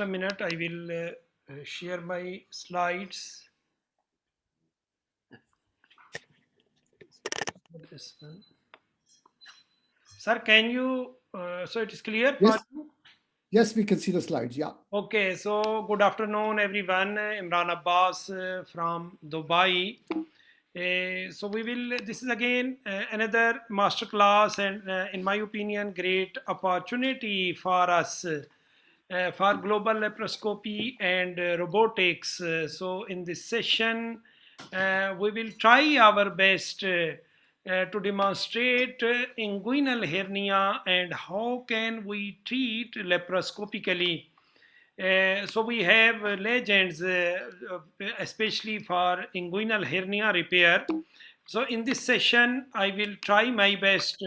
a minute, I will share my slides. This one. Sir, can you, so it is clear for Yes, you? yes, we can see the slides. Yeah. Okay, so good afternoon, everyone. Imran Abbas from Dubai. So we will, this is again another master class, and in my opinion, great opportunity for us for global laparoscopy and robotics. So in this session, we will try our best to demonstrate inguinal hernia and how can we treat laparoscopically. So we have legends, especially for inguinal hernia repair. So in this session, I will try my best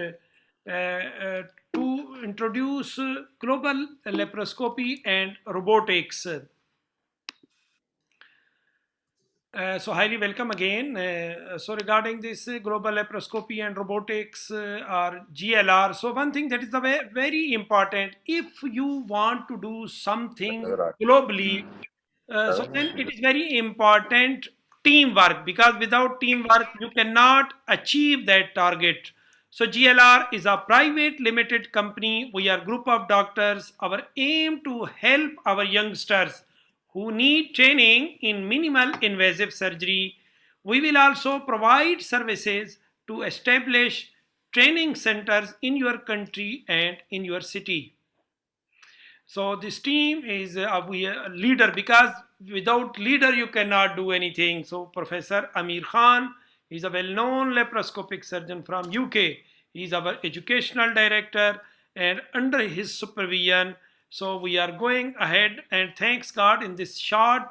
to introduce global laparoscopy and robotics. So highly welcome again. So regarding this global laparoscopy and robotics or GLR, so one thing that is the very important, if you want to do something globally, so then it is very important teamwork, because without teamwork you cannot achieve that target. So GLR is a private limited company. We are group of doctors. Our aim to help our youngsters who need training in minimal invasive surgery. We will also provide services to establish training centers in your country and in your city. So this team is a leader, because without leader you cannot do anything. So Professor Amir Khan is a well-known laparoscopic surgeon from UK. He is our educational director, and under his supervision, so we are going ahead, and thanks God in this short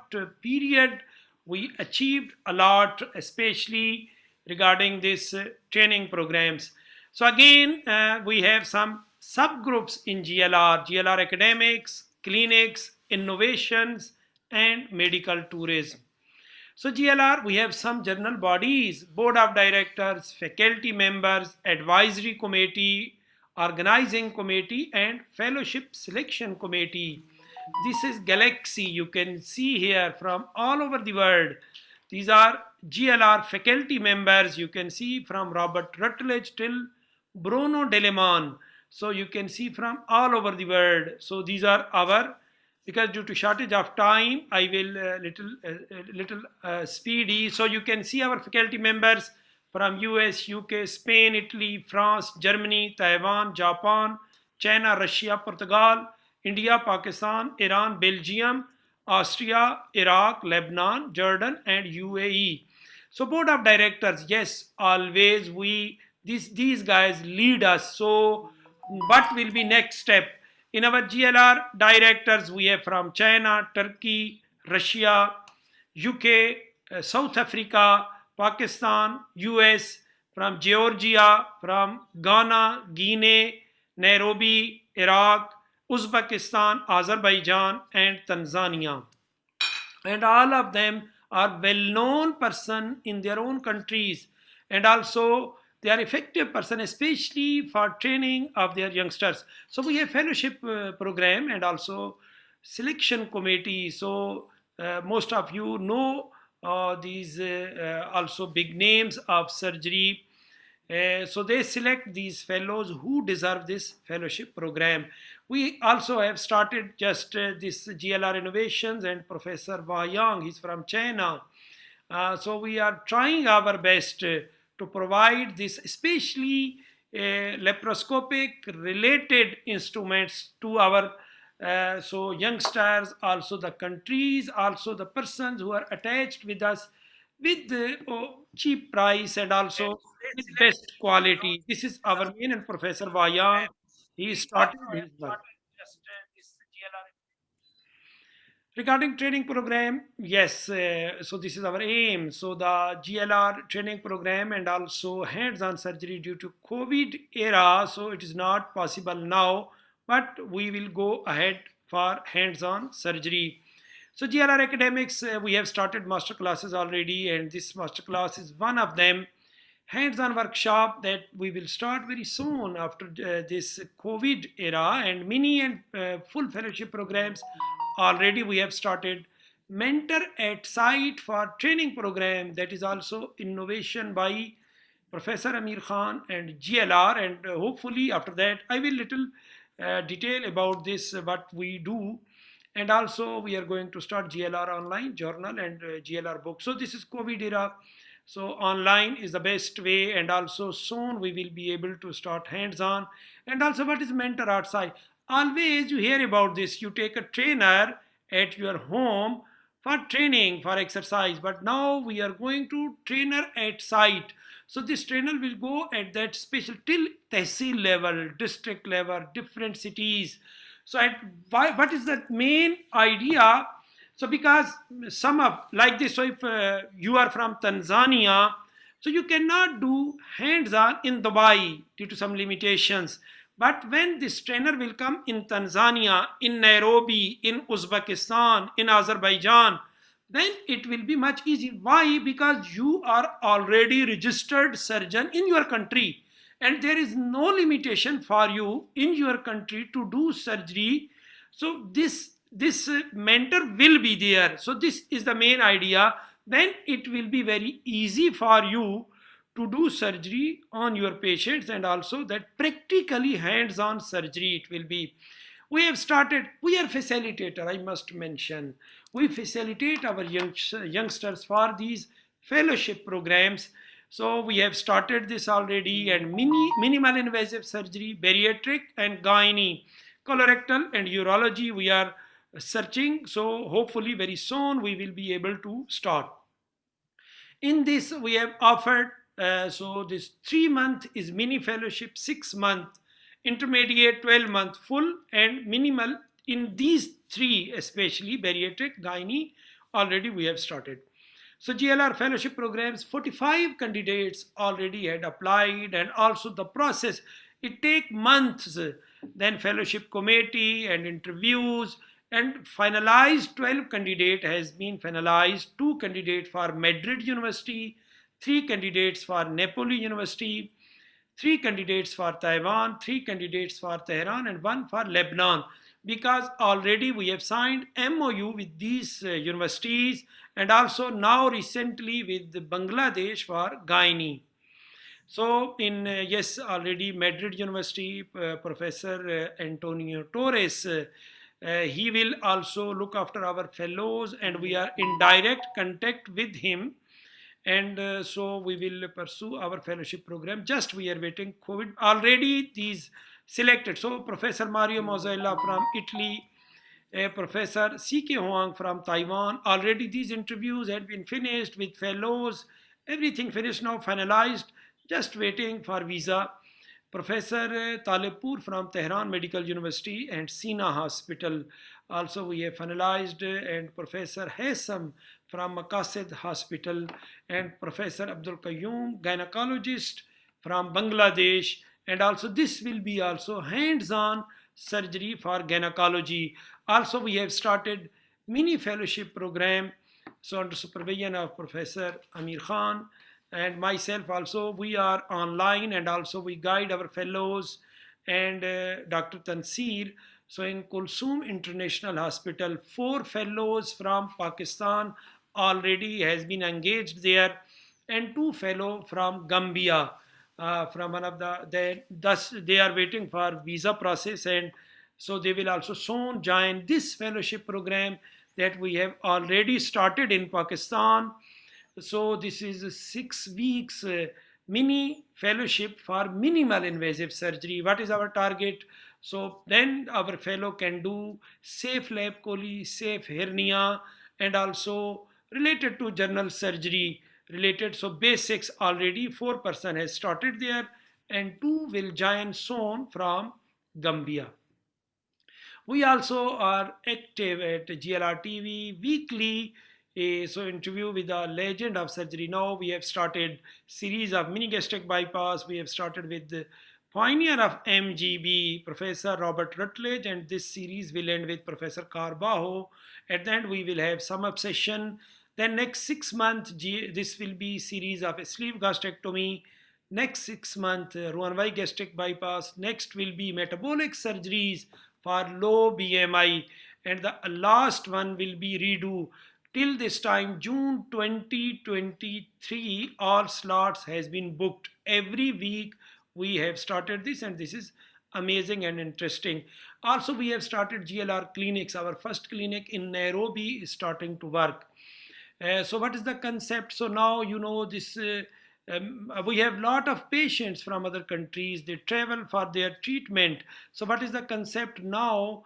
period we achieved a lot, especially regarding this training programs. So again, we have some subgroups in GLR academics, clinics, innovations, and medical tourism. So GLR, we have some journal bodies, board of directors, faculty members, advisory committee, organizing committee, and fellowship selection committee. This is galaxy, you can see here from all over the world. These are GLR faculty members, you can see from Robert Rutledge till Bruno Deleman. So you can see from all over the world. So these are our, because due to shortage of time I will little speedy. So you can see our faculty members from US, UK, Spain, Italy, France, Germany, Taiwan, Japan, China, Russia, Portugal, India, Pakistan, Iran, Belgium, Austria, Iraq, Lebanon, Jordan, and UAE. So board of directors, yes, always we these guys lead us. So what will be next step? In our GLR directors, we have from China, Turkey, Russia, UK, South Africa, Pakistan, US, from Georgia, from Ghana, Guinea, Nairobi, Iraq, Uzbekistan, Azerbaijan, and Tanzania. And all of them are well-known person in their own countries, and also they are effective person, especially for training of their youngsters. So we have fellowship program and also selection committee. So most of you know these also big names of surgery. So they select these fellows who deserve this fellowship program. We also have started just this GLR Innovations, and Professor Wah Yang, he's from China. So we are trying our best to provide this, especially laparoscopic related instruments to our so youngsters, also the countries, also the persons who are attached with us with cheap price and also with best quality. This is our main, and Professor Vayang, he started his work. Regarding training program, yes, so this is our aim. So the GLR training program and also hands-on surgery due to COVID era, so it is not possible now, but we will go ahead for hands-on surgery. So GLR academics, we have started master classes already, and this master class is one of them. Hands-on workshop that we will start very soon after this COVID era, and mini and full fellowship programs already we have started mentor at site for training program, that is also innovation by Professor Amir Khan and GLR, and hopefully after that I will little detail about this what we do. And also we are going to start GLR online journal and GLR book. So this is COVID era, so online is the best way, and also soon we will be able to start hands-on. And also what is mentor outside? Always you hear about this, you take a trainer at your home for training, for exercise, but now we are going to trainer at site. So this trainer will go at that special till tehsil level, district level, different cities. So what is the main idea? So because some of like this, so if you are from Tanzania, so you cannot do hands-on in Dubai due to some limitations. But when this trainer will come in Tanzania, in Nairobi, in Uzbekistan, in Azerbaijan, then it will be much easier. Why? Because you are already registered surgeon in your country, and there is no limitation for you in your country to do surgery. So this mentor will be there. So this is the main idea. Then it will be very easy for you to do surgery on your patients, and also that practically hands-on surgery it will be. We have started, we are facilitator, I must mention. We facilitate our youngsters for these fellowship programs. So we have started this already, and minimal invasive surgery, bariatric and gynae, colorectal and urology we are searching. So hopefully very soon we will be able to start. In this we have offered, so this 3-month is mini fellowship, 6-month intermediate, 12-month full, and minimal. In these three, especially bariatric, gynae, already we have started. So GLR fellowship programs, 45 candidates already had applied, and also the process, it take months. Then fellowship committee and interviews, and finalized 12 candidate has been finalized, 2 candidates for Madrid University, 3 candidates for Napoli University, 3 candidates for Taiwan, 3 candidates for Tehran, and 1 for Lebanon. Because already we have signed MOU with these universities, and also now recently with Bangladesh for gynae. So in yes, already Madrid University, Professor Antonio Torres, he will also look after our fellows, and we are in direct contact with him. And so we will pursue our fellowship program. Just we are waiting COVID. Already these selected. So Professor Mario Mozzella from Italy, Professor C.K. Huang from Taiwan. Already these interviews had been finished with fellows. Everything finished now, finalized. Just waiting for visa. Professor Talipur from Tehran Medical University and Sina Hospital. Also we have finalized, and Professor Hassam from Maqasid Hospital, and Professor Abdul Qayyum, gynecologist from Bangladesh. And also this will be also hands-on surgery for gynecology. Also we have started mini fellowship program, so under supervision of Professor Amir Khan and myself also. We are online, and also we guide our fellows, and Dr. Tansir. So in Kulsum International Hospital, 4 fellows from Pakistan already has been engaged there, and 2 fellow from Gambia, from one of thus they are waiting for visa process, and so they will also soon join this fellowship program that we have already started in Pakistan. So this is 6 weeks mini fellowship for minimal invasive surgery. What is our target? So then our fellow can do safe lap chole, safe hernia, and also related to general surgery related. So basics already 4% has started there, and 2 will join soon from Gambia. We also are active at GLR TV weekly. So interview with a legend of surgery. Now we have started series of mini gastric bypass. We have started with the pioneer of MGB, Professor Robert Rutledge, and this series will end with Professor Carbajo. At the end we will have some obsession. Then next 6 months, this will be series of sleeve gastrectomy. Next 6 months, Roux-en-Y gastric bypass. Next will be metabolic surgeries for low BMI. and the last one will be redo till this time June 2023. All slots has been booked. Every week we have started this, and this is amazing and interesting. Also, we have started GLR clinics. Our first clinic in Nairobi is starting to work. So what is the concept? So now you know this. We have lot of patients from other countries. They travel for their treatment. So what is the concept now?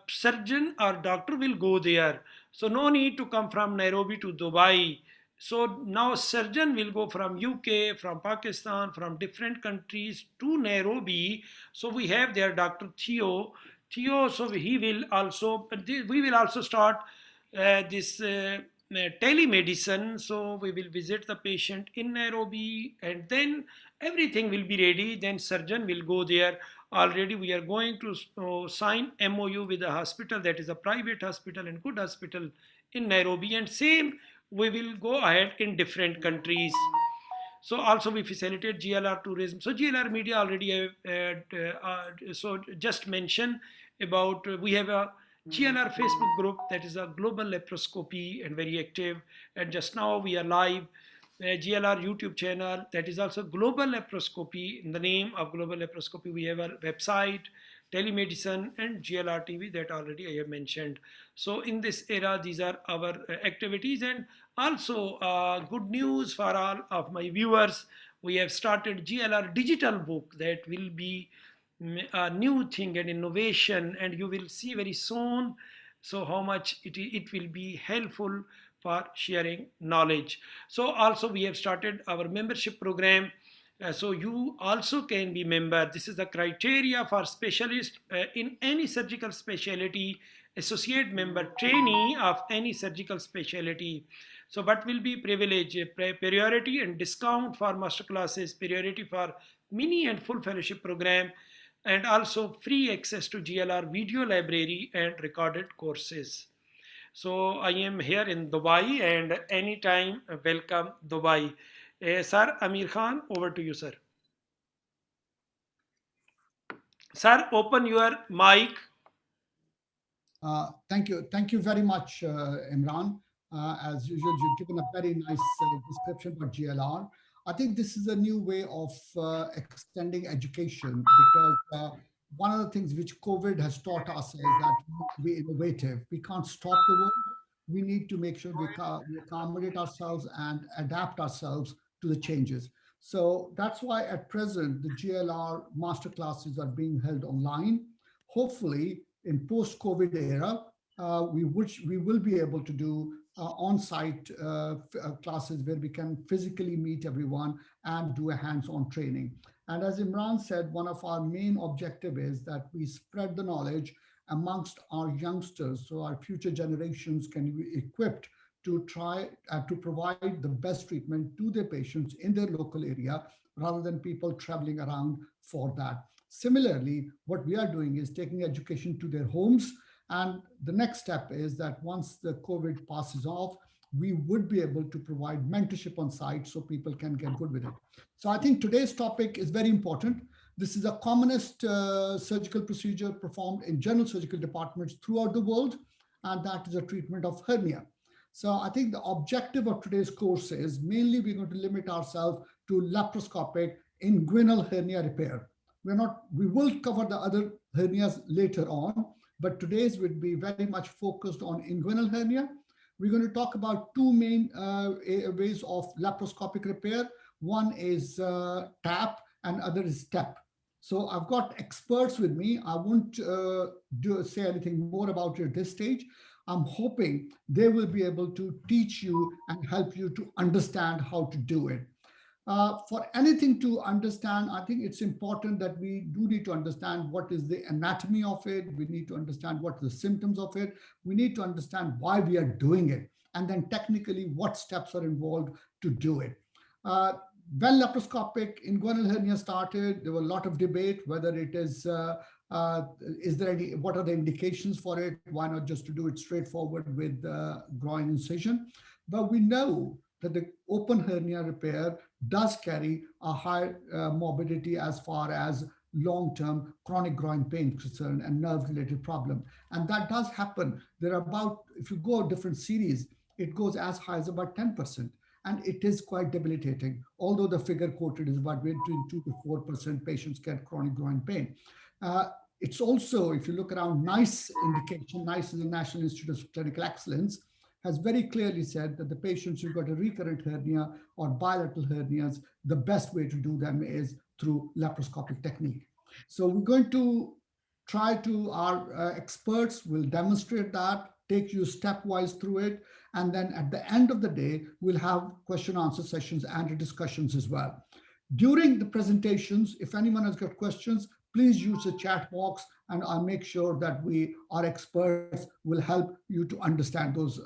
Surgeon or doctor will go there. So no need to come from Nairobi to Dubai. So now surgeon will go from UK, from Pakistan, from different countries to Nairobi. So we have there Dr. Theo. Theo, so he will also, we will also start this telemedicine. So we will visit the patient in Nairobi, and then everything will be ready. Then surgeon will go there. Already we are going to sign MOU with a hospital that is a private hospital and good hospital in Nairobi, and same we will go ahead in different countries. So also we facilitate GLR tourism. So GLR media already so just mention about we have a GLR Facebook group that is a global laparoscopy and very active. And just now we are live. GLR YouTube channel that is also global laparoscopy. In the name of global laparoscopy, we have a website, telemedicine, and GLR TV that already I have mentioned. So in this era, these are our activities. And also good news for all of my viewers, we have started GLR digital book that will be a new thing and innovation, and you will see very soon so how much it will be helpful for sharing knowledge. So also we have started our membership program. So you also can be member. This is the criteria for specialist in any surgical specialty, associate member, trainee of any surgical specialty. So what will be privilege, priority and discount for master classes, priority for mini and full fellowship program, and also free access to GLR video library and recorded courses. So I am here in Dubai, and anytime welcome Dubai. Sir Amir Khan, over to you, sir. Sir, open your mic. Thank you. Thank you very much, Imran. As usual, you've given a very nice description about GLR. I think this is a new way of extending education, because one of the things which COVID has taught us is that we need to be innovative. We can't stop the world. We need to make sure we accommodate ourselves and adapt ourselves to the changes. So that's why at present, the GLR masterclasses are being held online. Hopefully, in post-COVID era, we will be able to do on-site classes where we can physically meet everyone and do a hands-on training. And as Imran said, one of our main objective is that we spread the knowledge amongst our youngsters, so our future generations can be equipped to try to provide the best treatment to their patients in their local area, rather than people traveling around for that. Similarly, what we are doing is taking education to their homes. And the next step is that once the COVID passes off, we would be able to provide mentorship on site so people can get good with it. So I think today's topic is very important. This is the commonest surgical procedure performed in general surgical departments throughout the world, and that is a treatment of hernia. So I think the objective of today's course is mainly we're going to limit ourselves to laparoscopic inguinal hernia repair. We will cover the other hernias later on, but today's would be very much focused on inguinal hernia. We're going to talk about two main ways of laparoscopic repair. One is tap and other is step. So I've got experts with me. I won't say anything more about it at this stage. I'm hoping they will be able to teach you and help you to understand how to do it. For anything to understand, I think it's important that we do need to understand what is the anatomy of it. We need to understand what are the symptoms of it. We need to understand why we are doing it, and then technically what steps are involved to do it. When laparoscopic inguinal hernia started, there were a lot of debate whether it is there any, what are the indications for it? Why not just to do it straightforward with groin incision? But we know that the open hernia repair does carry a high morbidity as far as long-term chronic groin pain concern and nerve-related problem. And that does happen. There are about, if you go different series, it goes as high as about 10%. And it is quite debilitating. Although the figure quoted is about between 2 to 4% patients get chronic groin pain. It's also, if you look around NICE indication, NICE is the National Institute of Clinical Excellence, has very clearly said that the patients who've got a recurrent hernia or bilateral hernias, the best way to do them is through laparoscopic technique. So we're going to try to, our experts will demonstrate that, take you stepwise through it. And then at the end of the day, we'll have question answer sessions and discussions as well. During the presentations, if anyone has got questions, please use the chat box and I'll make sure that our experts will help you to understand those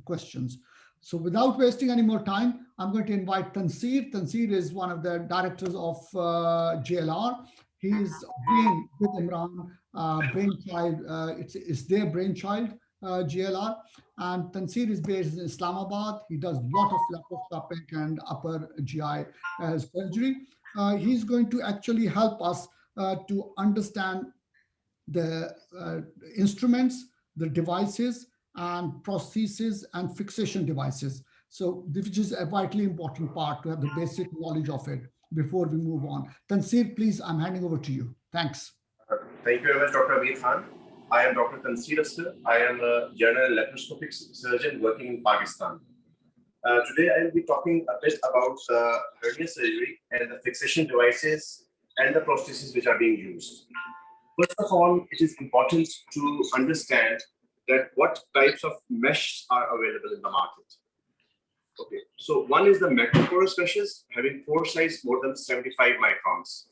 questions. So without wasting any more time, I'm going to invite Tansir. Tansir is one of the directors of GLR. He's been with Imran, brainchild, it's their brainchild, GLR. And Tansir is based in Islamabad. He does a lot of laparoscopic and upper GI surgery. He's going to actually help us to understand the instruments, the devices, and prostheses and fixation devices. So which is a vitally important part to have the basic knowledge of it before we move on. Tansir, please, I'm handing over to you. Thanks. Thank you very much, Dr. Amir Khan. I am Dr. Tansir Astar. I am a general laparoscopic surgeon working in Pakistan. Today, I will be talking a bit about hernia surgery and the fixation devices and the prostheses which are being used. First of all, it is important to understand that what types of mesh are available in the market. Okay, so one is the macroporous meshes having pore size more than 75 microns.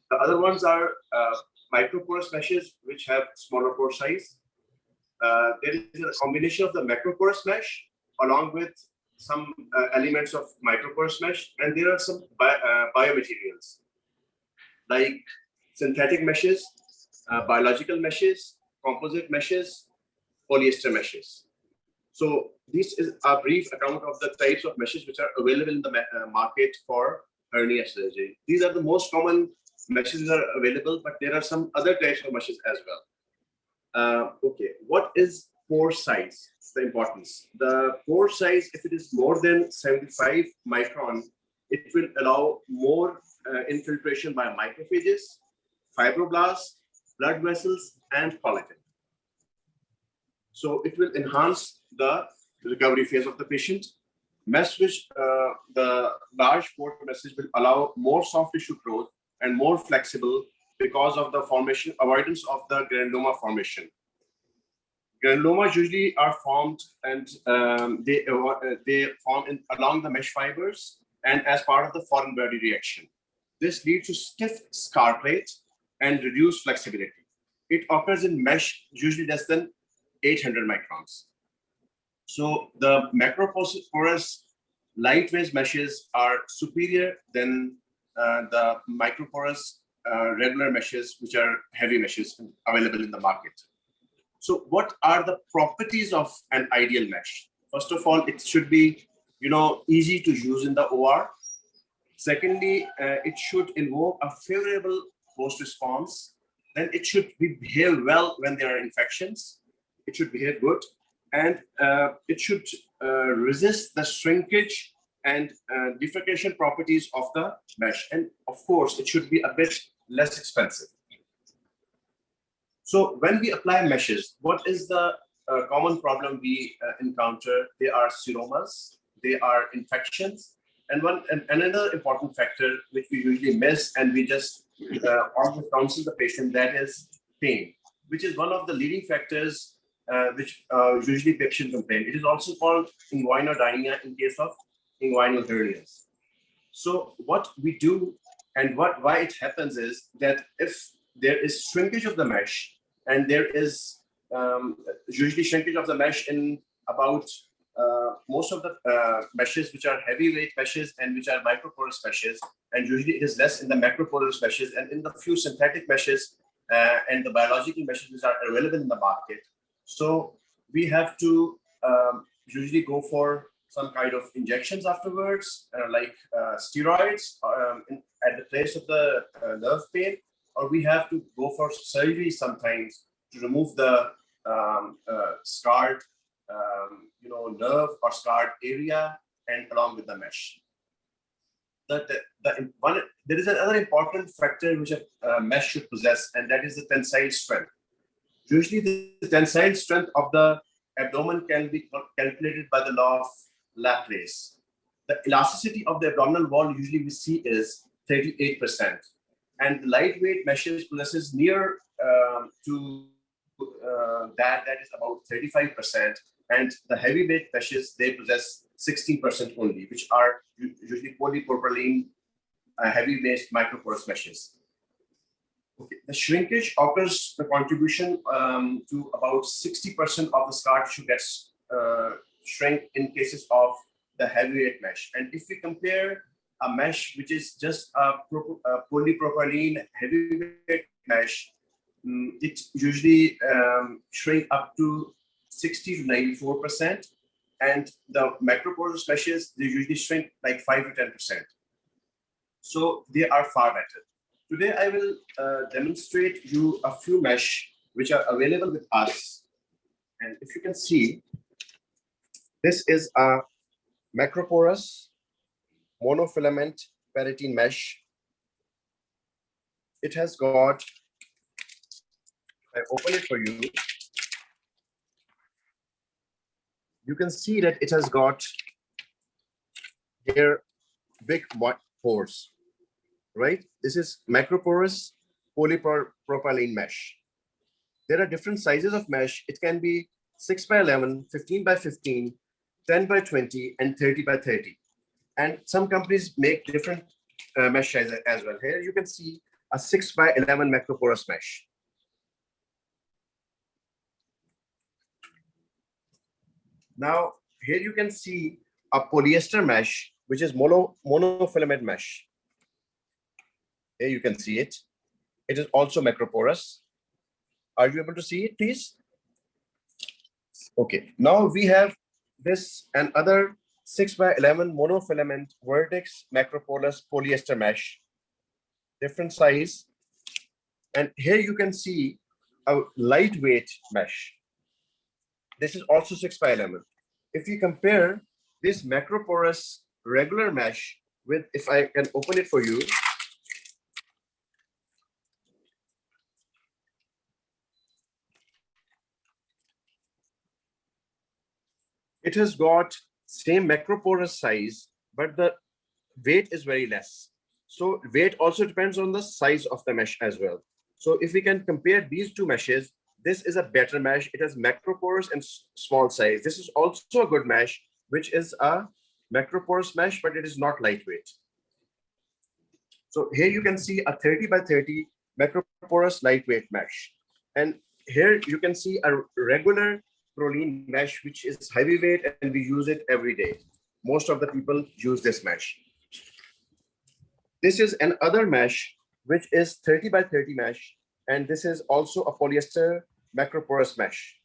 The other ones are microporous meshes which have smaller pore size. There is a combination of the macroporous mesh along with some elements of microporous mesh, and there are some biomaterials like synthetic meshes, biological meshes, composite meshes, polyester meshes. So this is a brief account of the types of meshes which are available in the market for hernia surgery. These are the most common meshes that are available, but there are some other types of meshes as well. Okay, what is pore size? The importance. The pore size, if it is more than 75 micron, it will allow more infiltration by macrophages, fibroblasts, blood vessels, and collagen. So it will enhance the recovery phase of the patient. Mesh which the large pore meshes will allow more soft tissue growth and more flexible because of the formation, avoidance of the granuloma formation. Granulomas usually are formed and they form along the mesh fibers and as part of the foreign body reaction. This leads to stiff scar plate and reduced flexibility. It occurs in mesh usually less than 800 microns. So the macroporous lightweight meshes are superior than the microporous regular meshes, which are heavy meshes available in the market. So what are the properties of an ideal mesh? First of all, it should be, easy to use in the OR. Secondly, it should invoke a favorable host response. Then it should behave well when there are infections. It should behave good, and it should resist the shrinkage and defecation properties of the mesh. And of course, it should be a bit less expensive. So when we apply meshes, what is the common problem we encounter? They are seromas, they are infections, and another important factor which we usually miss and we just always counsel the patient, that is pain, which is one of the leading factors which usually patients complain. It is also called inguinal hernia in case of inguinal hernias. So what we do and why it happens is that if there is shrinkage of the mesh, and there is usually shrinkage of the mesh in about most of the meshes which are heavyweight meshes and which are microporous meshes, and usually it is less in the macroporous meshes and in the few synthetic meshes and the biological meshes which are available in the market. So we have to usually go for some kind of injections afterwards, like steroids at the place of the nerve pain, or we have to go for surgery sometimes to remove the scarred, nerve or scarred area, and along with the mesh. There is another important factor which a mesh should possess, and that is the tensile strength. Usually, the tensile strength of the abdomen can be calculated by the law of Laplace. The elasticity of the abdominal wall usually we see is 38%, and the lightweight meshes possesses near to that is about 35%, and the heavyweight meshes, they possess 16% only, which are usually polypropylene heavy-based microporous meshes. Okay. The shrinkage occurs, the contribution to about 60% of the scar tissue gets shrink in cases of the heavyweight mesh. And if we compare a mesh which is just a polypropylene heavyweight mesh, it usually shrink up to 60 to 94%. And the macroporous meshes, they usually shrink like 5 to 10%. So they are far better. Today, I will demonstrate you a few mesh which are available with us. And if you can see, this is a macroporous monofilament peritoneal mesh. It has got, I open it for you. You can see that it has got here big pores, right? This is macroporous polypropylene mesh. There are different sizes of mesh. It can be 6 by 11, 15 by 15, 10 by 20, and 30 by 30. And some companies make different mesh sizes as well. Here you can see a 6 by 11 macroporous mesh. Now, here you can see a polyester mesh, which is monofilament mesh. Here you can see it. It is also macroporous. Are you able to see it, please? Okay. Now we have this and other 6 by 11 monofilament vertex macroporous polyester mesh, different size. And here you can see a lightweight mesh. This is also 6 by 11. If you compare this macroporous regular mesh with, if I can open it for you, it has got same macroporous size, but the weight is very less. So weight also depends on the size of the mesh as well. So if we can compare these two meshes, this is a better mesh. It has macroporous and small size. This is also a good mesh, which is a macroporous mesh, but it is not lightweight. So here you can see a 30 by 30 macroporous lightweight mesh. And here you can see a regular proline mesh, which is heavyweight, and we use it every day. Most of the people use this mesh. This is another mesh, which is 30 by 30 mesh. And this is also a polyester macroporous mesh.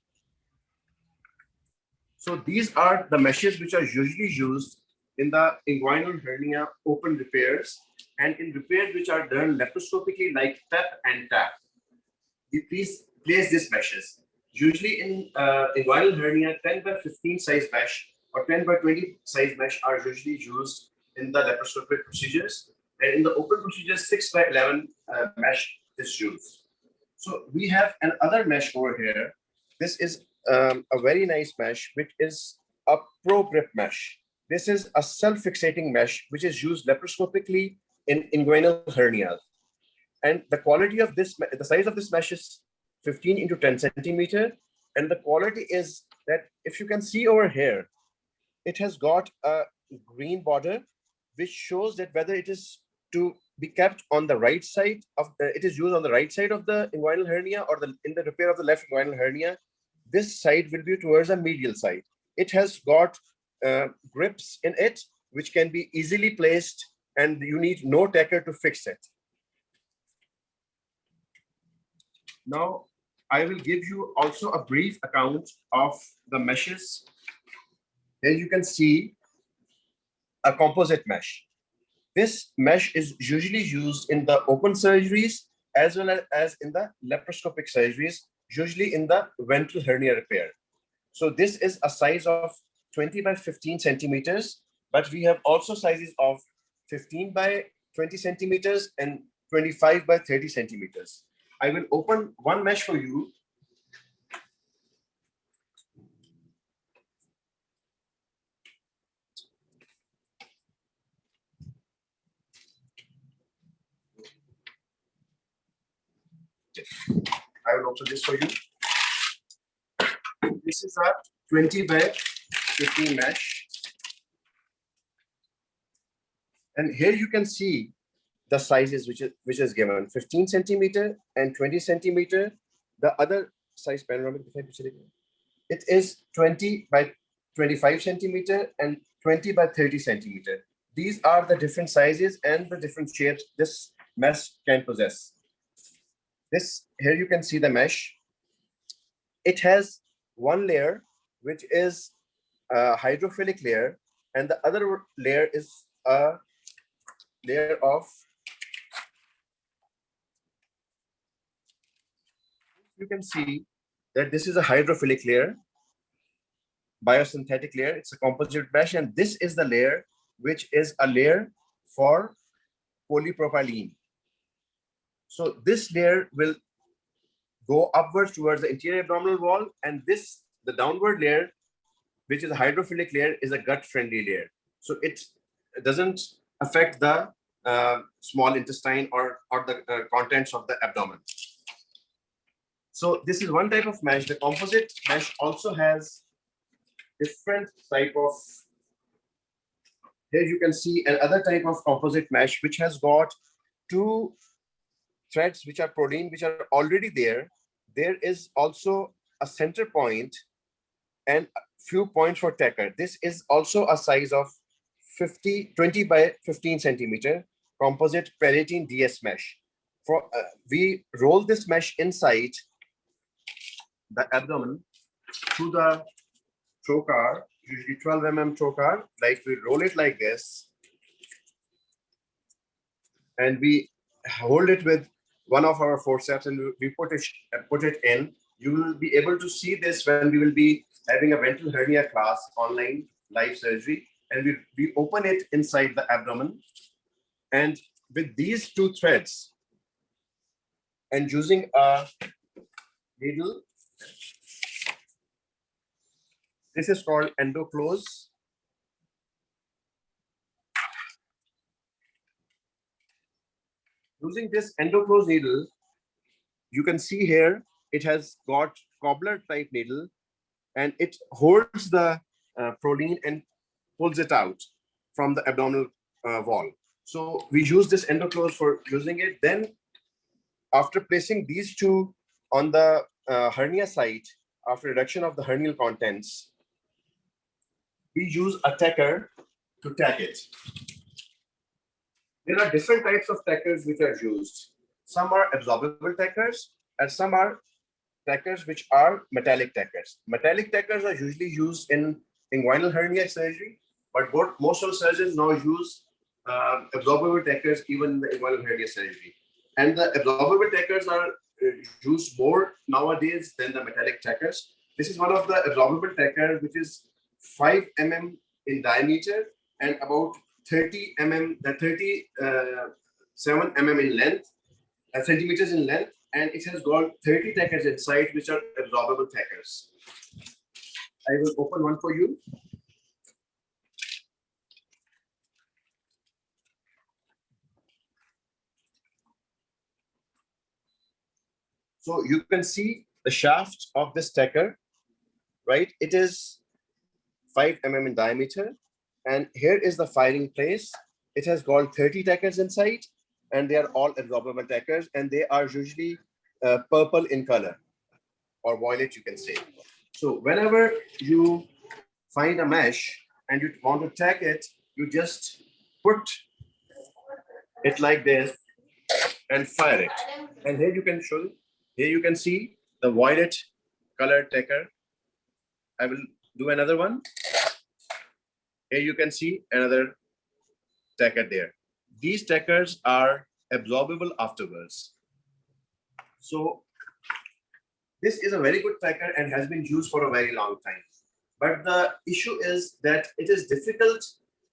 So these are the meshes which are usually used in the inguinal hernia open repairs and in repairs which are done laparoscopically like PEP and TAP. You please place these meshes. Usually in inguinal hernia, 10 by 15 size mesh or 10 by 20 size mesh are usually used in the laparoscopic procedures. And in the open procedures, 6 by 11 mesh is used. So we have another mesh over here. This is a very nice mesh, which is a pro-grip mesh. This is a self-fixating mesh, which is used laparoscopically in inguinal hernias. And the quality of this, the size of this mesh is 15 into 10 centimeter. And the quality is that if you can see over here, it has got a green border, which shows that whether it is to be kept on the right side of it is used on the right side of the inguinal hernia or in the repair of the left inguinal hernia. This side will be towards the medial side. It has got grips in it, which can be easily placed, and you need no tacker to fix it. Now, I will give you also a brief account of the meshes. Here you can see a composite mesh. This mesh is usually used in the open surgeries as well as in the laparoscopic surgeries, usually in the ventral hernia repair. So this is a size of 20 by 15 centimeters, but we have also sizes of 15 by 20 centimeters and 25 by 30 centimeters. I will open one mesh for you. I will open this for you. This is a 20 by 15 mesh. And here you can see the sizes which is given 15 centimeter and 20 centimeter. The other size panoramic, it is 20 by 25 centimeter and 20 by 30 centimeter. These are the different sizes and the different shapes this mesh can possess. This here you can see the mesh. It has one layer which is a hydrophilic layer, and the other layer is a layer of, you can see that this is a hydrophilic layer, biosynthetic layer. It's a composite mesh, and this is the layer which is a layer for polypropylene. So this layer will go upwards towards the interior abdominal wall, and this, the downward layer, which is a hydrophilic layer, is a gut-friendly layer. So it doesn't affect the small intestine or the contents of the abdomen. So this is one type of mesh. The composite mesh also has different type of, here you can see another type of composite mesh which has got two threads which are proline, which are already there. There is also a center point and a few points for tacker. This is also a size of 20 by 15 centimeter composite peritene DS mesh. We roll this mesh inside the abdomen through the trocar, usually 12 mm trocar. Like we roll it like this, and we hold it with one of our forceps, and we put it in. You will be able to see this when we will be having a ventral hernia class online live surgery, and we open it inside the abdomen, and with these two threads and using a needle, this is called endoclose. Using this endoclose needle, you can see here it has got cobbler type needle, and it holds the proline and pulls it out from the abdominal wall. So we use this endoclose for using it. Then after placing these two on the hernia site, after reduction of the hernial contents, we use a tacker to tack it. There are different types of tackers which are used. Some are absorbable tackers, and some are tackers which are metallic tackers. Metallic tackers are usually used in inguinal hernia surgery, but most of the surgeons now use absorbable tackers even in the inguinal hernia surgery. And the absorbable tackers are used more nowadays than the metallic tackers. This is one of the absorbable tackers, which is 5 mm in diameter and about 37 mm in length, centimeters in length, and it has got 30 tackers inside, which are absorbable tackers. I will open one for you. So you can see the shaft of this tacker, right? It is 5 mm in diameter, and here is the firing place. It has got 30 tackers inside, and they are all absorbable tackers, and they are usually purple in color, or violet, you can say. So whenever you find a mesh and you want to tack it, you just put it like this and fire it. And here you can show, here you can see the violet colored tacker. I will do another one. Here you can see another tacker there. These tackers are absorbable afterwards. So this is a very good tacker and has been used for a very long time. But the issue is that it is difficult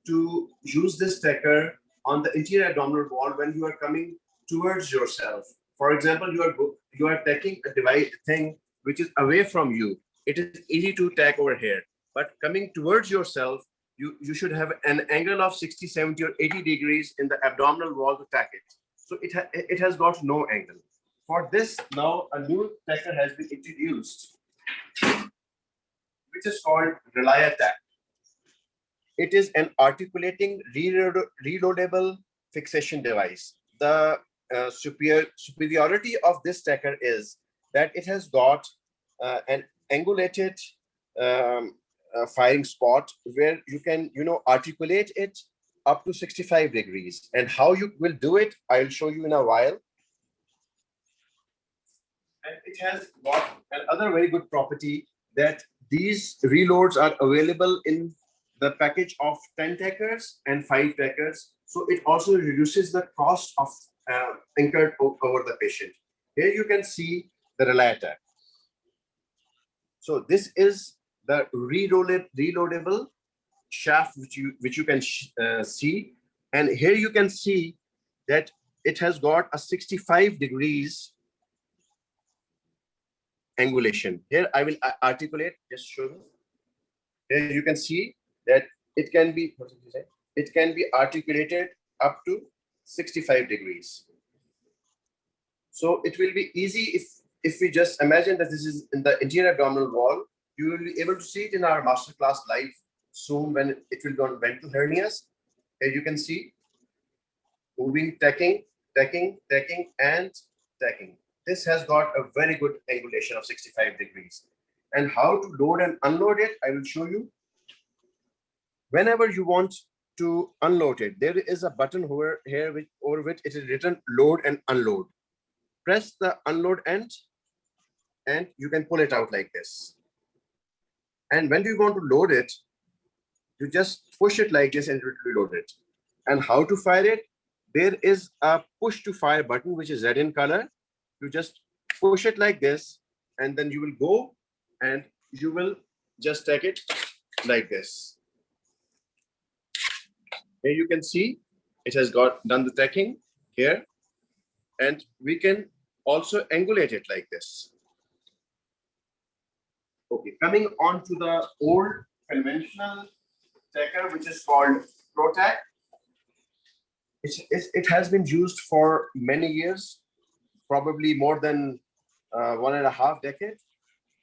to use this tacker on the interior abdominal wall when you are coming towards yourself. For example, you are taking a device thing which is away from you. It is easy to tack over here, but coming towards yourself, you should have an angle of 60, 70, or 80 degrees in the abdominal wall to tack it. So it has got no angle. For this, now a new tacker has been introduced, which is called Relay Tack. It is an articulating reloadable fixation device. The superiority of this tacker is that it has got an angulated firing spot where you can, articulate it up to 65 degrees. And how you will do it, I'll show you in a while. And it has got another very good property that these reloads are available in the package of 10 tackers and 5 tackers. So it also reduces the cost of incurred over the patient. Here you can see the relay tack. So this is the reloadable shaft which you can see, and here you can see that it has got a 65 degrees angulation. Here I will articulate, just show you. Here you can see that it can be articulated up to 65 degrees. So it will be easy if we just imagine that this is in the interior abdominal wall. You will be able to see it in our masterclass live soon when it will be on ventral hernias. Here you can see moving, tacking, and tacking. This has got a very good angulation of 65 degrees. And how to load and unload it, I will show you. Whenever you want to unload it, there is a button over here over which it is written load and unload. Press the unload end and you can pull it out like this. And when you want to load it, you just push it like this and it will load it. And how to fire it? There is a push to fire button which is red in color. You just push it like this and then you will go and you will just take it like this. Here you can see it has done the tacking here, and we can also angulate it like this. Okay, coming on to the old conventional tacker, which is called ProTack. It has been used for many years, probably more than 1.5 decades.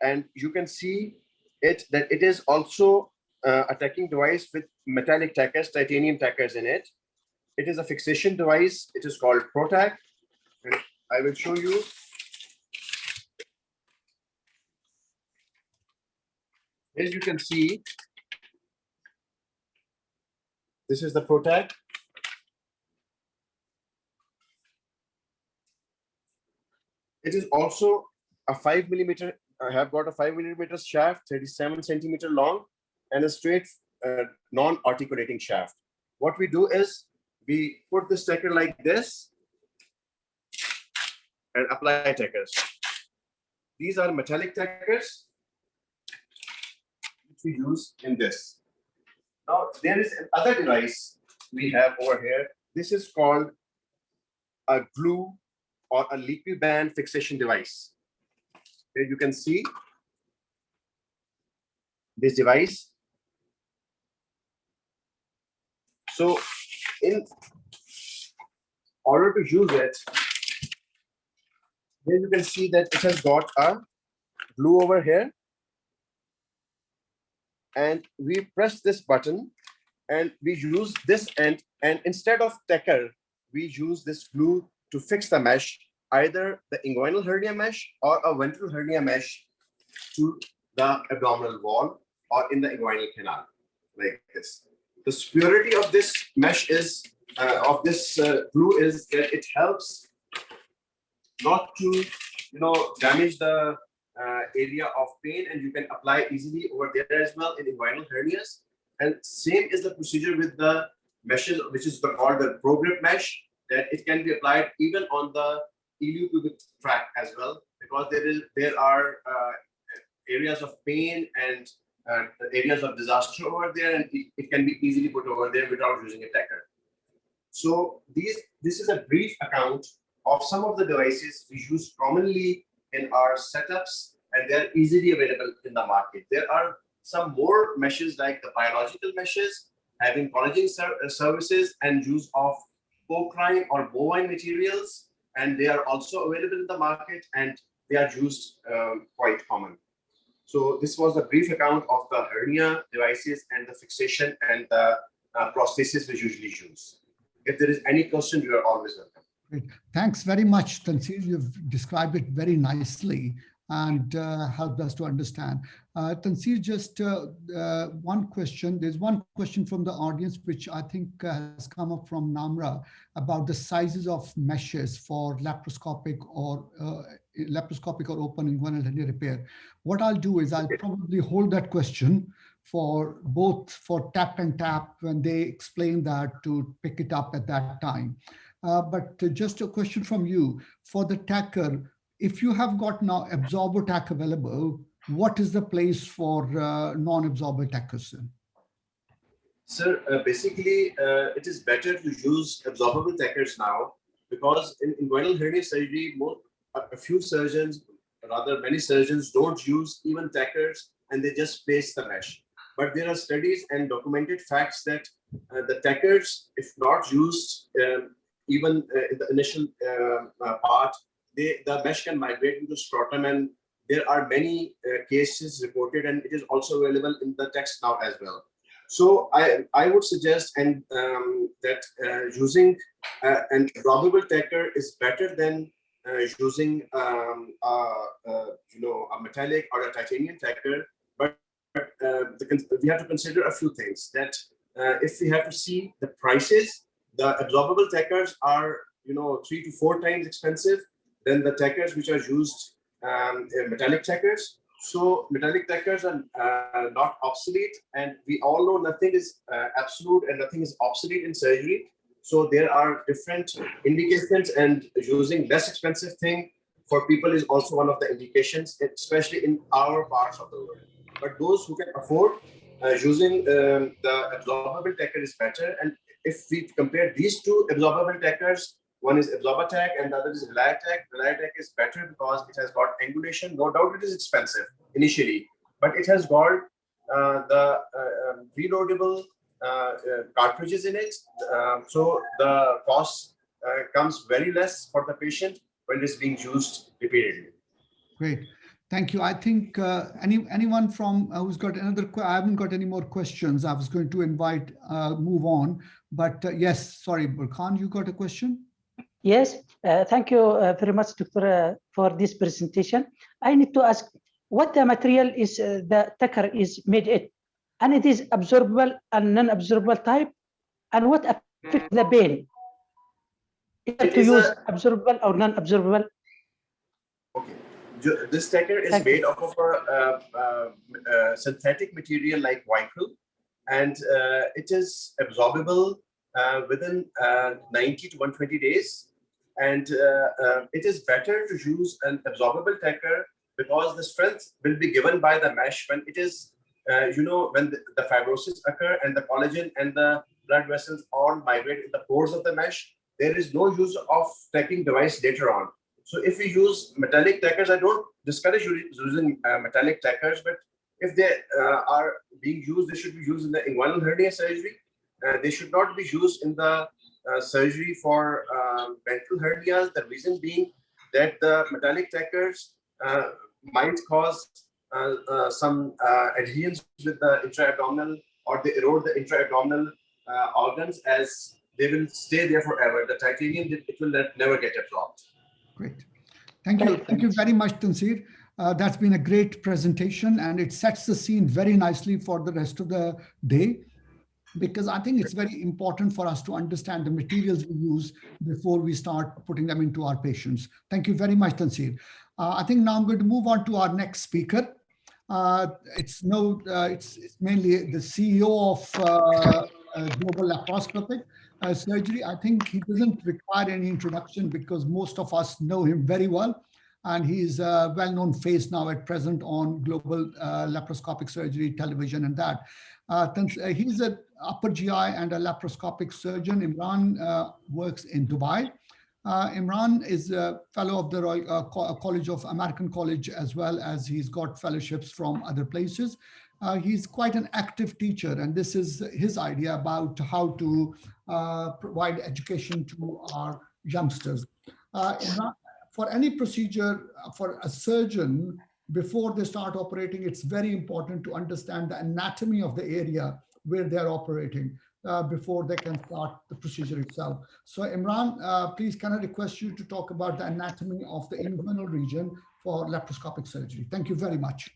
And you can see that it is also a tacking device with metallic tackers, titanium tackers in it. It is a fixation device. It is called ProTack. And I will show you. As you can see, this is the ProTack. It is also a 5 millimeter. I have got a 5 millimeter shaft, 37 centimeter long, and a straight non-articulating shaft. What we do is we put this tacker like this and apply tackers. These are metallic tackers which we use in this. Now there is another device we have over here. This is called a glue or a liquid band fixation device. Here you can see this device. So in order to use it, here you can see that it has got a glue over here. And we press this button and we use this end, and instead of tacker, we use this glue to fix the mesh, either the inguinal hernia mesh or a ventral hernia mesh to the abdominal wall or in the inguinal canal, like this. The superiority of this mesh is, glue is that it helps not to, damage the area of pain, and you can apply easily over there as well in inguinal hernias. And same is the procedure with the meshes, which is called the pro-grip mesh, that it can be applied even on the iliopubic tract as well, because there are areas of pain and areas of disaster over there, and it can be easily put over there without using a tacker. So this is a brief account of some of the devices we use commonly in our setups, and they're easily available in the market. There are some more meshes like the biological meshes, having collagen services and use of pocrine or bovine materials, and they are also available in the market, and they are used quite common. So this was a brief account of the hernia devices and the fixation and the prosthesis we usually use. If there is any question, you are always welcome. Great. Thanks very much, Tansir. You've described it very nicely and helped us to understand. Tansir, just one question. There's one question from the audience, which I think has come up from Namra about the sizes of meshes for laparoscopic or open inguinal hernia repair. What I'll do is I'll probably hold that question for both for tap and tap when they explain that, to pick it up at that time. But just a question from you for the tacker. If you have got now absorber tack available, what is the place for non-absorber tackers? Sir, basically, it is better to use absorbable tackers now, because in inguinal hernia surgery, a few surgeons, rather many surgeons, don't use even tackers, and they just place the mesh. But there are studies and documented facts that the tackers, if not used even in the initial part, the mesh can migrate into scrotum, and there are many cases reported, and it is also available in the text now as well. So I would suggest that using an absorbable tacker is better than using a metallic or a titanium tacker. But we have to consider a few things. That if we have to see the prices, the absorbable tackers are 3 to 4 times expensive than the tackers which are used metallic tackers. So metallic tackers are not obsolete, and we all know nothing is absolute and nothing is obsolete in surgery. So there are different indications, and using less expensive thing for people is also one of the indications, especially in our parts of the world. But those who can afford using the absorbable tacker is better. And if we compare these two absorbable tackers, one is Absorbatak and the other is Reliatak. Reliatak is better because it has got angulation. No doubt it is expensive initially, but it has got the reloadable cartridges in it. So the cost comes very less for the patient when it is being used repeatedly. Great. Thank you. I think anyone from who's got another, I haven't got any more questions. I was going to invite, move on, but yes, sorry, Burkhan, you got a question? Yes, thank you very much, Doctor, for this presentation. I need to ask what the material is the tacker is made it, and it is absorbable and non-absorbable type, and what affects the pain? Is it to use absorbable or non-absorbable? Okay, this tacker is made up of a synthetic material like Vicryl, and it is absorbable within 90 to 120 days. And it is better to use an absorbable tacker because the strength will be given by the mesh when it is, when the fibrosis occur and the collagen and the blood vessels all migrate in the pores of the mesh. There is no use of tacking device later on. So if we use metallic tackers, I don't discourage using metallic tackers, but if they are being used, they should be used in the inguinal hernia surgery. They should not be used in the surgery for ventral hernias. The reason being that the metallic tackers might cause some adherence with the intra-abdominal, or they erode the intra-abdominal organs, as they will stay there forever. The titanium, it will never get absorbed. Great. Thank you. Thank you very much, Tansir. That's been a great presentation, and it sets the scene very nicely for the rest of the day, because I think it's very important for us to understand the materials we use before we start putting them into our patients. Thank you very much, Tansir. I think now I'm going to move on to our next speaker. It's mainly the CEO of global laparoscopic surgery. I think he doesn't require any introduction because most of us know him very well. And he's a well-known face now at present on global laparoscopic surgery, television, and that. He's an upper GI and a laparoscopic surgeon. Imran works in Dubai. Imran is a fellow of the Royal College of American College, as well as he's got fellowships from other places. He's quite an active teacher, and this is his idea about how to provide education to our youngsters. Imran, for any procedure for a surgeon, before they start operating, it's very important to understand the anatomy of the area where they're operating before they can start the procedure itself. So Imran, please can I request you to talk about the anatomy of the inguinal region for laparoscopic surgery? Thank you very much.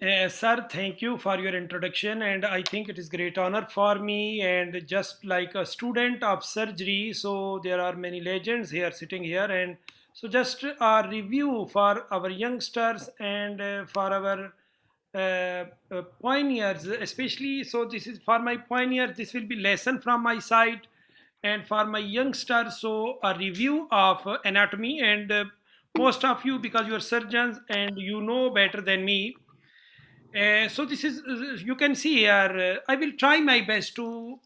Sir, thank you for your introduction, and I think it is great honor for me. And just like a student of surgery, so there are many legends here sitting here, and so just a review for our youngsters and for our pioneers, especially. So this is for my pioneers. This will be lesson from my side, and for my youngsters, so a review of anatomy. And most of you, because you are surgeons and you know better than me, so this is, you can see here, I will try my best to,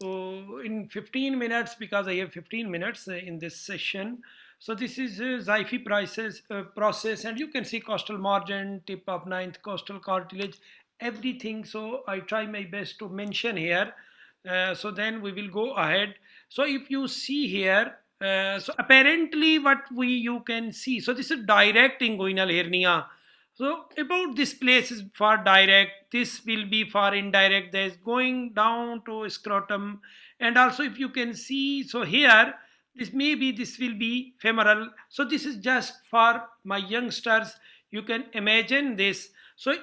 in 15 minutes, because I have 15 minutes in this session. So this is Xifi process, and you can see costal margin, tip of ninth costal cartilage, everything. So I try my best to mention here. So then we will go ahead. So if you see here, so apparently what you can see, so this is direct inguinal hernia. So about this place is for direct, this will be for indirect. There's going down to scrotum, and also if you can see, so here this will be femoral. So this is just for my youngsters. You can imagine this. So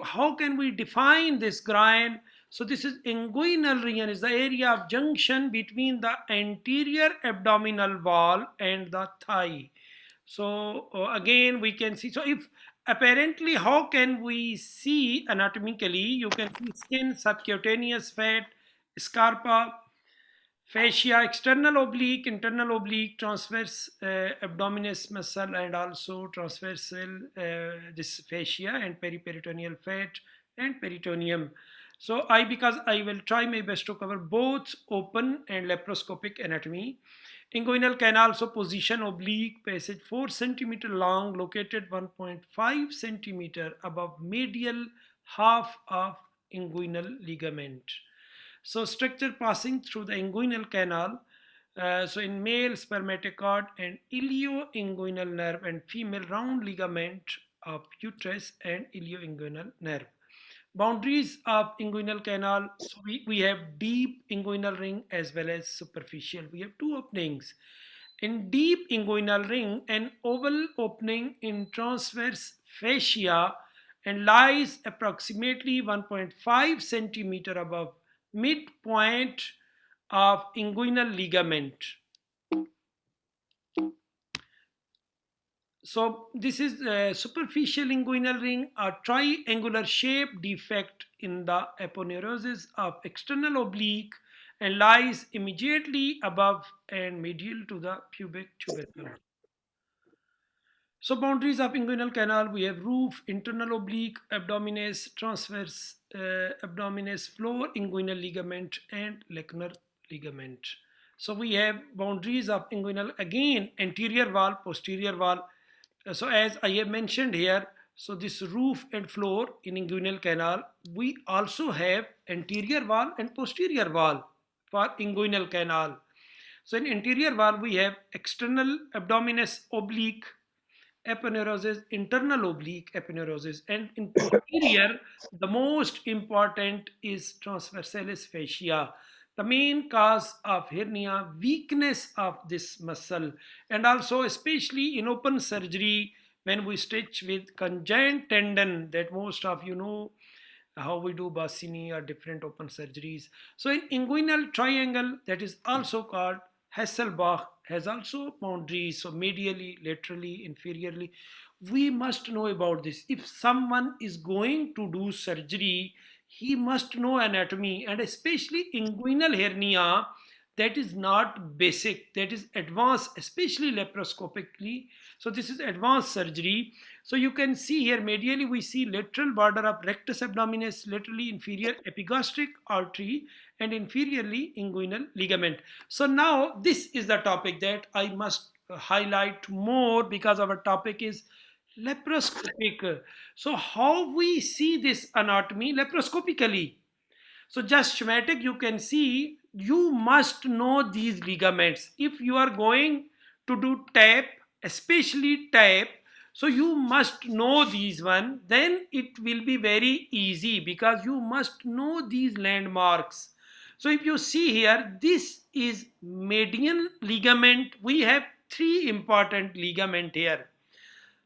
how can we define this groin? So this is inguinal region, is the area of junction between the anterior abdominal wall and the thigh. So again we can see, so if apparently how can we see anatomically, you can see skin, subcutaneous fat, scarpa, fascia, external oblique, internal oblique, transverse abdominis muscle, and also transversal this fascia, and periperitoneal fat and peritoneum. So because I will try my best to cover both open and laparoscopic anatomy. Inguinal canal, so position oblique passage 4 centimeter long, located 1.5 centimeter above medial half of inguinal ligament. So structure passing through the inguinal canal. So in male, spermatocord and ilioinguinal nerve, and female, round ligament of uterus and ilioinguinal nerve. Boundaries of inguinal canal, so we have deep inguinal ring as well as superficial. We have two openings. In deep inguinal ring, an oval opening in transverse fascia, and lies approximately 1.5 centimeter above midpoint of inguinal ligament. So this is a superficial inguinal ring, a triangular shaped defect in the aponeurosis of external oblique, and lies immediately above and medial to the pubic tubercle. So boundaries of inguinal canal, we have roof, internal oblique, abdominis, transverse abdominis, floor, inguinal ligament, and lacunar ligament. So we have boundaries of inguinal, again, anterior wall, posterior wall. So as I have mentioned here, so this roof and floor in inguinal canal, we also have anterior wall and posterior wall for inguinal canal. So in anterior wall, we have external abdominis oblique aponeurosis, internal oblique aponeurosis, and in posterior, the most important is transversalis fascia. The main cause of hernia, weakness of this muscle, and also especially in open surgery when we stitch with conjoint tendon, that most of you know how we do Bassini or different open surgeries. So in inguinal triangle, that is also called Hasselbalch, has also boundaries, so medially, laterally, inferiorly. We must know about this. If someone is going to do surgery, he must know anatomy, and especially inguinal hernia, that is not basic, that is advanced, especially laparoscopically. So this is advanced surgery. So you can see here medially we see lateral border of rectus abdominis, laterally inferior epigastric artery, and inferiorly inguinal ligament. So now this is the topic that I must highlight more, because our topic is laparoscopic. So how we see this anatomy laparoscopically? So just schematic, you can see you must know these ligaments. If you are going to do tap, especially tap, so you must know these one, then it will be very easy because you must know these landmarks. So if you see here, this is median ligament. We have three important ligament here.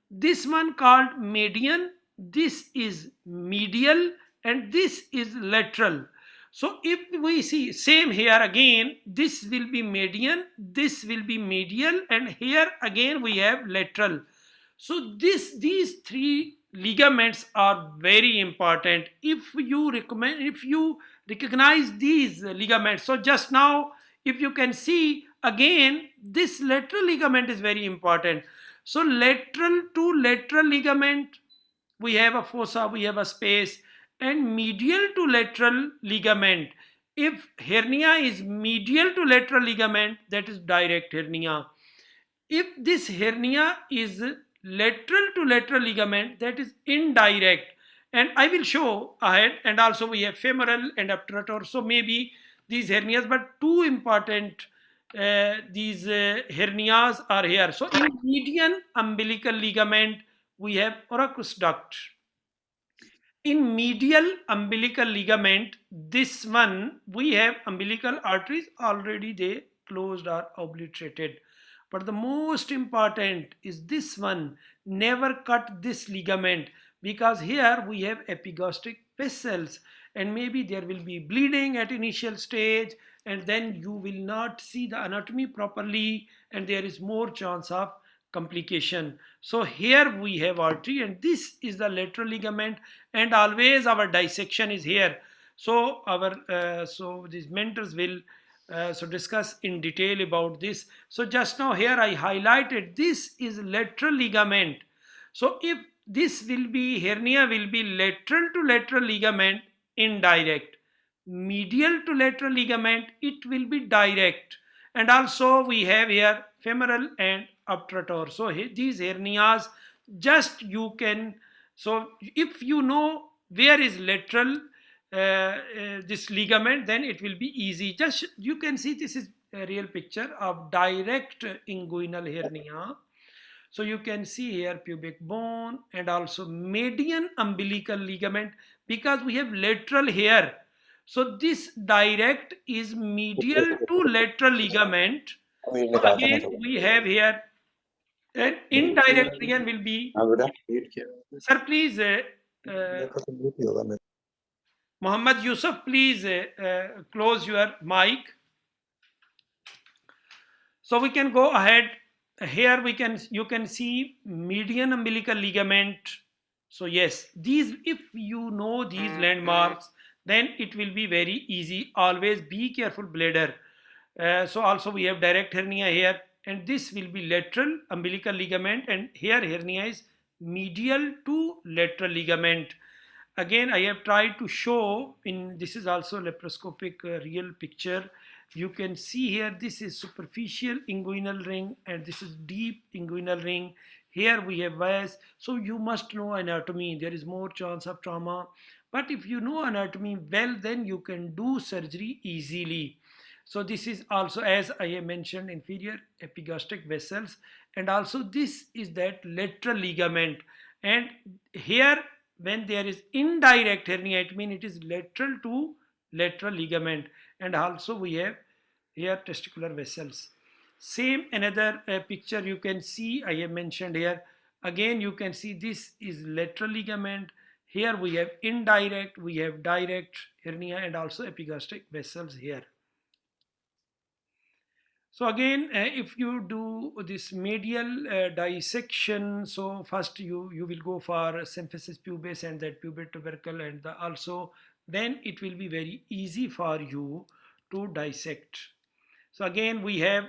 This one called median, this is medial, and this is lateral. So if we see same here again, this will be median, this will be medial, and here again we have lateral. So these three ligaments are very important. If you recognize these ligaments, so just now if you can see again, this lateral ligament is very important. So lateral to lateral ligament, we have a fossa, we have a space, and medial to lateral ligament. If hernia is medial to lateral ligament, that is direct hernia. If this hernia is lateral to lateral ligament, that is indirect. And I will show ahead, and also we have femoral and obturator. So maybe these hernias, but two important these hernias are here. So in median umbilical ligament, we have oracus duct. In medial umbilical ligament, this one, we have umbilical arteries already, they closed or obliterated. But the most important is this one, never cut this ligament, because here we have epigastric vessels, and maybe there will be bleeding at initial stage, and then you will not see the anatomy properly, and there is more chance of complication. So here we have artery, and this is the lateral ligament, and always our dissection is here. So our so these mentors will so discuss in detail about this. So just now here I highlighted this is lateral ligament. So if this will be hernia will be lateral to lateral ligament, indirect. Medial to lateral ligament, it will be direct. And also we have here femoral and obturator. So these hernias, just you can, so if you know where is lateral this ligament, then it will be easy. Just you can see this is a real picture of direct inguinal hernia. So you can see here pubic bone and also median umbilical ligament, because we have lateral here. So this direct is medial to lateral ligament. So again we have here an indirect again will be. Sir, please, Muhammad Yusuf, please close your mic. So we can go ahead. Here you can see median umbilical ligament. So yes, these, if you know these landmarks, then it will be very easy. Always be careful, bladder. So also we have direct hernia here, and this will be lateral umbilical ligament, and here hernia is medial to lateral ligament. Again, I have tried to show in, this is also laparoscopic real picture. You can see here, this is superficial inguinal ring, and this is deep inguinal ring. Here we have vas. So you must know anatomy. There is more chance of trauma. But if you know anatomy well, then you can do surgery easily. So this is also, as I have mentioned, inferior epigastric vessels, and also this is that lateral ligament. And here when there is indirect hernia, it means it is lateral to lateral ligament, and also we have here testicular vessels. Same another picture you can see, I have mentioned here. Again you can see this is lateral ligament. Here we have indirect, we have direct hernia, and also epigastric vessels here. So again, if you do this medial dissection, so first you will go for symphysis pubis and that pubis tubercle, and also then it will be very easy for you to dissect. So again, we have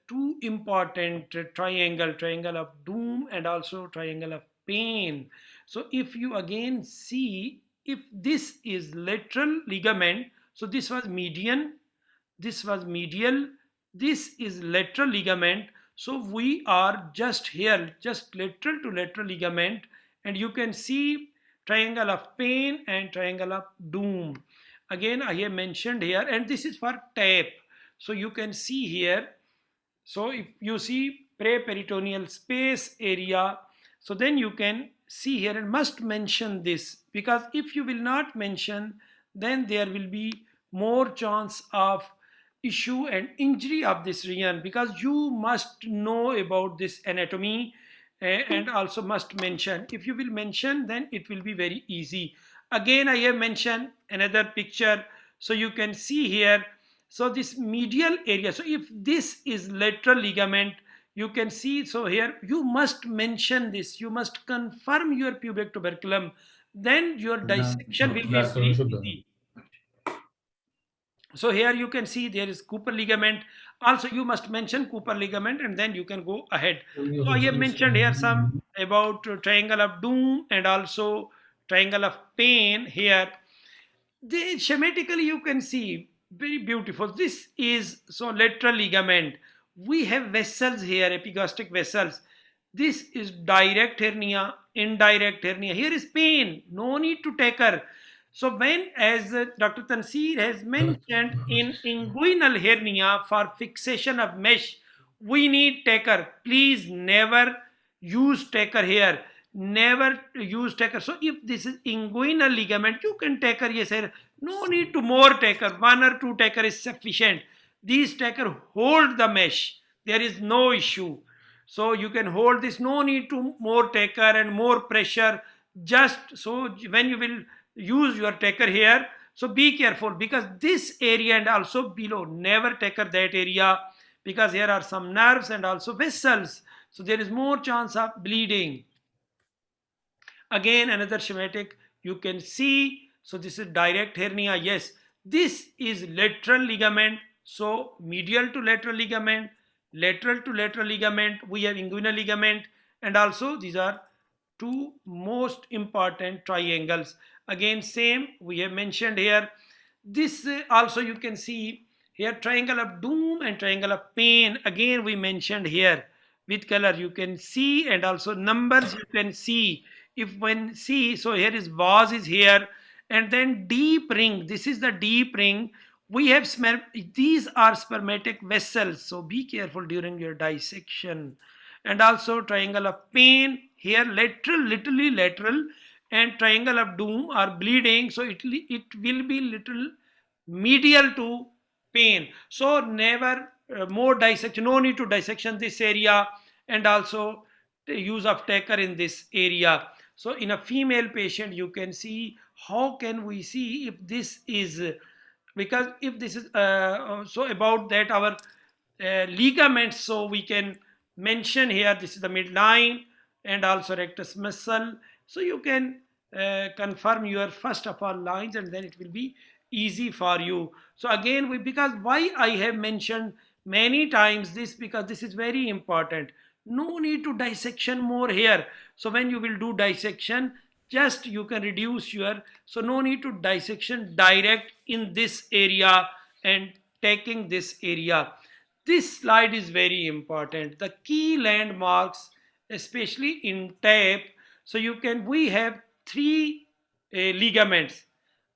two important triangle of doom and also triangle of pain. So if you again see, if this is lateral ligament, so this was median, this was medial, this is lateral ligament. So we are just here, just lateral to lateral ligament, and you can see triangle of pain and triangle of doom. Again, I have mentioned here, and this is for tap. So you can see here, so if you see pre-peritoneal space area, so then you can see here and must mention this, because if you will not mention, then there will be more chance of issue and injury of this region, because you must know about this anatomy and also must mention. If you will mention, then it will be very easy. Again, I have mentioned another picture, so you can see here, so this medial area, so if this is lateral ligament, you can see, so here you must mention this, you must confirm your pubic tuberculum, then your dissection will be very easy. So here you can see there is Cooper ligament. Also you must mention Cooper ligament, and then you can go ahead. So I have mentioned here some about triangle of doom and also triangle of pain here. Schematically you can see very beautiful. This is so lateral ligament. We have vessels here, epigastric vessels. This is direct hernia, indirect hernia. Here is pain, no need to take her. So when, as Dr. Tansir has mentioned, in inguinal hernia for fixation of mesh, we need taker. Please never use taker here. Never use taker. So if this is inguinal ligament, you can taker. Yes, sir. No need to more taker. One or two taker is sufficient. These taker hold the mesh. There is no issue. So you can hold this. No need to more taker and more pressure. Just so when you will use your taker here, so be careful, because this area and also below, never taker that area, because here are some nerves and also vessels, so there is more chance of bleeding. Again, another schematic you can see, so this is direct hernia. Yes, this is lateral ligament, so medial to lateral ligament, lateral to lateral ligament, we have inguinal ligament, and also these are two most important triangles. Again, same we have mentioned here. This also you can see here, triangle of doom and triangle of pain. Again, we mentioned here with color you can see, and also numbers you can see. If when see, so here is vase is here, and then deep ring. This is the deep ring. We have these are spermatic vessels, so be careful during your dissection. And also triangle of pain here, lateral, literally lateral, and triangle of doom are bleeding, so it will be little medial to pain. So never more dissection, no need to dissection this area, and also the use of taker in this area. So in a female patient you can see, how can we see if this is, because if this is so about that our ligaments, so we can mention here, this is the midline and also rectus muscle, so you can confirm your first of all lines, and then it will be easy for you. So again, because why I have mentioned many times this, because this is very important. No need to dissection more here. So when you will do dissection, just you can reduce your, so no need to dissection direct in this area and taking this area. This slide is very important. The key landmarks, especially in TAP, so you can, we have three ligaments.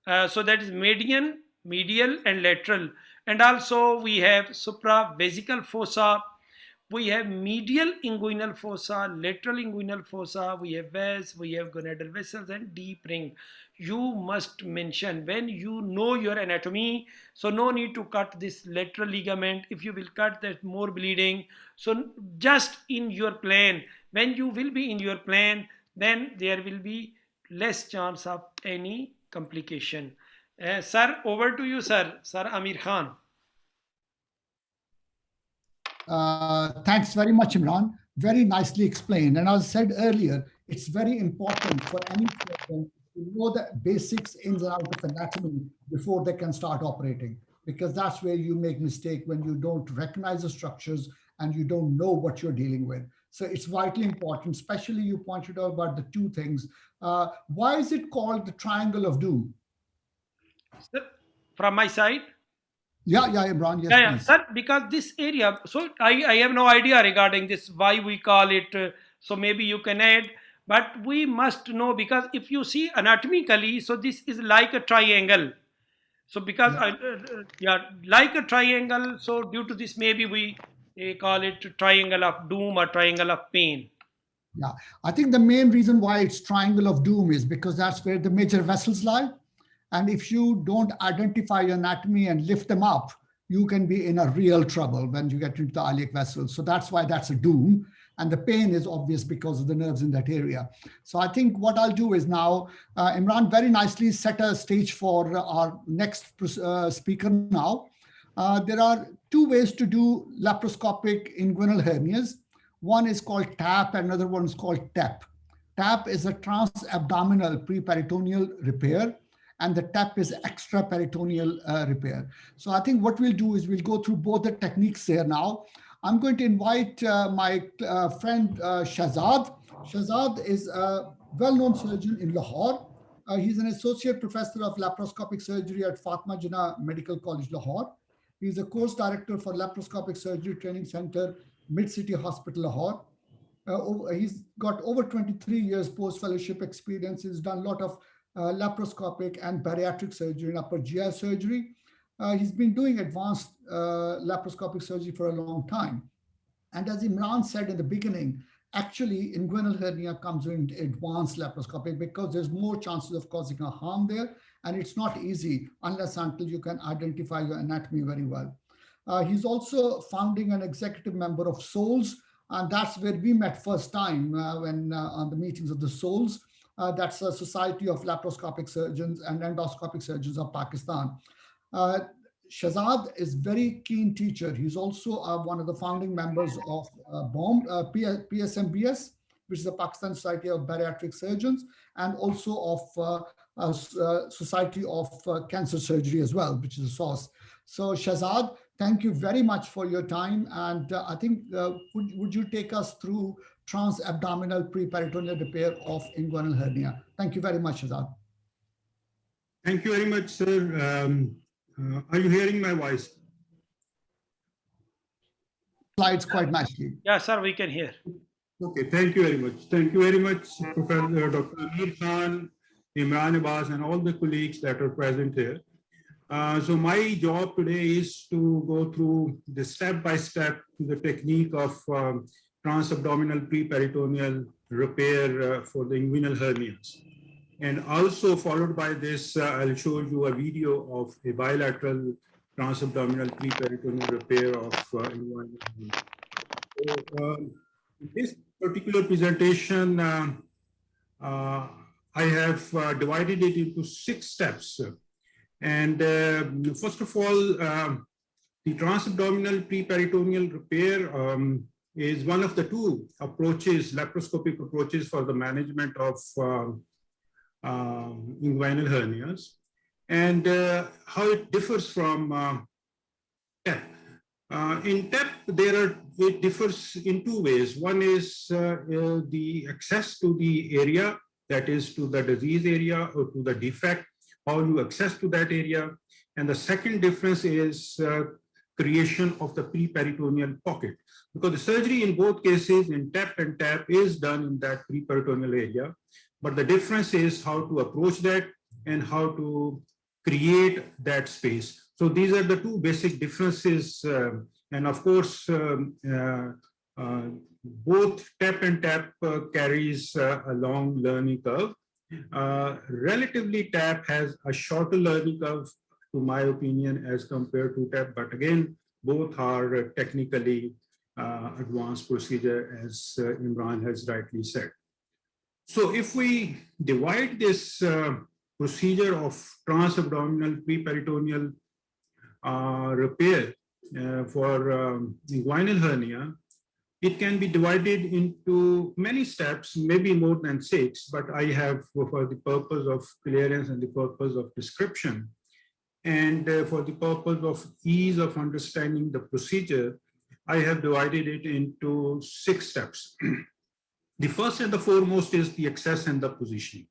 So that is median, medial and lateral. And also we have supravesical fossa, we have medial inguinal fossa, lateral inguinal fossa, we have vas, we have gonadal vessels and deep ring. You must mention when you know your anatomy, so no need to cut this lateral ligament. If you will cut, that more bleeding. So just in your plan, when you will be in your plan, then there will be less chance of any complication. Sir, over to you, sir. Sir Amir Khan. Thanks very much, Imran. Very nicely explained. And as I said earlier, it's very important for any surgeon, know the basics, ins and outs of anatomy before they can start operating, because that's where you make mistake, when you don't recognize the structures and you don't know what you're dealing with. So it's vitally important, especially you pointed out about the two things. Why is it called the triangle of doom? Sir, from my side. Yeah, Imran, yes, Yeah, yeah, please. sir, because this area, so I have no idea regarding this, why we call it, so maybe you can add, but we must know, because if you see anatomically, so this is like a triangle. So because, Yeah. yeah, like a triangle, so due to this, maybe we call it triangle of doom or triangle of pain. Yeah, I think the main reason why it's triangle of doom is because that's where the major vessels lie. And if you don't identify your anatomy and lift them up, you can be in a real trouble when you get into the iliac vessels. So that's why that's a doom. And the pain is obvious because of the nerves in that area. So I think what I'll do is now, Imran very nicely set a stage for our next speaker now. There are two ways to do laparoscopic inguinal hernias. One is called TAP, another one is called TEP. TAP is a trans-abdominal pre-peritoneal repair, and the TEP is extraperitoneal repair. So I think what we'll do is we'll go through both the techniques here now. I'm going to invite my friend Shahzad. Shahzad is a well-known surgeon in Lahore. He's an associate professor of laparoscopic surgery at Fatma Jinnah Medical College, Lahore. He's a course director for Laparoscopic Surgery Training Center, Mid-City Hospital, Lahore. He's got over 23 years post-fellowship experience. He's done a lot of laparoscopic and bariatric surgery and upper GI surgery. He's been doing advanced laparoscopic surgery for a long time. And as Imran said in the beginning, actually inguinal hernia comes in advanced laparoscopic because there's more chances of causing a harm there. And it's not easy unless until you can identify your anatomy very well. He's also founding and executive member of SOLS, and that's where we met first time when on the meetings of the SOLS. That's a Society of Laparoscopic Surgeons and Endoscopic Surgeons of Pakistan. Shahzad is very keen teacher. He's also one of the founding members of PSMBS, which is the Pakistan Society of Bariatric Surgeons, and also of Society of Cancer Surgery as well, which is a SOS. So Shahzad, thank you very much for your time. And I think, would you take us through trans-abdominal pre-peritoneal repair of inguinal hernia? Thank you very much, Shahzad. Thank you very much, sir. Are you hearing my voice? Slides quite nicely. Yeah, sir, we can hear. Okay, thank you very much. Thank you very much, Professor Dr. Amir Khan, Imran Abbas, and all the colleagues that are present here. So my job today is to go through the step-by-step the technique of trans-abdominal pre-peritoneal repair for the inguinal hernias. And also followed by this, I'll show you a video of a bilateral trans-abdominal pre-peritoneal repair of inguinal hernia. So, this particular presentation, I have divided it into 6 steps. And first of all, the trans-abdominal pre-peritoneal repair is one of the 2 approaches, laparoscopic approaches for the management of inguinal hernias, and how it differs from TEP. In TEP, it differs in 2 ways. One is the access to the area, that is to the disease area or to the defect, how you access to that area. And the second difference is creation of the pre-peritoneal pocket. Because the surgery in both cases, in TEP and TAP, is done in that pre-peritoneal area. But the difference is how to approach that and how to create that space. So these are the 2 basic differences. And of course, both TEP and TAP carries a long learning curve. Relatively, TAP has a shorter learning curve, to my opinion, as compared to TAP. But again, both are technically advanced procedure, as Imran has rightly said. So if we divide this procedure of trans-abdominal pre-peritoneal repair for inguinal hernia, It can be divided into many steps, maybe more than 6, but I have, for the purpose of clearance and the purpose of description, and for the purpose of ease of understanding the procedure, I have divided it into 6 steps. The first and the foremost is the access and the positioning.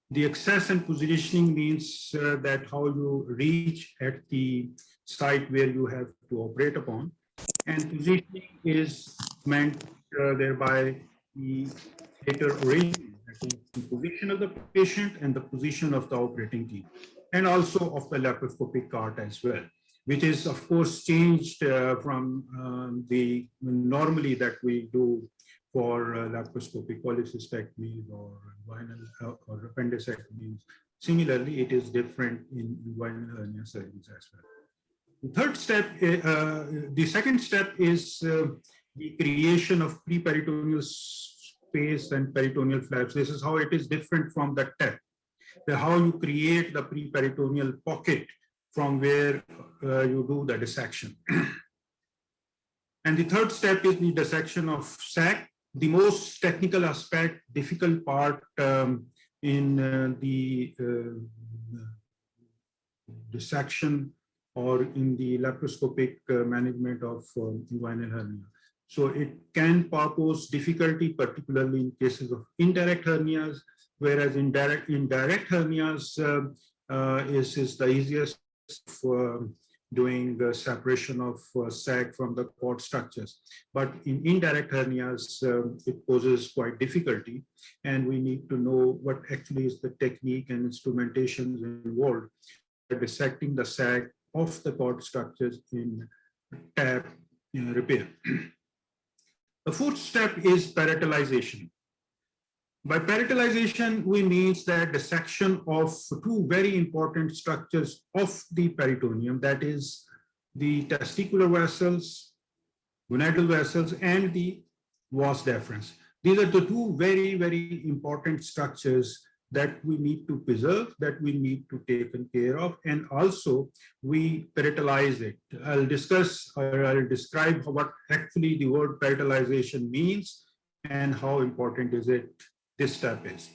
The access and positioning means that how you reach at the site where you have to operate upon. And positioning is meant thereby the later arrangement, that is the position of the patient and the position of the operating team, and also of the laparoscopic cart as well, which is of course changed from the normally that we do for laparoscopic cholecystectomies or inguinal or appendicectomies. Similarly, it is different in inguinal hernia surgeries as well. The second step is the creation of pre-peritoneal space and peritoneal flaps. This is how it is different from the TEP. How you create the pre-peritoneal pocket from where you do the dissection. And the third step is the dissection of sac. The most technical aspect, difficult part in the dissection or in the laparoscopic management of inguinal hernia. So it can pose difficulty, particularly in cases of indirect hernias, whereas indirect hernias is the easiest for doing the separation of sac from the cord structures. But in indirect hernias, it poses quite difficulty, and we need to know what actually is the technique and instrumentation involved in dissecting the sac of the cord structures in TAP repair. The fourth step is paratalization. By paratalization, we mean that dissection of 2 very important structures of the peritoneum, that is the testicular vessels, gonadal vessels, and the vas deferens. These are the 2 very, very important structures that we need to preserve, that we need to take care of, and also we paratalize it. I'll discuss or I'll describe what actually the word paratalization means and how important is it this step is.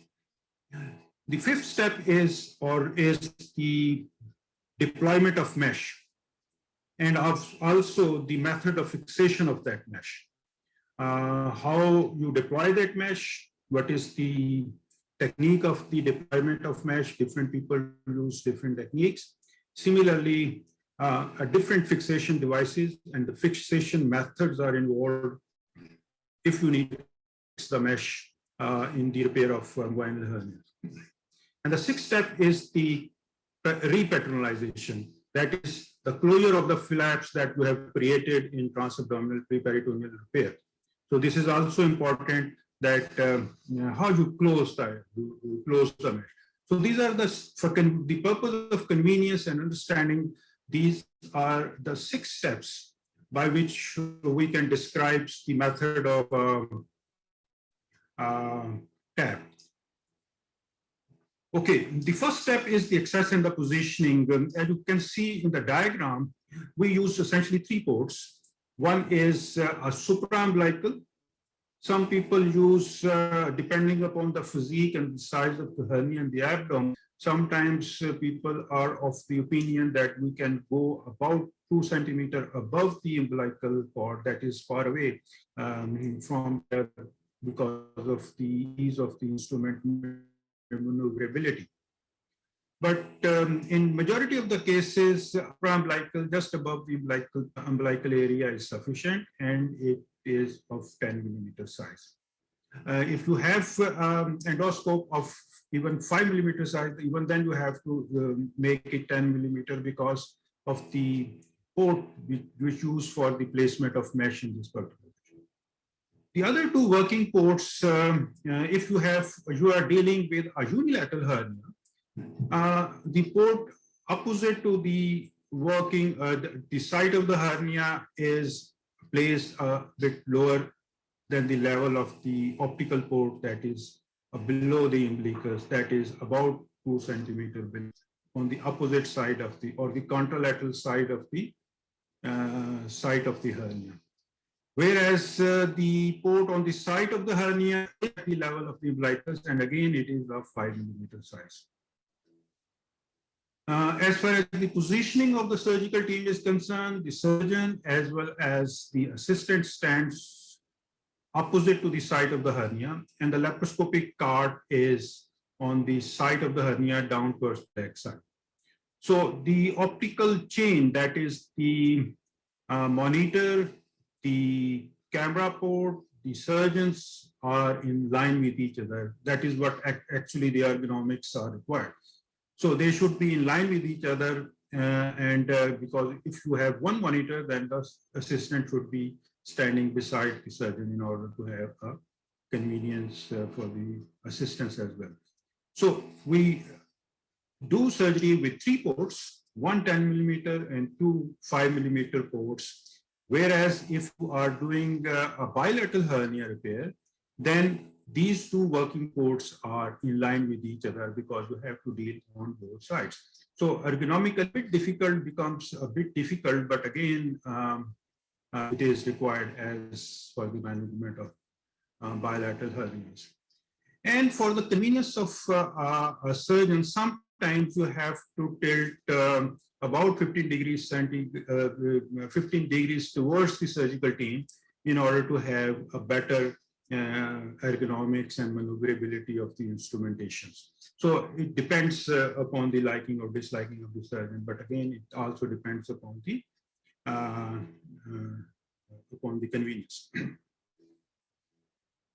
The fifth step is the deployment of mesh, and also the method of fixation of that mesh. How you deploy that mesh, what is the technique of the deployment of mesh. Different people use different techniques. Similarly, different fixation devices and the fixation methods are involved if you need to fix the mesh in the repair of inguinal hernias. And the sixth step is the repaternalization. That is the closure of the flaps that we have created in transabdominal preperitoneal repair. So this is also important, that how you close the mesh. So these are for the purpose of convenience and understanding. These are the 6 steps by which we can describe the method of TAP. Okay, the first step is the access and the positioning. As you can see in the diagram, we use essentially 3 ports. One is a supraumbilical. Some people use, depending upon the physique and the size of the hernia and the abdomen, sometimes people are of the opinion that we can go about 2 centimeters above the umbilical cord, that is far away from there, because of the ease of the instrument maneuverability. But in majority of the cases, umbilical just above the umbilical area is sufficient, and it is of 10 millimeter size. If you have endoscope of even 5 millimeter size, even then you have to make it 10 millimeter because of the port which used for the placement of mesh in this particular. The other 2 working ports, if you are dealing with a unilateral hernia, the port opposite to the working, the site of the hernia is placed a bit lower than the level of the optical port, that is below the umbilicus, that is about 2 centimeters on the opposite side of the, or the contralateral side of the site of the hernia. Whereas the port on the site of the hernia is at the level of the umbilicus, and again, it is of 5 millimeter size. As far as the positioning of the surgical team is concerned, the surgeon as well as the assistant stands opposite to the site of the hernia, and the laparoscopic cart is on the site of the hernia down towards the back side. So the optical chain, that is the monitor, the camera port, the surgeons are in line with each other. That is what actually the ergonomics are required. So they should be in line with each other, because if you have one monitor, then the assistant should be standing beside the surgeon in order to have a convenience for the assistants as well. So we do surgery with 3 ports, one 10 millimeter and 2 5 millimeter ports. Whereas if you are doing a bilateral hernia repair, then these 2 working ports are in line with each other because you have to deal on both sides. So ergonomically, a bit difficult becomes a bit difficult, but again, it is required as for the management of bilateral hernias. And for the convenience of a surgeon, sometimes you have to tilt about 15 degrees towards the surgical team in order to have a better ergonomics and maneuverability of the instrumentations. So it depends upon the liking or disliking of the surgeon, but again, it also depends upon the convenience.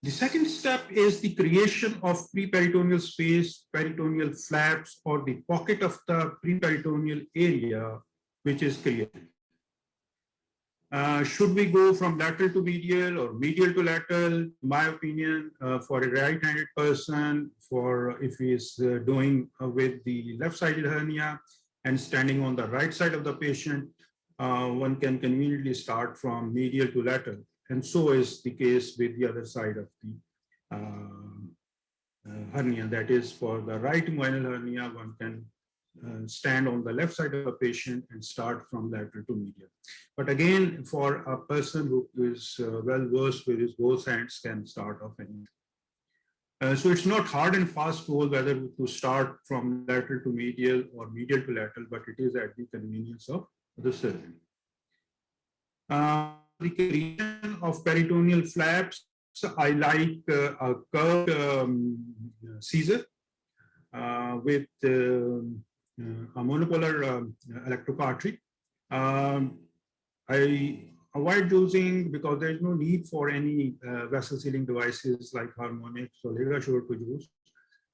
The second step is the creation of pre-peritoneal space, peritoneal flaps, or the pocket of the pre-peritoneal area, which is created. Should we go from lateral to medial or medial to lateral? In my opinion, for a right-handed person, for if he is doing with the left-sided hernia and standing on the right side of the patient, one can conveniently start from medial to lateral. And so is the case with the other side of the hernia. That is, for the right inguinal hernia, one can stand on the left side of the patient and start from lateral to medial. But again, for a person who is well versed with his both hands, can start off anywhere. So it's not hard and fast rule whether to start from lateral to medial or medial to lateral, but it is at the convenience of the surgeon. The creation of peritoneal flaps, I like a curved Caesar with a monopolar electrocartry. I avoid using, because there is no need for any vessel sealing devices like harmonics or LigaSure to use.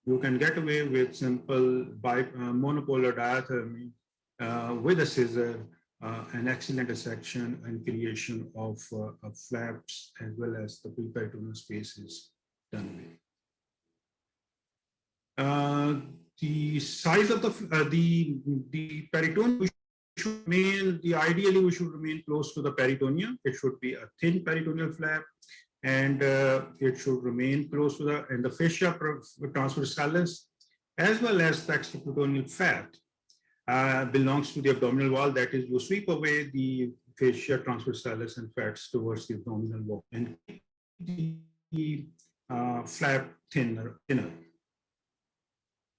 You can get away with simple monopolar diathermy with a scissor, an excellent dissection and creation of flaps, as well as the pre-peritoneal spaces done away. The size of the peritoneum should remain, ideally we should remain close to the peritoneum. It should be a thin peritoneal flap, and it should remain close to the fascia transversalis, as well as the extraperitoneal fat. Belongs to the abdominal wall. That is, you sweep away the fascia transversalis and fats towards the abdominal wall and keep the flap thinner.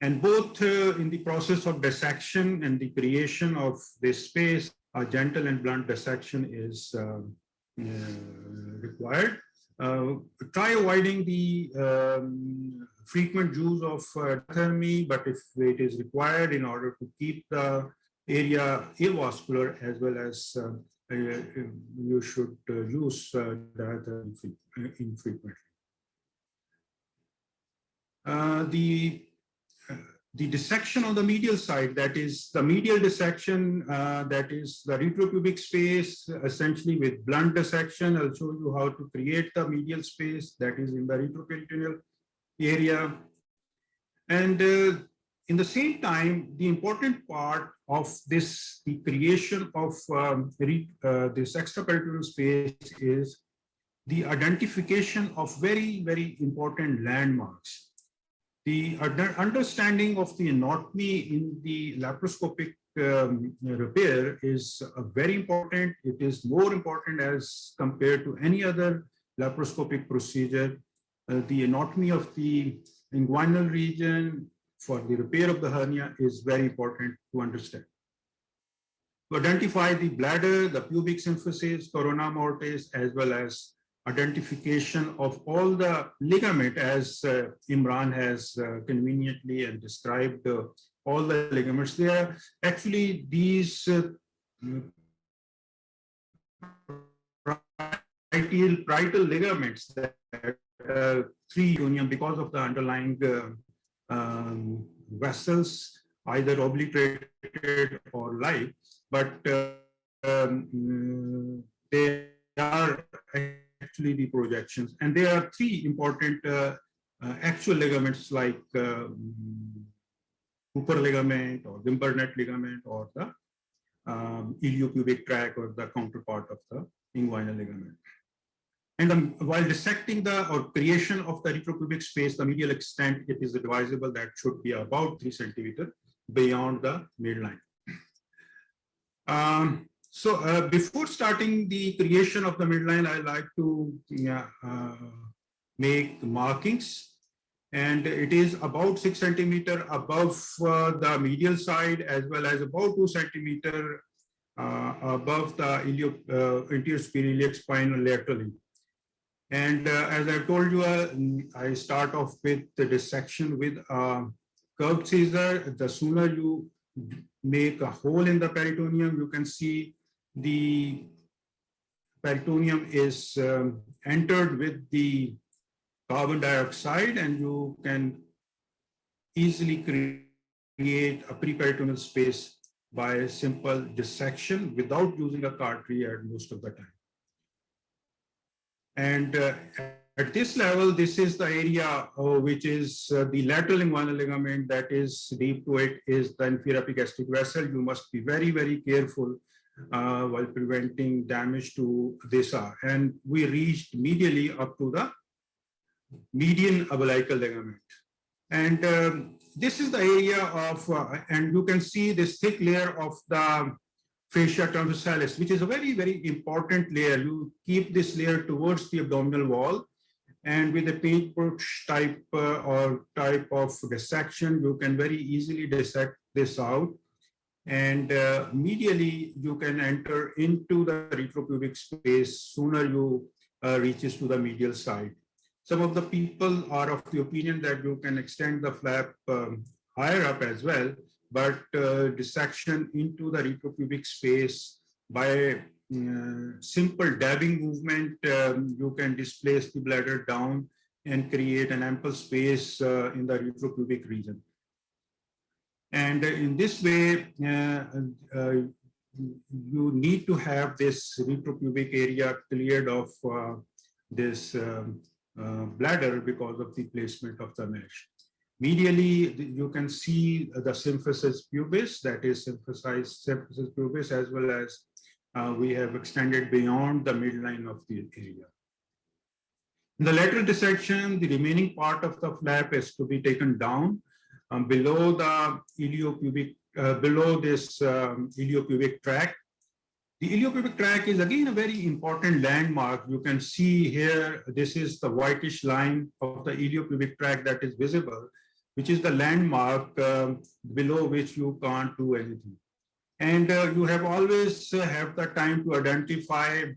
And both in the process of dissection and the creation of this space, a gentle and blunt dissection is required. Try avoiding the frequent use of diathermy, but if it is required in order to keep the area avascular, as well as you should use diathermy infrequently. The dissection on the medial side, that is the medial dissection, that is the retropubic space, essentially with blunt dissection. I'll show you how to create the medial space that is in the retroperitoneal area. And in the same time, the important part of this, the creation of this extraperitoneal space, is the identification of very, very important landmarks. The understanding of the anatomy in the laparoscopic repair is very important. It is more important as compared to any other laparoscopic procedure. The anatomy of the inguinal region for the repair of the hernia is very important to understand. To identify the bladder, the pubic symphysis, corona mortis, as well as identification of all the ligament, as Imran has conveniently and described all the ligaments. They are actually these parietal ligaments that three union because of the underlying vessels, either obliterated or live, but they are actually the projections. And there are three important actual ligaments like Cooper ligament or Gimbernet ligament or the iliopubic tract or the counterpart of the inguinal ligament. And while dissecting the or creation of the retropubic space, the medial extent, it is advisable that should be about 3 centimeters beyond the midline. Before starting the creation of the midline, I like to make markings. And it is about 6 centimeters above the medial side, as well as about 2 centimeters above the anterior sphenoiliac spine laterally. And as I told you, I start off with the dissection with a curved scissor. The sooner you make a hole in the peritoneum, you can see the peritoneum is entered with the carbon dioxide, and you can easily create a pre-peritoneal space by a simple dissection without using a cautery at most of the time. And at this level, this is the area which is the lateral inguinal ligament that is deep to it is the inferior epigastric vessel. You must be very, very careful while preventing damage to this. And we reached medially up to the median umbilical ligament. And this is the area of, and you can see this thick layer of the fascia transversalis, which is a very, very important layer. You keep this layer towards the abdominal wall, and with a paintbrush type type of dissection, you can very easily dissect this out. And medially, you can enter into the retropubic space sooner you reaches to the medial side. Some of the people are of the opinion that you can extend the flap higher up as well, but dissection into the retropubic space by simple dabbing movement, you can displace the bladder down and create an ample space in the retropubic region. And in this way, you need to have this retropubic area cleared of this bladder because of the placement of the mesh. Medially, you can see the symphysis pubis, that is symphysis pubis, as well as we have extended beyond the midline of the area. In the lateral dissection, the remaining part of the flap is to be taken down below the iliopubic, below this iliopubic tract. The iliopubic tract is again a very important landmark. You can see here, this is the whitish line of the iliopubic tract that is visible, which is the landmark below which you can't do anything. And you have always have the time to identify,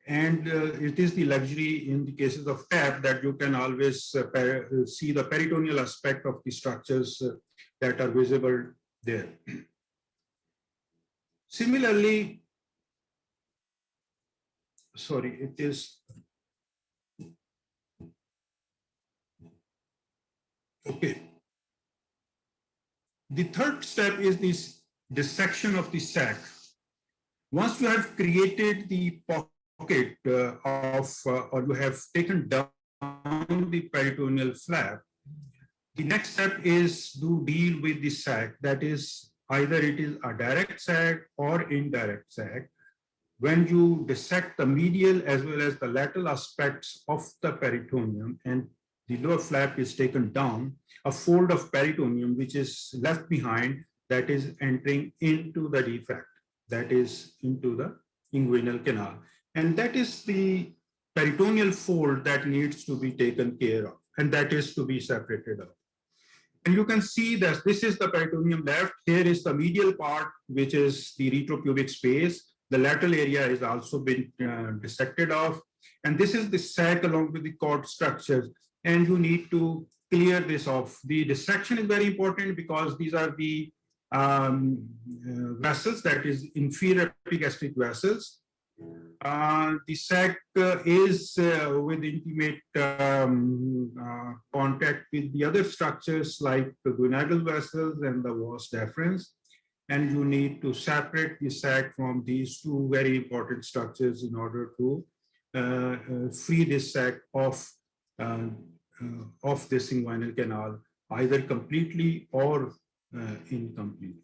and it is the luxury in the cases of TAP that you can always see the peritoneal aspect of the structures that are visible there. Similarly, sorry, it is, okay. The third step is this dissection of the sac. Once you have created the pocket or you have taken down the peritoneal flap, the next step is to deal with the sac. That is, either it is a direct sac or indirect sac. When you dissect the medial as well as the lateral aspects of the peritoneum and the lower flap is taken down, a fold of peritoneum which is left behind that is entering into the defect, that is into the inguinal canal. And that is the peritoneal fold that needs to be taken care of, and that is to be separated out. And you can see that this is the peritoneum left. Here is the medial part, which is the retropubic space. The lateral area is also been dissected off. And this is the sac along with the cord structures. And you need to clear this off. The dissection is very important because these are the vessels, that is inferior epigastric vessels. The sac is with intimate contact with the other structures like the gonadal vessels and the vas deferens. And you need to separate the sac from these two very important structures in order to free this sac of this inguinal canal, either completely or incompletely.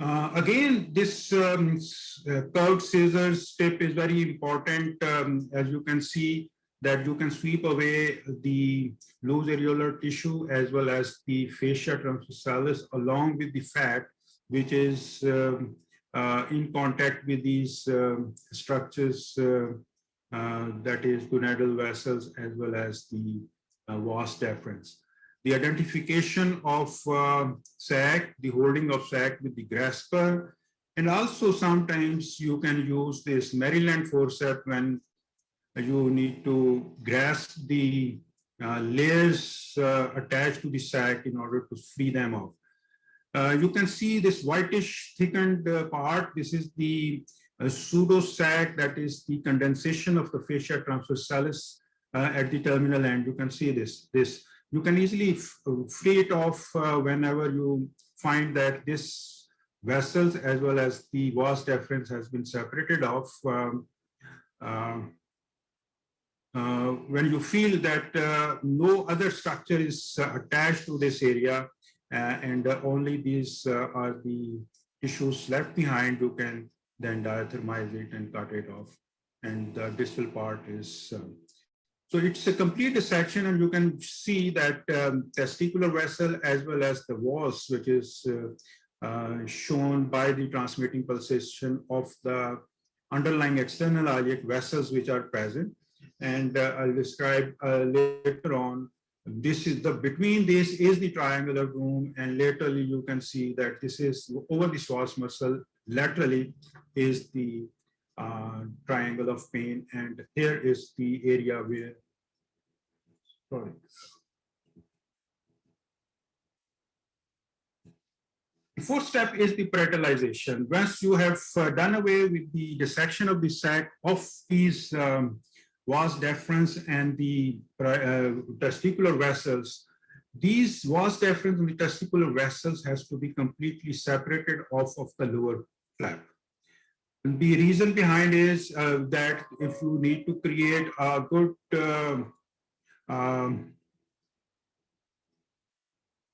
Again, this curved scissors tip is very important. As you can see, that you can sweep away the loose areolar tissue as well as the fascia transversalis along with the fat, which is in contact with these structures, that is gonadal vessels as well as the vas deferens. The identification of sac, the holding of sac with the grasper, and also sometimes you can use this Maryland forceps when you need to grasp the layers attached to the sac in order to free them off. You can see this whitish thickened part. This is the pseudo sac, that is the condensation of the fascia transversalis at the terminal end. You can see this. You can easily free it off whenever you find that this vessels as well as the vas deferens has been separated off. When you feel that no other structure is attached to this area and only these are the tissues left behind, you can then diathermize it and cut it off. And the distal part is so it's a complete dissection, and you can see that testicular vessel as well as the vas, which is shown by the transmitting pulsation of the underlying external iliac vessels which are present. And I'll describe later on. This is the between this is the triangular room, and laterally you can see that this is over the psoas muscle. Laterally is the triangle of pain, and here is the area where. Sorry. The fourth step is the paratalization. Once you have done away with the dissection of the sac of these vas deferens and the testicular vessels, these vas deferens and the testicular vessels has to be completely separated off of the lower flap. And the reason behind is that if you need to create a good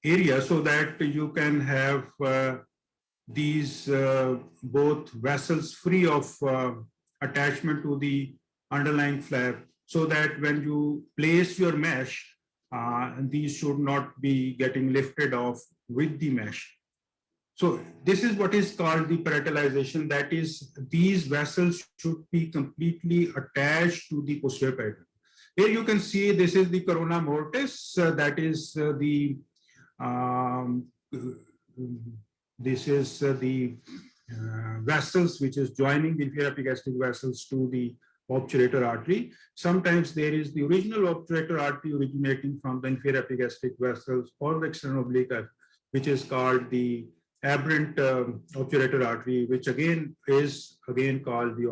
area so that you can have these both vessels free of attachment to the underlying flap, so that when you place your mesh, these should not be getting lifted off with the mesh. So this is what is called the paratalization. That is, these vessels should be completely attached to the posterior parietal. Here you can see this is the corona mortis. That is the this is the vessels which is joining the inferior epigastric vessels to the obturator artery. Sometimes there is the original obturator artery originating from the inferior epigastric vessels or the external oblique, which is called the aberrant obturator artery, which again is called the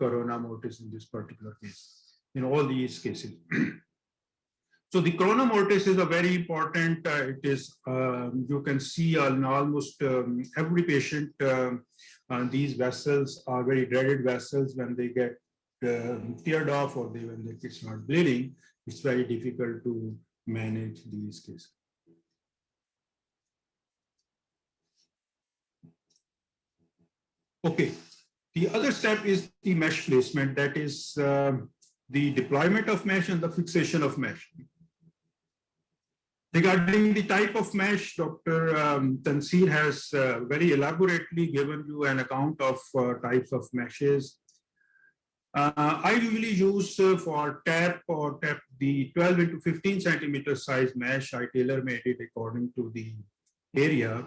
corona mortis in this particular case, in all these cases. So the corona mortis is a very important, it is, you can see in almost every patient, these vessels are very dreaded vessels. When they get teared off or when they start bleeding, it's very difficult to manage these cases. Okay, the other step is the mesh placement, that is the deployment of mesh and the fixation of mesh. Regarding the type of mesh, Dr. Tansir has very elaborately given you an account of types of meshes. I usually use for tap the 12 into 15 centimeter size mesh. I tailor made it according to the area.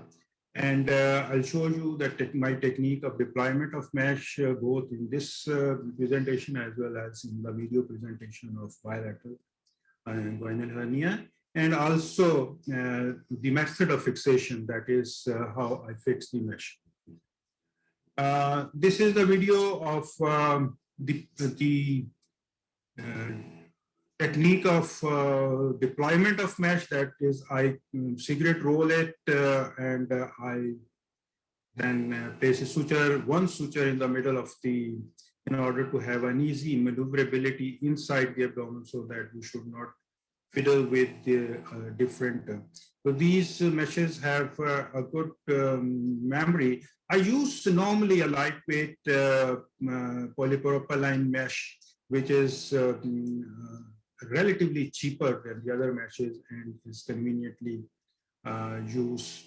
And I'll show you that my technique of deployment of mesh both in this presentation as well as in the video presentation of bilateral inguinal hernia, and also the method of fixation, that is how I fix the mesh. This is the video of the technique of deployment of mesh, that is I cigarette roll it and I then place a suture, one suture in the middle of in order to have an easy maneuverability inside the abdomen so that we should not fiddle with the different. So these meshes have a good memory. I use normally a lightweight polypropylene mesh, which is relatively cheaper than the other meshes and is conveniently used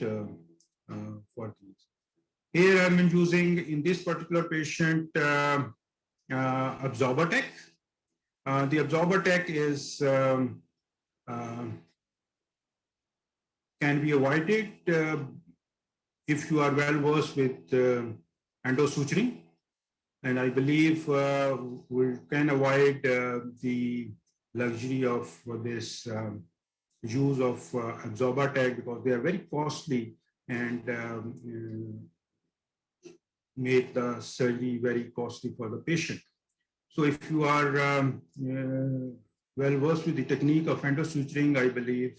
for these. Here I'm using, in this particular patient, AbsorberTech. The AbsorberTech is can be avoided if you are well versed with endosuturing, and I believe we can avoid the luxury of this use of AbsorberTech, because they are very costly and make the surgery very costly for the patient. So if you are well versed with the technique of endosuturing, I believe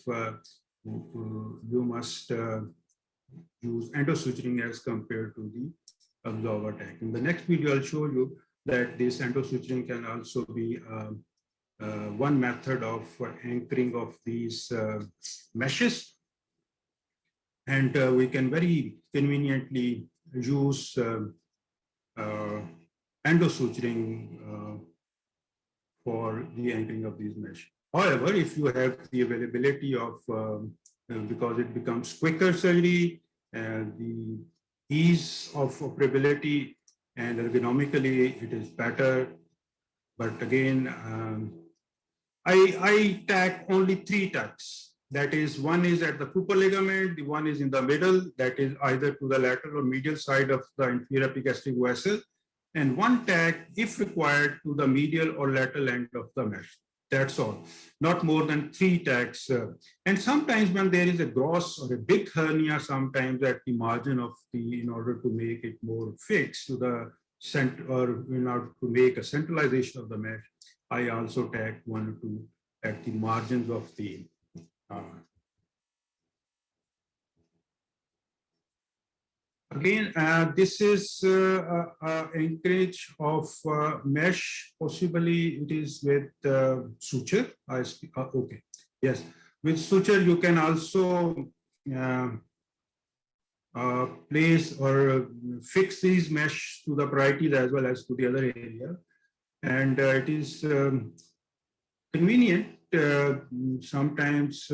you must use endosuturing as compared to the AbsorberTech. In the next video, I'll show you that this endosuturing can also be one method of anchoring of these meshes, and we can very conveniently use endosuturing for the anchoring of these mesh. However, if you have the availability of, because it becomes quicker surgery, the ease of operability and ergonomically it is better. But again, I tack only 3 tacks. That is, one is at the Cooper ligament, the one is in the middle, that is either to the lateral or medial side of the inferior epigastric vessel, and one tack, if required, to the medial or lateral end of the mesh. That's all, not more than 3 tacks. And sometimes when there is a gross or a big hernia, sometimes at the margin of in order to make it more fixed to the center, or in order to make a centralization of the mesh, I also tack 1 or 2 at the margins of the Again, this is anchorage of mesh. Possibly it is with suture. Okay, yes. With suture, you can also place or fix these mesh to the parietes as well as to the other area. And it is convenient. Sometimes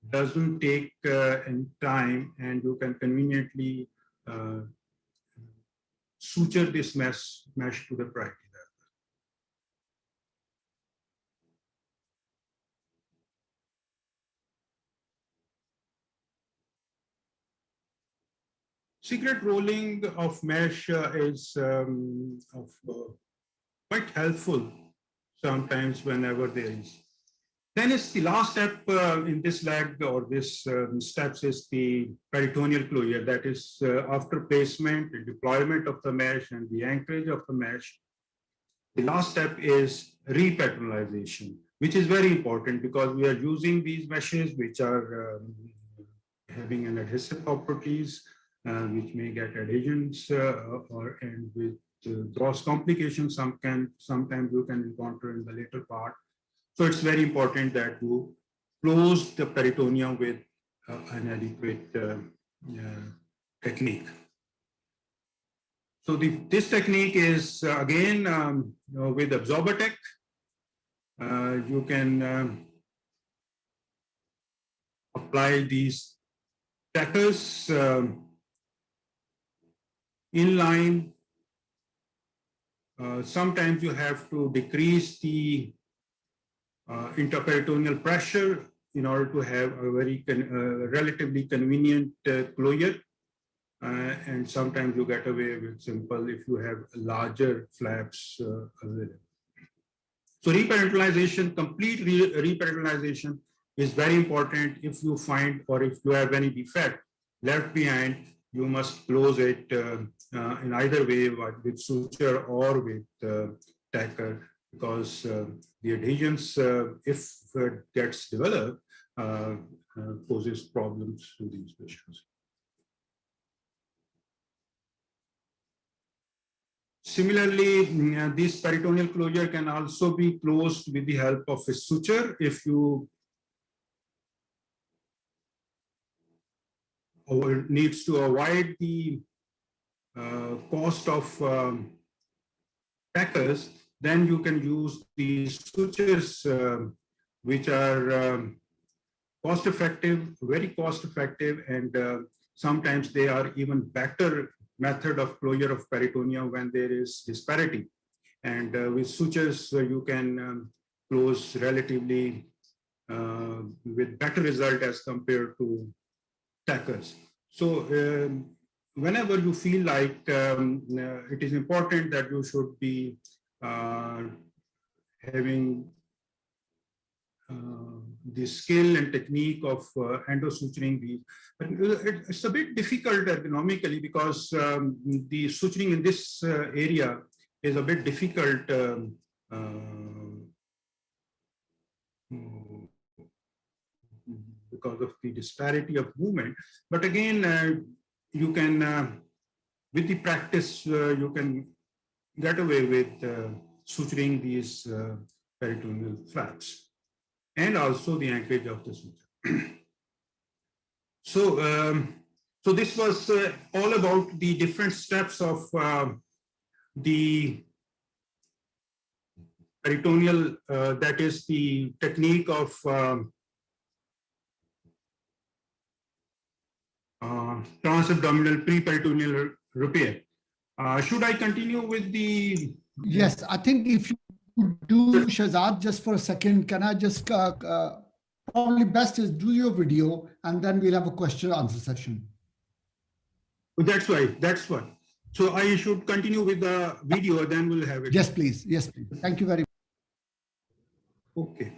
doesn't take any time, and you can conveniently suture this mesh to the parietes. Cigarette rolling of mesh is quite helpful sometimes whenever there is. Then it's the last step in this leg or this steps is the peritoneal closure. That is after placement and deployment of the mesh and the anchorage of the mesh. The last step is reperitonealization, which is very important because we are using these meshes which are having an adhesive properties, which may get adhesions and with gross complications. Sometimes you can encounter in the later part. So it's very important that you close the peritoneum with an adequate technique. So this technique is again with AbsorberTech. You can apply these tackers in line. Sometimes you have to decrease the interperitoneal pressure in order to have a very relatively convenient closure. And sometimes you get away with simple if you have larger flaps available. So reperitalization, complete reperitalization is very important. If you find or if you have any defect left behind, you must close it in either way, with suture or with tacker, because the adhesions, if it gets developed, poses problems to these patients. Similarly, this peritoneal closure can also be closed with the help of a suture if you needs to avoid the cost of tackers. Then you can use these sutures, which are cost effective, very cost effective, and sometimes they are even better method of closure of peritoneum when there is disparity. And with sutures, you can close relatively with better result as compared to tackers. So whenever you feel like it is important that you should be having the skill and technique of endosuturing these. But it's a bit difficult ergonomically because the suturing in this area is a bit difficult because of the disparity of movement. But again, you can, with the practice, you can get away with suturing these peritoneal flaps, and also the anchorage of the suture. So this was all about the different steps of the peritoneal, that is the technique of transabdominal pre-peritoneal repair. Should I continue with the? Yes, I think if you do, Shahzad, just for a second, can I just probably best is do your video and then we'll have a question answer session. That's right. That's what. So I should continue with the video, then we'll have it. Yes, please. Yes, please. Thank you very much. Okay.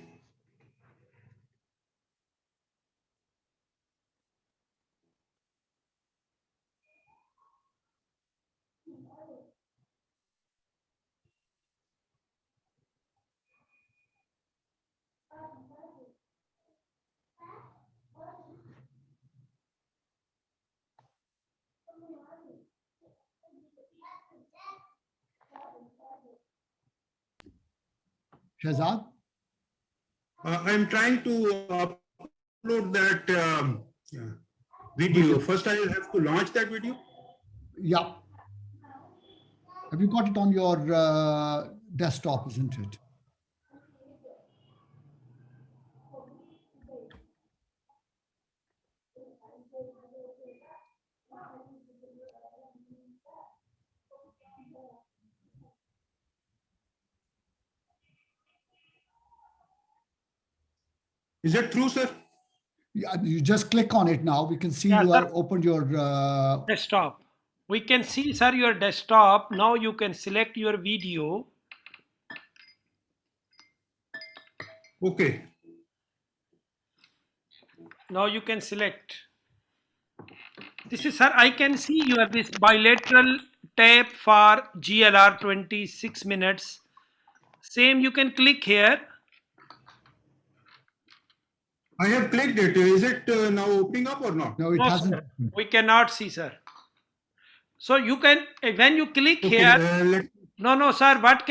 Shahzad? I'm trying to upload that video. First, I will have to launch that video. Yeah. Have you got it on your desktop, isn't it? Is that true, sir? Yeah, you just click on it now. We can see Yeah, you sir. have opened your Desktop. We can see, sir, your desktop. Now you can select your video. Okay. Now you can select. This is, sir, I can see you have this bilateral tab for GLR 26 minutes. Same, you can click here. I have clicked it. Is it now opening up or not? no, it No, hasn't. sir, we cannot see, sir. So you can, when you click Okay, here, no, sir, what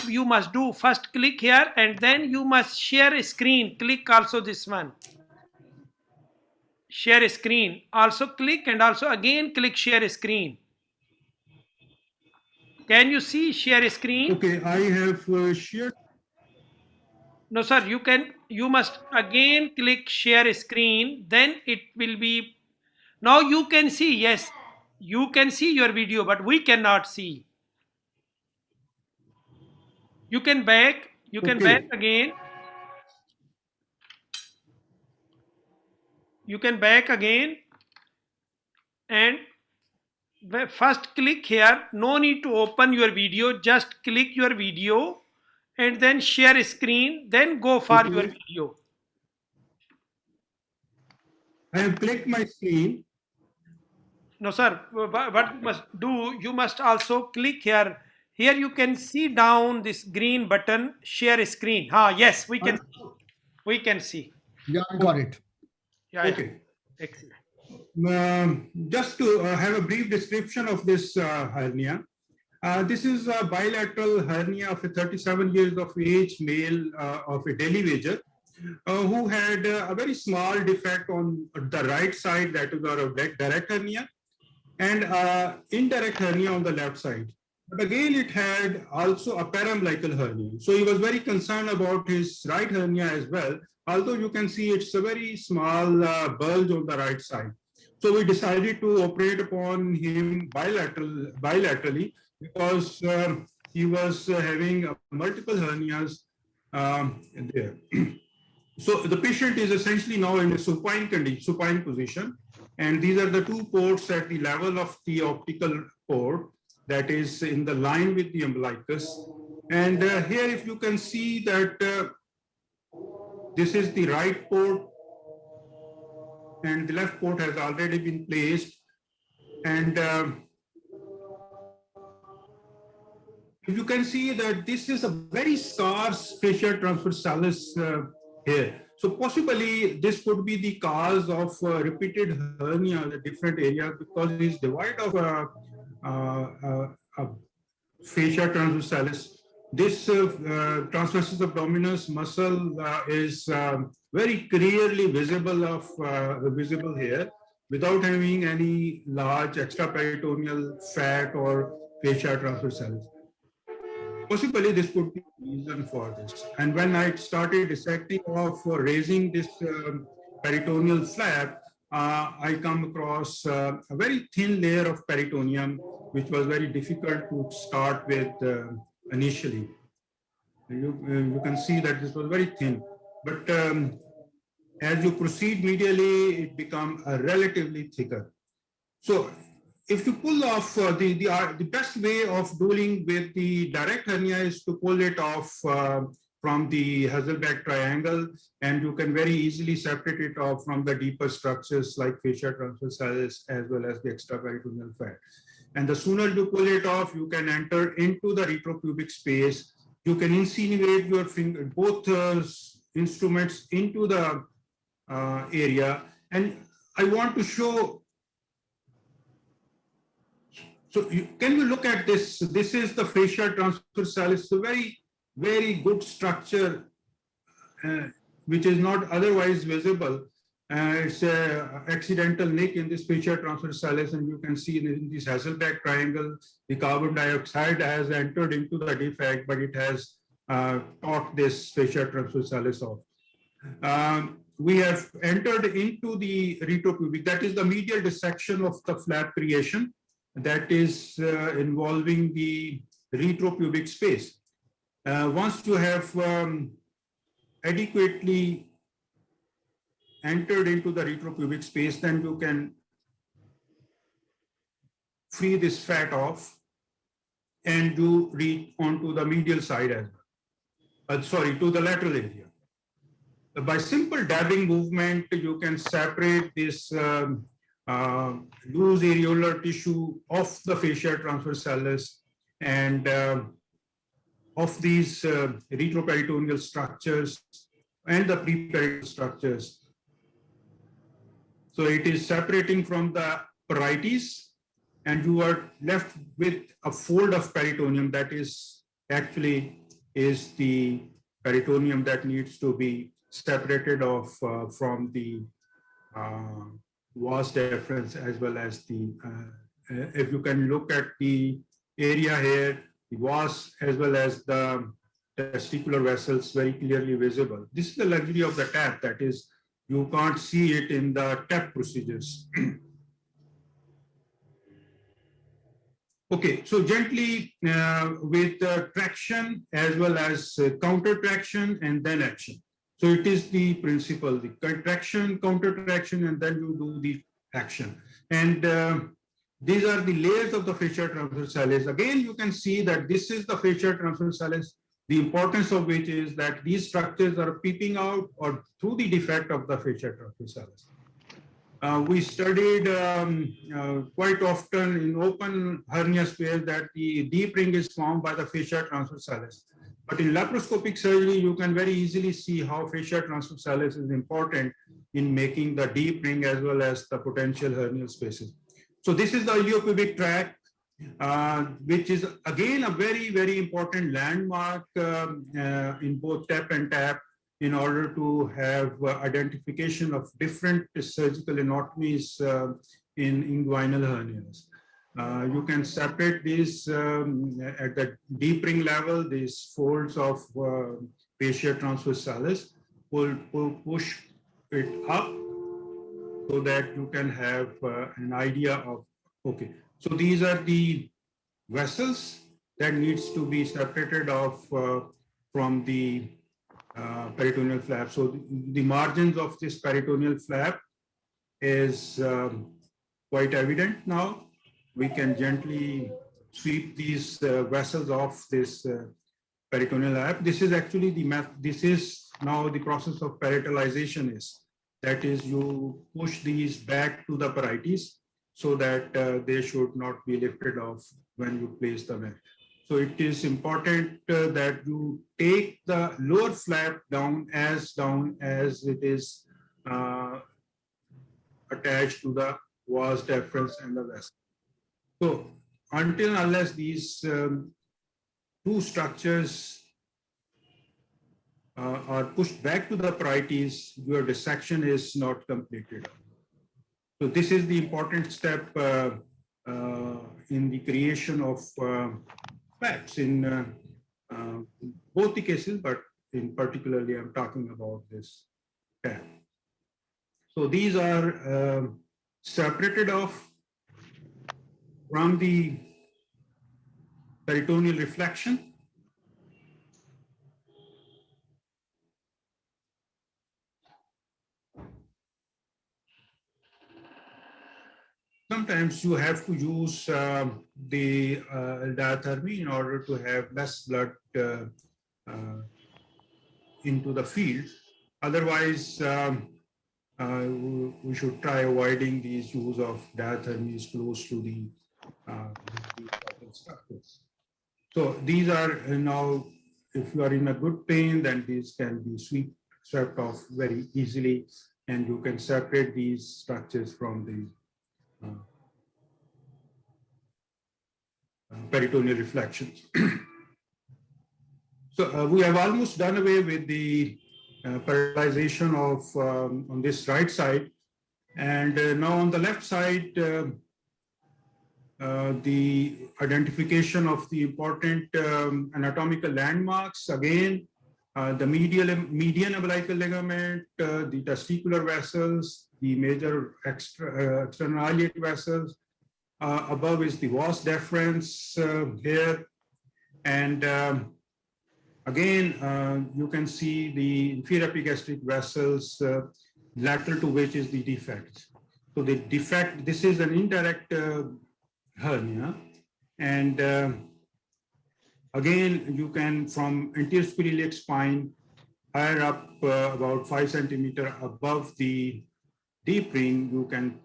you must do, first click here and then you must share a screen. Click also this one. Share a screen. Also click and also again click share a screen. Can you see share a screen? Okay, I have shared. No, sir, you must again click share screen, then it will be, now you can see, yes, you can see your video, but we cannot see. You can back Okay. again, you can back again, and first click here, no need to open your video, just click your video and then share screen, then go for your Okay. video. I have clicked my screen. No, sir. What you must do, you must also click here. Here you can see down this green button, share screen. Yes, we can. Uh, We can see. Yeah, I got it. Yeah, yeah. Okay. Excellent. Just to have a brief description of this hernia. This is a bilateral hernia of a 37 years of age male of a daily wager who had a very small defect on the right side, that is our direct hernia, and indirect hernia on the left side. But again, it had also a paraumbilical hernia. So he was very concerned about his right hernia as well, although you can see it's a very small bulge on the right side. So we decided to operate upon him bilaterally because he was having multiple hernias there. So the patient is essentially now in a supine condition, supine position. And these are the two ports at the level of the optical port that is in the line with the umbilicus. And here, if you can see that this is the right port and the left port has already been placed. And if you can see that this is a very scarce fascia transversalis here. So possibly this could be the cause of repeated hernia in the different areas because this divide of fascia transversalis. This transversus abdominis muscle is very clearly visible here without having any large extraperitoneal fat or fascia transversalis. Possibly this could be the reason for this. And when I started dissecting of raising this peritoneal flap, I come across a very thin layer of peritoneum, which was very difficult to start with initially. You can see that this was very thin, but as you proceed medially, it becomes relatively thicker. So if you pull off the best way of dealing with the direct hernia is to pull it off from the Hasselbeck triangle, and you can very easily separate it off from the deeper structures like fascia transversalis as well as the extraperitoneal fat. And the sooner you pull it off, you can enter into the retropubic space. You can insinuate your finger, both instruments into the area. And I want to show. So can you look at this? This is the fascia transversalis, a very, very good structure, which is not otherwise visible. It's an accidental nick in this fascia transversalis, and you can see in this Hasselbeck triangle, the carbon dioxide has entered into the defect, but it has taught this fascia transversalis off. We have entered into the retropubic, that is the medial dissection of the flap creation. That is involving the retropubic space. Once you have adequately entered into the retropubic space, then you can free this fat off and you reach onto the medial side as well. Sorry, to the lateral area. By simple dabbing movement, you can separate this loose areolar tissue of the fascia transversalis and of these retroperitoneal structures and the preperitoneal structures. So it is separating from the parietes, and you are left with a fold of peritoneum that is actually is the peritoneum that needs to be separated off from the vas deferens as well as the, if you can look at the area here, the vas as well as the testicular vessels very clearly visible. This is the luxury of the TAP, that is, you can't see it in the TAP procedures. Okay, so gently with traction as well as counter traction and then action. So it is the principle, the contraction, counter traction, and then you do the action. And these are the layers of the fascia transversalis. Again, you can see that this is the fascia transversalis, the importance of which is that these structures are peeping out or through the defect of the fascia transversalis. We studied quite often in open hernia space that the deep ring is formed by the fascia transversalis. But in laparoscopic surgery, you can very easily see how fascia transversalis is important in making the deep ring as well as the potential hernial spaces. So this is the iliopubic tract, which is again a very, very important landmark in both TAP and TAP, in order to have identification of different surgical anatomies in inguinal hernias. You can separate these at the deep ring level, these folds of fascia transversalis, push it up so that you can have an idea of, okay. So these are the vessels that needs to be separated off from the peritoneal flap. So the margins of this peritoneal flap is quite evident now. We can gently sweep these vessels off this peritoneal flap. This is actually this is now the process of paratalization is. That is, you push these back to the parietes so that they should not be lifted off when you place the mesh. So it is important that you take the lower flap down as it is attached to the vas deferens and the vessel. So until unless these two structures are pushed back to the parietes, your dissection is not completed. So this is the important step in the creation of flaps in both the cases, but in particularly I'm talking about this tab. So these are separated off from the peritoneal reflection. Sometimes you have to use the diathermy in order to have less blood into the field. Otherwise, we should try avoiding these use of diathermies close to the structures. So these are now, if you are in a good pain, then these can be swept off very easily, and you can separate these structures from the peritoneal reflections. So we have almost done away with the paralyzation of on this right side, and now on the left side, the identification of the important anatomical landmarks. Again, the median umbilical ligament, the testicular vessels, the major external iliac vessels. Above is the vas deferens here, and again, you can see the inferior epigastric vessels lateral to which is the defect. So the defect, this is an indirect hernia, and again, you can from anterior superior spine higher up about 5 centimeters above the deep ring, you can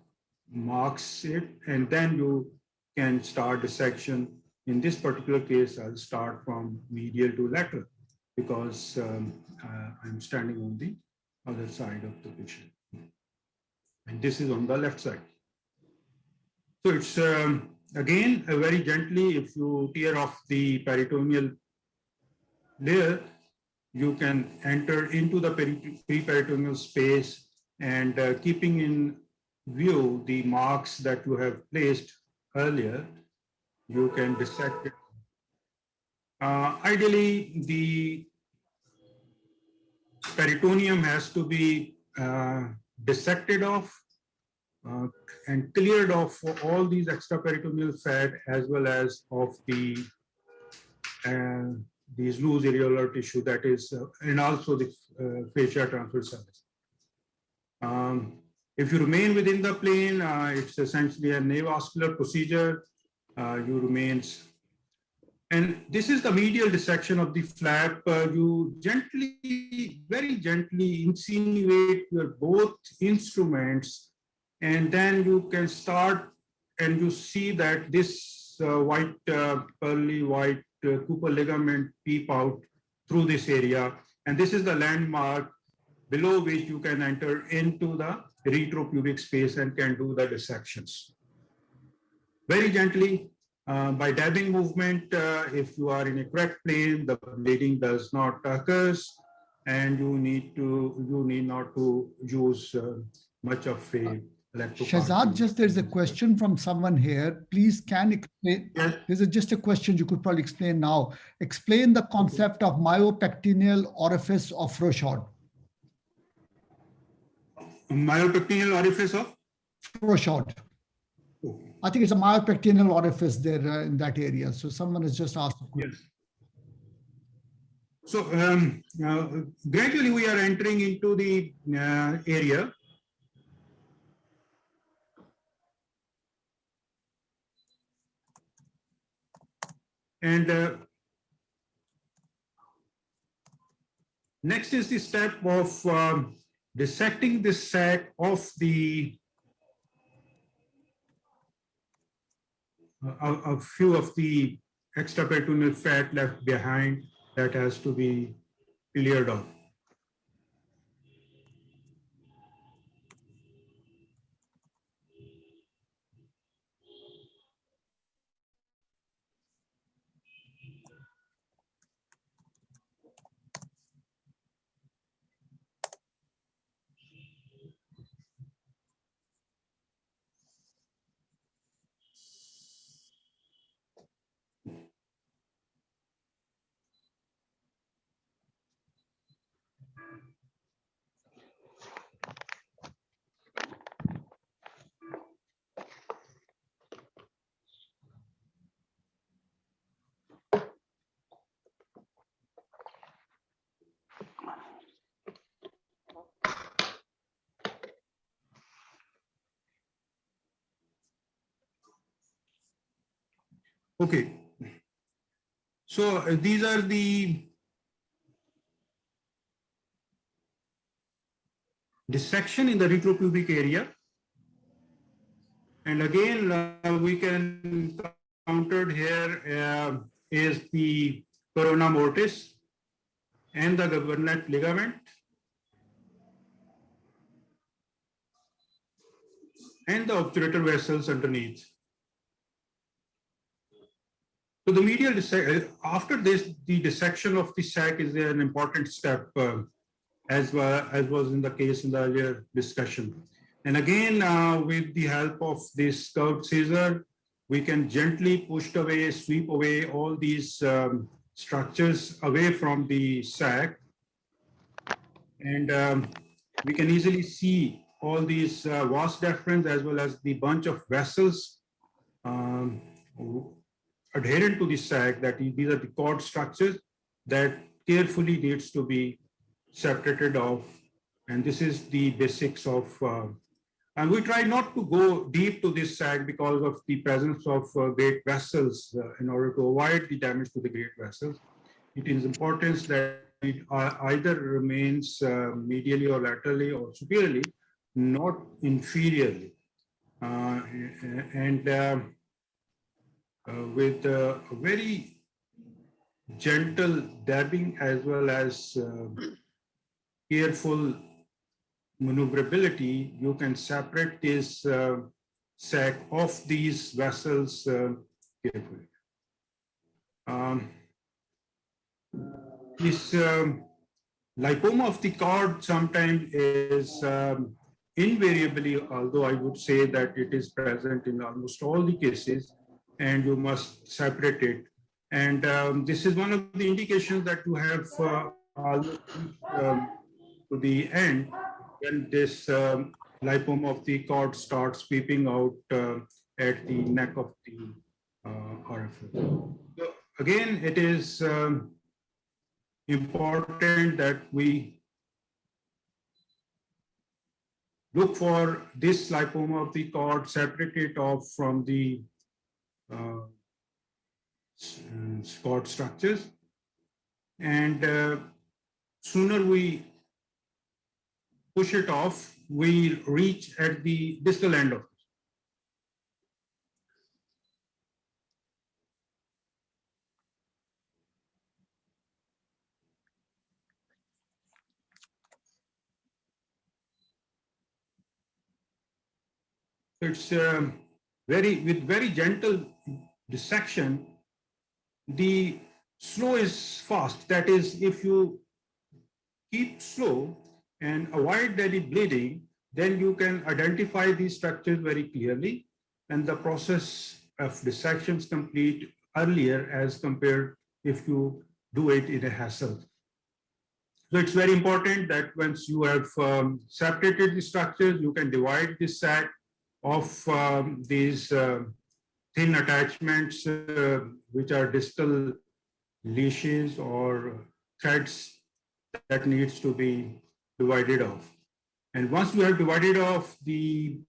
marks it, and then you can start dissection. In this particular case, I'll start from medial to lateral because I'm standing on the other side of the patient. And this is on the left side. So it's again, very gently, if you tear off the peritoneal layer, you can enter into the pre-peritoneal space, and keeping in view the marks that you have placed earlier, you can dissect it. Ideally, the peritoneum has to be dissected off and cleared off for all these extraperitoneal fat as well as of these loose areolar tissue, that is, and also the fascia transversalis. If you remain within the plane, it's essentially a avascular procedure. You remains, and this is the medial dissection of the flap. You gently, very gently insinuate your both instruments, and then you can start, and you see that this white, pearly white Cooper ligament peep out through this area. And this is the landmark below which you can enter into the retropubic space and can do the dissections. Very gently, by dabbing movement, if you are in a correct plane, the bleeding does not occur, and you need not to use much of a Shahzad, just there's a question from someone here. Please can explain. Yes. This is just a question you could probably explain now. Explain the concept of myopectineal orifice of Froschott. Myopectineal orifice of? Froschott. I think it's a myopectineal orifice there in that area. So someone has just asked a question. Yes. So gradually we are entering into the area. And next is the step of dissecting the sac of the a few of the extraperitoneal fat left behind that has to be cleared off. Okay, so these are the dissection in the retropubic area. And again, we can counted here is the corona mortis and the Gabbernet ligament and the obturator vessels underneath. So the medial after this, the dissection of the sac is an important step, as was in the case in the earlier discussion. And again, with the help of this curved scissor, we can gently push away, sweep away all these structures away from the sac. And we can easily see all these vas deferens as well as the bunch of vessels adherent to the sac, that these are the cord structures that carefully needs to be separated off. And this is the basics of, and we try not to go deep to this sac because of the presence of great vessels in order to avoid the damage to the great vessels. It is important that it either remains medially or laterally or superiorly, not inferiorly. With a very gentle dabbing as well as careful maneuverability, you can separate this sac of these vessels carefully. This lipoma of the cord sometimes is invariably, although I would say that it is present in almost all the cases, and you must separate it. And this is one of the indications that you have almost to the end when this lipoma of the cord starts peeping out at the neck of the orifice. So again, it is important that we look for this lipoma of the cord, separate it off from the cord structures, and sooner we push it off, we reach at the distal end of it. It's with very gentle dissection. The slow is fast. That is, if you keep slow and avoid any bleeding, then you can identify these structures very clearly, and the process of dissection is complete earlier as compared if you do it in a hassle. So it's very important that once you have separated the structures, you can divide the sac of these thin attachments, which are distal leashes or threads that needs to be divided off. And once you have divided off, the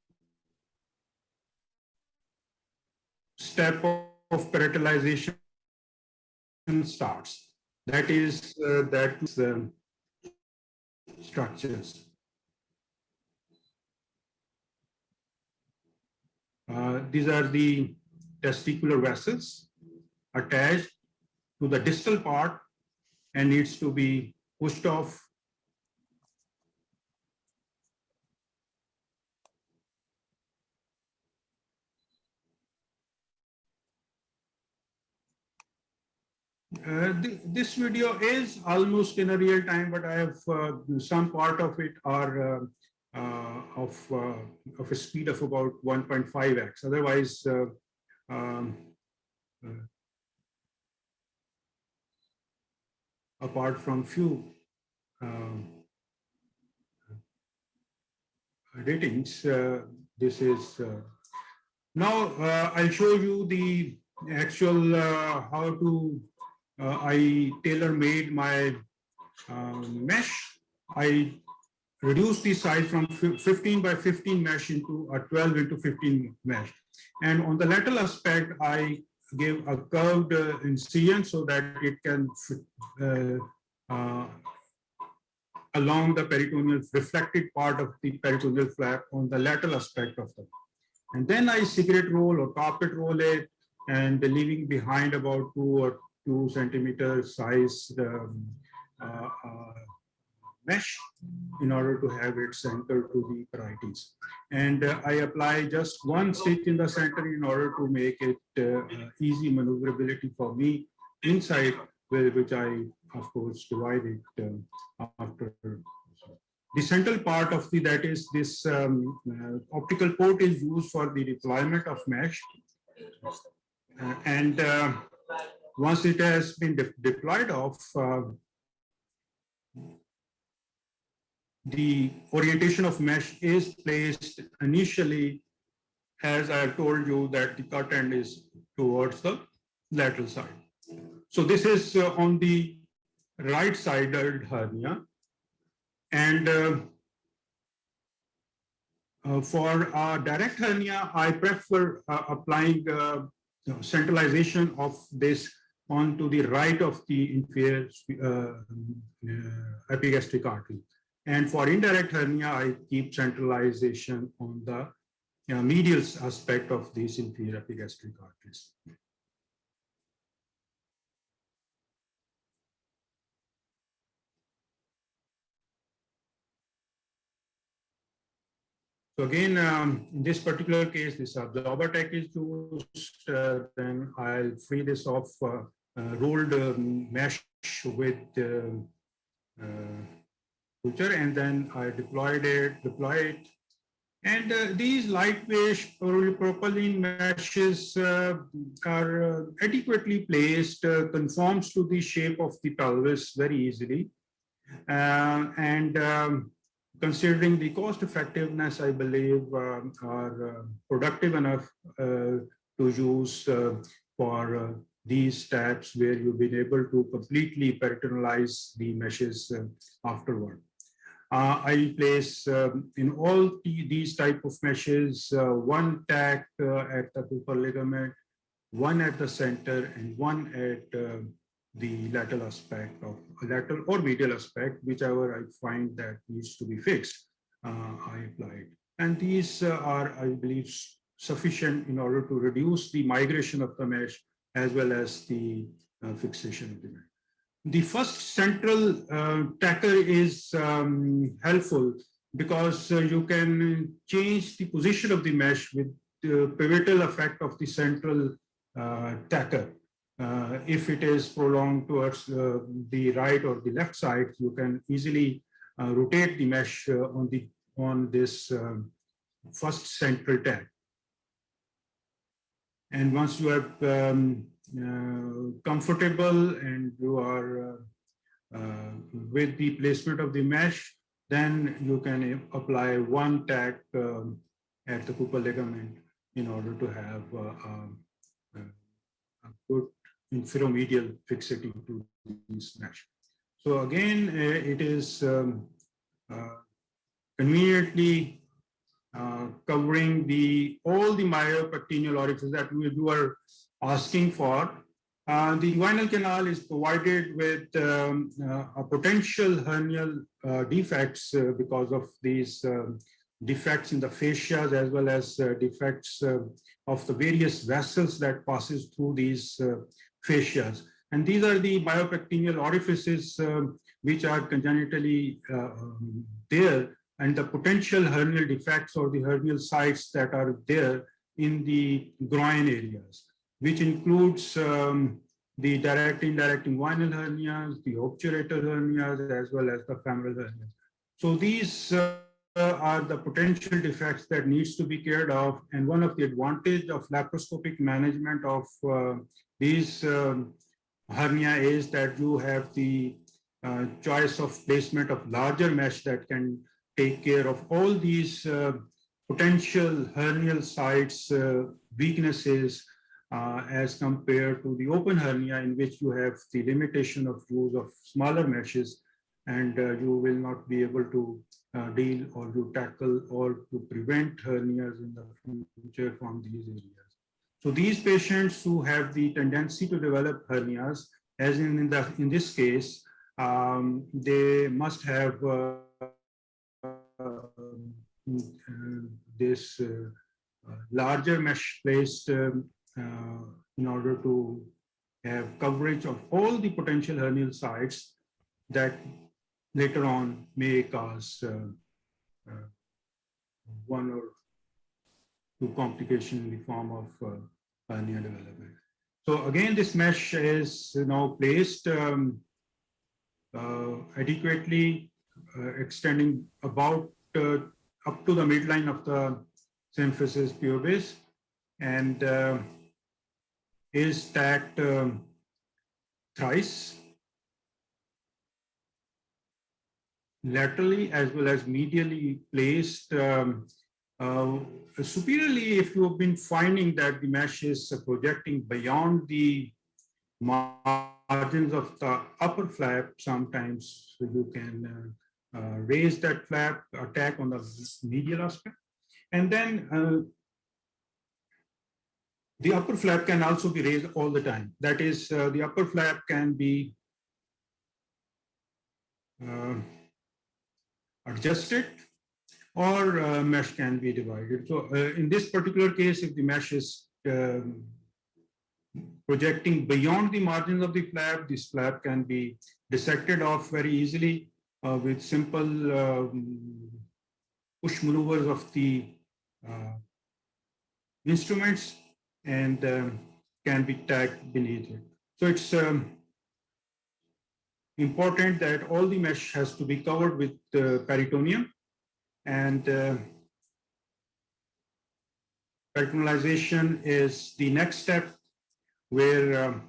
step of peritalization starts. That is structures. These are the testicular vessels attached to the distal part and needs to be pushed off. This video is almost in a real time, but I have some part of it are of a speed of about 1.5x. Otherwise, apart from few editings, this is now I'll show you the actual how to I tailor-made my mesh. I reduced the size from 15 by 15 mesh into a 12 into 15 mesh. And on the lateral aspect, I give a curved incision so that it can fit along the peritoneal reflected part of the peritoneal flap on the lateral aspect of them. And then I cigarette roll or carpet roll it, and leaving behind about 2 centimeter size mesh in order to have it centered to the parietes. And I apply just one stitch in the center in order to make it easy maneuverability for me inside, which I, of course, divide it after. The central part of that is this optical port is used for the deployment of mesh. And once it has been deployed off, the orientation of mesh is placed initially, as I have told you, that the cut end is towards the lateral side. So this is on the right-sided hernia. And for direct hernia, I prefer applying centralization of this onto the right of the inferior epigastric artery. And for indirect hernia, I keep centralization on the medial aspect of these inferior epigastric arteries. So again, in this particular case, this absorber tech is used. Then I'll free this off rolled mesh with suture, and then I deploy it, And these lightweight polypropylene meshes are adequately placed, conforms to the shape of the pelvis very easily. And considering the cost effectiveness, I believe are productive enough to use for these steps where you've been able to completely peritonealize the meshes afterward. I place in all these type of meshes, one tack at the Cooper ligament, one at the center, and one at the lateral aspect of lateral or medial aspect, whichever I find that needs to be fixed, I apply it. And these are, I believe, sufficient in order to reduce the migration of the mesh as well as the fixation of the mesh. The first central tacker is helpful because you can change the position of the mesh with the pivotal effect of the central tacker. If it is prolonged towards the right or the left side, you can easily rotate the mesh on this first central tack. And once you are comfortable and you are with the placement of the mesh, then you can apply one tack at the Cooper ligament in order to have a good infromedial fixity to this mesh. So again, it is conveniently covering all the myopectineal orifices that you are asking for. The inguinal canal is provided with a potential hernial defects because of these defects in the fascias as well as defects of the various vessels that passes through these fascias. And these are the myopectineal orifices which are congenitally there, and the potential hernial defects or the hernial sites that are there in the groin areas, which includes the direct, indirect inguinal hernias, the obturator hernias, as well as the femoral hernias. So these are the potential defects that needs to be cared of. And one of the advantage of laparoscopic management of these hernia is that you have the choice of placement of larger mesh that can take care of all these potential hernial sites, weaknesses, as compared to the open hernia, in which you have the limitation of use of smaller meshes, and you will not be able to deal or to tackle or to prevent hernias in the future from these areas. So these patients who have the tendency to develop hernias, as in this case, they must have this larger mesh placed in order to have coverage of all the potential hernial sites that later on may cause one or two complications in the form of hernia development. So again, this mesh is now placed adequately, extending about up to the midline of the symphysis pubis, and is stacked thrice, laterally as well as medially placed. Superiorly, if you have been finding that the mesh is projecting beyond the margins of the upper flap, sometimes you can raise that flap, attack on the medial aspect. And then the upper flap can also be raised all the time. That is, the upper flap can be adjusted, or mesh can be divided. So in this particular case, if the mesh is projecting beyond the margins of the flap, this flap can be dissected off very easily with simple push maneuvers of the instruments, and can be tacked beneath it. So it's important that all the mesh has to be covered with peritoneum, and Peritonealization is the next step where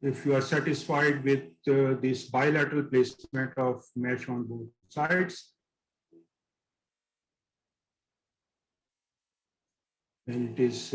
if you are satisfied with this bilateral placement of mesh on both sides, then it is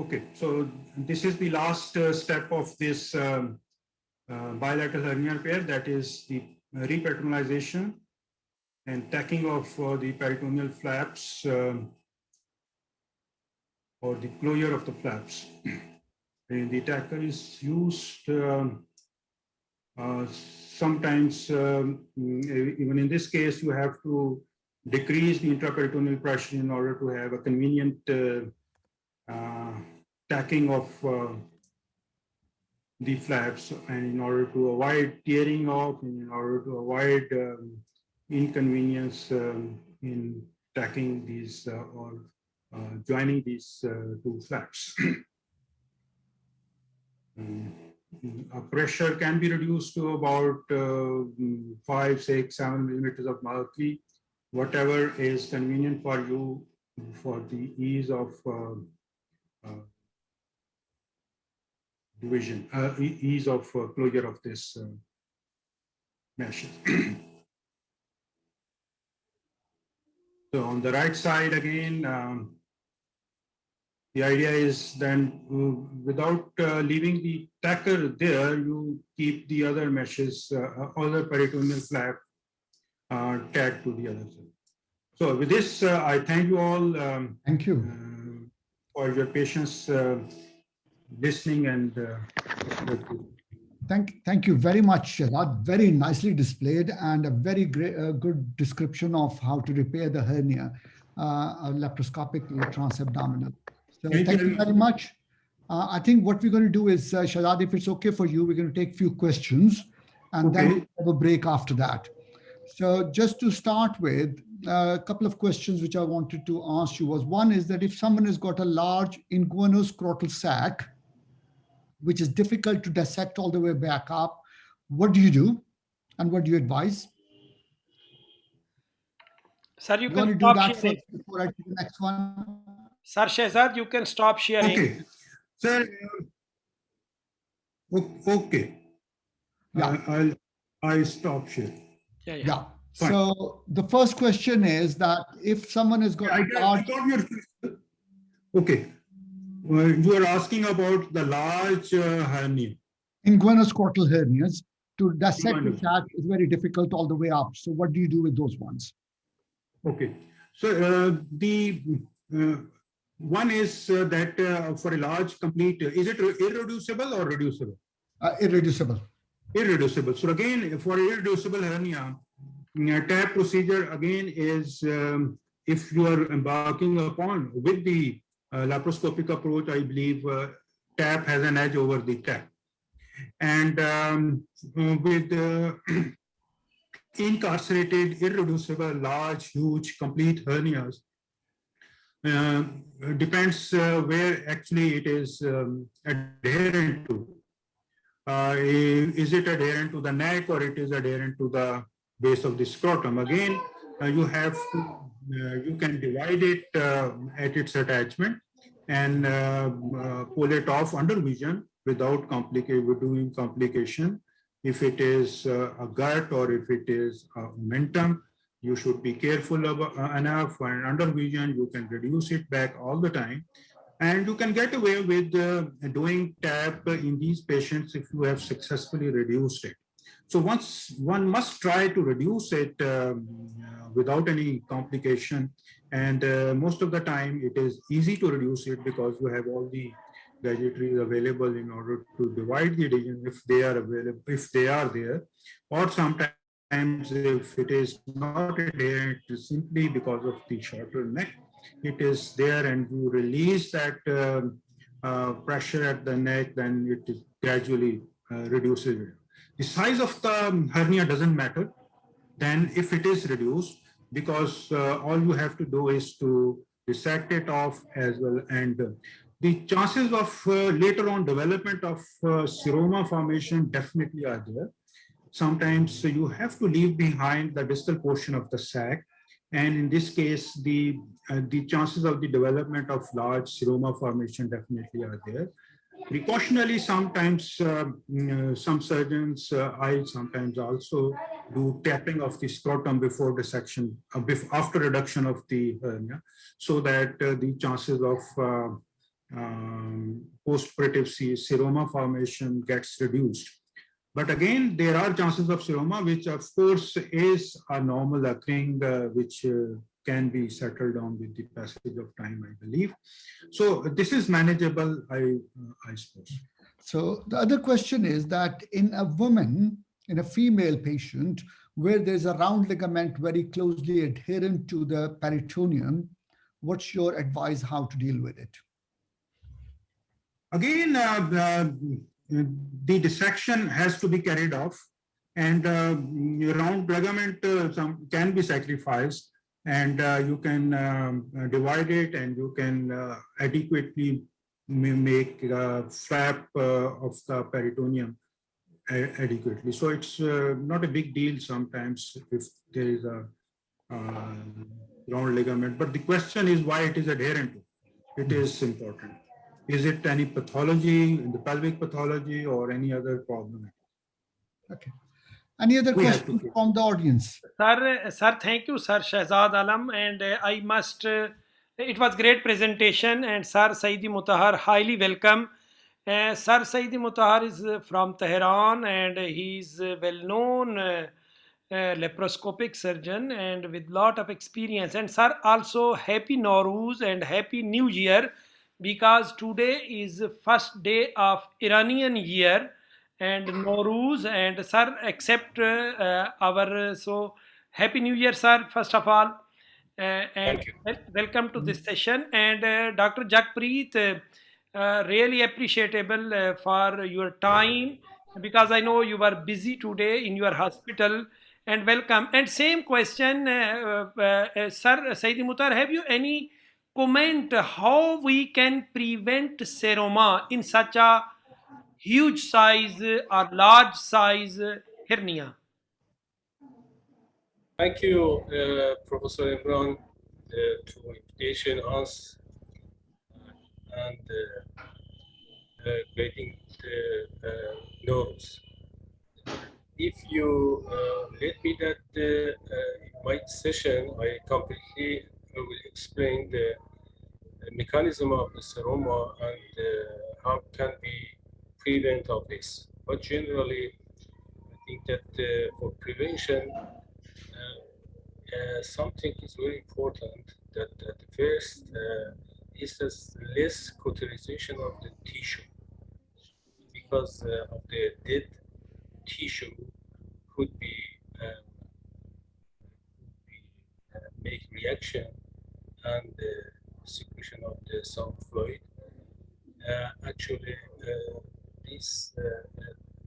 okay. So this is the last step of this bilateral hernia repair, that is the reperitonealization and tacking of the peritoneal flaps or the closure of the flaps. And the tacker is used sometimes, even in this case, you have to decrease the intraperitoneal pressure in order to have a convenient tacking of the flaps, and in order to avoid tearing off, and in order to avoid inconvenience in tacking these or joining these two flaps. Pressure can be reduced to about 5, 6, 7 millimeters of mercury, whatever is convenient for you for the ease of division, ease of closure of this meshes. So on the right side again, the idea is then without leaving the tacker there, you keep the other meshes, other peritoneal flap tagged to the other side. So with this, I thank you all. Thank you. For your patience listening and Thank you very much, Shahzad. Very nicely displayed and a very great, good description of how to repair the hernia, laparoscopic transabdominal. So thank you very much. I think what we're going to do is, Shahzad, if it's okay for you, we're going to take a few questions and then we'll have a break after that. So just to start with, a couple of questions which I wanted to ask you was, one is that if someone has got a large inguinoscrotal sac, which is difficult to dissect all the way back up, what do you do and what do you advise? Sir, you want can to do stop that sharing. first before I do the next one? Sir Shehzad, you can stop sharing. okay, sir. Okay. Yeah. I stop sharing. Yeah. So the first question is that if someone has got I got your okay. You are asking about the large hernia. Inguinoscrotal hernias, to dissect the sac is very difficult all the way up. So what do you do with those ones? Okay. So the one is that for a large complete, is it irreducible or reducible? Irreducible. Irreducible. So again, for irreducible hernia, TAP procedure again is if you are embarking upon with the laparoscopic approach, I believe TAP has an edge over the TAP. And with incarcerated, irreducible, large, huge, complete hernias, depends where actually it is adherent to. Is it adherent to the neck or it is adherent to the base of the scrotum? Again, you have to, you can divide it at its attachment and pull it off under vision without doing complication. If it is a gut or if it is a omentum, you should be careful enough, and under vision, you can reduce it back all the time. And you can get away with doing TAP in these patients if you have successfully reduced it. So once one must try to reduce it without any complication. And most of the time it is easy to reduce it because you have all the gadgetry available in order to divide the adhesion if they are available, if they are there, or sometimes if it is not adherent simply because of the shorter neck, it is there and you release that pressure at the neck, then it is gradually reduces it. The size of the hernia doesn't matter. Then if it is reduced, because all you have to do is to dissect it off as well. And the chances of later on development of seroma formation definitely are there. Sometimes you have to leave behind the distal portion of the sac. And in this case, the chances of the development of large seroma formation definitely are there. Precautionally, sometimes some surgeons, I sometimes also do tapping of the scrotum before dissection, after reduction of the hernia, so that the chances of post-operative seroma formation gets reduced. But again, there are chances of seroma, which of course is a normal occurring, which can be settled down with the passage of time, I believe. So this is manageable, I suppose. So the other question is that in a woman, in a female patient, where there's a round ligament very closely adherent to the peritoneum, what's your advice how to deal with it? Again, the dissection has to be carried off, and round ligament can be sacrificed, and you can divide it, and you can adequately make a flap of the peritoneum adequately. So it's not a big deal sometimes if there is a round ligament, but the question is why it is adherent to. It is important. Is it any pathology, in the pelvic pathology, or any other problem? Okay. Any other questions from the audience? Sir, thank you, Sir Shahzad Alam. And I must, it was great presentation. And Sir Saidi Mutahar, highly welcome. Sir Saidi Mutahar is from Tehran, and he is well-known laparoscopic surgeon and with lot of experience. And Sir, also happy Nowruz and happy New Year, because today is the first day of Iranian year and Nowruz. And Sir, accept our so happy New Year, Sir, first of all. And welcome to this session. And Dr. Jakpreet, really appreciable for your time, because I know you are busy today in your hospital. And welcome. And same question, Sir Saidi Mutar, have you any comment how we can prevent seroma in such a huge size or large size hernia? Thank you, Professor Imran, to invitation us and creating the notes. If you let me that in my session, I completely will explain the mechanism of the seroma and how can we prevent of this. But generally, I think that for prevention, something is very important, that the first is this less cauterization of the tissue, because of the dead tissue could be make reaction and secretion of the some fluid. Actually, this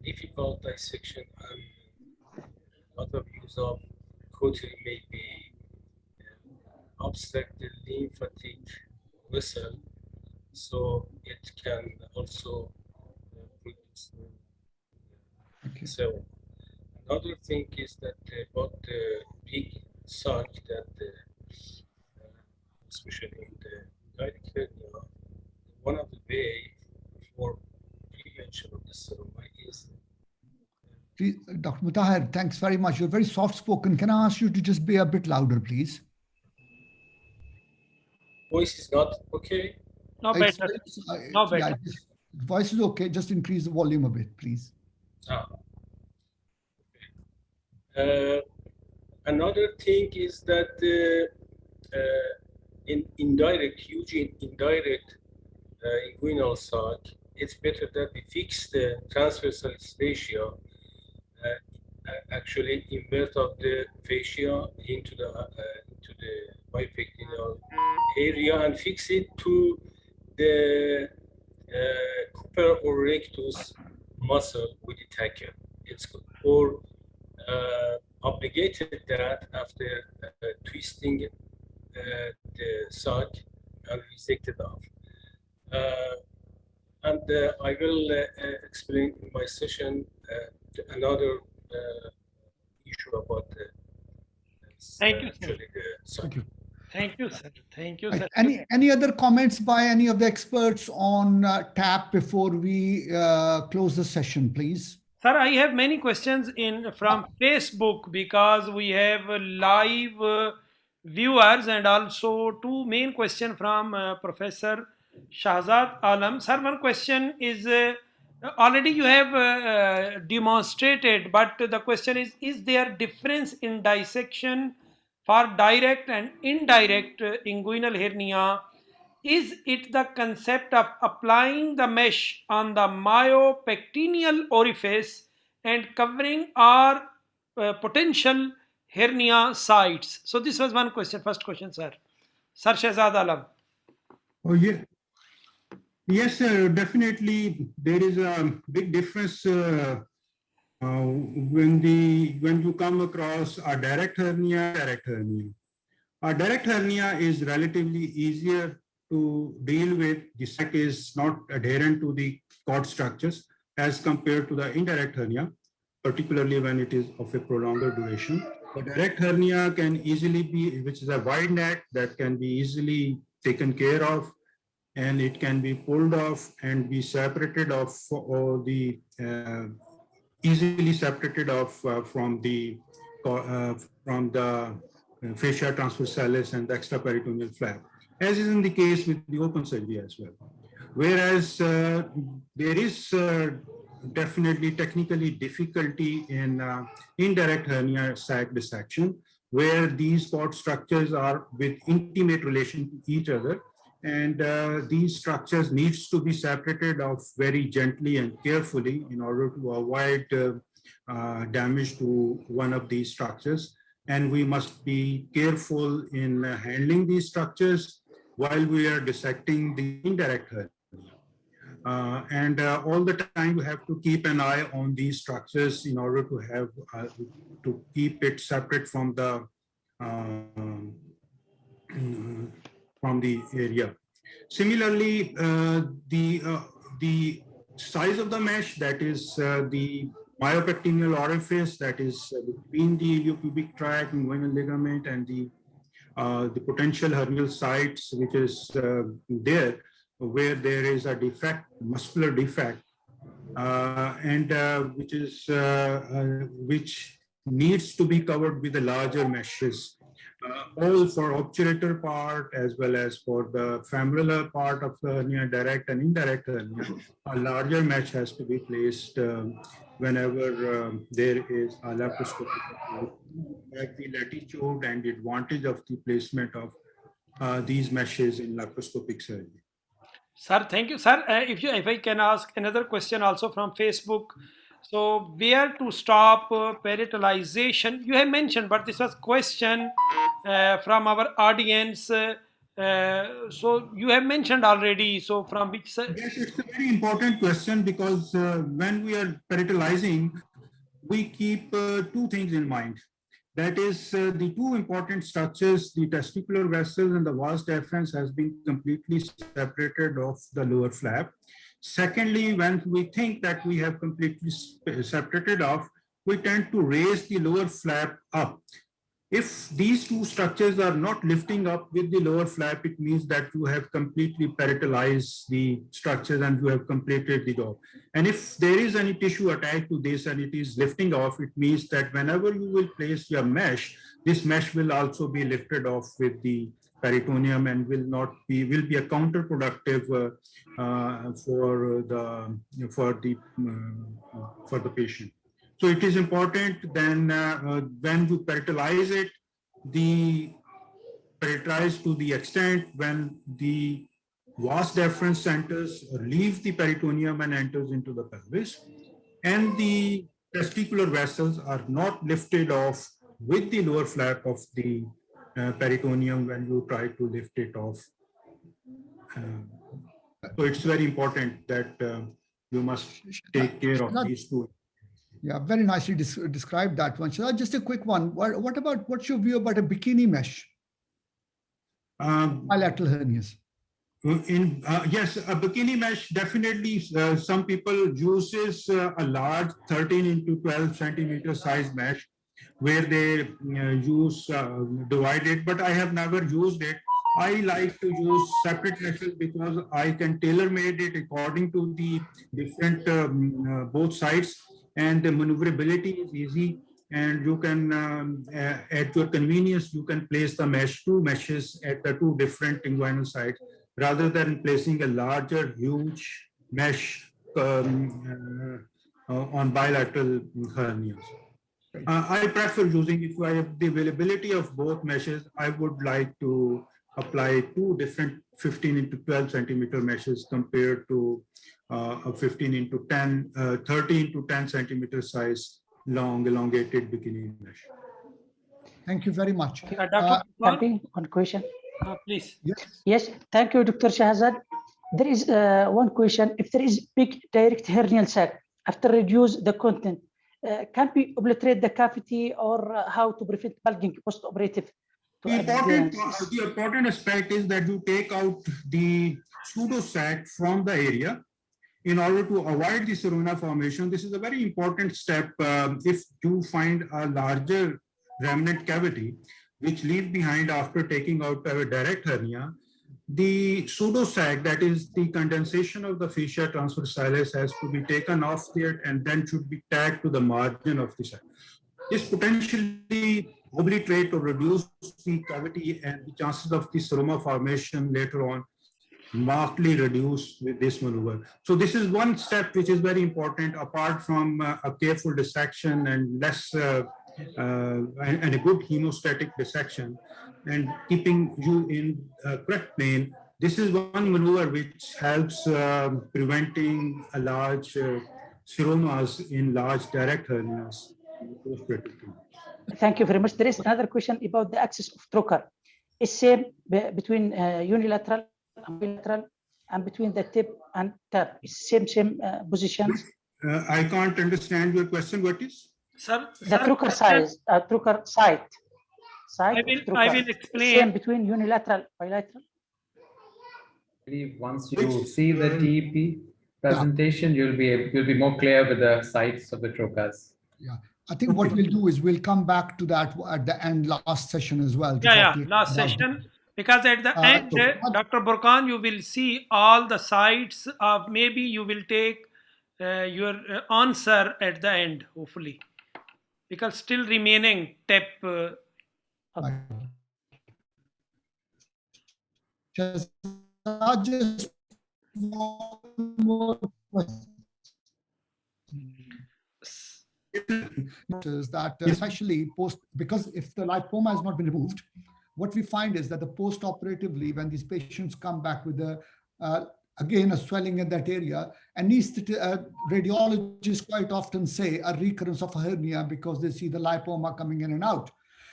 difficult dissection and a lot of use of cautery may be obstruct the lymphatic vessel, so it can also produce. So another thing is that about the big sac, that especially in the indirect hernia, one of the ways for prevention of the seroma is. Dr. Mutahar, thanks very much. You're very soft-spoken. Can I ask you to just be a bit louder, please? Voice is not okay? No better. No better. Yeah, voice is okay. Just increase the volume a bit, please. Another thing is that in indirect, huge indirect inguinal sac, it's better that we fix the transversal fascia, actually invert of the fascia into the bipectinal area and fix it to the Cooper or rectus muscle with the tacker. It's good. or obligated that after twisting the sac and resected off. And I will explain in my session another issue about Thank you, sir. actually the sac. Thank you. Thank you, sir. Thank you, Right. sir. Any other comments by any of the experts on TAP before we close the session, please? Sir, I have many questions in from Facebook because we have live viewers and also two main questions from Professor Shahzad Alam. Sir, one question is already you have demonstrated, but the question is there difference in dissection for direct and indirect inguinal hernia? Is it the concept of applying the mesh on the myopectineal orifice and covering our potential hernia sites? So this was one question, first question, sir. Sir Shahzad Alam. Oh, yeah. Yes, definitely. There is a big difference when you come across a direct hernia, direct hernia. A direct hernia is relatively easier to deal with. The sac is not adherent to the cord structures as compared to the indirect hernia, particularly when it is of a prolonged duration. The direct hernia can easily be, which is a wide net that can be easily taken care of, and it can be pulled off and be separated off, or the easily separated off from the fascia transversalis and the extraperitoneal flap, as is in the case with the open surgery as well. Whereas there is definitely technically difficulty in indirect hernia sac dissection, where these cord structures are with intimate relation to each other, and these structures needs to be separated off very gently and carefully in order to avoid damage to one of these structures. And we must be careful in handling these structures while we are dissecting the indirect hernia. And all the time we have to keep an eye on these structures in order to have to keep it separate from the area. Similarly, the size of the mesh, that is the myopectineal orifice, that is between the iliopubic tract, inguinal ligament, and the potential hernial sites, which is there, where there is a defect, muscular defect, and which needs to be covered with the larger meshes, all for obturator part as well as for the femoral part of the hernia, direct and indirect hernia. A larger mesh has to be placed whenever there is a laparoscopic. Have the latitude and the advantage of the placement of these meshes in laparoscopic surgery. Sir, thank you. Sir, if I can ask another question also from Facebook. So where to stop peritalization? You have mentioned, but this was question from our audience. So you have mentioned already. So from which side? Yes, it's a very important question, because when we are peritalizing, we keep two things in mind. That is, the two important structures, the testicular vessels and the vas deferens, has been completely separated off the lower flap. Secondly, when we think that we have completely separated off, we tend to raise the lower flap up. If these two structures are not lifting up with the lower flap, it means that you have completely peritalized the structures and you have completed the job. And if there is any tissue attached to this and it is lifting off, it means that whenever you will place your mesh, this mesh will also be lifted off with the peritoneum and will be a counterproductive for the patient. So it is important then when you peritalize it, peritalize to the extent when the vas deferens enters or leaves the peritoneum and enters into the pelvis, and the testicular vessels are not lifted off with the lower flap of the peritoneum when you try to lift it off. So it's very important that you must take care of these two. Yeah, very nicely described that one. Shahzad, just a quick one. What about, what's your view about a bikini mesh? Bilateral hernias. Yes, a bikini mesh definitely. Some people uses a large 13 into 12 centimeter size mesh, where they use divided. But I have never used it. I like to use separate meshes because I can tailor made it according to the different both sides, and the maneuverability is easy. And you can, at your convenience, you can place the mesh, two meshes at the two different inguinal sides, rather than placing a larger, huge mesh on bilateral hernias. I prefer using, if I have the availability of both meshes, I would like to apply two different 15 into 12 centimeter meshes compared to a 15 into 10, 30 into 10 centimeter size long elongated bikini mesh. Thank you very much. Dr. One question. Please. Yes, thank you, Dr. Shahzad. There is one question. If there is big direct hernial sac, after reduce the content, can we obliterate the cavity, or how to prevent bulging post-operative? The important aspect is that you take out the pseudo-sac from the area in order to avoid the corona formation. This is a very important step. If you find a larger remnant cavity, which leave behind after taking out a direct hernia, the pseudo-sac, that is the condensation of the fascia transversalis, has to be taken off there and then should be tagged to the margin of the sac. This potentially obliterate or reduce the cavity, and the chances of the seroma formation later on markedly reduced with this maneuver. So this is one step which is very important, apart from a careful dissection and less and a good hemostatic dissection and keeping you in correct plane. This is one maneuver which helps preventing a large seromas in large direct hernias. Thank you very much. There is another question about the axis of trocar. Is same between unilateral and bilateral, and between the tip and tap. Is same positions. I can't understand your question. What is? Sir, The trocar size, trocar site. I will explain. Same between unilateral, bilateral. I believe once you see the TEP presentation, you'll be more clear with the sites of the trocars. Yeah, I think what we'll do is we'll come back to that at the end, last session as well. Last session. Because at the end, Dr. Burkan, you will see all the sites of, maybe you will take your answer at the end, hopefully. Because still remaining tip. Just one more question. Is that especially post, because if the lipoma has not been removed, what we find is that the post-operatively, when these patients come back with again a swelling in that area, and radiologists quite often say a recurrence of a hernia because they see the lipoma coming in and out.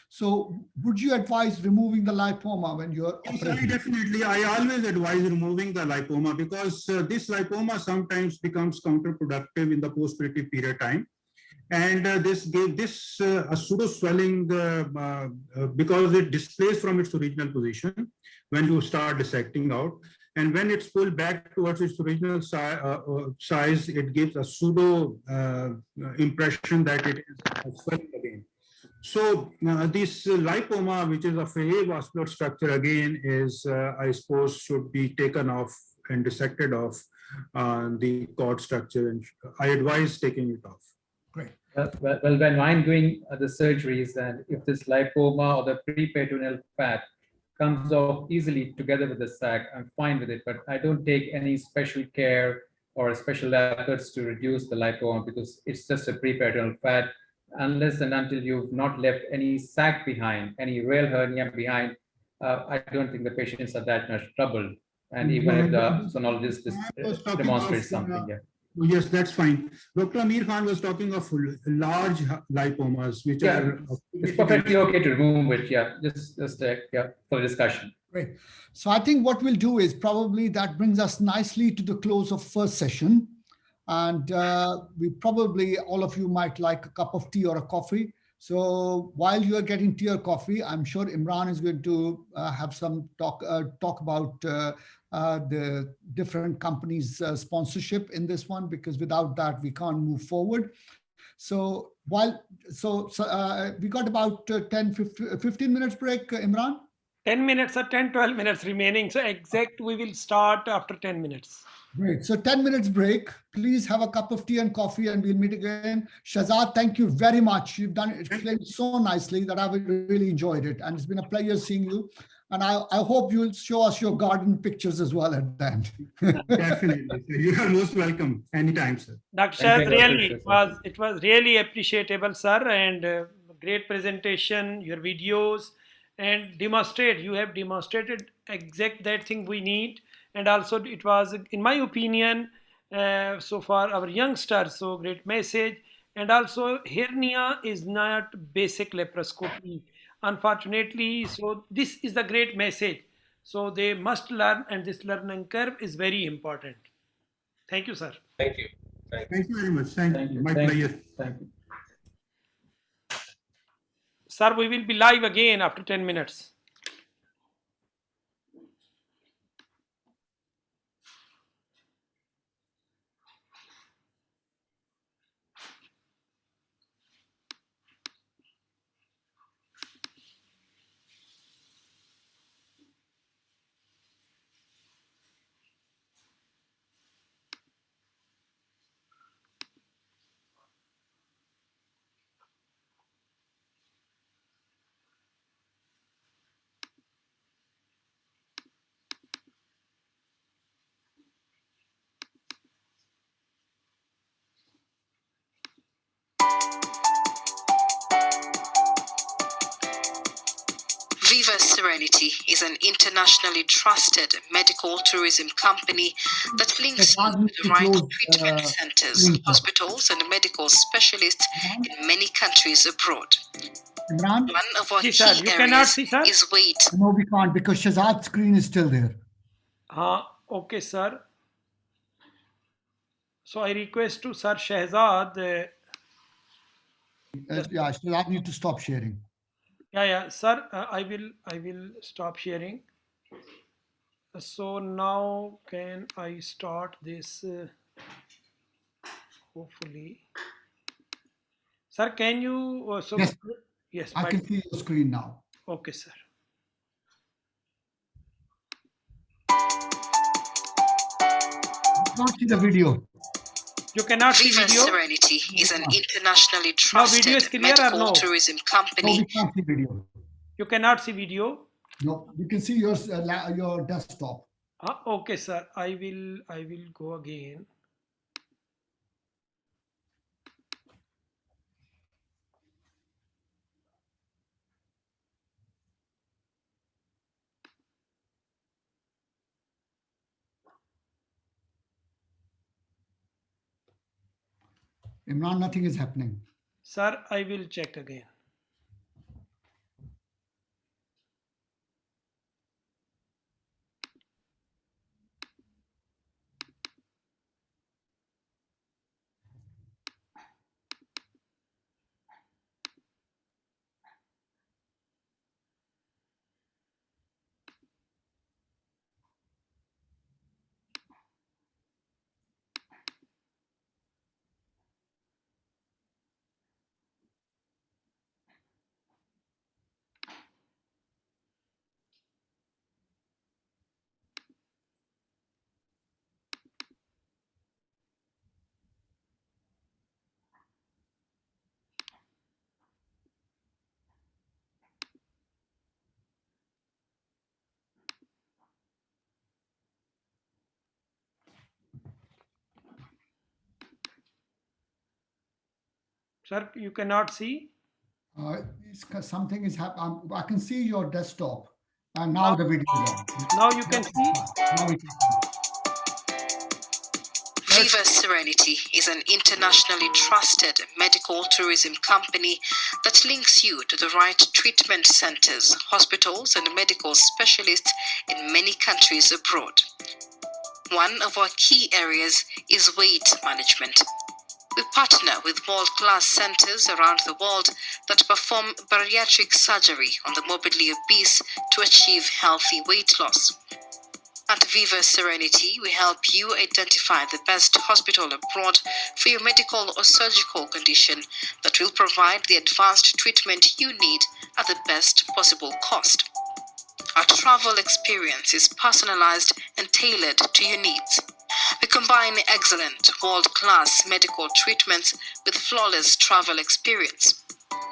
So would you advise removing the lipoma when you're operating? Definitely. I always advise removing the lipoma, because this lipoma sometimes becomes counterproductive in the post-operative period time. And this gave this a pseudo swelling because it displays from its original position when you start dissecting out. And when it's pulled back towards its original size, it gives a pseudo impression that it is swelling again. So this lipoma, which is a vascular structure, again, is, I suppose, should be taken off and dissected off the cord structure. And I advise taking it off. Great. Well, when I'm doing the surgeries, and if this lipoma or the pre-peritoneal fat comes off easily together with the sac, I'm fine with it, but I don't take any special care or special efforts to reduce the lipoma, because it's just a pre-peritoneal fat. Unless and until you've not left any sac behind, any real hernia behind, I don't think the patients are that much trouble. And even if the sonologist demonstrates something, yeah. Yes, that's fine. Dr. Amir Khan was talking of large lipomas, which are... It's perfectly okay to remove it, yeah, just for discussion. Great. So I think what we'll do is probably that brings us nicely to the close of first session. And we probably, all of you might like a cup of tea or a coffee. So while you are getting tea or coffee, I'm sure Imran is going to have some talk about the different companies' sponsorship in this one, because without that, we can't move forward. So we got about 15 minutes break, Imran? 10 minutes or 10, 12 minutes remaining. So exact, we will start after 10 minutes. Great. So 10 minutes break. Please have a cup of tea and coffee and we'll meet again. Shahzad, thank you very much. You've done it, explained so nicely that I've really enjoyed it. And it's been a pleasure seeing you. And I hope you'll show us your garden pictures as well at the end. Definitely. You are most welcome anytime, sir. Dr. Thank Shahid, you, really, Dr. it was really appreciable, sir, and great presentation, your videos, and you have demonstrated exact that thing we need. And also it was, in my opinion, so for our youngsters, so great message. And also hernia is not basic laparoscopy, unfortunately. So this is the great message. So they must learn, and this learning curve is very important. Thank you, sir. Thank you. Thank you very much. Thank you. My Thank pleasure. you. Thank you. Sir, we will be live again after 10 minutes. Viva Serenity is an internationally trusted medical tourism company that links you to the right treatment centers, hospitals, and medical specialists in many countries abroad. Imran? One of our See, key sir, you cannot areas see, sir? is weight. No, we can't, because Shahzad's screen is still there. Okay, sir. So I request to Sir Shahzad. Yeah, Shahzad need to stop sharing. Yeah, sir. I will stop sharing. So now can I start this? Hopefully, sir. Can you? Yes. Yes. I can see your screen now. Okay, sir. Can't see the video. You cannot see Viva video. Serenity is an internationally Now video is trusted clear or medical no? tourism No, company. we can't see video. You cannot see video. No, you can see your desktop. Okay, sir. I will go again. Imran, nothing is happening. Sir, I will check again. Sir, you cannot see? Something is happening. I can see your desktop. And now the video is on. Now you can see? Now we can see. Viva Serenity is an internationally trusted medical tourism company that links you to the right treatment centers, hospitals, and medical specialists in many countries abroad. One of our key areas is weight management. We partner with world-class centers around the world that perform bariatric surgery on the morbidly obese to achieve healthy weight loss. At Viva Serenity, we help you identify the best hospital abroad for your medical or surgical condition that will provide the advanced treatment you need at the best possible cost. Our travel experience is personalized and tailored to your needs. We combine excellent, world-class medical treatments with flawless travel experience.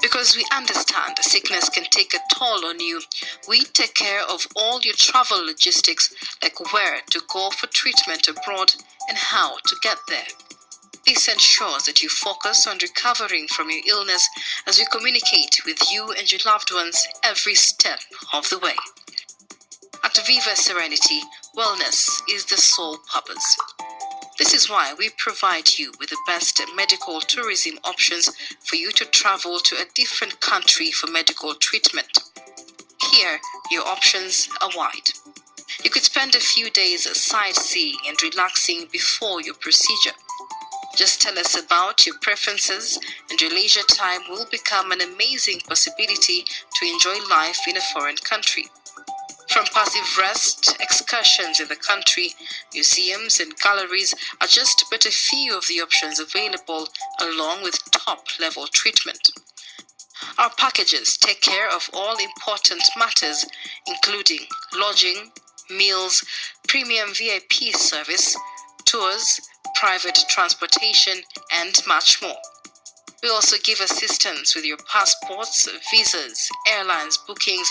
Because we understand sickness can take a toll on you, we take care of all your travel logistics, like where to go for treatment abroad and how to get there. This ensures that you focus on recovering from your illness as we communicate with you and your loved ones every step of the way. At Viva Serenity, wellness is the sole purpose. This is why we provide you with the best medical tourism options for you to travel to a different country for medical treatment. Here, your options are wide. You could spend a few days sightseeing and relaxing before your procedure. Just tell us about your preferences, and your leisure time will become an amazing possibility to enjoy life in a foreign country. From passive rest, excursions in the country, museums and galleries are just but a few of the options available, along with top-level treatment. Our packages take care of all important matters, including lodging, meals, premium VIP service, tours, private transportation, and much more. We also give assistance with your passports, visas, airlines bookings,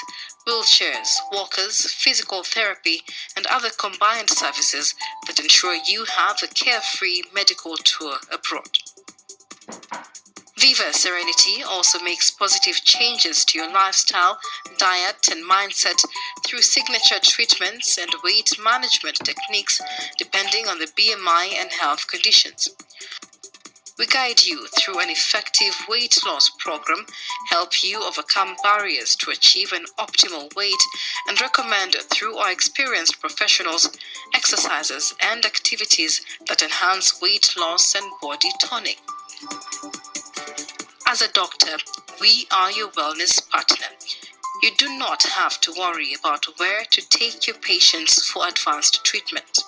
wheelchairs, walkers, physical therapy, and other combined services that ensure you have a carefree medical tour abroad. Viva Serenity also makes positive changes to your lifestyle, diet, and mindset through signature treatments and weight management techniques depending on the BMI and health conditions. We guide you through an effective weight loss program, help you overcome barriers to achieve an optimal weight, and recommend through our experienced professionals exercises and activities that enhance weight loss and body toning. As a doctor, we are your wellness partner. You do not have to worry about where to take your patients for advanced treatment.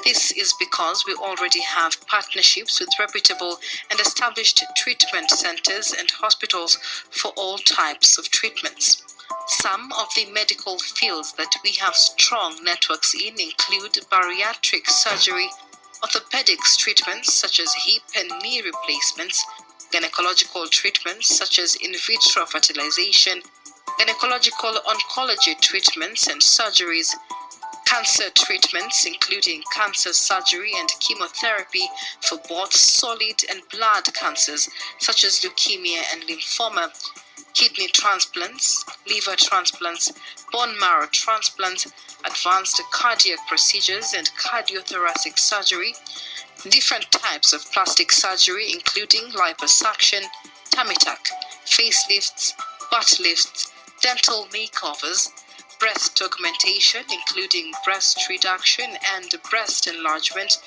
This is because we already have partnerships with reputable and established treatment centers and hospitals for all types of treatments. Some of the medical fields that we have strong networks in include bariatric surgery, orthopedics treatments such as hip and knee replacements, gynecological treatments such as in vitro fertilization, gynecological oncology treatments and surgeries, cancer treatments including cancer surgery and chemotherapy for both solid and blood cancers such as leukemia and lymphoma, kidney transplants, liver transplants, bone marrow transplants, advanced cardiac procedures and cardiothoracic surgery, different types of plastic surgery including liposuction, tummy tuck, facelifts, butt lifts, dental makeovers, breast augmentation including breast reduction and breast enlargement,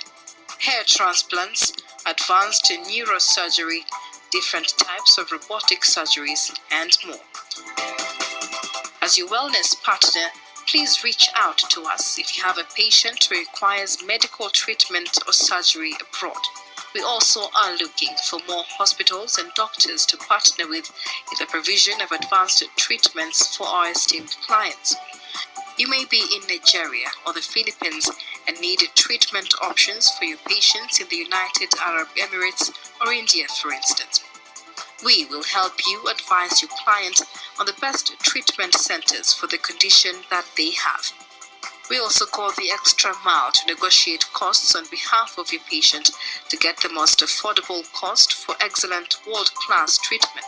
hair transplants, advanced neurosurgery, different types of robotic surgeries, and more. As your wellness partner, please reach out to us if you have a patient who requires medical treatment or surgery abroad. We also are looking for more hospitals and doctors to partner with in the provision of advanced treatments for our esteemed clients. You may be in Nigeria or the Philippines and need treatment options for your patients in the United Arab Emirates or India, for instance. We will help you advise your client on the best treatment centers for the condition that they have. We also go the extra mile to negotiate costs on behalf of your patient to get the most affordable cost for excellent world-class treatment.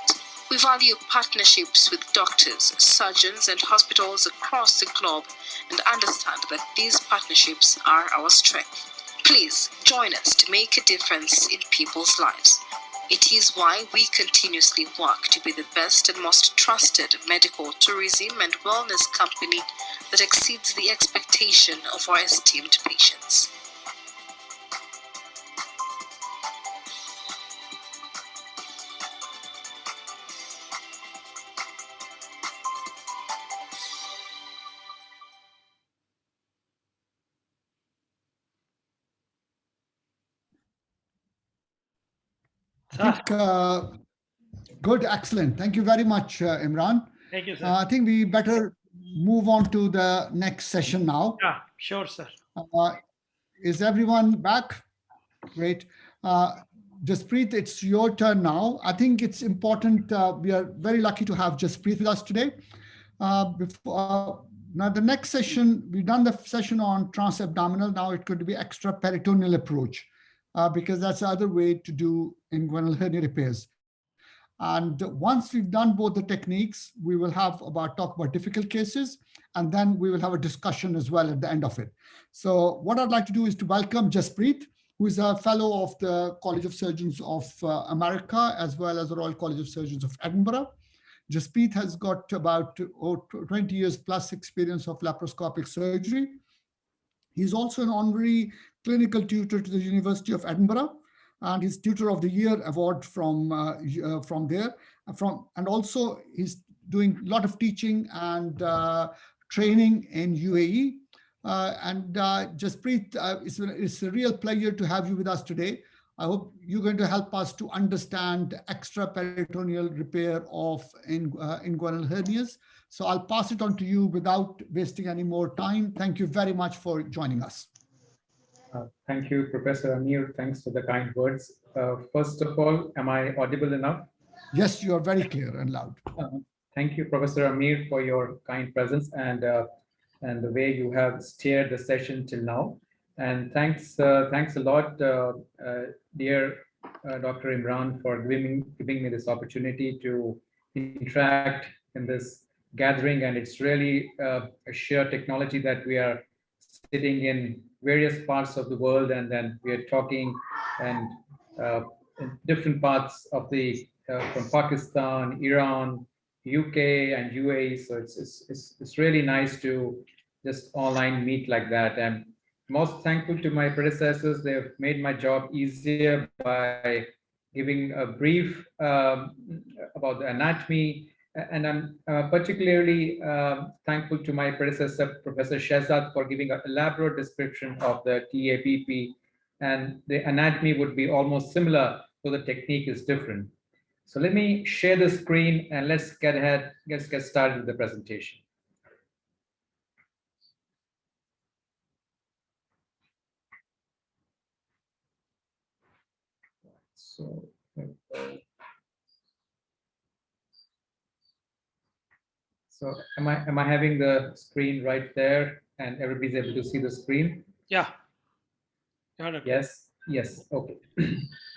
We value partnerships with doctors, surgeons, and hospitals across the globe and understand that these partnerships are our strength. Please join us to make a difference in people's lives. It is why we continuously work to be the best and most trusted medical, tourism, and wellness company that exceeds the expectation of our esteemed patients. I think, good, excellent. Thank you very much, Imran. Thank you, sir. I think we better move on to the next session now. Yeah, sure, sir. Is everyone back? Great. Jaspreet, it's your turn now. I think it's important. We are very lucky to have Jaspreet with us today. Now, the next session, we've done the session on transabdominal. Now it could be extraperitoneal approach because that's the other way to do inguinal hernia repairs. And once we've done both the techniques, we will have talk about difficult cases, and then we will have a discussion as well at the end of it. So what I'd like to do is to welcome Jaspreet, who is a fellow of the College of Surgeons of America, as well as the Royal College of Surgeons of Edinburgh. Jaspreet has got about 20 years plus experience of laparoscopic surgery. He's also an honorary clinical tutor to the University of Edinburgh, and his Tutor of the Year award from there. And also he's doing a lot of teaching and training in UAE. Jaspreet, it's a real pleasure to have you with us today. I hope you're going to help us to understand extraperitoneal repair of inguinal hernias. So I'll pass it on to you without wasting any more time. Thank you very much for joining us. Thank you, Professor Amir. Thanks for the kind words. First of all, am I audible enough? Yes, you are very clear and loud. Thank you, Professor Amir, for your kind presence and the way you have steered the session till now. And thanks a lot, dear Dr. Imran, for giving me this opportunity to interact in this gathering. And it's really a sheer technology that we are sitting in various parts of the world, and then we are talking and in different parts of the from Pakistan, Iran, UK, and UAE. So it's really nice to just online meet like that. And most thankful to my predecessors. They've made my job easier by giving a brief about the anatomy. And I'm particularly thankful to my predecessor, Professor Shehzad, for giving an elaborate description of the TAPP. And the anatomy would be almost similar, so the technique is different. So let me share the screen and let's get started with the presentation. So am I having the screen right there and everybody's able to see the screen? Yeah. Yes. Okay.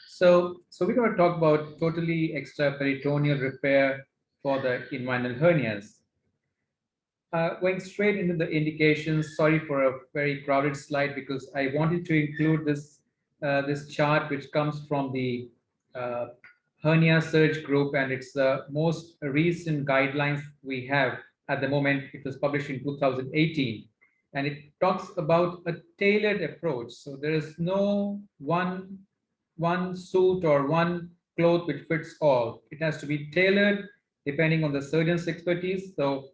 So we're going to talk about totally extraperitoneal repair for the inguinal hernias. Going straight into the indications. Sorry for a very crowded slide because I wanted to include this this chart, which comes from the hernia surge group, and it's the most recent guidelines we have at the moment. It was published in 2018, and it talks about a tailored approach. So there is no one suit or one cloth which fits all. It has to be tailored depending on the surgeon's expertise. So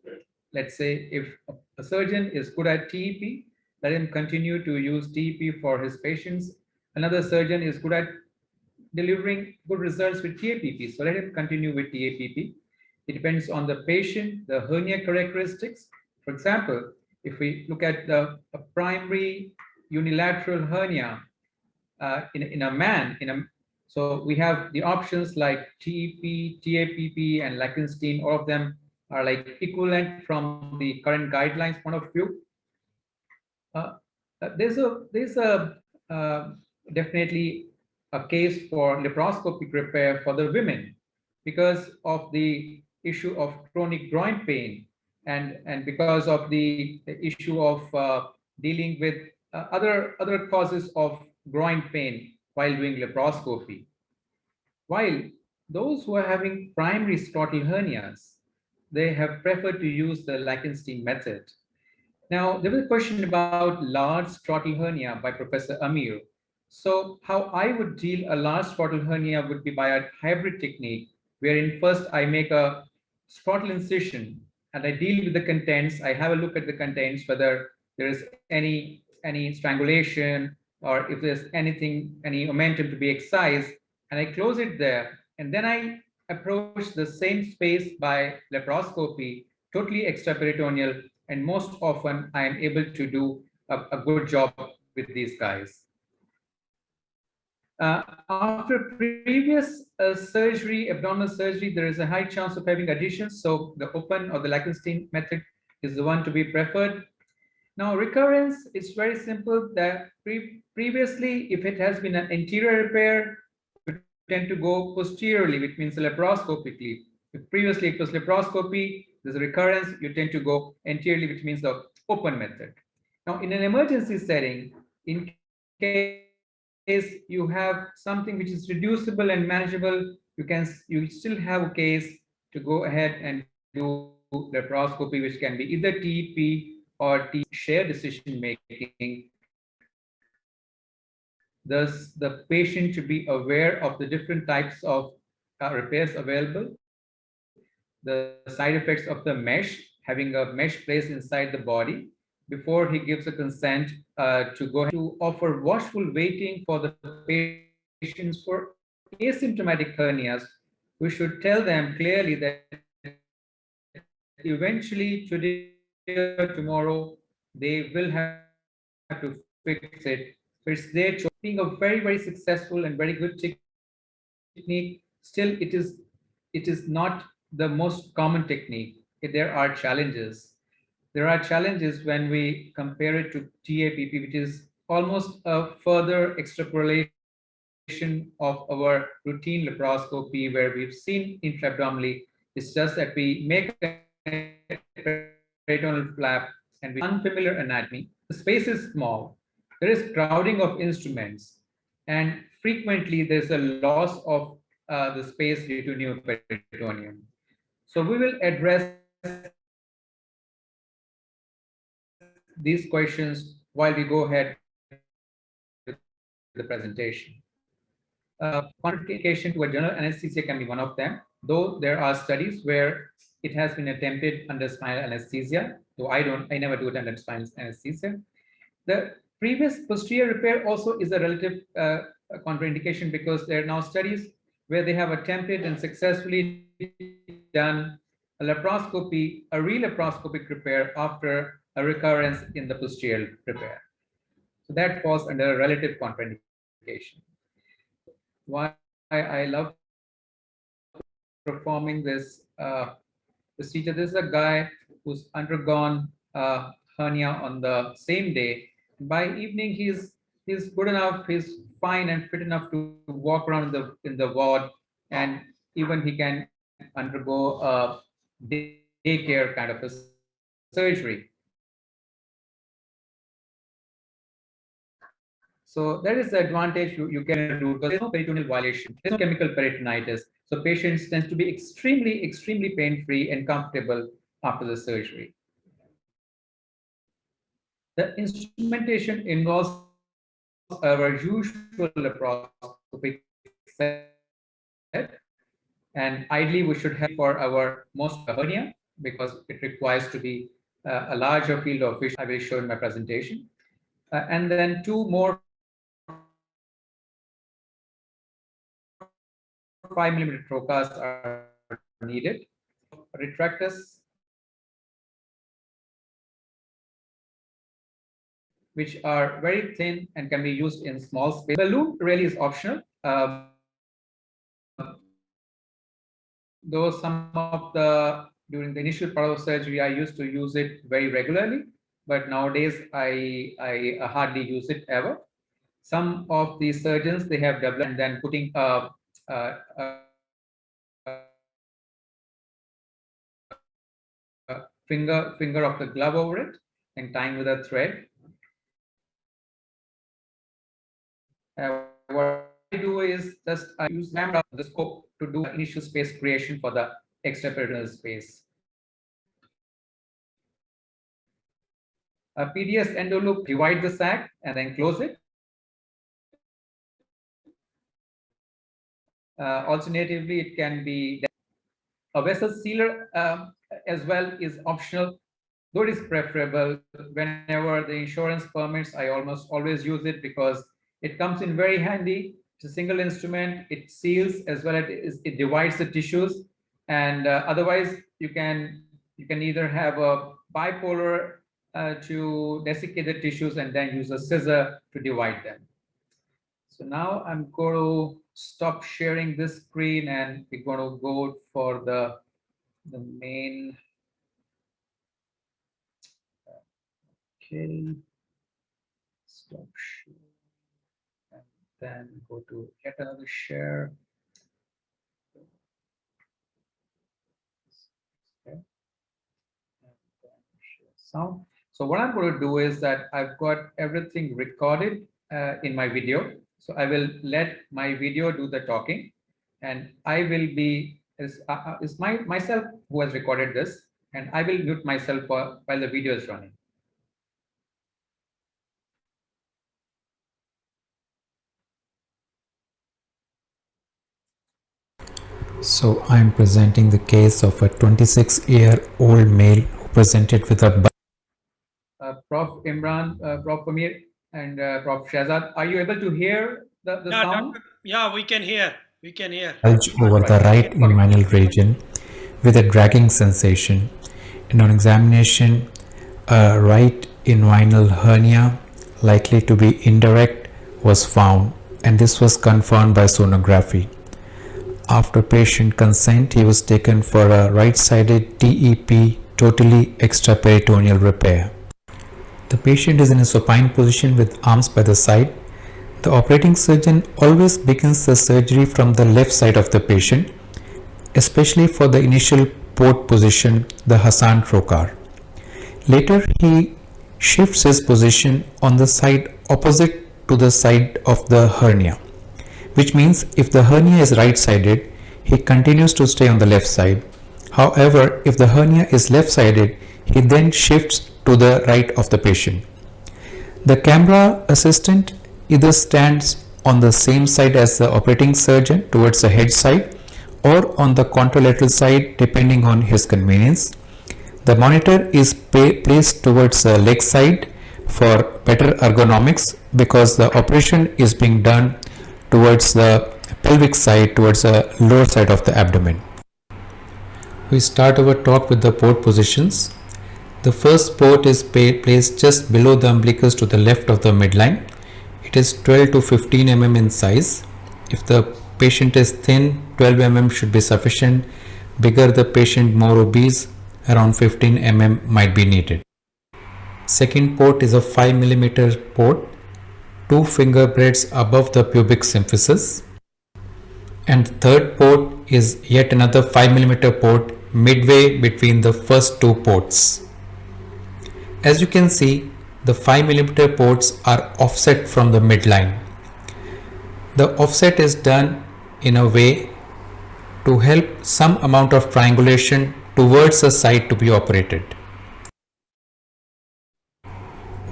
let's say if a surgeon is good at TEP, let him continue to use TEP for his patients. Another surgeon is good at delivering good results with TAPP, so let him continue with TAPP. It depends on the patient, the hernia characteristics. For example, if we look at a primary unilateral hernia in a man, so we have the options like TEP, TAPP, and Lackenstein. All of them are like equivalent from the current guidelines point of view. There's definitely a case for laparoscopic repair for the women because of the issue of chronic groin pain and because of the issue of dealing with other causes of groin pain while doing laparoscopy. While those who are having primary scrotal hernias, they have preferred to use the Lichtenstein method. Now, there was a question about large scrotal hernia by Professor Amir. So how I would deal a large scrotal hernia would be by a hybrid technique, wherein first I make a scrotal incision and I deal with the contents. I have a look at the contents, whether there is any strangulation or if there's anything, any momentum to be excised, and I close it there. And then I approach the same space by laparoscopy, totally extraperitoneal, and most often I am able to do a good job with these guys. After previous surgery, abdominal surgery, there is a high chance of having adhesions. So the open or the Lichtenstein method is the one to be preferred. Now, recurrence is very simple. That previously, if it has been an interior repair, you tend to go posteriorly, which means laparoscopically. If previously it was laparoscopy, there's a recurrence, you tend to go anteriorly, which means the open method. Now, in an emergency setting, in case you have something which is reducible and manageable, you still have a case to go ahead and do laparoscopy, which can be either TEP or shared decision making. Thus, the patient should be aware of the different types of repairs available, the side effects of the mesh, having a mesh placed inside the body before he gives a consent to go ahead to offer watchful waiting for the patients for asymptomatic hernias. We should tell them clearly that eventually today or tomorrow they will have to fix it. So it's their choice. Being a very, very successful and very good technique, still it is not the most common technique. There are challenges. There are challenges when we compare it to TAPP, which is almost a further extrapolation of our routine laparoscopy, where we've seen intra-abdominally. It's just that we make a peritoneal flap and with unfamiliar anatomy. The space is small. There is crowding of instruments, and frequently there's a loss of the space due to neoperitoneum. So we will address these questions while we go ahead with the presentation. Contraindication to a general anesthesia can be one of them, though there are studies where it has been attempted under spinal anesthesia, though I never do it under spinal anesthesia. The previous posterior repair also is a relative contraindication, because there are now studies where they have attempted and successfully done a laparoscopy, a re-laparoscopic repair after a recurrence in the posterior repair. So that falls under a relative contraindication. Why I love performing this procedure. This is a guy who's undergone hernia on the same day. By evening, he's good enough, he's fine and fit enough to walk around in the ward, and even he can undergo a daycare kind of a surgery. So that is the advantage you can do, because there's no peritoneal violation, there's no chemical peritonitis. So patients tend to be extremely pain-free and comfortable after the surgery. The instrumentation involves our usual laparoscopic set, and ideally we should have for our most hernia, because it requires to be a larger field of vision. I will show in my presentation. And then two more 5mm trocars are needed. Retractors, which are very thin and can be used in small space. Balloon really is optional. Though some of during the initial part of surgery, I used to use it very regularly, but nowadays I hardly use it ever. Some of the surgeons, they have developed and then putting finger of the glove over it and tying with a thread. What do is just I use lambda the scope to do initial space creation for the extraperitoneal space. A PDS endoloop divide the sac and then close it. Alternatively, it can be a vessel sealer as well is optional, though it is preferable. Whenever the insurance permits, I almost always use it because it comes in very handy. It's a single instrument, it seals as well as it divides the tissues, and otherwise you can either have a bipolar to desiccate the tissues and then use a scissor to divide them. So now I'm going to stop sharing this screen and we're going to go for the main. Okay, stop share and then go to yet another share. Okay. And then share sound. So what I'm going to do is that I've got everything recorded in my video. So I will let my video do the talking, and I will be myself who has recorded this, and I will mute myself while the video is running. So I am presenting the case of a 26-year-old male who presented with a Prof. Imran, Prof. Amir, and Prof. Shahzad, are you able to hear the sound? Yeah, we can hear. We can hear. bulge over the right inguinal region with a dragging sensation, and on examination, a right inguinal hernia likely to be indirect was found, and this was confirmed by sonography. After patient consent, he was taken for a right-sided TEP, totally extraperitoneal repair. The patient is in a supine position with arms by the side. The operating surgeon always begins the surgery from the left side of the patient, especially for the initial port position, the Hassan trocar. Later, he shifts his position on the side opposite to the side of the hernia, which means if the hernia is right-sided, he continues to stay on the left side. However, if the hernia is left-sided, he then shifts to the right of the patient. The camera assistant either stands on the same side as the operating surgeon towards the head side or on the contralateral side depending on his convenience. The monitor is placed towards the leg side for better ergonomics because the operation is being done towards the pelvic side, towards the lower side of the abdomen. We start our talk with the port positions. The first port is placed just below the umbilicus to the left of the midline. It is 12 to 15 mm in size. If the patient is thin, 12 mm should be sufficient. Bigger the patient, more obese, around 15 mm might be needed. Second port is a 5 mm port, 2 finger breadths above the pubic symphysis. And the third port is yet another 5 mm port midway between the first two ports. As you can see, the 5 mm ports are offset from the midline. The offset is done in a way to help some amount of triangulation towards the site to be operated.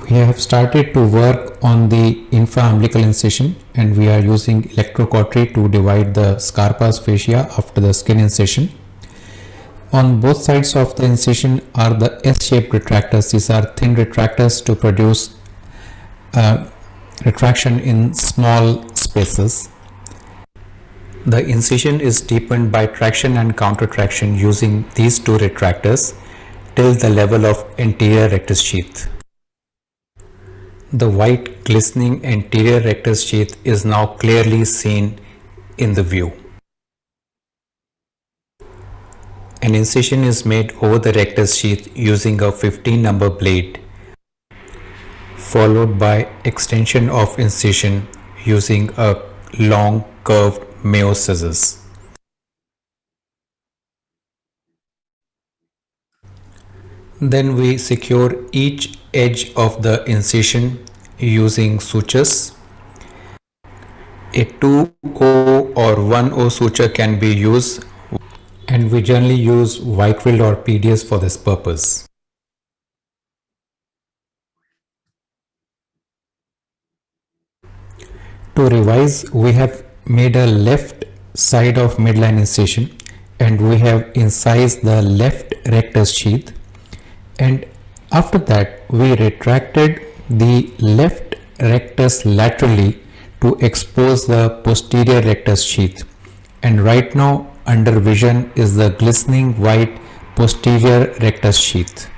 We have started to work on the infraumbilical incision, and we are using electrocautery to divide the Scarpa's fascia after the skin incision. On both sides of the incision are the S-shaped retractors. These are thin retractors to produce retraction in small spaces. The incision is deepened by traction and counter traction using these two retractors till the level of anterior rectus sheath. The white glistening anterior rectus sheath is now clearly seen in the view. An incision is made over the rectus sheath using a 15 number blade, followed by extension of incision using a long curved Mayo scissors. Then we secure each edge of the incision using sutures. A 2O or 1O suture can be used, and we generally use Whitefield or PDS for this purpose. To revise, we have made a left side of midline incision and we have incised the left rectus sheath, and after that we retracted the left rectus laterally to expose the posterior rectus sheath, and right now under vision is the glistening white posterior rectus sheath.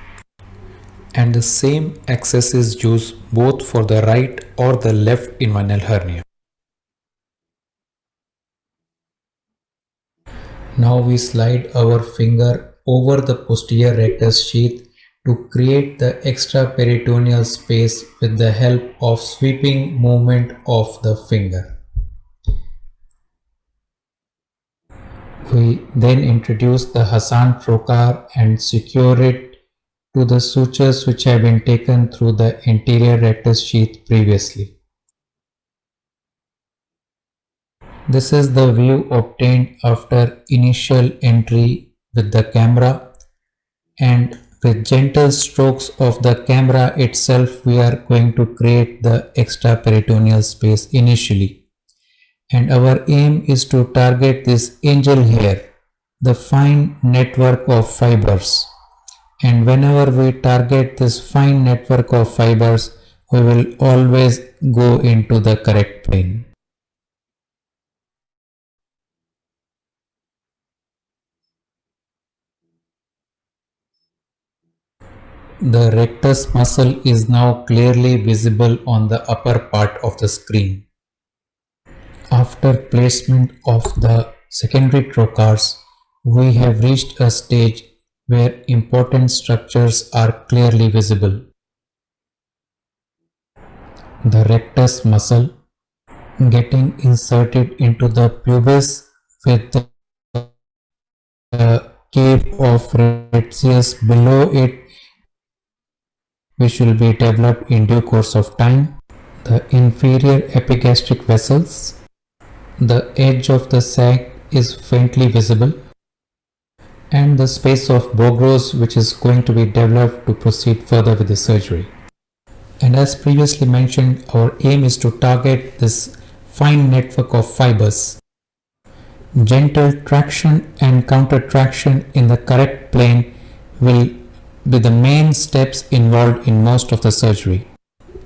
And the same access is used both for the right or the left inguinal hernia. Now we slide our finger over the posterior rectus sheath to create the extraperitoneal space with the help of sweeping movement of the finger. We then introduce the Hassan trocar and secure it to the sutures which have been taken through the anterior rectus sheath previously. This is the view obtained after initial entry with the camera, and with gentle strokes of the camera itself we are going to create the extraperitoneal space initially. And our aim is to target this angel hair, the fine network of fibers. And whenever we target this fine network of fibers, we will always go into the correct plane. The rectus muscle is now clearly visible on the upper part of the screen. After placement of the secondary trocars, we have reached a stage where important structures are clearly visible. The rectus muscle getting inserted into the pubis with the cave of Retzius below it, which will be developed in due course of time. The inferior epigastric vessels. The edge of the sac is faintly visible, and the space of Bogros, which is going to be developed to proceed further with the surgery. And as previously mentioned, our aim is to target this fine network of fibers. Gentle traction and counter traction in the correct plane will be the main steps involved in most of the surgery.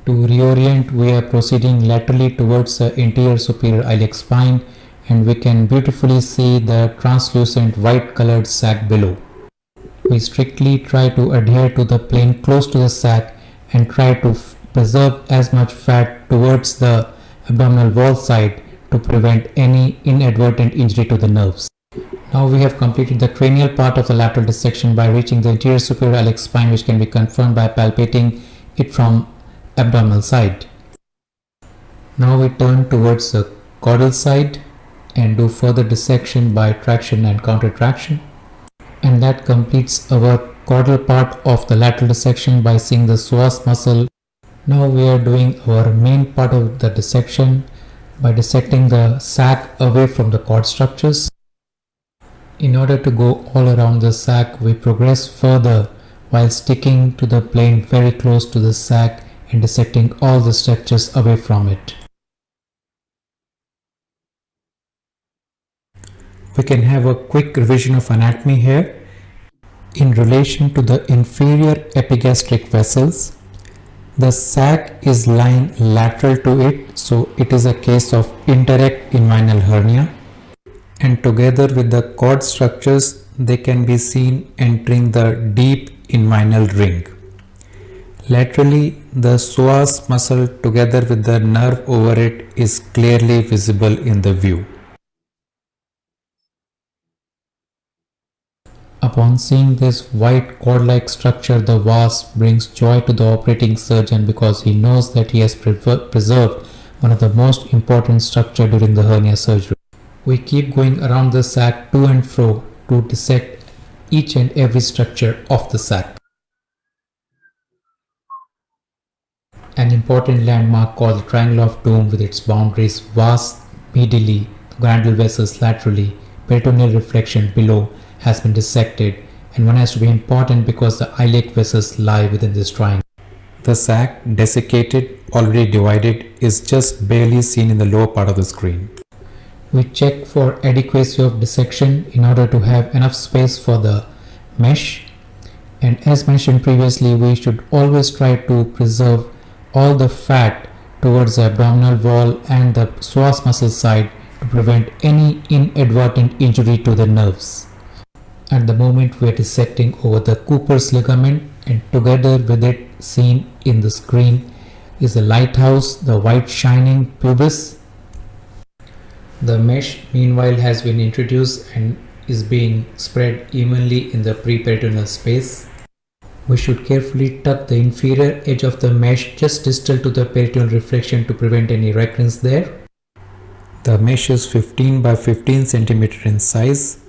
To reorient, we are proceeding laterally towards the anterior superior iliac spine, and we can beautifully see the translucent white colored sac below. We strictly try to adhere to the plane close to the sac and try to preserve as much fat towards the abdominal wall side to prevent any inadvertent injury to the nerves. Now we have completed the cranial part of the lateral dissection by reaching the anterior superior iliac spine, which can be confirmed by palpating it from abdominal side. Now we turn towards the caudal side and do further dissection by traction and counter traction, and that completes our caudal part of the lateral dissection by seeing the psoas muscle. Now we are doing our main part of the dissection by dissecting the sac away from the cord structures. In order to go all around the sac, we progress further while sticking to the plane very close to the sac and dissecting all the structures away from it. We can have a quick revision of anatomy here. In relation to the inferior epigastric vessels, the sac is lying lateral to it, so it is a case of indirect inguinal hernia. And together with the cord structures, they can be seen entering the deep inguinal ring. Laterally, the psoas muscle together with the nerve over it is clearly visible in the view. Upon seeing this white cord-like structure, the vas brings joy to the operating surgeon because he knows that he has preserved one of the most important structures during the hernia surgery. We keep going around the sac to and fro to dissect each and every structure of the sac. An important landmark called the Triangle of Doom with its boundaries vas, medially, glandular vessels laterally, peritoneal reflection below has been dissected, and one has to be important because the iliac vessels lie within this triangle. The sac, desiccated, already divided, is just barely seen in the lower part of the screen. We check for adequacy of dissection in order to have enough space for the mesh, and as mentioned previously, we should always try to preserve all the fat towards the abdominal wall and the psoas muscle side to prevent any inadvertent injury to the nerves. At the moment we are dissecting over the Cooper's ligament, and together with it seen in the screen is the lighthouse, the white shining pubis. The mesh meanwhile has been introduced and is being spread evenly in the pre-peritoneal space. We should carefully tuck the inferior edge of the mesh just distal to the peritoneal reflection to prevent any recurrence there. The mesh is 15 by 15 cm in size.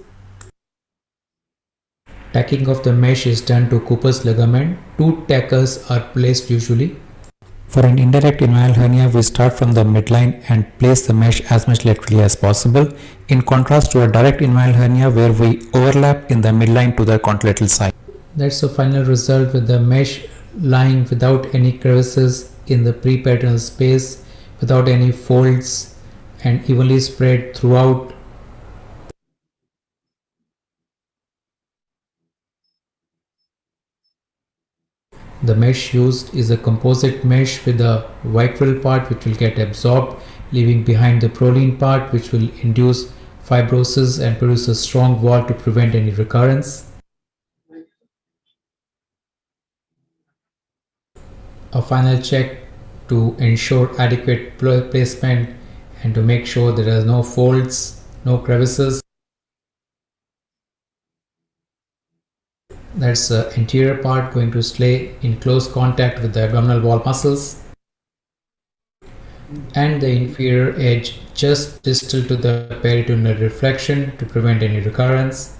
Tacking of the mesh is done to Cooper's ligament. 2 tackers are placed usually. For an indirect inguinal hernia, we start from the midline and place the mesh as much laterally as possible, in contrast to a direct inguinal hernia where we overlap in the midline to the contralateral side. That's the final result with the mesh lying without any crevices in the pre-peritoneal space, without any folds, and evenly spread throughout. The mesh used is a composite mesh with a vicral part which will get absorbed, leaving behind the proline part which will induce fibrosis and produce a strong wall to prevent any recurrence. A final check to ensure adequate placement and to make sure there are no folds, no crevices. That's the anterior part going to stay in close contact with the abdominal wall muscles, and the inferior edge just distal to the peritoneal reflection to prevent any recurrence.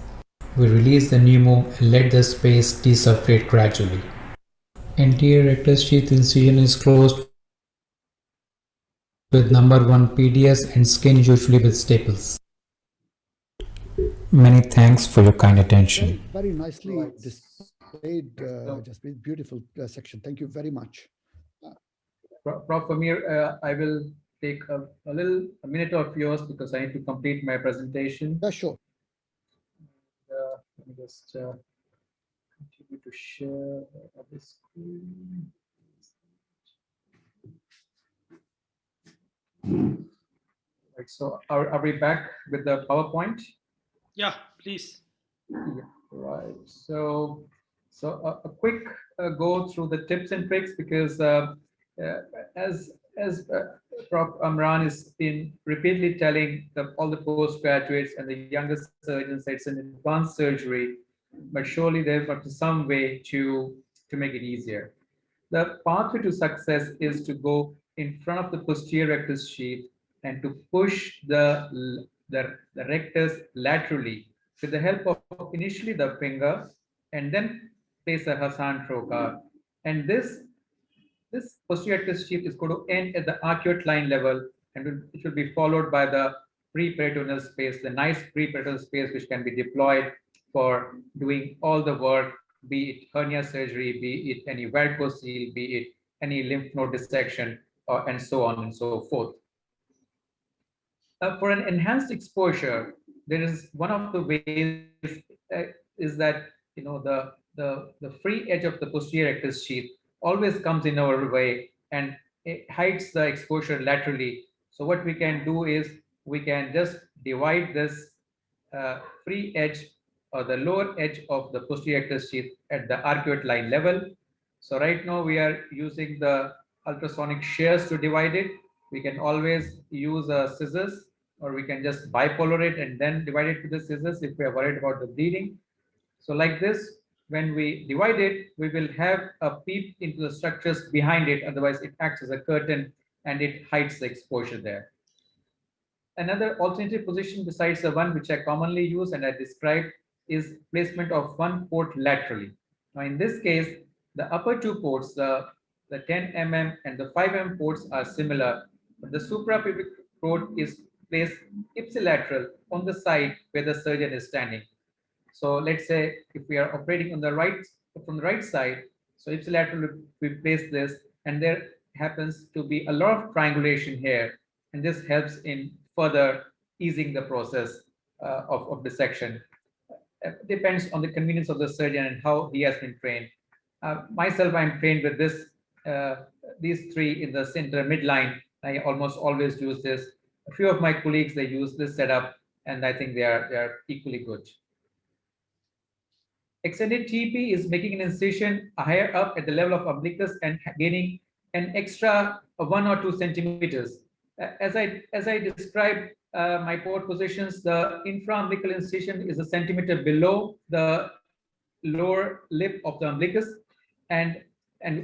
We release the pneumo and let the space desufflate gradually. Anterior rectus sheath incision is closed with number 1 PDS and skin usually with staples. Many thanks for your kind attention. Very nicely displayed, just beautiful section. Thank you very much. Prof. Amir, I will take a minute of yours because I need to complete my presentation. Yeah, sure. Let me just continue to share the screen. Right, so are we back with the PowerPoint? Yeah, please. Yeah, right. So a quick go through the tips and tricks, because as Prof. Amran has been repeatedly telling all the postgraduates and the younger surgeons that it's an advanced surgery, but surely they've got some way to make it easier. The pathway to success is to go in front of the posterior rectus sheath and to push the rectus laterally with the help of initially the finger and then place a Hassan trocar. And this posterior rectus sheath is going to end at the arcuate line level, and it will be followed by the pre-peritoneal space, the nice pre-peritoneal space which can be deployed for doing all the work, be it hernia surgery, be it any varicocele, be it any lymph node dissection, and so on and so forth. For an enhanced exposure, there is one of the ways is that the free edge of the posterior rectus sheath always comes in our way and it hides the exposure laterally. So what we can do is we can just divide this free edge or the lower edge of the posterior rectus sheath at the arcuate line level. So right now we are using the ultrasonic shears to divide it. We can always use a scissors, or we can just bipolar it and then divide it with the scissors if we are worried about the bleeding. So like this, when we divide it, we will have a peep into the structures behind it. Otherwise, it acts as a curtain and it hides the exposure there. Another alternative position besides the one which I commonly use and I described is placement of one port laterally. Now, in this case, the upper two ports, the 10 mm and the 5 mm ports are similar, but the suprapubic port is place ipsilateral on the side where the surgeon is standing. So let's say if we are operating on the right, from the right side, so ipsilateral, we place this, and there happens to be a lot of triangulation here, and this helps in further easing the process of dissection. Depends on the convenience of the surgeon and how he has been trained. Myself, I'm trained with this, these three in the center midline. I almost always use this. A few of my colleagues, they use this setup, and I think they are equally good. Extended TP is making an incision higher up at the level of umbilicus and gaining an extra 1 or 2 centimeters. As I described my port positions, the infraumbilical incision is a centimeter below the lower lip of the umbilicus, and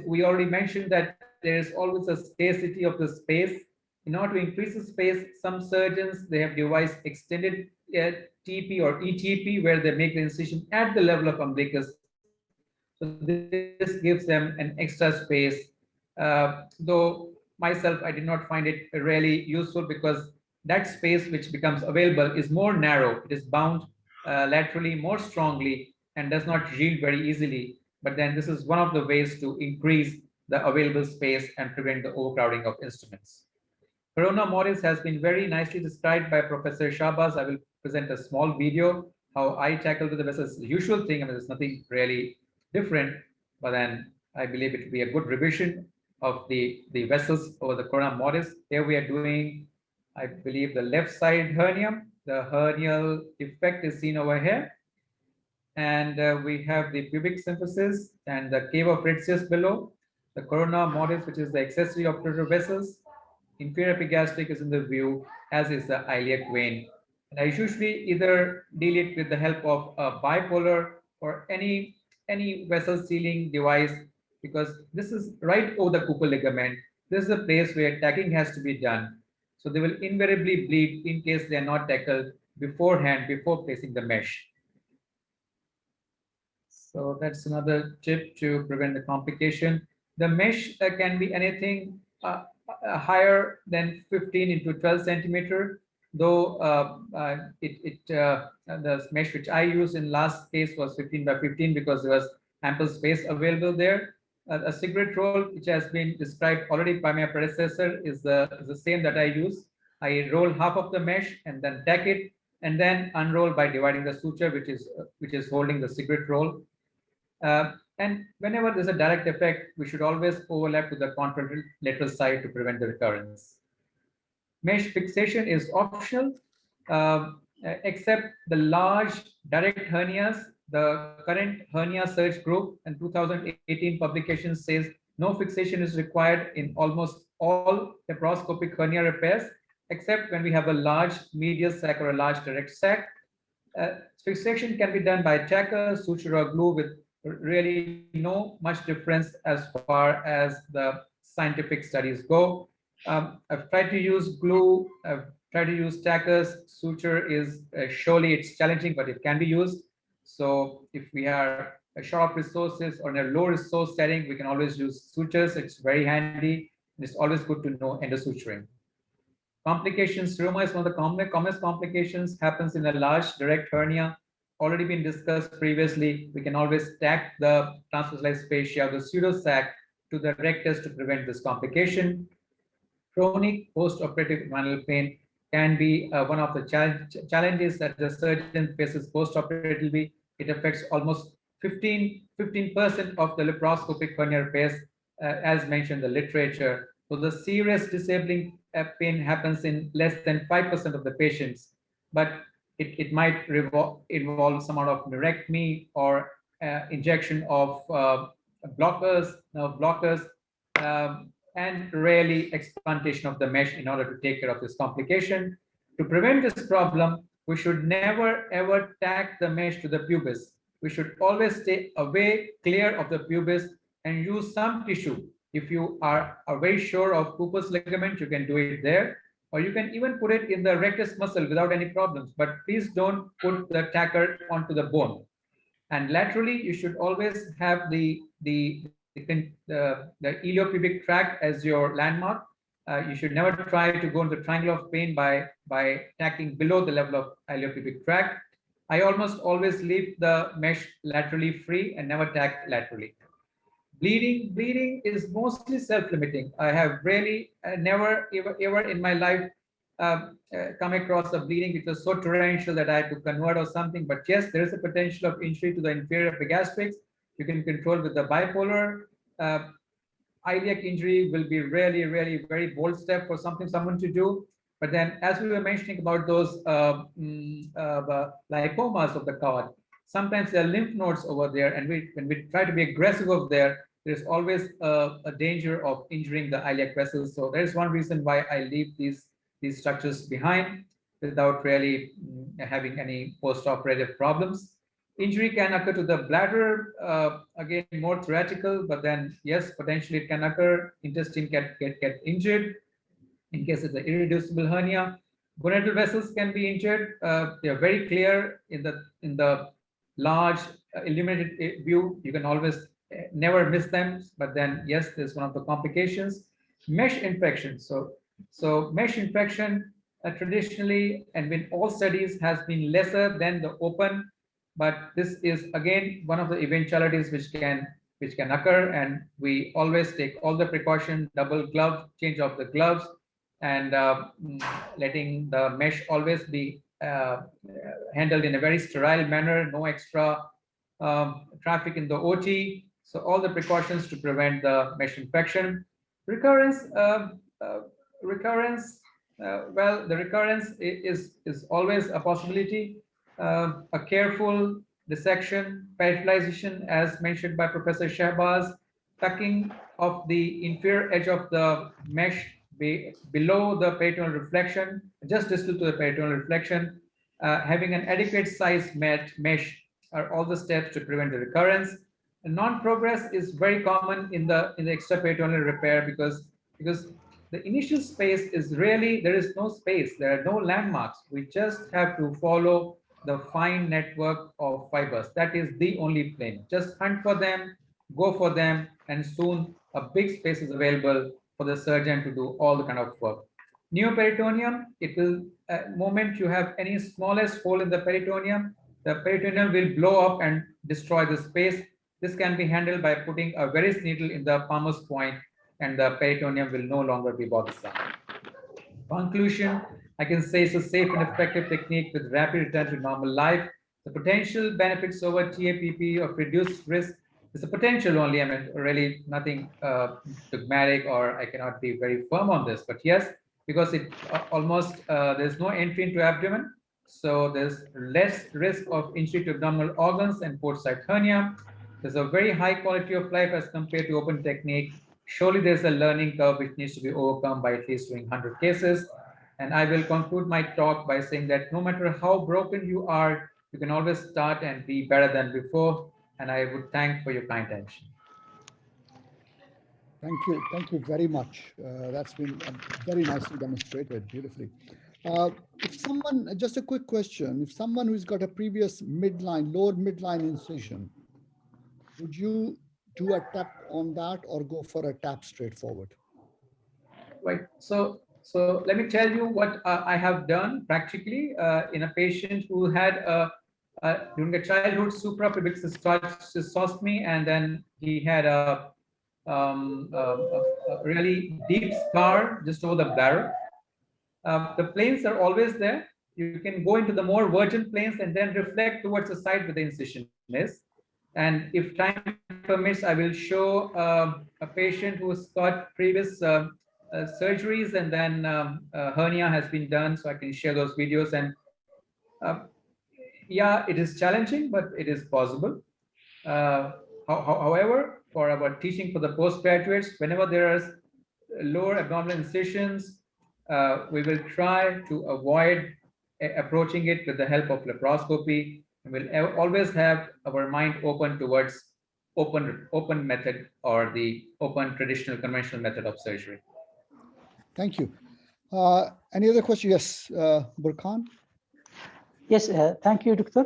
we already mentioned that there is always a scarcity of the space. In order to increase the space, some surgeons, they have devised extended TP or ETP, where they make the incision at the level of umbilicus. So this gives them an extra space. Though myself, I did not find it really useful, because that space which becomes available is more narrow. It is bound laterally more strongly and does not yield very easily. But then this is one of the ways to increase the available space and prevent the overcrowding of instruments. Corona Morris has been very nicely described by Professor Shahbaz. I will present a small video how I tackle with the vessels. The usual thing, I mean, there's nothing really different, but then I believe it will be a good revision of the vessels over the Corona Morris. Here we are doing, I believe, the left side hernia. The hernial effect is seen over here. And we have the pubic symphysis and the cave of Ritzius below. The Corona Morris, which is the accessory obturator vessels. Inferior epigastric is in the view, as is the iliac vein. And I usually either deal it with the help of a bipolar or any vessel sealing device, because this is right over the Cooper ligament. This is the place where tagging has to be done. So they will invariably bleed in case they are not tackled beforehand, before placing the mesh. So that's another tip to prevent the complication. The mesh can be anything higher than 15 into 12 centimeter, though the mesh which I used in last case was 15 by 15 because there was ample space available there. A cigarette roll, which has been described already by my predecessor, is the same that I use. I roll half of the mesh and then tack it, and then unroll by dividing the suture, which is holding the cigarette roll. And whenever there's a direct effect, we should always overlap to the contralateral side to prevent the recurrence. Mesh fixation is optional, except the large direct hernias. The current hernia search group in 2018 publication says no fixation is required in almost all laparoscopic hernia repairs, except when we have a large medial sac or a large direct sac. Fixation can be done by tacker, suture, or glue, with really no much difference as far as the scientific studies go. I've tried to use glue, I've tried to use tackers. Suture is surely it's challenging, but it can be used. So if we are short of resources or in a low resource setting, we can always use sutures. It's very handy, and it's always good to know endosuturing. Complications, seroma is one of the commonest complications, happens in a large direct hernia. Already been discussed previously. We can always tack the transversalized fascia of the pseudosac to the rectus to prevent this complication. Chronic post-operative inguinal pain can be one of the challenges that the surgeon faces post-operatively. It affects almost 15% of the laparoscopic hernia repairs, as mentioned in the literature. So the serious disabling pain happens in less than 5% of the patients, but it might involve some sort of neurectomy or injection of nerve blockers, and rarely explantation of the mesh in order to take care of this complication. To prevent this problem, we should never ever tack the mesh to the pubis. We should always stay away, clear of the pubis, and use some tissue. If you are very sure of Cooper's ligament, you can do it there, or you can even put it in the rectus muscle without any problems. But please don't put the tacker onto the bone. And laterally, you should always have the iliopubic tract as your landmark. You should never try to go into the triangle of pain by tacking below the level of iliopubic tract. I almost always leave the mesh laterally free and never tack laterally. Bleeding is mostly self-limiting. I have really never ever in my life come across a bleeding which was so torrential that I had to convert or something. But yes, there is a potential of injury to the inferior epigastrics. You can control with the bipolar. Iliac injury will be really very bold step for someone to do. But then, as we were mentioning about those lipomas of the cord, sometimes there are lymph nodes over there, and when we try to be aggressive over there, there's always a danger of injuring the iliac vessels. So there's one reason why I leave these structures behind without really having any post-operative problems. Injury can occur to the bladder, again, more theoretical, but then yes, potentially it can occur. Intestine can get injured in case it's an irreducible hernia. Gonadal vessels can be injured. They are very clear in the large illuminated view. You can always never miss them, but then yes, there's one of the complications. Mesh infection. So mesh infection traditionally and in all studies has been lesser than the open. But this is again one of the eventualities which can occur, and we always take all the precaution, double glove, change of the gloves, and letting the mesh always be handled in a very sterile manner, no extra traffic in the OT. So all the precautions to prevent the mesh infection. Recurrence, well, the recurrence is always a possibility. A careful dissection, peritalization, as mentioned by Professor Shahbaz, tucking of the inferior edge of the mesh below the peritoneal reflection, just distal to the peritoneal reflection, having an adequate size mesh are all the steps to prevent the recurrence. And non-progress is very common in the extraperitoneal repair because the initial space is really, there is no space, there are no landmarks. We just have to follow the fine network of fibers. That is the only plane. Just hunt for them, go for them, and soon a big space is available for the surgeon to do all the kind of work. Neoperitoneum, it will, moment you have any smallest hole in the peritoneum, the peritoneum will blow up and destroy the space. This can be handled by putting a Veress needle in the palmus point, and the peritoneum will no longer be bothersome. Conclusion, I can say it's a safe and effective technique with rapid return to normal life. The potential benefits over TAPP of reduced risk is a potential only. I mean, really nothing dogmatic, or I cannot be very firm on this. But yes, because it almost, there's no entry into abdomen. So there's less risk of injury to abdominal organs and port-site hernia. There's a very high quality of life as compared to open technique. Surely there's a learning curve which needs to be overcome by at least doing 100 cases. And I will conclude my talk by saying that no matter how broken you are, you can always start and be better than before. And I would thank for your kind attention. Thank you very much. That's been very nicely demonstrated, beautifully. If someone, just a quick question, if someone who's got a previous lower midline incision, would you do a tap on that or go for a tap straightforward? Right. So let me tell you what I have done practically in a patient who had during a childhood suprapubic cystostomy, and then he had a really deep scar just over the bladder. The planes are always there. You can go into the more virgin planes and then reflect towards the side where the incision is. And if time permits, I will show a patient who's got previous surgeries, and then hernia has been done, so I can share those videos. And yeah, it is challenging, but it is possible. However, for our teaching for the postgraduates, whenever there are lower abdominal incisions, we will try to avoid approaching it with the help of laparoscopy. And we'll always have our mind open towards open method, or the open traditional conventional method of surgery. Thank you. Any other question? Yes, Burkhan. Yes, thank you, Doctor.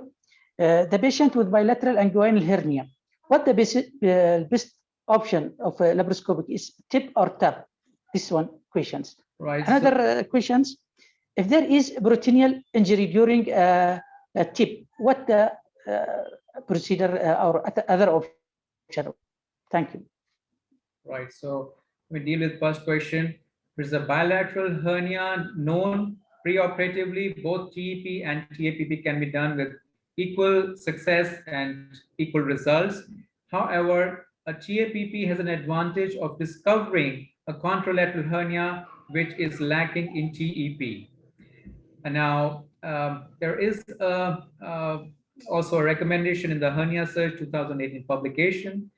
The patient with bilateral inguinal hernia, what the best option of laparoscopic is tip or tap? This one. questions. Right. Another questions, if there is peritoneal injury during a tip, what the procedure or other option? Thank you. Right. So we deal with first question. Is the bilateral hernia known preoperatively? Both TEP and TAPP can be done with equal success and equal results. However, a TAPP has an advantage of discovering a contralateral hernia which is lacking in TEP. And now there is also a recommendation in the Hernia Search 2018 publication.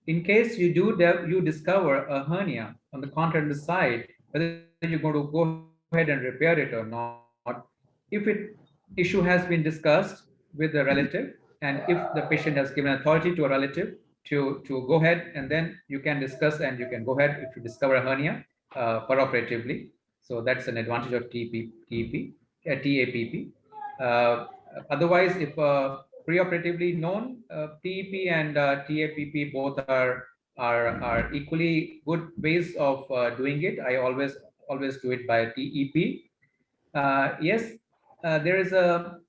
In case you discover a hernia on the contralateral side, whether you're going to go ahead and repair it or not, if issue has been discussed with the relative, and if the patient has given authority to a relative to go ahead, and then you can discuss and you can go ahead if you discover a hernia peroperatively. So that's an advantage of TAPP. Otherwise, if preoperatively known, TEP and TAPP both are equally good ways of doing it. I always do it by TEP. Yes, there is a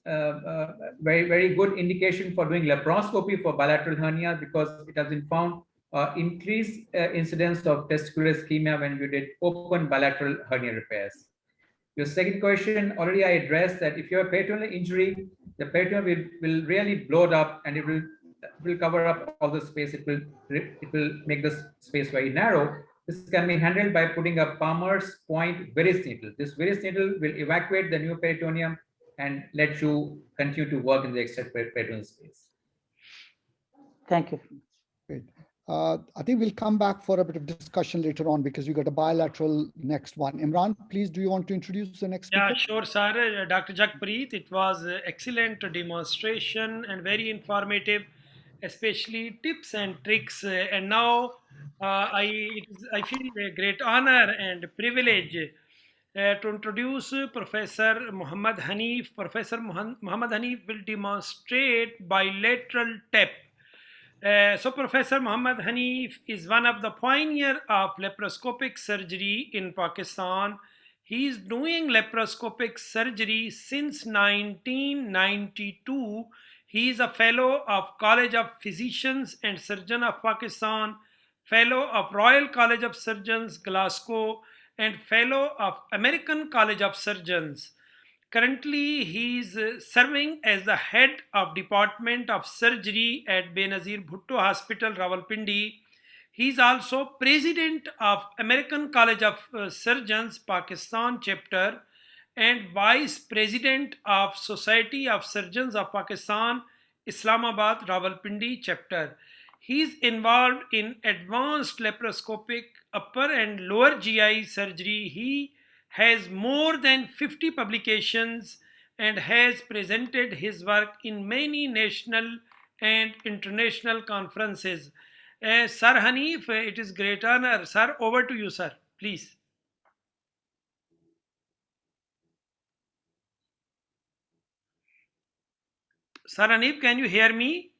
very good indication for doing laparoscopy for bilateral hernia because it has been found increased incidence of testicular ischemia when we did open bilateral hernia repairs. Your second question, already I addressed that if you have peritoneal injury, the peritoneum will really blow it up and it will cover up all the space. It will make the space very narrow. This can be handled by putting a Palmer's point Veris needle. This Veris needle will evacuate the new peritoneum and let you continue to work in the extra peritoneal space. Thank you. Great. I think we'll come back for a bit of discussion later on because we got a bilateral next one. Imran, please, do you want to introduce the next speaker? Yeah, sure, sir. Dr. Jagpreet, it was excellent demonstration and very informative, especially tips and tricks. And now I feel a great honor and privilege to introduce Professor Muhammad Hanif. Professor Muhammad Hanif will demonstrate bilateral tap. So Professor Muhammad Hanif is one of the pioneers of laparoscopic surgery in Pakistan. He is doing laparoscopic surgery since 1992. He is a fellow of College of Physicians and Surgeons of Pakistan, fellow of Royal College of Surgeons, Glasgow, and fellow of American College of Surgeons. Currently, he is serving as the head of Department of Surgery at Benazir Bhutto Hospital, Rawalpindi. He is also President of American College of Surgeons, Pakistan Chapter, and Vice President of Society of Surgeons of Pakistan, Islamabad, Rawalpindi Chapter. He is involved in advanced laparoscopic upper and lower GI surgery. He has more than 50 publications and has presented his work in many national and international conferences. Sir Hanif, it is great honor. Sir, over to you, sir, please. Sir Hanif, can you hear me?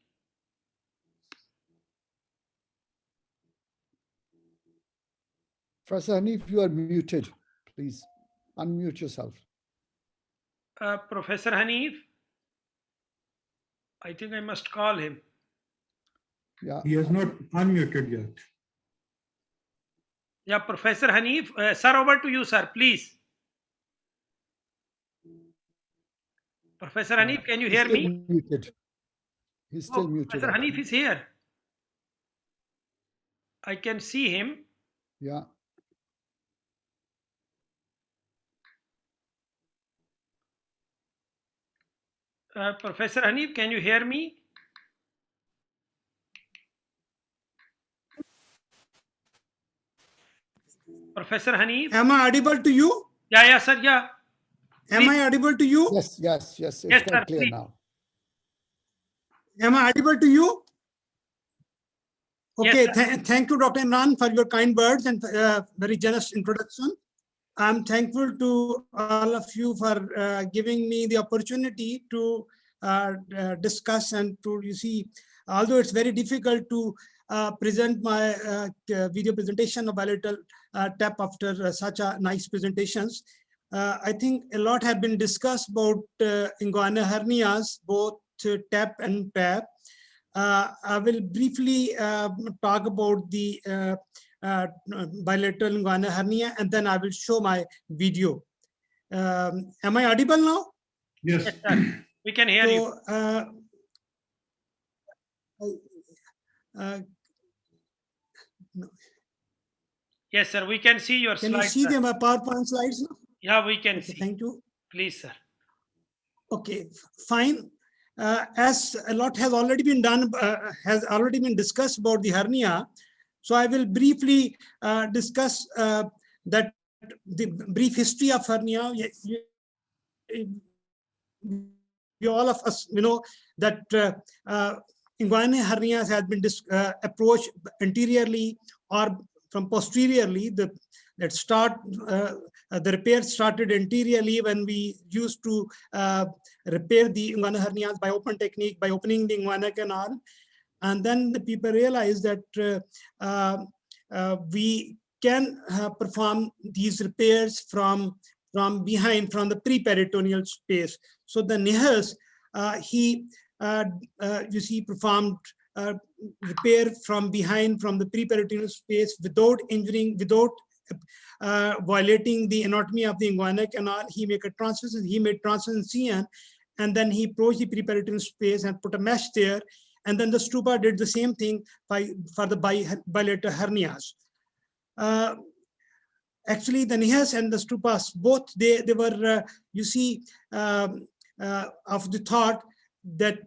Professor Hanif, you are muted. Please unmute yourself. Professor Hanif, I think I must call him. Yeah. He has not unmuted yet. Yeah, Professor Hanif, sir, over to you, sir, please. Professor Hanif, can you hear me? Muted. He's still muted. Professor Hanif is here. I can see him. Yeah. Professor Hanif, can you hear me? Professor Hanif? Am I audible to you? Yeah, sir, yeah. Am I audible to you? Yes. It's yes, quite sir, clear please. now. Am I audible to you? Okay, Yes, thank you, Dr. Imran, for your kind words and very generous introduction. I'm thankful to all of you for giving me the opportunity to discuss and to, you see, although it's very difficult to present my video presentation of bilateral TAP after such a nice presentations. I think a lot have been discussed about inguinal hernias, both TAP and PAP. I will briefly talk about the bilateral inguinal hernia, and then I will show my video. Am I audible now? Yes. We can hear you. No. Yes, sir. We can see your Can slides. you see my PowerPoint slides now? Yeah, we can Okay, see. thank you. Please, sir. Okay, fine. As a lot has already been done, has already been discussed about the hernia, so I will briefly discuss that the brief history of hernia. All of us, that inguinal hernias has been approached anteriorly or from posteriorly. The repair started anteriorly when we used to repair the inguinal hernias by open technique, by opening the inguinal canal. And then the people realized that we can perform these repairs from behind, from the pre-peritoneal space. So the Nihas, he performed repair from behind, from the pre-peritoneal space, without injuring, without violating the anatomy of the inguinal canal. He made a transverse, he made transverse, and then he approached the pre-peritoneal space and put a mesh there. And then the Stupa did the same thing for the bilateral hernias. Actually, the Nihas and the Stupas, both they were, of the thought that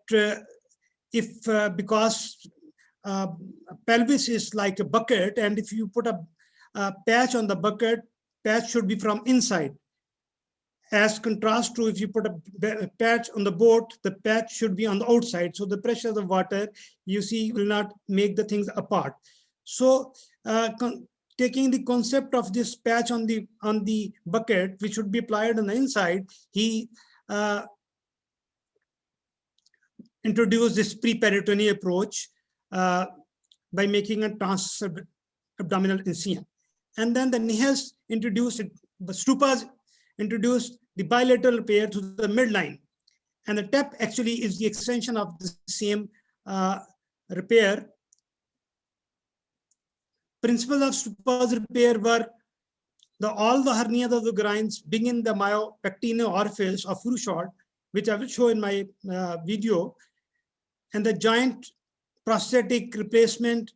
if because pelvis is like a bucket, and if you put a patch on the bucket, patch should be from inside. As contrast to if you put a patch on the boat, the patch should be on the outside. So the pressure of the water, will not make the things apart. So taking the concept of this patch on the bucket, which should be applied on the inside, he introduced this pre-peritoneal approach by making a transverse abdominal incision. And then the Nihas introduced it, the Stupas introduced the bilateral repair to the midline. And the TAP actually is the extension of the same repair. Principles of Stupa's repair were all the hernias of the groins begin the myopectineal orifice of Furushaw, which I will show in my video. And the joint prosthetic replacement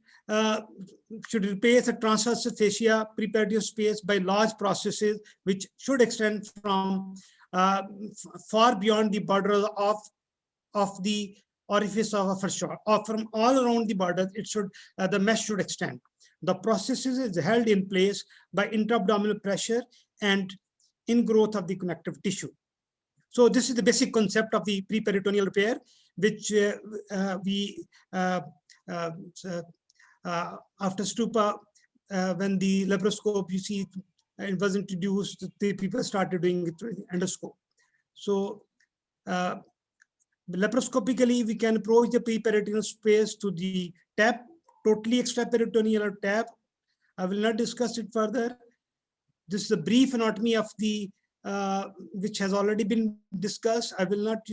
should replace the transverse fascia preperitoneal space by large processes, which should extend from far beyond the border of the orifice of a Furushaw, or from all around the border. It should the mesh should extend. The processes is held in place by intra-abdominal pressure and ingrowth of the connective tissue. So this is the basic concept of the pre-peritoneal repair, which after Stupa, when the laparoscope, it was introduced, the people started doing it through the endoscope. So laparoscopically, we can approach the pre-peritoneal space to the TAP, totally extraperitoneal or TAP. I will not discuss it further. This is a brief anatomy of the which has already been discussed. I will not,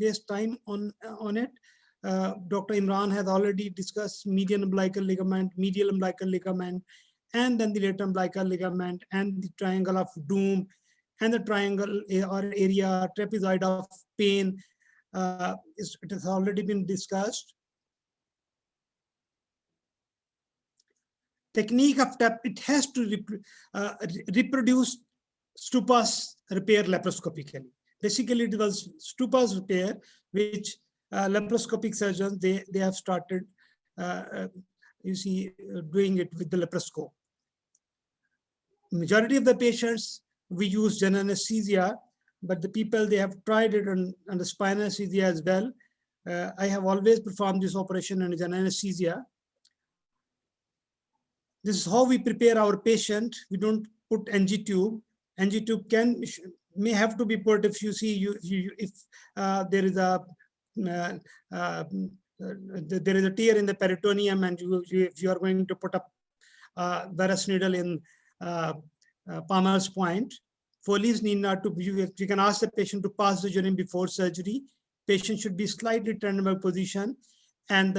waste time on it. Dr. Imran has already discussed median umbilical ligament, medial umbilical ligament, and then the lateral umbilical ligament, and the triangle of doom, and the triangle or area trapezoid of pain. It has already been discussed. Technique of TAP, it has to reproduce Stupa's repair laparoscopically. Basically, it was Stupa's repair, which laparoscopic surgeons, they have started, doing it with the laparoscope. Majority of the patients, we use general anesthesia, but the people, they have tried it on the spinal anesthesia as well. I have always performed this operation under general anesthesia. This is how we prepare our patient. We don't put NG tube. NG tube may have to be put if if there is a there is a tear in the peritoneum, and if you are going to put up varus needle in Palmer's point, Foley's need not to. You can ask the patient to pass the urine before surgery. Patient should be slightly turned position, and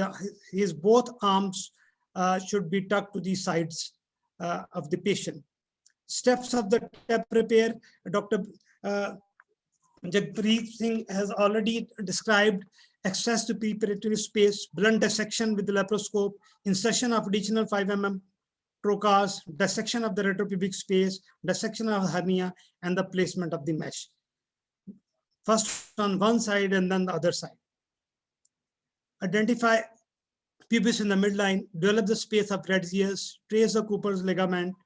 his both arms should be tucked to the sides of the patient. Steps of the TAP repair, Dr. Jagpreet Singh has already described: access to pre-peritoneal space, blunt dissection with the laparoscope, insertion of additional 5 mm trocars, dissection of the retropubic space, dissection of hernia, and the placement of the mesh. First on one side and then the other side. Identify pubis in the midline, develop the space of Retzius, trace the Cooper's ligament,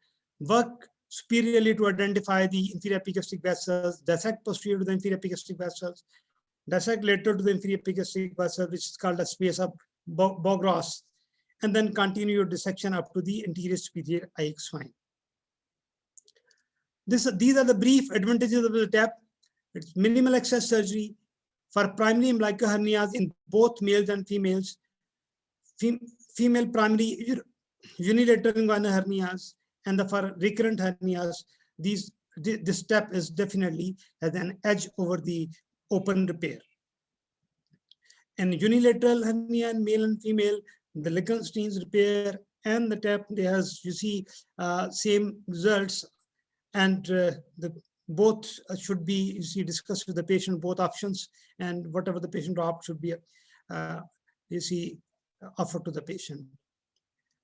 work superiorly to identify the inferior epigastric vessels, dissect posterior to the inferior epigastric vessels, dissect lateral to the inferior epigastric vessel, which is called a space of Bogros, and then continue your dissection up to the anterior superior iliac spine. These are the brief advantages of the TAP. It's minimal access surgery for primary umbilical hernias in both males and females, female primary unilateral inguinal hernias, and for recurrent hernias. This step is definitely has an edge over the open repair. And unilateral hernia in male and female, the Lichtenstein's repair and the TAP, they has, you see, same results, and both should be, you see, discussed with the patient, both options, and whatever the patient opts should be, you see, offered to the patient.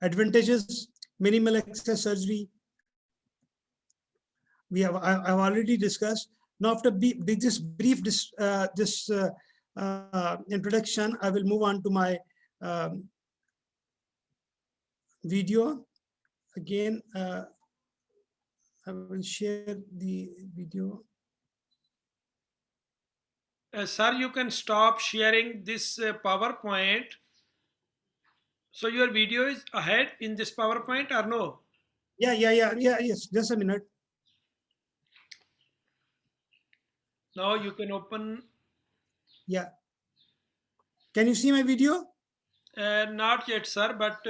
Advantages: minimal access surgery. I've already discussed. Now, after this brief introduction, I will move on to my video. Again, I will share the video. Sir, you can stop sharing this PowerPoint. So your video is ahead in this PowerPoint or no? Yes, just a minute. Now you can open. Yeah. Can you see my video? Not yet, sir, but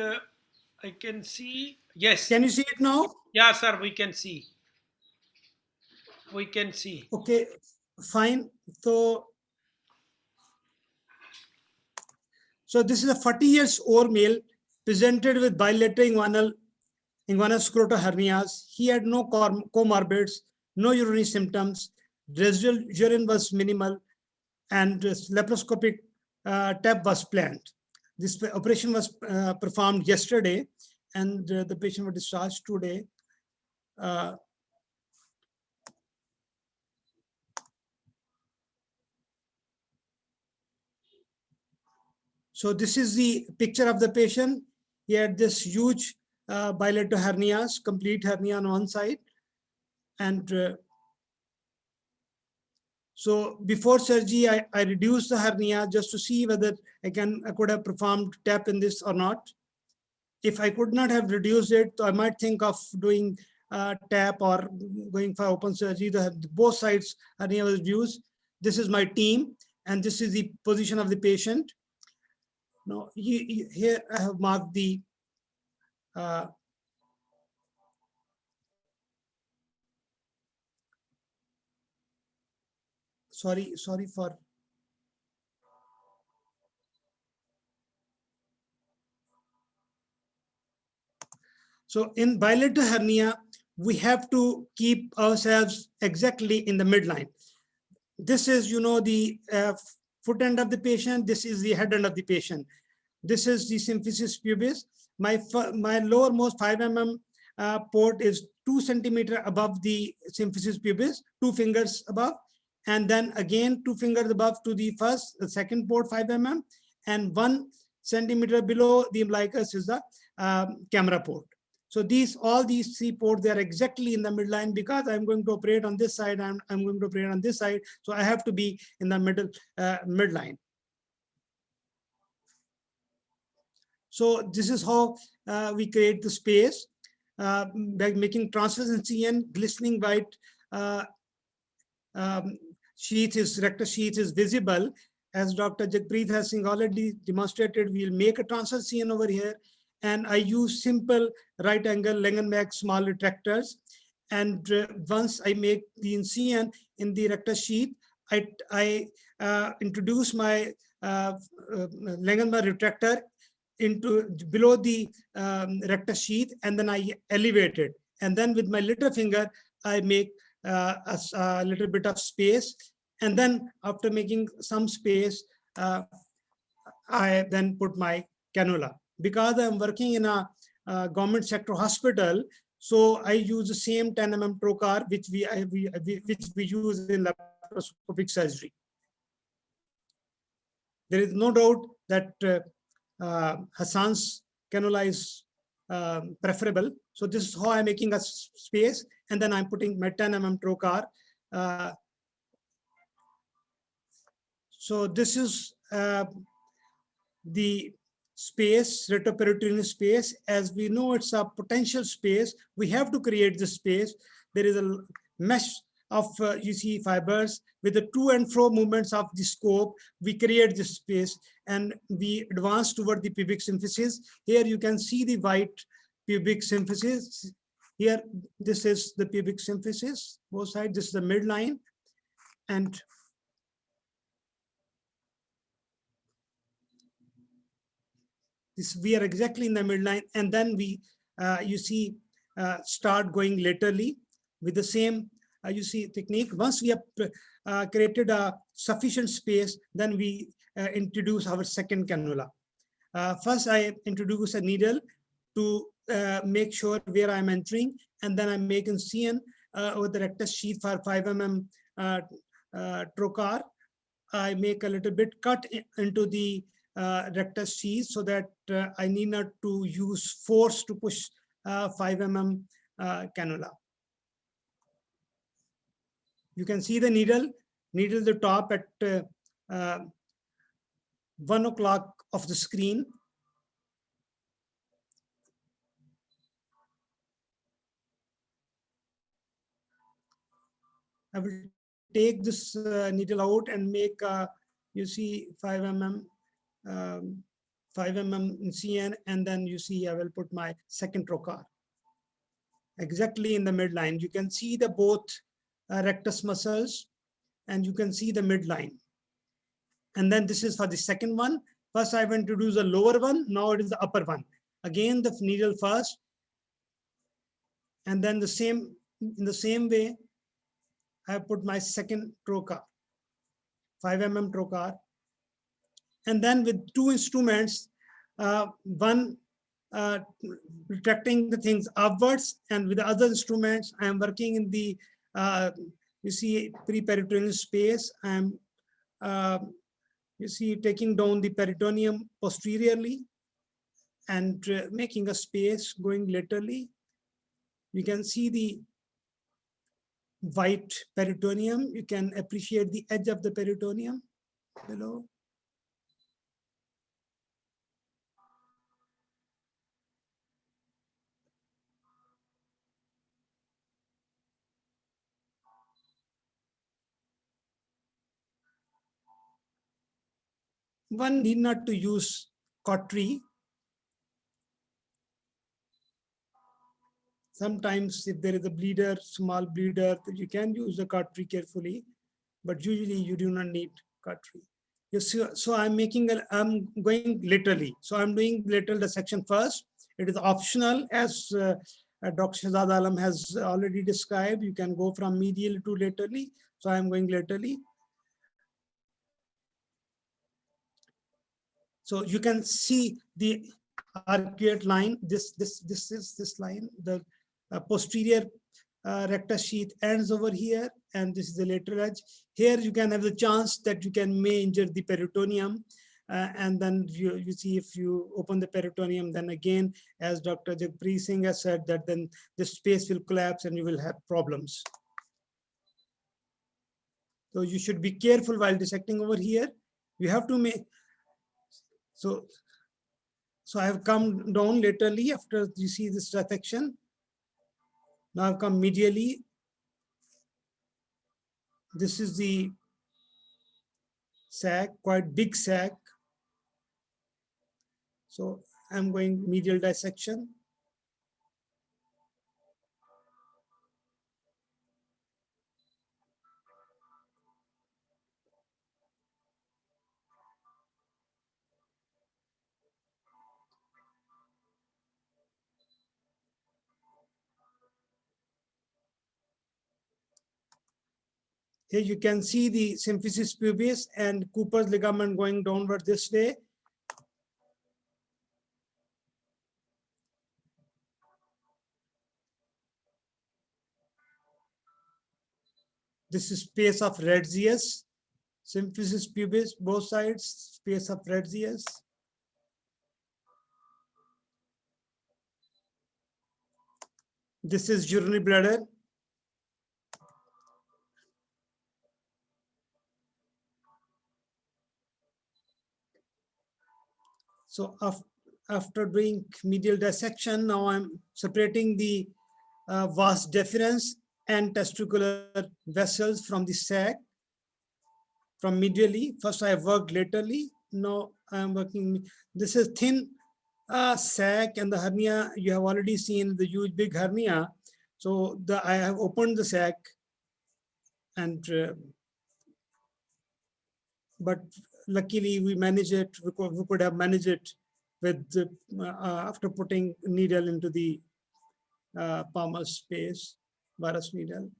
I can see. Yes. Can you see it now? Yeah, sir, we can see. We can see. Okay, fine. So this is a 40 years old male presented with bilateral inguinal scrotal hernias. He had no comorbids, no urinary symptoms. Residual urine was minimal, and laparoscopic TAP was planned. This operation was performed yesterday, and the patient was discharged today. So this is the picture of the patient. He had this huge bilateral hernias, complete hernia on one side. And so before surgery, I reduced the hernia just to see whether I could have performed TAP in this or not. If I could not have reduced it, I might think of doing TAP or going for open surgery. Both sides hernia was reduced. This is my team, and this is the position of the patient. Now, here I have marked the sorry for so in bilateral hernia, we have to keep ourselves exactly in the midline. This is, the foot end of the patient. This is the head end of the patient. This is the symphysis pubis. My lowermost 5 mm port is 2 centimeters above the symphysis pubis, 2 fingers above, and then again 2 fingers above to the second port 5 mm, and 1 centimeter below the umbilicus is the camera port. So all these 3 ports, they are exactly in the midline, because I'm going to operate on this side and I'm going to operate on this side. So I have to be in the midline. So this is how we create the space by making transverse incision, glistening white sheath, rectus sheath is visible. as Dr. Jagpreet has already demonstrated, we'll make a transverse over here. And I use simple right angle Langenbeck small retractors. And once I make the incision in the rectus sheath, I introduce my Langenbeck retractor into below the rectus sheath, and then I elevate it. And then with my little finger, I make a little bit of space. And then after making some space, I then put my cannula. Because I'm working in a government sector hospital, so I use the same 10 mm trocar which we use in laparoscopic surgery. There is no doubt that Hassan's cannula is preferable. So this is how I'm making a space, and then I'm putting my 10 mm trocar. So this is the space, retroperitoneal space. As we know, it's a potential space. We have to create the space. There is a mesh of you see fibers with the to and fro movements of the scope. We create this space and we advance toward the pubic symphysis. Here you can see the white pubic symphysis. Here, this is the pubic symphysis, both sides. This is the midline, and we are exactly in the midline, and then we, you see, start going laterally with the same, you see, technique. Once we have created a sufficient space, then we introduce our second cannula. First, I introduce a needle to make sure where I'm entering, and then I make incision over the rectus sheath for 5 mm trocar. I make a little bit cut into the rectus sheath so that I need not to use force to push 5 mm cannula. You can see the needle the top at 1 o'clock of the screen. I will take this needle out and make, you see, 5 mm incision, and then you see I will put my second trocar exactly in the midline. You can see the both rectus muscles, and you can see the midline. And then this is for the second one. First I went to do the lower one, now it is the upper one. Again the needle first, and then in the same way I put my second trocar, 5 mm trocar. And then with two instruments, one retracting the things upwards, and with the other instruments, I am working in the, you see, pre-peritoneal space. I am, you see, taking down the peritoneum posteriorly and making a space going laterally. You can see the white peritoneum. You can appreciate the edge of the peritoneum below. One need not to use cautery. Sometimes if there is a bleeder, small bleeder, you can use the cautery carefully, but usually you do not need cautery. So I'm going laterally. So I'm doing lateral dissection first. It is optional, as Dr. Shahzad Alam has already described. You can go from medial to laterally. So I'm going laterally. So you can see the arcuate line. This is this line. The posterior rectus sheath ends over here, and this is the lateral edge. Here you can have the chance that you may injure the peritoneum, and then you see if you open the peritoneum, then again, as Dr. Jagpreet Singh has said, that then the space will collapse and you will have problems. So you should be careful while dissecting over here. You have to make, so I have come down laterally after you see this dissection. Now I've come medially. This is the sac, quite big sac. So I'm going medial dissection. Here you can see the symphysis pubis and Cooper's ligament going downward this way. This is space of Retzius, symphysis pubis, both sides, space of Retzius. This is urinary bladder. So after doing medial dissection, now I'm separating the vas deferens and testicular vessels from the sac, from medially. First I worked laterally, now I'm working. This is thin sac, and the hernia, you have already seen the huge big hernia. So I have opened the sac, and but luckily we managed it. We could have managed it with after putting needle into the palmar space, varus needle.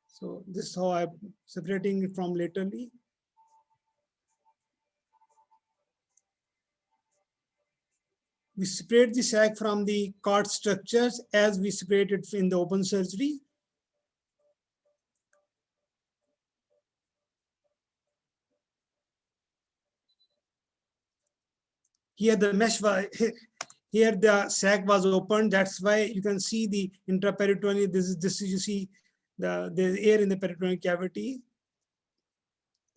So this is how I'm separating it from laterally. We separate the sac from the cord structures as we separate it in the open surgery. Here the mesh was, here the sac was opened. That's why you can see the intraperitoneal. This is you see the air in the peritoneal cavity.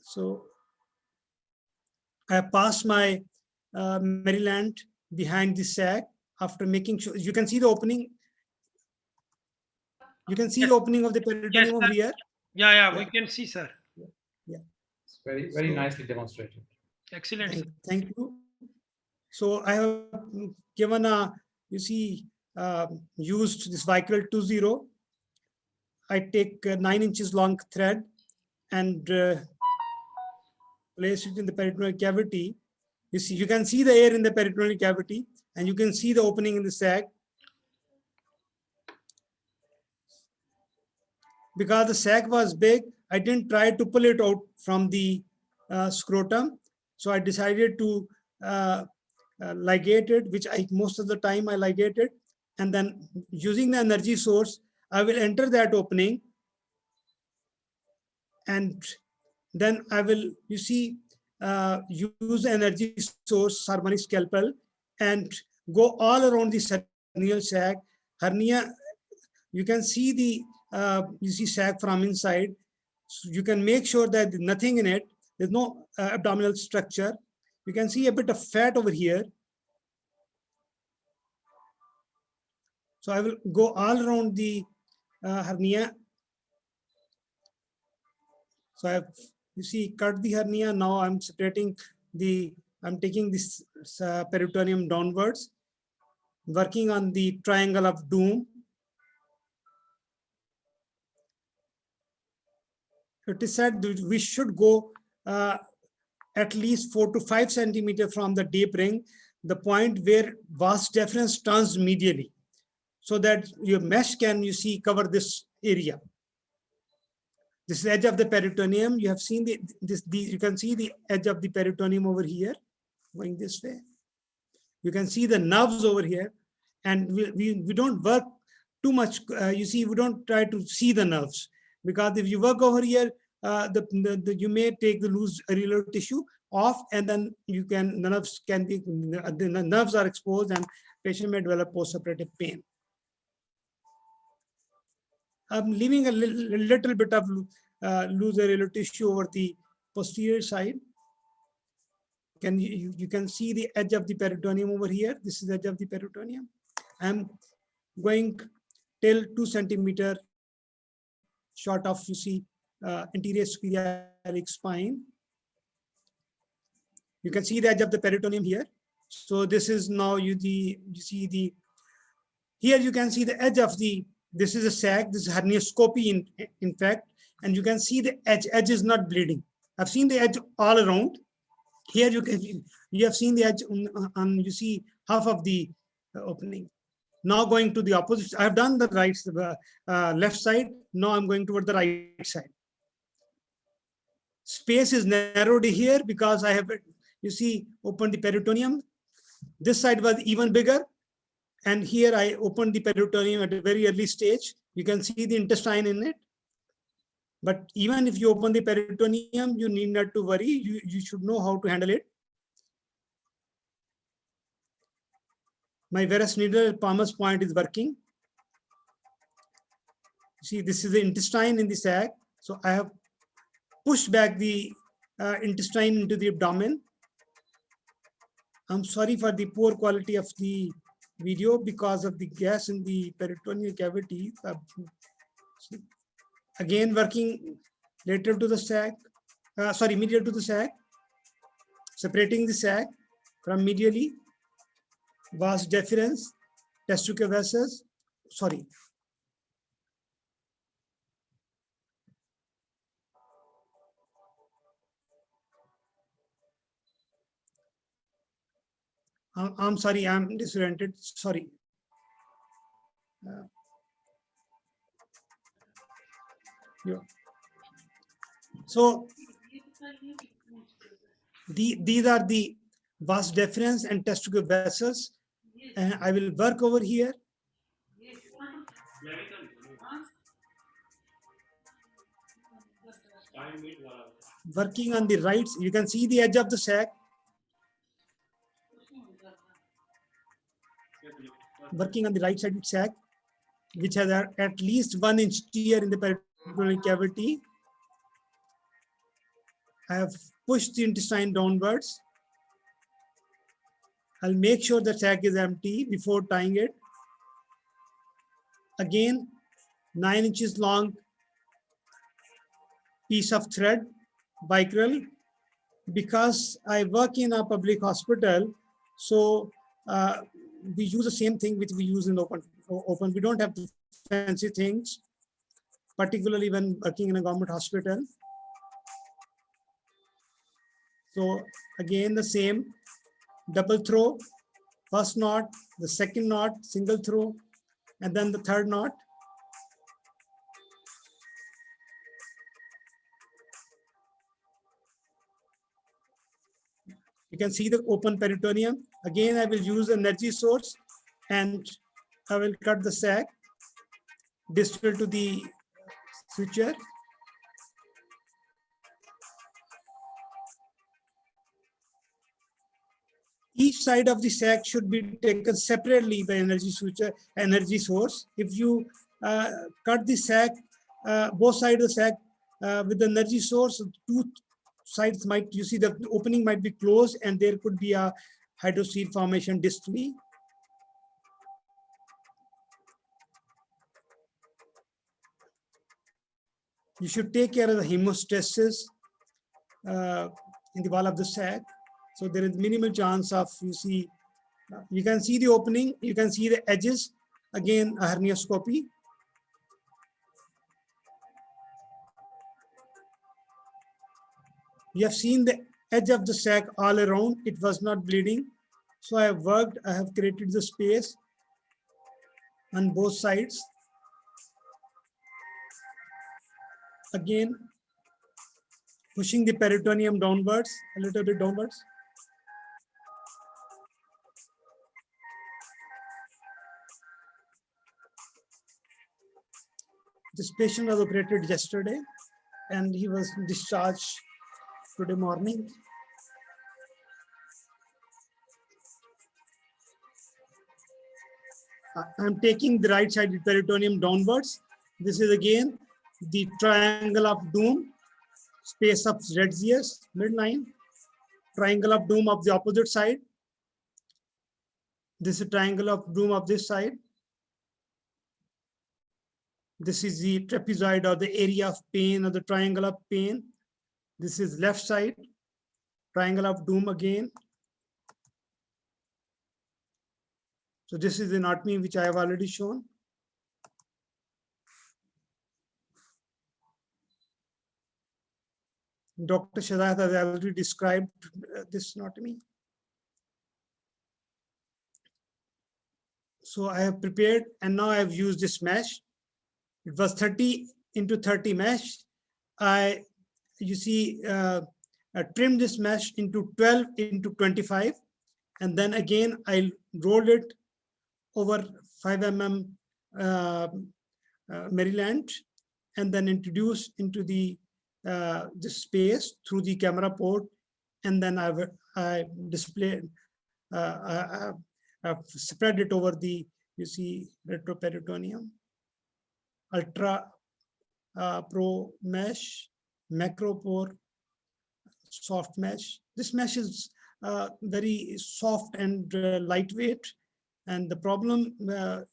So I passed my Maryland behind the sac after making sure you can see the opening. You can see Yes. the opening of the peritoneum Yes, over here. Yeah, we can see, sir. Yeah. It's very nicely demonstrated. Excellent. Thank you. So I have given you see, used this Vicryl 20. I take a 9 inches long thread and place it in the peritoneal cavity. You see, you can see the air in the peritoneal cavity, and you can see the opening in the sac. Because the sac was big, I didn't try to pull it out from the scrotum. So I decided to ligate it, which most of the time I ligate it. And then using the energy source, I will enter that opening. And then I will, you see, use the energy source, harmonic scalpel, and go all around the hernial sac. Hernia, you can see the you see sac from inside. So you can make sure that there's nothing in it. There's no abdominal structure. You can see a bit of fat over here. So I will go all around the hernia. So you see, cut the hernia. Now I'm separating I'm taking this peritoneum downwards, working on the triangle of doom. It is said that we should go at least 4 to 5 centimeters from the deep ring, the point where vas deferens turns medially, so that your mesh can, you see, cover this area. This is the edge of the peritoneum. You have seen you can see the edge of the peritoneum over here, going this way. You can see the nerves over here, and we don't work too much. You see, we don't try to see the nerves, because if you work over here, you may take the loose areolar tissue off, and then the nerves can be, the nerves are exposed, and patient may develop postoperative pain. I'm leaving a little bit of loose areolar tissue over the posterior side. You can see the edge of the peritoneum over here. This is the edge of the peritoneum. I'm going till 2 centimeter short of, you see, anterior superior iliac spine. You can see the edge of the peritoneum here. So this is now you see the, here you can see the edge of the, this is a sag, this is hernioscopy in fact, and you can see the edge is not bleeding. I've seen the edge all around. Here you have seen the edge on you see half of the opening. Now going to the opposite, I've done the left side. Now I'm going toward the right side. Space is narrowed here because I have, you see, opened the peritoneum. This side was even bigger. And here I opened the peritoneum at a very early stage. You can see the intestine in it. But even if you open the peritoneum, you need not to worry. You should know how to handle it. My varus needle at Palmer's point is working. See, this is the intestine in the sac. So I have pushed back the intestine into the abdomen. I'm sorry for the poor quality of the video because of the gas in the peritoneal cavity. Again, working lateral to the sac, medial to the sac, separating the sac from medially, vas deferens, testicular vessels, sorry. I'm sorry, I'm disoriented, sorry. Yeah. So these are the vas deferens and testicular vessels. And I will work over here. Working on the right, you can see the edge of the sac. Working on the right side sac, which has at least 1 inch tear in the peritoneal cavity. I have pushed the intestine downwards. I'll make sure the sac is empty before tying it. Again, 9 inches long piece of thread, bicural. Because I work in a public hospital, so we use the same thing which we use in open. We don't have the fancy things, particularly when working in a government hospital. So again, the same double throw, first knot, the second knot, single throw, and then the third knot. You can see the open peritoneum. Again, I will use energy source and I will cut the sac distal to the suture. Each side of the sac should be taken separately by energy suture, energy source. If you cut the sac, both sides of the sac with the energy source, two sides might, you see the opening might be closed and there could be a hydrocele formation distally. You should take care of the hemostasis in the wall of the sac. So there is minimal chance of, you can see the opening, you can see the edges, again a hernioscopy. You have seen the edge of the sac all around, it was not bleeding. So I have worked, I have created the space on both sides. Again, pushing the peritoneum downwards, a little bit downwards. This patient was operated yesterday and he was discharged today morning. I'm taking the right side peritoneum downwards. This is again the triangle of doom, space of Retzius, midline, triangle of doom of the opposite side. This is triangle of doom of this side. This is the trapezoid or the area of pain or the triangle of pain. This is left side. triangle of doom again. So this is the anatomy which I have already shown. Dr. Shahzad has already described this anatomy. So I have prepared, and now I have used this mesh. It was 30 into 30 mesh. You see, I trimmed this mesh into 12 into 25, and then again I rolled it over 5 mm Maryland, and then introduced into the space through the camera port, and then I displayed. I've spread it over the, you see, retroperitoneum, ultra pro mesh, macro pore, soft mesh. This mesh is very soft and lightweight. And the problem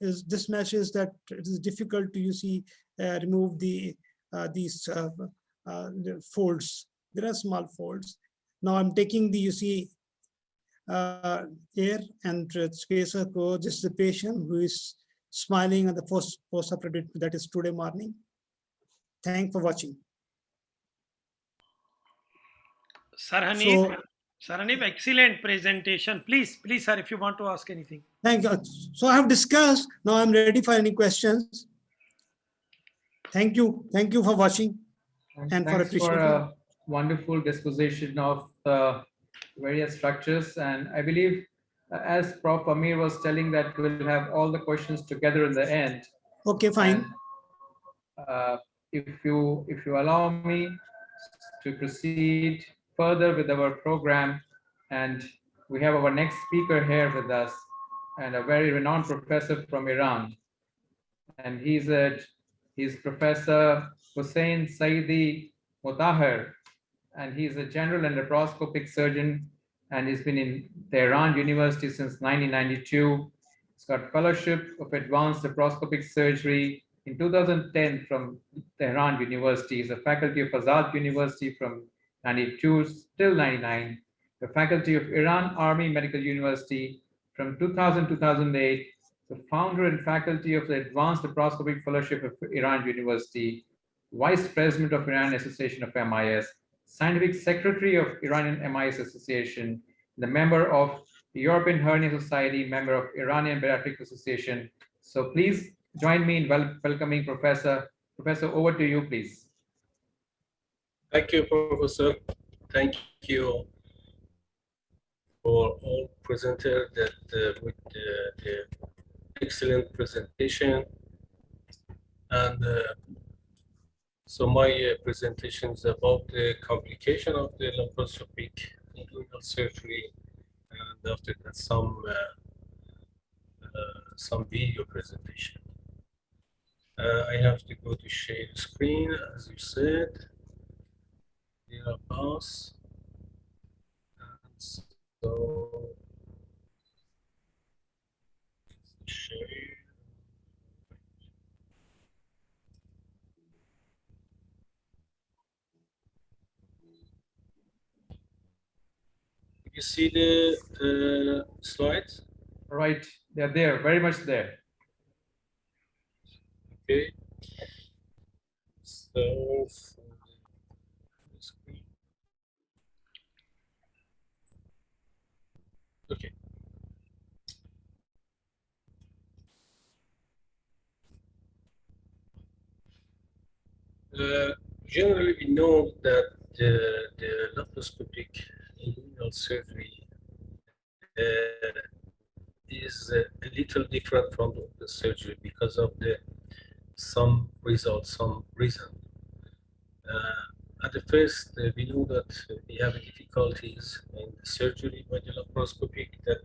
is this mesh is that it is difficult to, you see, remove these the folds. There are small folds. Now I'm taking the, you see, air and spacer go. This is the patient who is smiling at the post-operative, that is today morning. Thanks for watching. Sir Hanif, Sir Hanif, excellent presentation. Please, sir, if you want to ask anything. Thank you. So I have discussed. Now I'm ready for any questions. Thank you. Thank you for watching and for appreciating. For a wonderful disposition of the various structures. And I believe, as Prof. Amir was telling, that we'll have all the questions together in the end. Okay, fine. And, if you allow me to proceed further with our program, and we have our next speaker here with us, and a very renowned professor from Iran, and he's Professor Hussein Saidi Mutahhar, and he's a general and laparoscopic surgeon, and he's been in Tehran University since 1992. He's got fellowship of advanced laparoscopic surgery in 2010 from Tehran University. He's a faculty of Azad University from 92 till 99, the faculty of Iran Army Medical University from 2000-2008, the founder and faculty of the Advanced Laparoscopic Fellowship of Iran University, Vice President of Iran Association of MIS, Scientific Secretary of Iranian MIS Association, the member of the European Hernia Society, member of Iranian Bariatric Association. So please join me in welcoming Professor. Professor, over to you, please. Thank you, Professor. Thank you for all presenters with the excellent presentation. And so my presentation is about the complication of the laparoscopic inguinal surgery, and after that some video presentation. I have to go to share screen, as you said. There are pass. And so share. You see the slides? Right, they're there, very much there. Okay. So, okay. Generally, we know that the laparoscopic inguinal surgery is a little different from the open surgery because of some results, some reason. At the first, we know that we have difficulties in the surgery by the laparoscopic that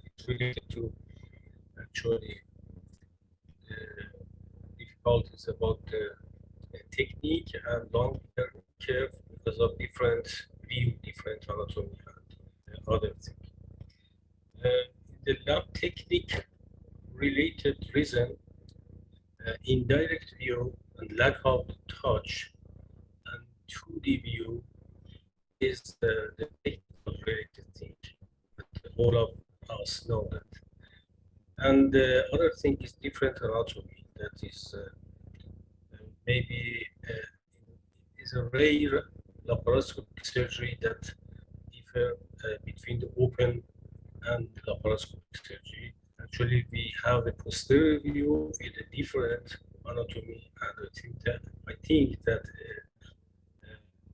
it's related to actually difficulties about the technique and long curve because of different view, different anatomy and other things. The lab technique related reason, indirect view and lack of touch and 2D view is the technical related thing. But all of us know that. And the other thing is different anatomy. That is maybe is a rare laparoscopic surgery that differ between the open and laparoscopic surgery. Actually, we have a posterior view with a different anatomy, and I think that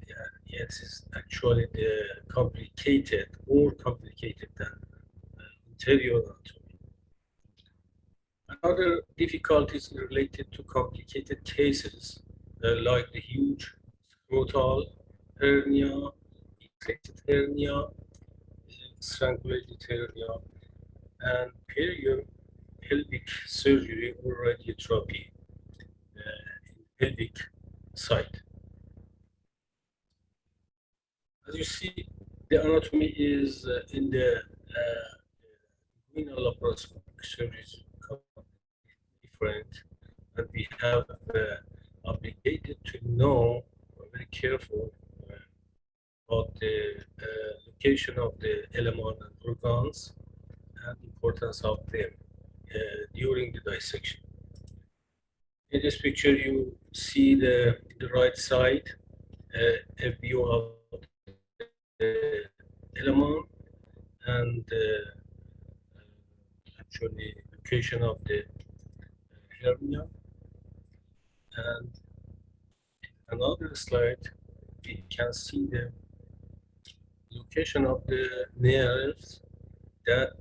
yeah, it is actually the more complicated than anterior anatomy. Another difficulty is related to complicated cases like the huge scrotal hernia, infected hernia, strangulated hernia, and pelvic surgery or radiotherapy in pelvic site. As you see, the anatomy is in the inguinal laparoscopic surgeries different, and we have obligated to know very careful about the location of the element and organs and importance of them during the dissection. In this picture, you see the right side, a view of the element and actually location of the hernia. And another slide, we can see the location of the nerves that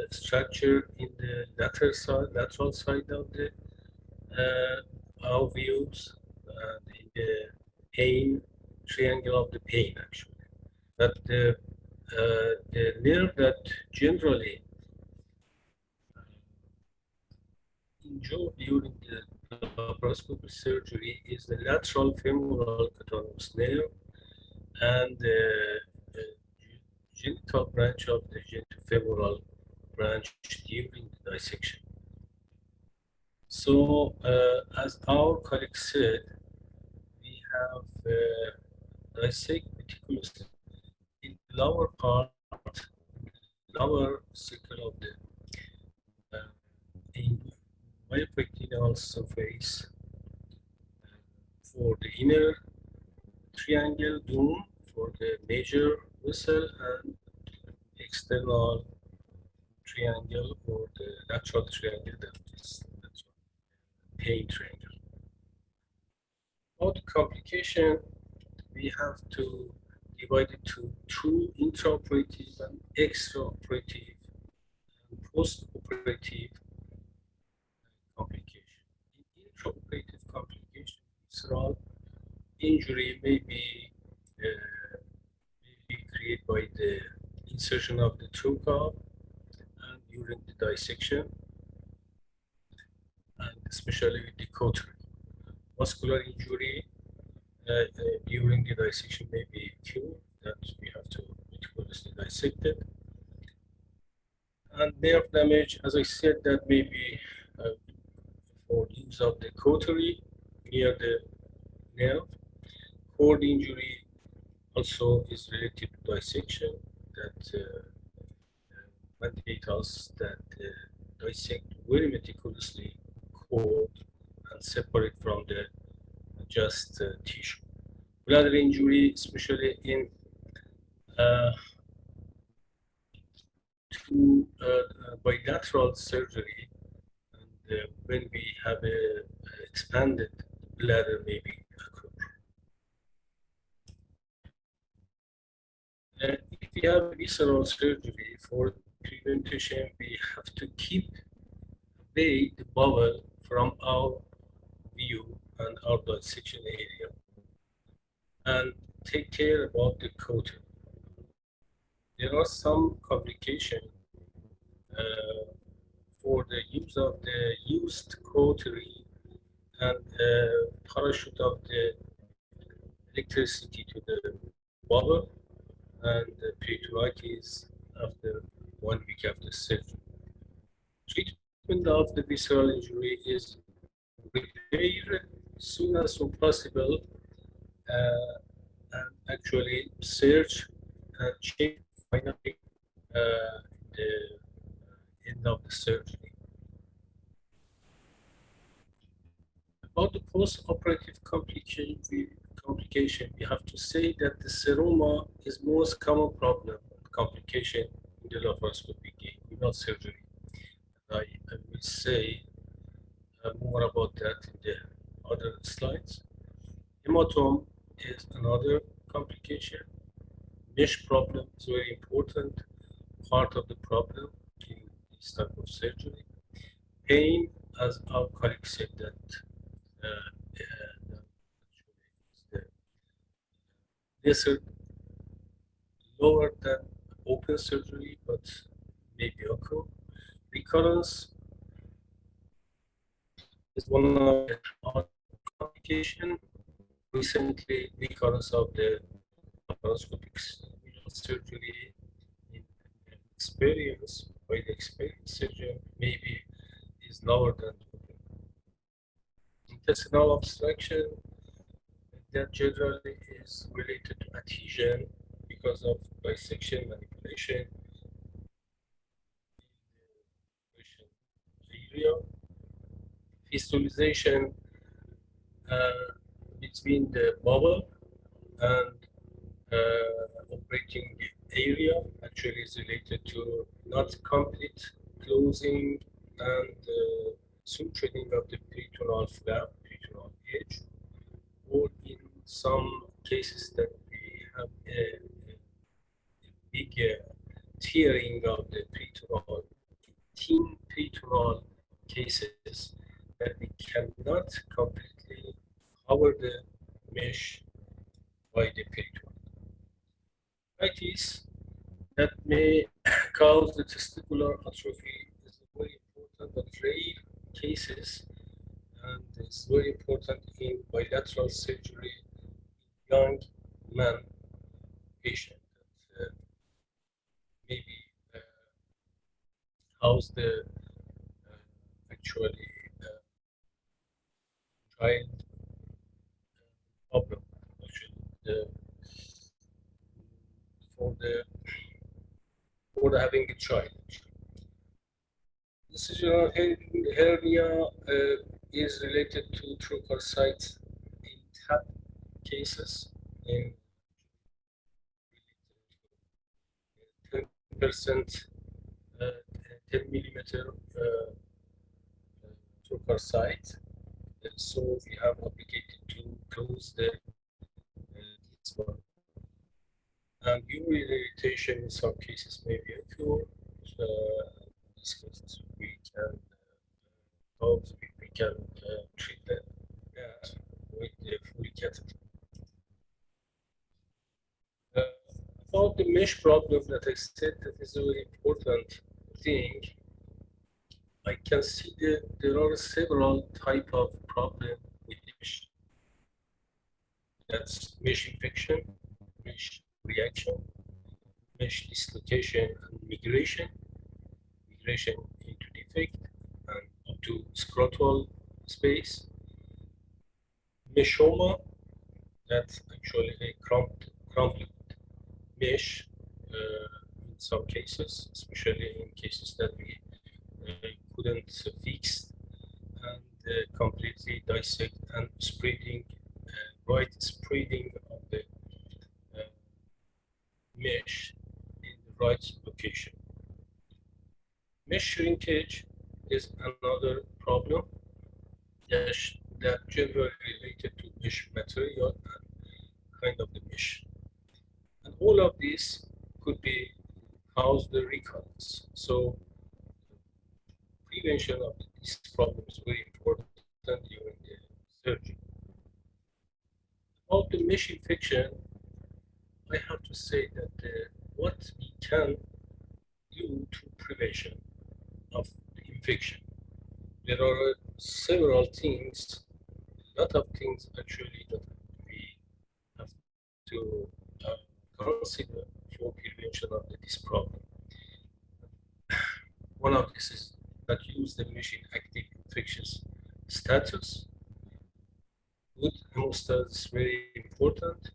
structure in the lateral side of the alveolus and in the triangle of the pain actually. But the nerve that generally injured during the laparoscopic surgery is the lateral femoral cutaneous nerve and the genital branch of the genitofemoral branch during the dissection. So, as our colleague said, we have dissect meticulously in the lower part, lower circle of the myopectineal surface for the inner triangle dome for the major vessel and external triangle or the lateral triangle that is pain triangle. About the complication, we have to divide it to two intraoperative and extraoperative and post-operative complication. In intraoperative complication, visceral injury may be created by the insertion of the trocar and during the dissection, and especially with the cautery. Muscular injury during the dissection may be cured, that we have to meticulously dissect it. And nerve damage, as I said, that may be for use of the cautery near the nerve. Cord injury also is related to dissection that mandate us that dissect very meticulously cord and separate from the just tissue. Bladder injury, especially in bilateral surgery, and when we have a expanded bladder, maybe occur. If we have visceral surgery for prevention, we have to keep away the bowel from our view and our dissection area and take care about the cautery. There are some complications for the use of the used cautery and parachute of the electricity to the bowel and the peritonitis after 1 week after surgery. Treatment of the visceral injury is repair as soon as possible and actually search and check finally the end of the surgery. About the post-operative complication, we have to say that the seroma is most common problem complication in the laparoscopic inguinal surgery. I will say more about that in the other slides. Hematome is another complication. Mesh problem is very important part of the problem in this type of surgery. Pain, as our colleague said, that lesser, lower than open surgery, but maybe occur. Recurrence is one of the other complications. Recently, recurrence of the laparoscopic surgery in experience by the experienced surgeon maybe is lower than intestinal obstruction. That generally is related to adhesion because of dissection manipulation area. Fistulization between the bubble and operating area actually is related to not complete closing and suturing of the peritoneal flap, peritoneal edge, or in some cases that we have a big tearing of the peritoneal, thin peritoneal cases that we cannot completely cover the mesh by the peritoneal. Itis that may cause the testicular atrophy is very important but rare cases, and it's very important in bilateral surgery in young man patient that maybe cause the actually child problem actually for the having a child. Decisional hernia is related to trochocytes in TAP cases in 10%, 10 millimeter trochocyte. So we have obligated to close the this one. And urinary irritation in some cases may be occur. These cases we can treat that with the Foley catheter. About the mesh problem that I said that is a very important thing, I can see that there are several type of problem with mesh. That's mesh infection, mesh reaction, mesh dislocation and migration into defect and up to scrotal space. Meshoma, that's actually a crumpled mesh in some cases, especially in cases that we couldn't fix and completely dissect and spreading, right spreading of the mesh in the right location. Mesh shrinkage is another problem that generally related to mesh material and kind of the mesh. And all of this could be cause the recurrence. So prevention of this problem is very important during the surgery. About the mesh infection, I have to say that what we can do to prevention of the infection. There are several things, a lot of things actually that we have to consider for prevention of this problem. One of this is that use the mesh in active infectious status. Good hemostasis is very important.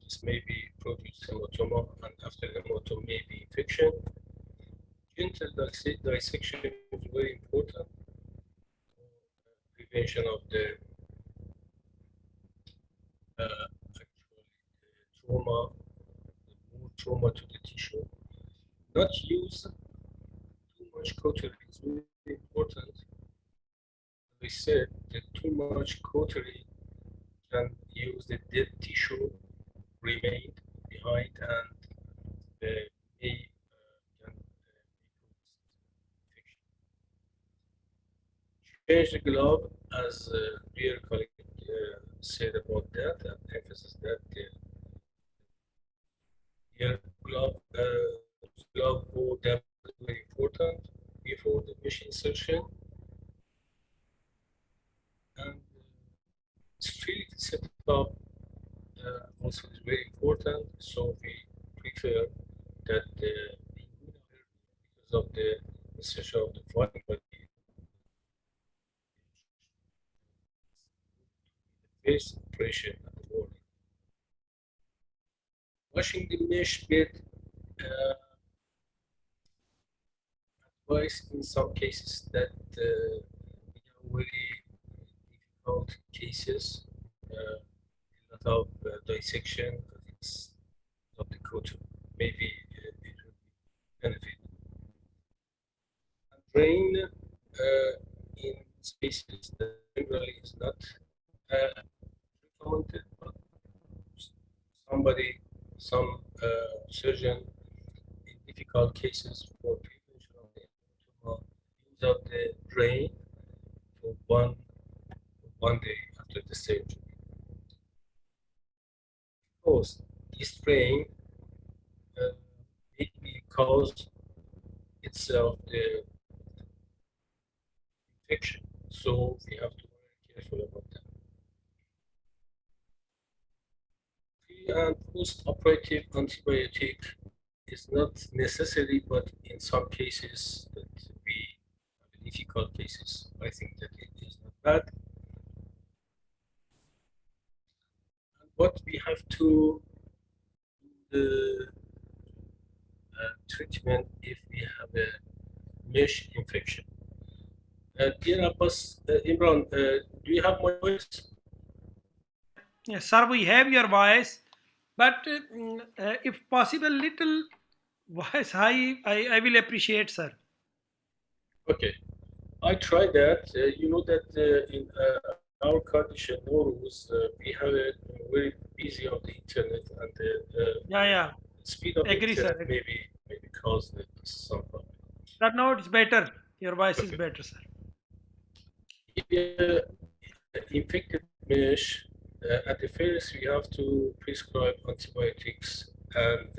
this may be produce hematoma, and after hematoma may be infection. Gentle dissection is very important. Prevention of the actually trauma, more trauma to the tissue. Not use too much cautery is very important. We said that too much cautery can use the dead tissue remain behind and may can infection. Change the glove, as dear colleague said about that, and emphasis that glove or depth is very important before the mesh insertion. And sterility setup also is very important. So we prefer that because of the insertion of the foreign body, face pressure at the border. Washing the mesh bed advice in some cases that very difficult cases, a lot of dissection of the culture. Maybe it will benefit. And drain in spaces that generally is not recommended, but some surgeon in difficult cases for prevention of the use of the drain for one day after the surgery. Of course, this drain may be cause itself the infection, so we have to be very careful about that. Pre- and post-operative antibiotic is not necessary, but in some cases that we have difficult cases, I think that it is not bad. And what we have to do the treatment if we have a mesh infection. Dear Abbas, Imran, do you have my voice? Yes, sir, we have your voice, but if possible, little voice high, I will appreciate, sir. Okay, I tried that. You know that in our condition, Norus, we have a very busy on the internet, and Yeah. speed of the Agree, sir. internet maybe caused some problem. But now it's better. Your voice is better, sir. Infected mesh, at the first we have to prescribe antibiotics, and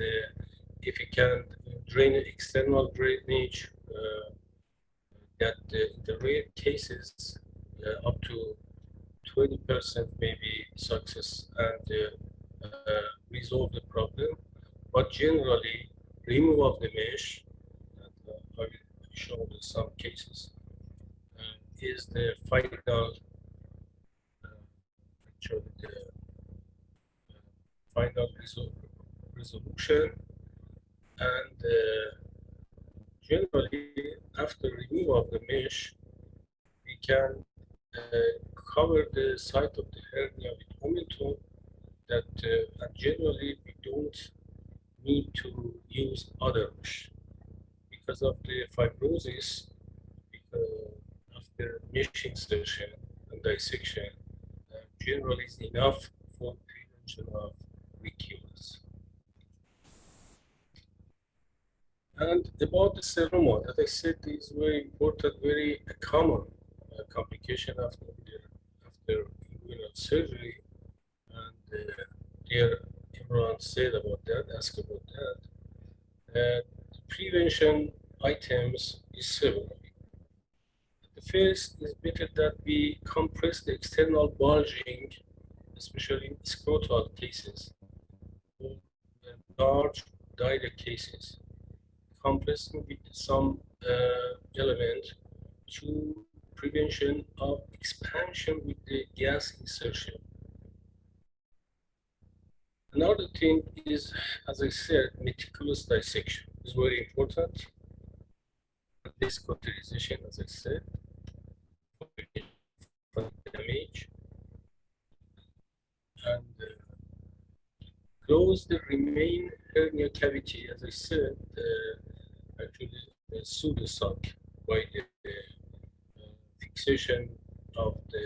if you can drain external drainage, that in the rare cases up to 20% maybe success and resolve the problem. But generally, remove of the mesh, and I will show you some cases, is the final actually the final resolution. And generally, after removal of the mesh, we can cover the site of the hernia with Umbilical. That and generally we don't need to use other mesh because of the fibrosis. After mesh insertion and dissection, generally is enough for prevention of recurrence. And about the seroma, that I said is very important, very common complication after inguinal surgery. And here everyone said about that, asked about that. The prevention items is several. The first is better that we compress the external bulging, especially in scrotal cases, or large direct cases. Compressing with some element to prevention of expansion with the gas insertion. Another thing is, as I said, meticulous dissection is very important. This cauterization, as I said, damage, and close the remain hernia cavity, as I said, actually pseudosuck by the fixation of the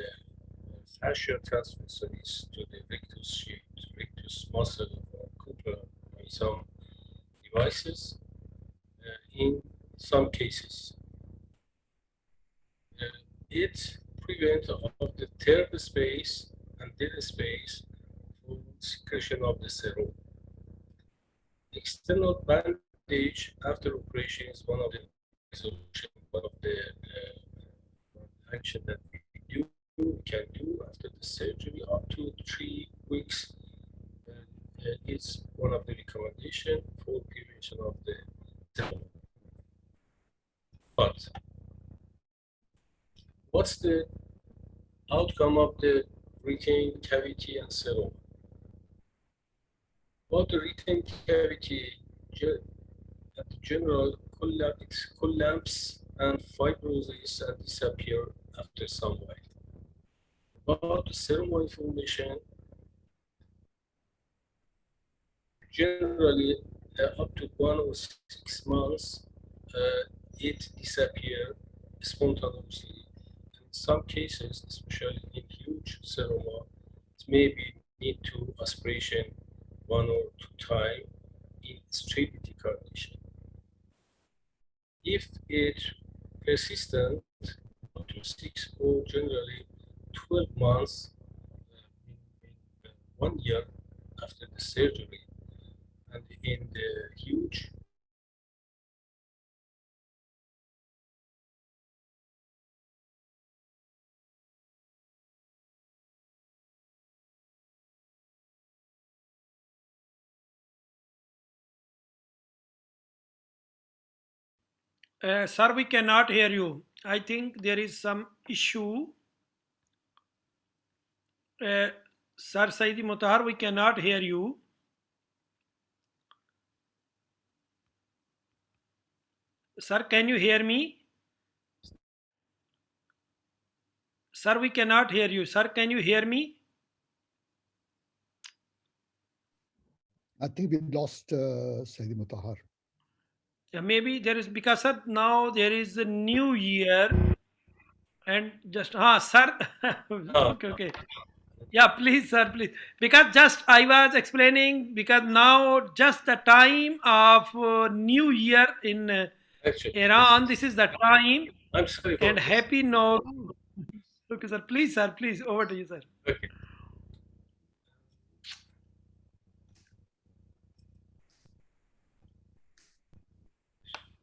fascia transversalis to the rectus muscle or cupula by some devices. In some cases, it prevents of the third space and dead space for secretion of the serum. External bandage after operation is one of the resolution, one of the action that we can do after the surgery up to 3 weeks. It's one of the recommendation for prevention of the serum. But what's the outcome of the retained cavity and serum? Well, the retained cavity, at the general, it collapse and fibrosis and disappear after some while. About the serum formation, generally up to 1 or 6 months, it disappears spontaneously. In some cases, especially in huge seroma, it may be need to aspiration 1 or 2 times in stability condition. If it persistent up to 6 or generally 12 months, in 1 year after the surgery, and in the huge Sir, we cannot hear you. I think there is some issue. Sir Saidi Mutahar, we cannot hear you. Sir, can you hear me? Sir, we cannot hear you. Sir, can you hear me? I think we lost Saidi Mutahar. Yeah, maybe there is, because sir, now there is a new year and just, sir. Okay. Yeah, please, sir, please. Because just I was explaining, because now just the time of new year in Iran, this is the time. I'm sorry for and this. Happy New. Okay, sir, please, over to you, sir. Okay.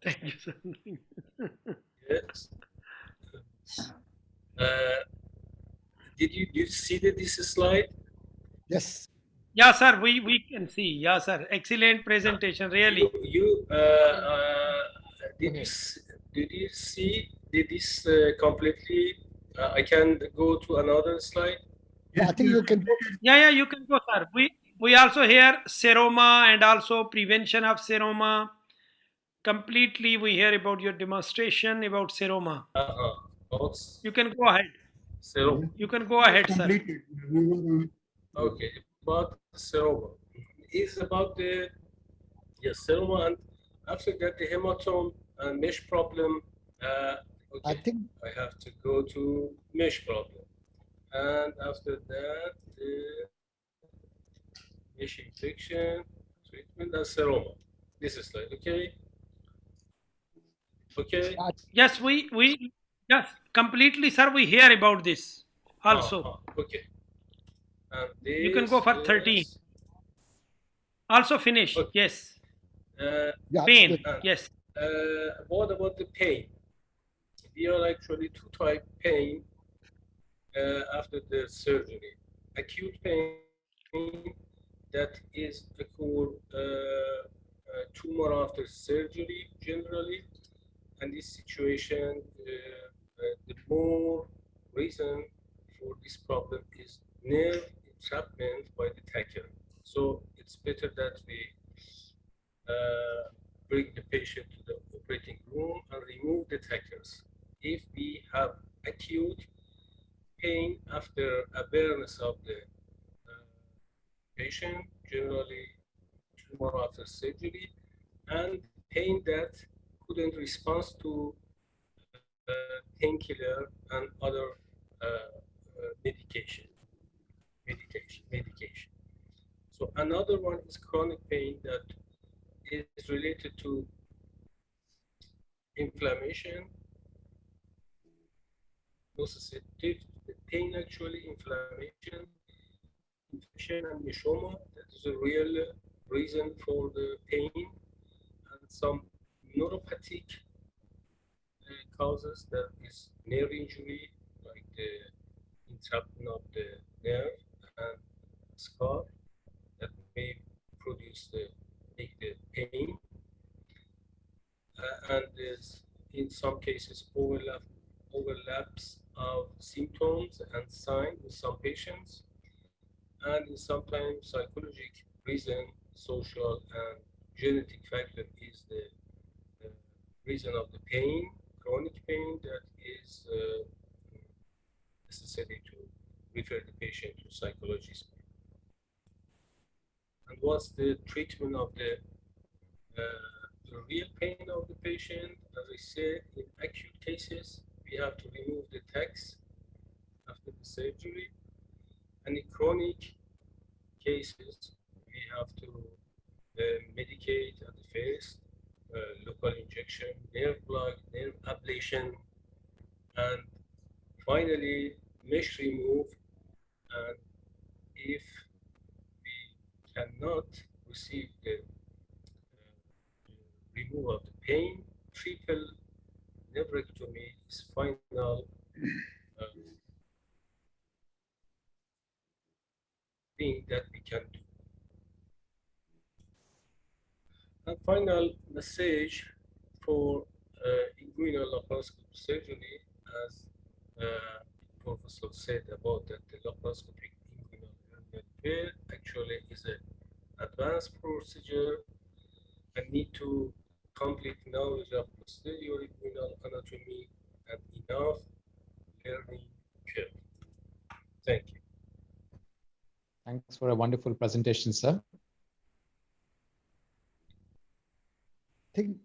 Thank you, sir. Yes. Did you see this slide? Yes. Yeah, sir, we can see. Yeah, sir, excellent presentation, really. Did you see this completely? I can go to another slide. Yeah, I think you can go. Yeah, you can go, sir. We also hear seroma and also prevention of seroma. Completely, we hear about your demonstration about seroma. You can go ahead. Seroma. You can go ahead, sir. Okay, about seroma. It's about the seroma, and after that the hematome and mesh problem. Okay, I have to go to mesh problem, and after that the mesh infection treatment and seroma. This is like okay. Okay. Yes, yes, completely, sir. We hear about this also. Okay. And you can go for 30. Also finish. Okay. Yes. Pain. Yes. What about the pain? There are actually 2 types pain after the surgery. Acute pain that is occur tumor after surgery generally, and this situation, the more reason for this problem is nerve entrapment by the tacker. So it's better that we bring the patient to the operating room and remove the tackers. If we have acute pain after awareness of the patient, generally 2 months after surgery, and pain that couldn't respond to painkiller and other medication. So another one is chronic pain that is related to inflammation, nociceptive pain, actually inflammation, infection, and myxoma. That is a real reason for the pain, and some neuropathic causes, that is nerve injury, like the entrapment of the nerve and scar that may produce make the pain, and there's in some cases overlaps of symptoms and signs in some patients, and in sometimes psychological reason, social and genetic factor is the reason of the pain, chronic pain, that is necessary to refer the patient to psychologist. And what's the treatment of the real pain of the patient? As I said, in acute cases, we have to remove the tags after the surgery. And in chronic cases, we have to medicate at the first, local injection, nerve block, nerve ablation, and finally mesh remove. And if we cannot receive the removal of the pain, triple nephrectomy is final thing that we can do. And final message for inguinal laparoscopic surgery, as Professor said about that the laparoscopic inguinal hernia repair actually is an advanced procedure and need to complete knowledge of posterior inguinal anatomy and enough learning curve. Thank you. Thanks for a wonderful presentation, sir. I think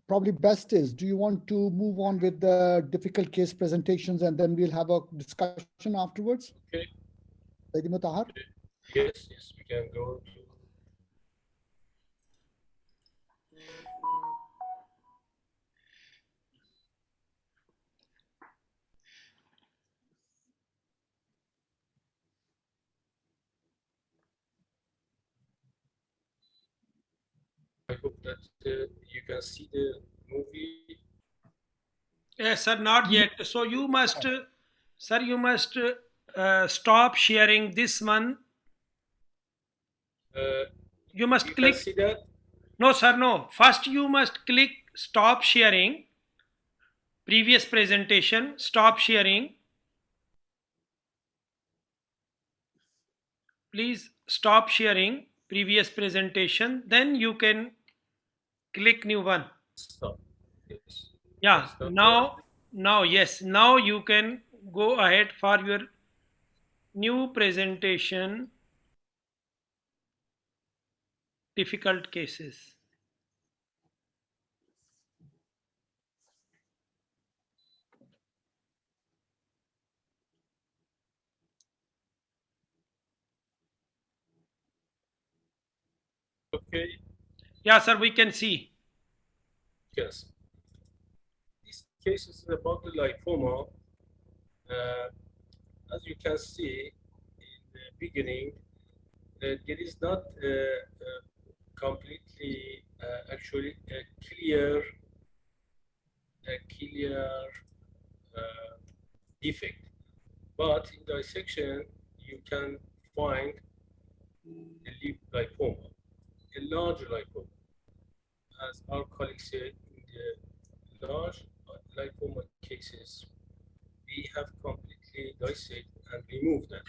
probably best is, do you want to move on with the difficult case presentations and then we'll have a discussion afterwards? Okay. Lady Mutahar? Yes, we can go to. I hope that you can see the movie. Yes, sir, not yet. So you must, sir, you must stop sharing this one. You must click. Can see that? No, sir, no. First, you must click stop sharing. Previous presentation, stop sharing. Please stop sharing previous presentation. Then you can click new one. Stop. Yes. Yeah, Stop now, yes, now you can go ahead for your new presentation, difficult cases. Okay. Yeah, sir, we can see. Yes. This case is about the lipoma. As you can see in the beginning, there is not completely actually a clear defect, but in dissection you can find the lipoma, a large lipoma. As our colleague said, in the large lipoma cases, we have completely dissect and remove them.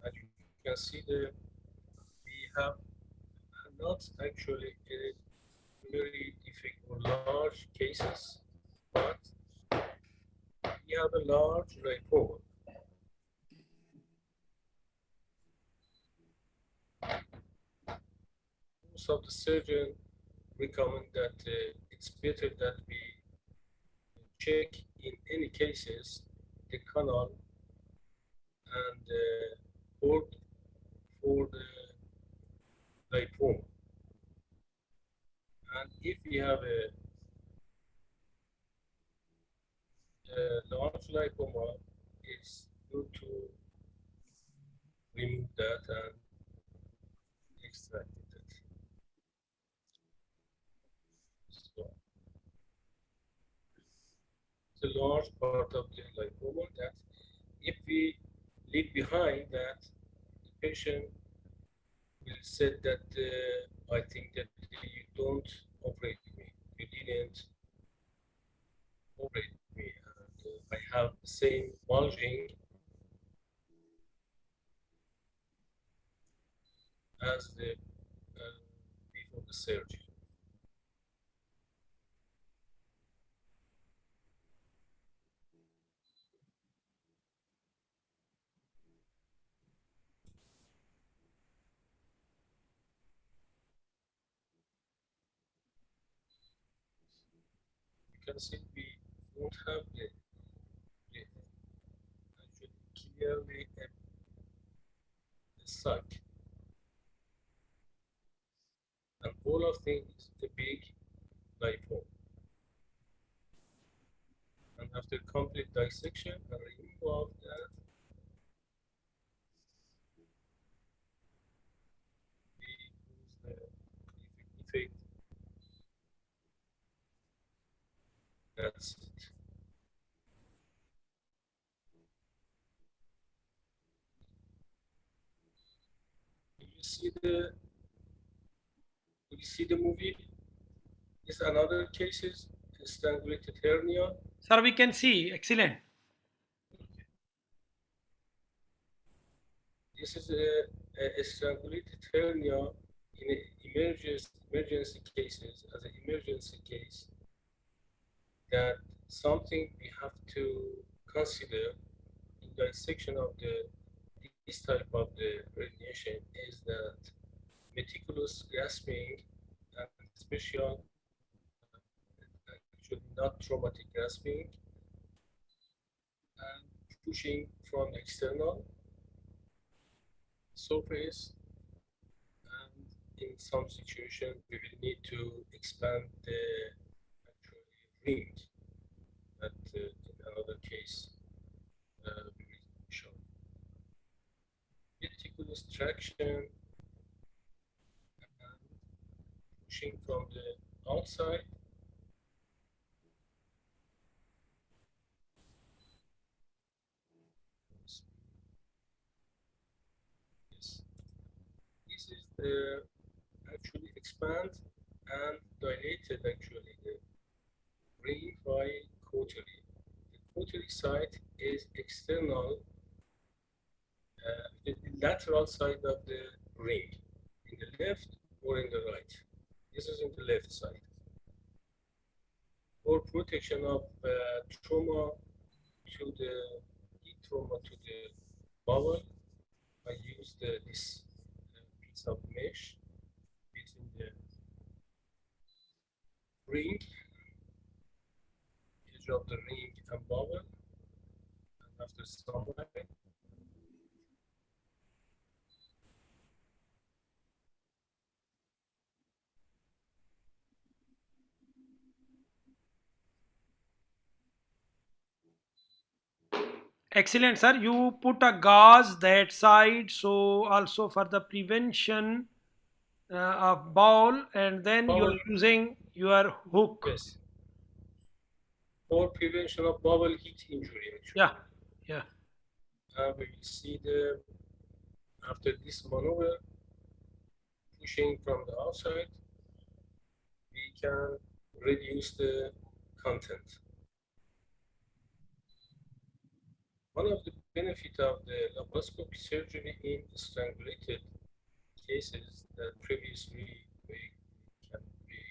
And you can see we have not actually a very difficult large cases, but we have a large lipoma. Most of the surgeons recommend that it's better that we check in any cases the canal and port for the lipoma. And if we have a large lipoma, it's good to remove that and extract it. So it's a large part of the lipoma that if we leave behind that, the patient will say that I think that you don't operate me, you didn't operate me, and I have the same bulging as the before the surgery. You can see we don't have the actually clearly a sac. And all of things a big lipoma. And after complete dissection and removal of that, we use the effect. That's it. You see the movie? Is another cases strangulated hernia. Sir, we can see. Excellent. This is a strangulated hernia in emergency cases, as an emergency case, that something we have to consider in dissection of this type of the herniation is that meticulous grasping and special, actually not traumatic grasping, and pushing from external surface, and in some situation we will need to expand the actual ring that in another case we will show. Meticulous traction and pushing from the outside. Yes. This is the actually expand and dilated actually the ring by cautery. The cautery side is external, the lateral side of the ring, in the left or in the right. This is in the left side. For protection of trauma to the heat trauma to the bowel, I use this piece of mesh between the ring, edge of the ring and bowel, and after some time, Excellent, sir. You put a gauze that side, so also for the prevention of bowel, and then you're using your hook. Yes. For prevention of bowel heat injury, actually. Yeah, yeah. We will see after this maneuver, pushing from the outside, we can reduce the content. One of the benefit of the laparoscopic surgery in strangulated cases that previously we can be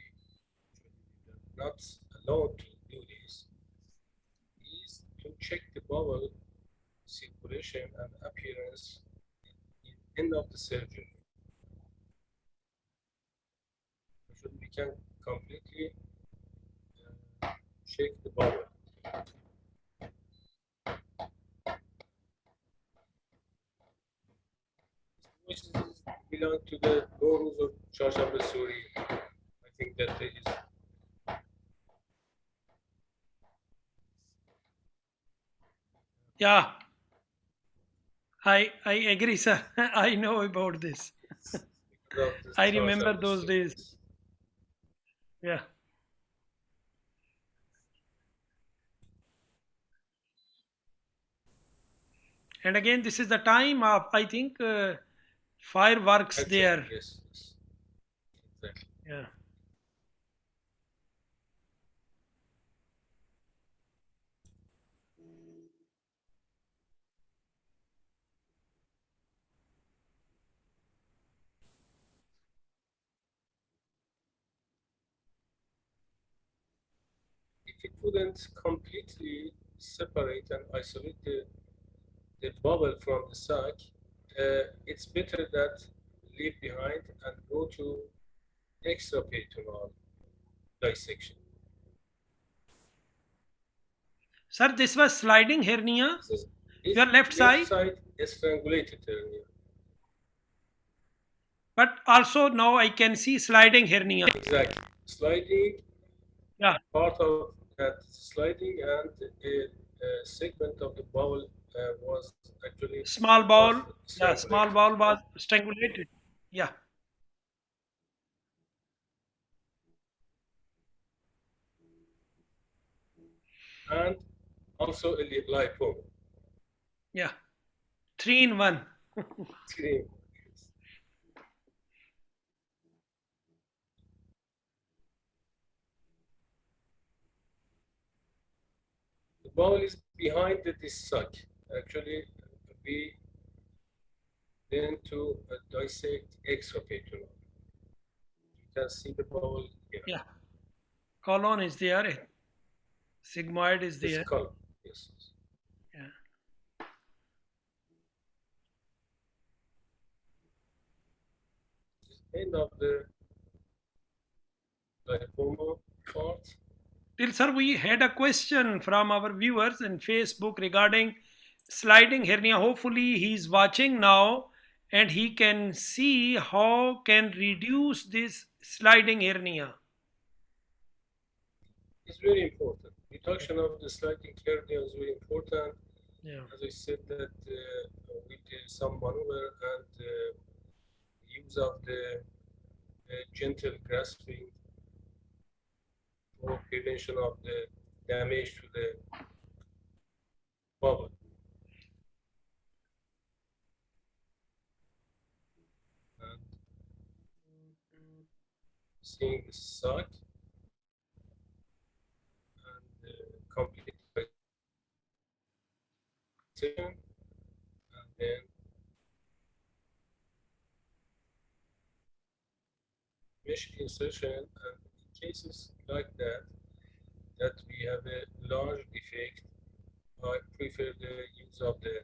not allowed to do this is to check the bowel circulation and appearance in end of the surgery. So we can completely check the bowel. Which belong to the rules of Charshab Suri. I think that is. Yeah, I agree, sir. I know about this. I remember those days. Yeah. And again, this is the time of, I think, fireworks Exactly, there. yes. Exactly. Yeah. If it wouldn't completely separate and isolate the bubble from the sac, it's better that leave behind and go to extraperitoneal dissection. Sir, this was sliding hernia. Your left Left side? side strangulated hernia. But also now I can see sliding hernia. Exactly. Sliding. Yeah. Part of that sliding and a segment of the bowel was actually Small bowel. Yeah, small bowel was strangulated. Yeah. And also a lipoma. Yeah. 3 in 1. 3. The bowel is behind this sac. Actually, we then to dissect extraperitoneal. You can see the bowel here. Yeah. Colon is there. Sigmoid is there. Colon, yes. Yeah. End of the lipoma part. Till sir, we had a question from our viewers in Facebook regarding sliding hernia. Hopefully he's watching now and he can see how can reduce this sliding hernia. It's very important. Reduction of the sliding hernia is very important. Yeah. As I said that with some maneuver and use of the gentle grasping for prevention of the damage to the bowel. And seeing the sac and complete dissection, and then mesh insertion. And in cases like that we have a large defect, I prefer the use of the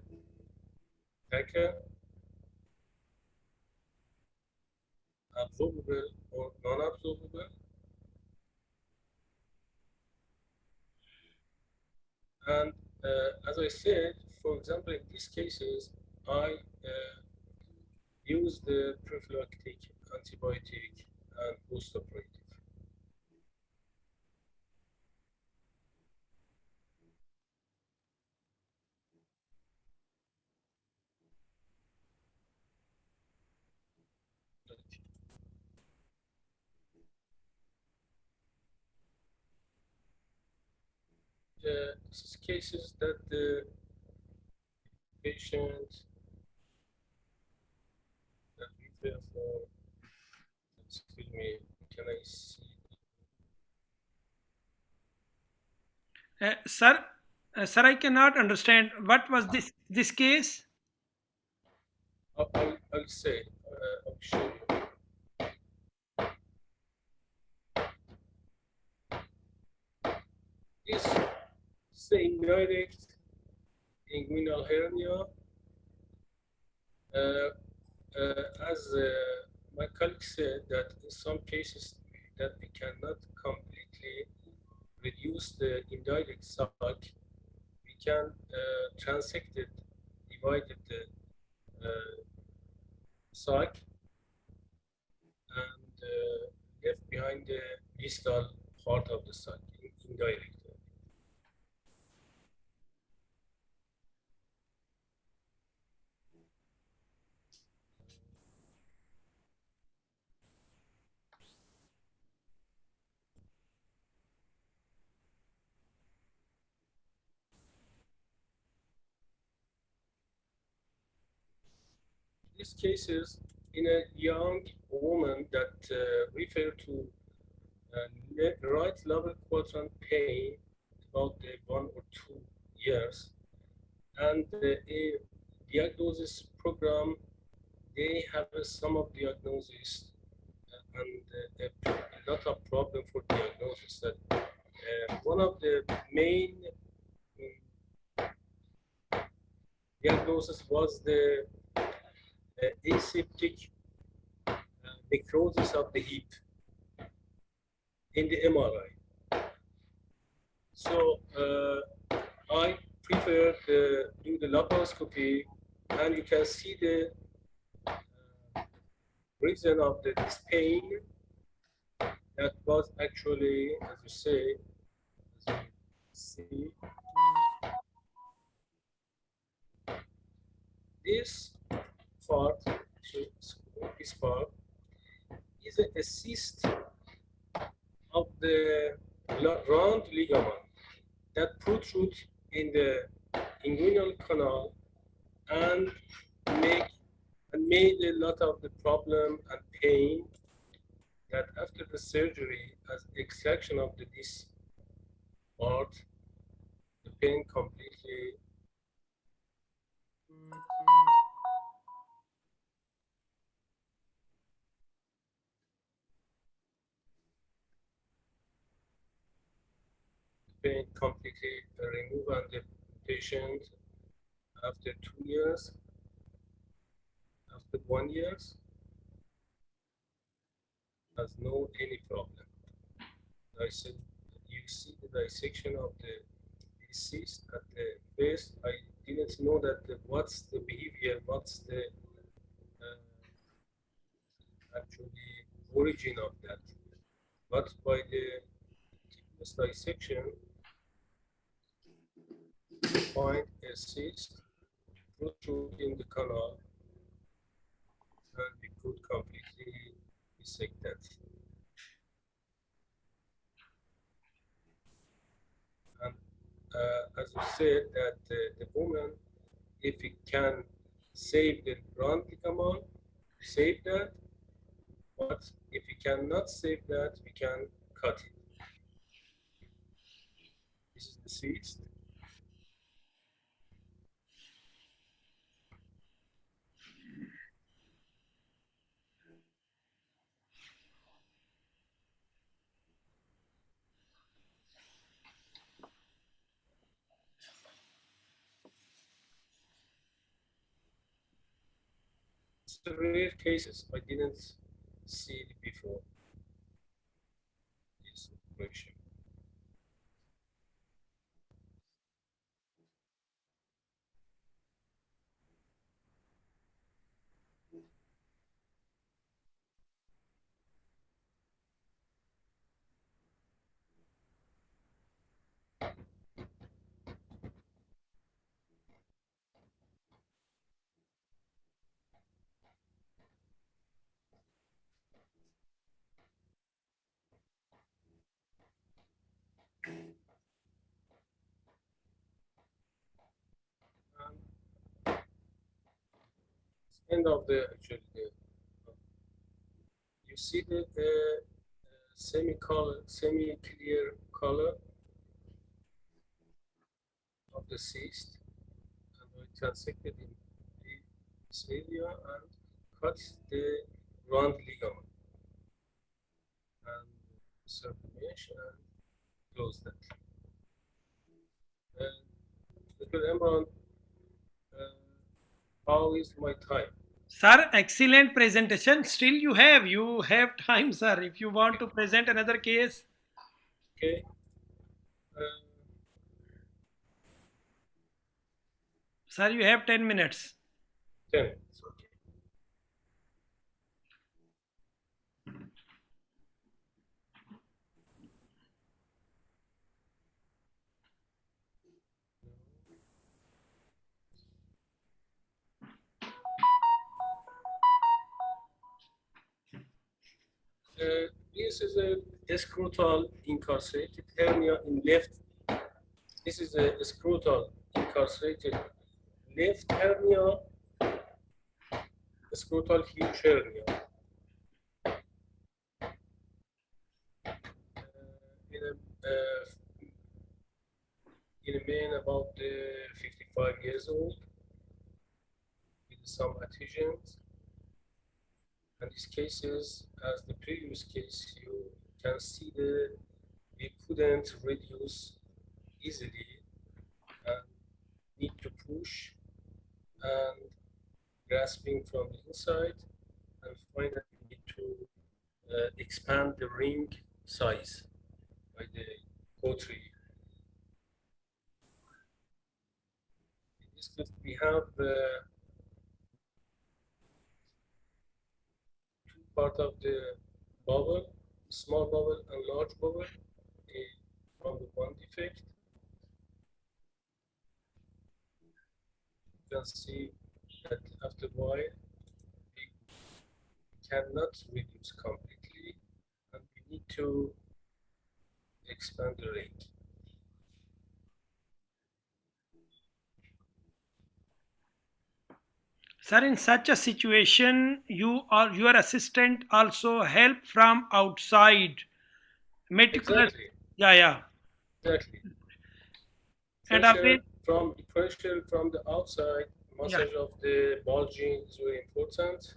tacker, absorbable or non-absorbable. And as I said, for example, in these cases, I use the prophylactic antibiotic and post-operative. Cases that the patient that we refer for, excuse me, can I see? Sir, I cannot understand what was this This case, I'll say, I'll show you. This is the indirect inguinal hernia. As my colleague said, that in some cases that we cannot completely reduce the indirect sac, we can transect it, divide the sac, and left behind the distal part of the sac, indirect. These cases in a young woman that refer to right lower quadrant pain about 1 or 2 years, and a diagnosis program, they have some of diagnosis and a lot of problem for diagnosis. That one of the main diagnosis was the aseptic necrosis of the hip in the MRI. So I prefer to do the laparoscopy, and you can see the reason of this pain that was actually, as you say, as you see, this part, this part is a cyst of the round ligament that protrude in the inguinal canal and made a lot of the problem and pain, that after the surgery, as extraction of this part, the pain completely removed, and the patient after 2 years, after 1 year, has no any problem. I said, you see the dissection of the cyst at the first. I didn't know that what's the behavior, what's the actually origin of that. But by the thickness dissection, we find a cyst protrude in the canal, and we could completely dissect that. And as you said, that the woman, if we can save the round ligament, save that. But if we cannot save that, we can cut it. This is the cyst. It's the rare cases. I didn't see it before this operation. End of the actually you see the semi-clear color of the cyst, and it transected in this area and cut the round ligament and insert the mesh and close that. Dr. Imran, how is my time? Sir, excellent presentation. Still you have time, sir, if you want to present another case. Okay. Sir, you have 10 minutes. 10 minutes, okay. This is a scrotal incarcerated hernia in left. This is a scrotal incarcerated left hernia, scrotal huge hernia. In a man about 55 years old with some adhesions. And these cases, as the previous case, you can see we couldn't reduce easily and need to push and grasping from the inside, and finally need to expand the ring size by the cautery. In this case, we have two parts of the bubble, small bubble and large bubble, from the one defect. You can see that after a while, we cannot reduce completely, and we need to expand the ring. Sir, in such a situation, your assistant also help from outside. Meticulous. Exactly. Yeah. Exactly. And pressure from the outside, massage of the bulging is very important,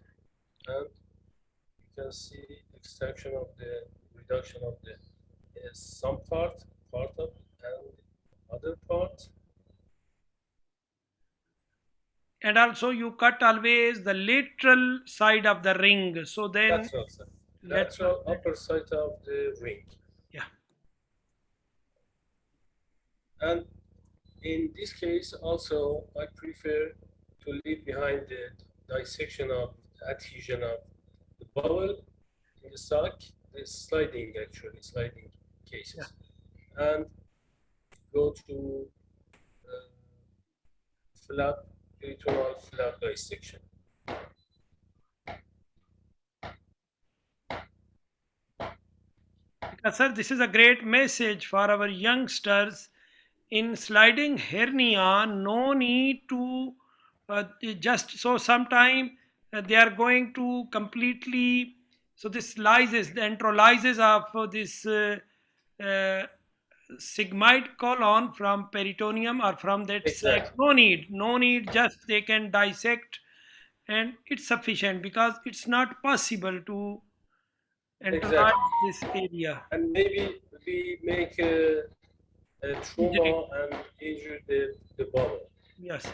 and you can see extraction of the reduction of the some part of and other part. And also you cut always the lateral side of the ring. So then lateral upper side of the ring. Yeah. And in this case also, I prefer to leave behind the dissection of adhesion of the bowel in the sac, the sliding cases, and go to peritoneal flap dissection. Sir, this is a great message for our youngsters. In sliding hernia, no need to just so sometime they are going to completely, so this lysis, the enterolysis of this sigmoid colon from peritoneum or from that sac. No need, just they can dissect and it's sufficient, because it's not possible to enterolyze this area. And maybe we make a trauma and injure the bowel. Yes.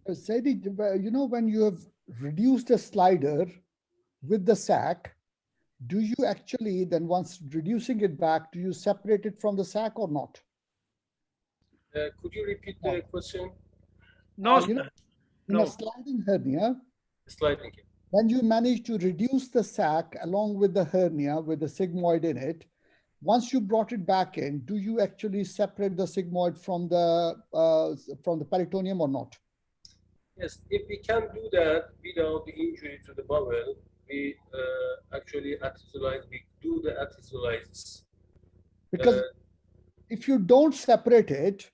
Saidi, when you have reduced a slider with the sac, do you actually then, once reducing it back, do you separate it from the sac or not? Could you repeat the question? No, in a sliding hernia, when you manage to reduce the sac along with the hernia with the sigmoid in it, once you brought it back in, do you actually separate the sigmoid from the peritoneum or not? Yes, if we can do that without the injury to the bowel, we actually we do the adhesiolisis. Because if you don't separate it,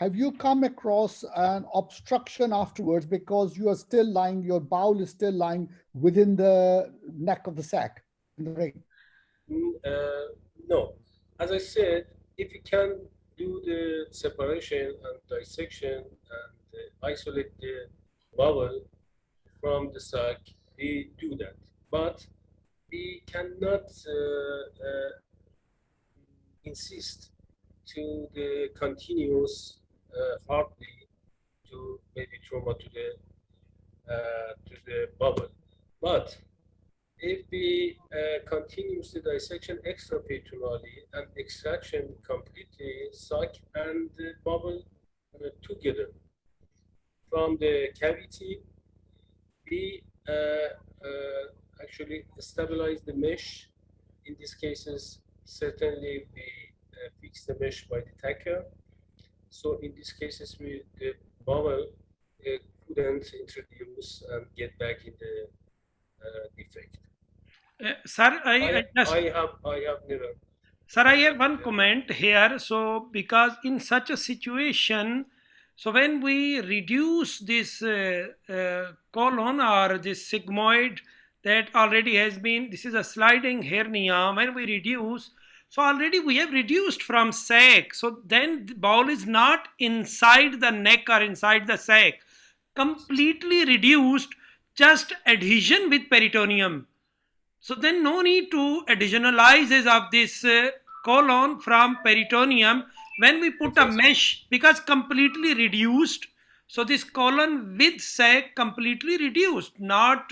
have you come across an obstruction afterwards because you are still lying, your bowel is still lying within the neck of the sac in the brain? No. As I said, if you can do the separation and dissection and isolate the bowel from the sac, we do that. But we cannot insist to the continuous heartbeat to maybe trauma to the bubble. But if we continuously dissection extraperitoneally and extraction completely sac and the bubble together from the cavity, we actually stabilize the mesh. In these cases, certainly we fix the mesh by the tacker. So in these cases, the bubble couldn't introduce and get back in the defect. Sir, I have never. Sir, I have one comment here. So, because in such a situation, so when we reduce this colon or this sigmoid that already has been, this is a sliding hernia, when we reduce, so already we have reduced from sac. So then the bowel is not inside the neck or inside the sac, completely reduced, just adhesion with peritoneum. So then no need to additionalizes of this colon from peritoneum when we put a mesh, because completely reduced. So this colon with sac completely reduced, not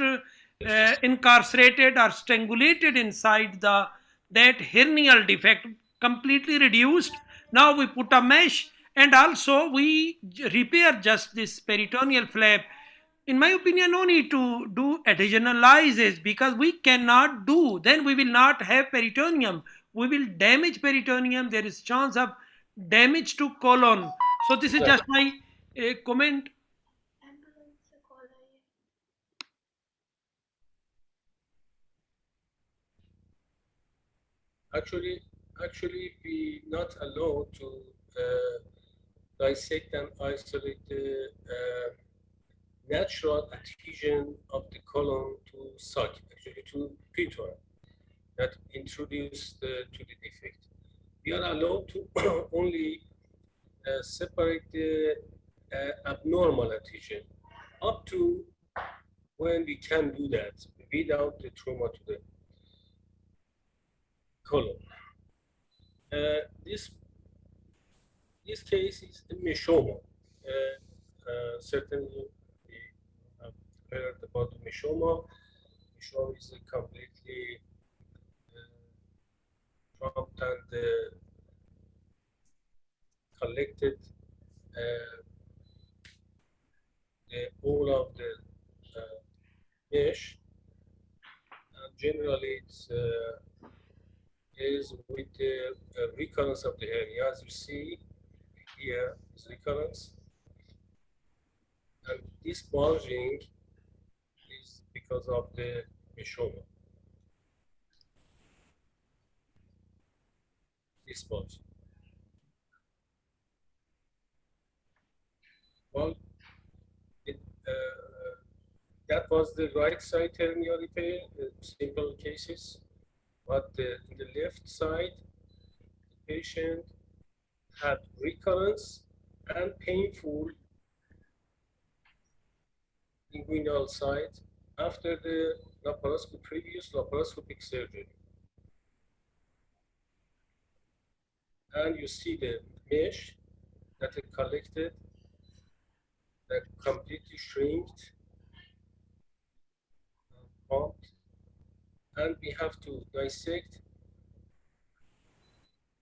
incarcerated or strangulated inside that hernial defect, completely reduced. Now we put a mesh and also we repair just this peritoneal flap. In my opinion, no need to do adhesional lysis, because we cannot do, then we will not have peritoneum. We will damage peritoneum. There is chance of damage to colon. So this is just my comment. Actually, we not allowed to dissect and isolate the natural adhesion of the colon to sac, actually to pretor, that introduced to the defect. We are allowed to only separate the abnormal adhesion up to when we can do that without the trauma to the colon. This case is a myxoma. Certainly, we have heard about the myxoma. Myxoma is a completely trumped and collected all of the mesh, and generally it's is with the recurrence of the hernia. As you see here is recurrence, and this bulging is because of the myxoma. This bulging. Well, that was the right side hernia repair, simple cases. But in the left side, the patient had recurrence and painful inguinal side after the previous laparoscopic surgery. And you see the mesh that it collected, that completely shrinked, pumped, and we have to dissect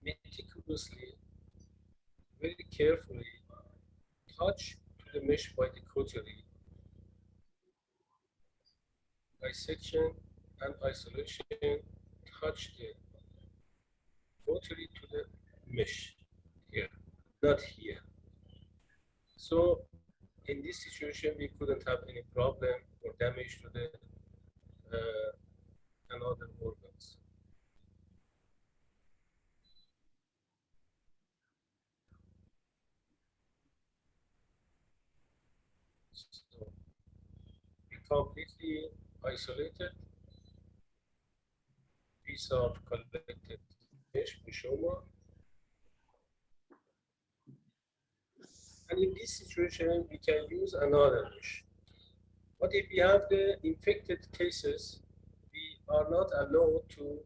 meticulously, very carefully, touch to the mesh by the cautery, dissection and isolation, touch the cautery to the mesh here, not here. So in this situation, we couldn't have any problem or damage to the another organs. So we completely isolated piece of collected mesh, mesoderm. And in this situation, we can use another mesh. But if we have the infected cases, we are not allowed to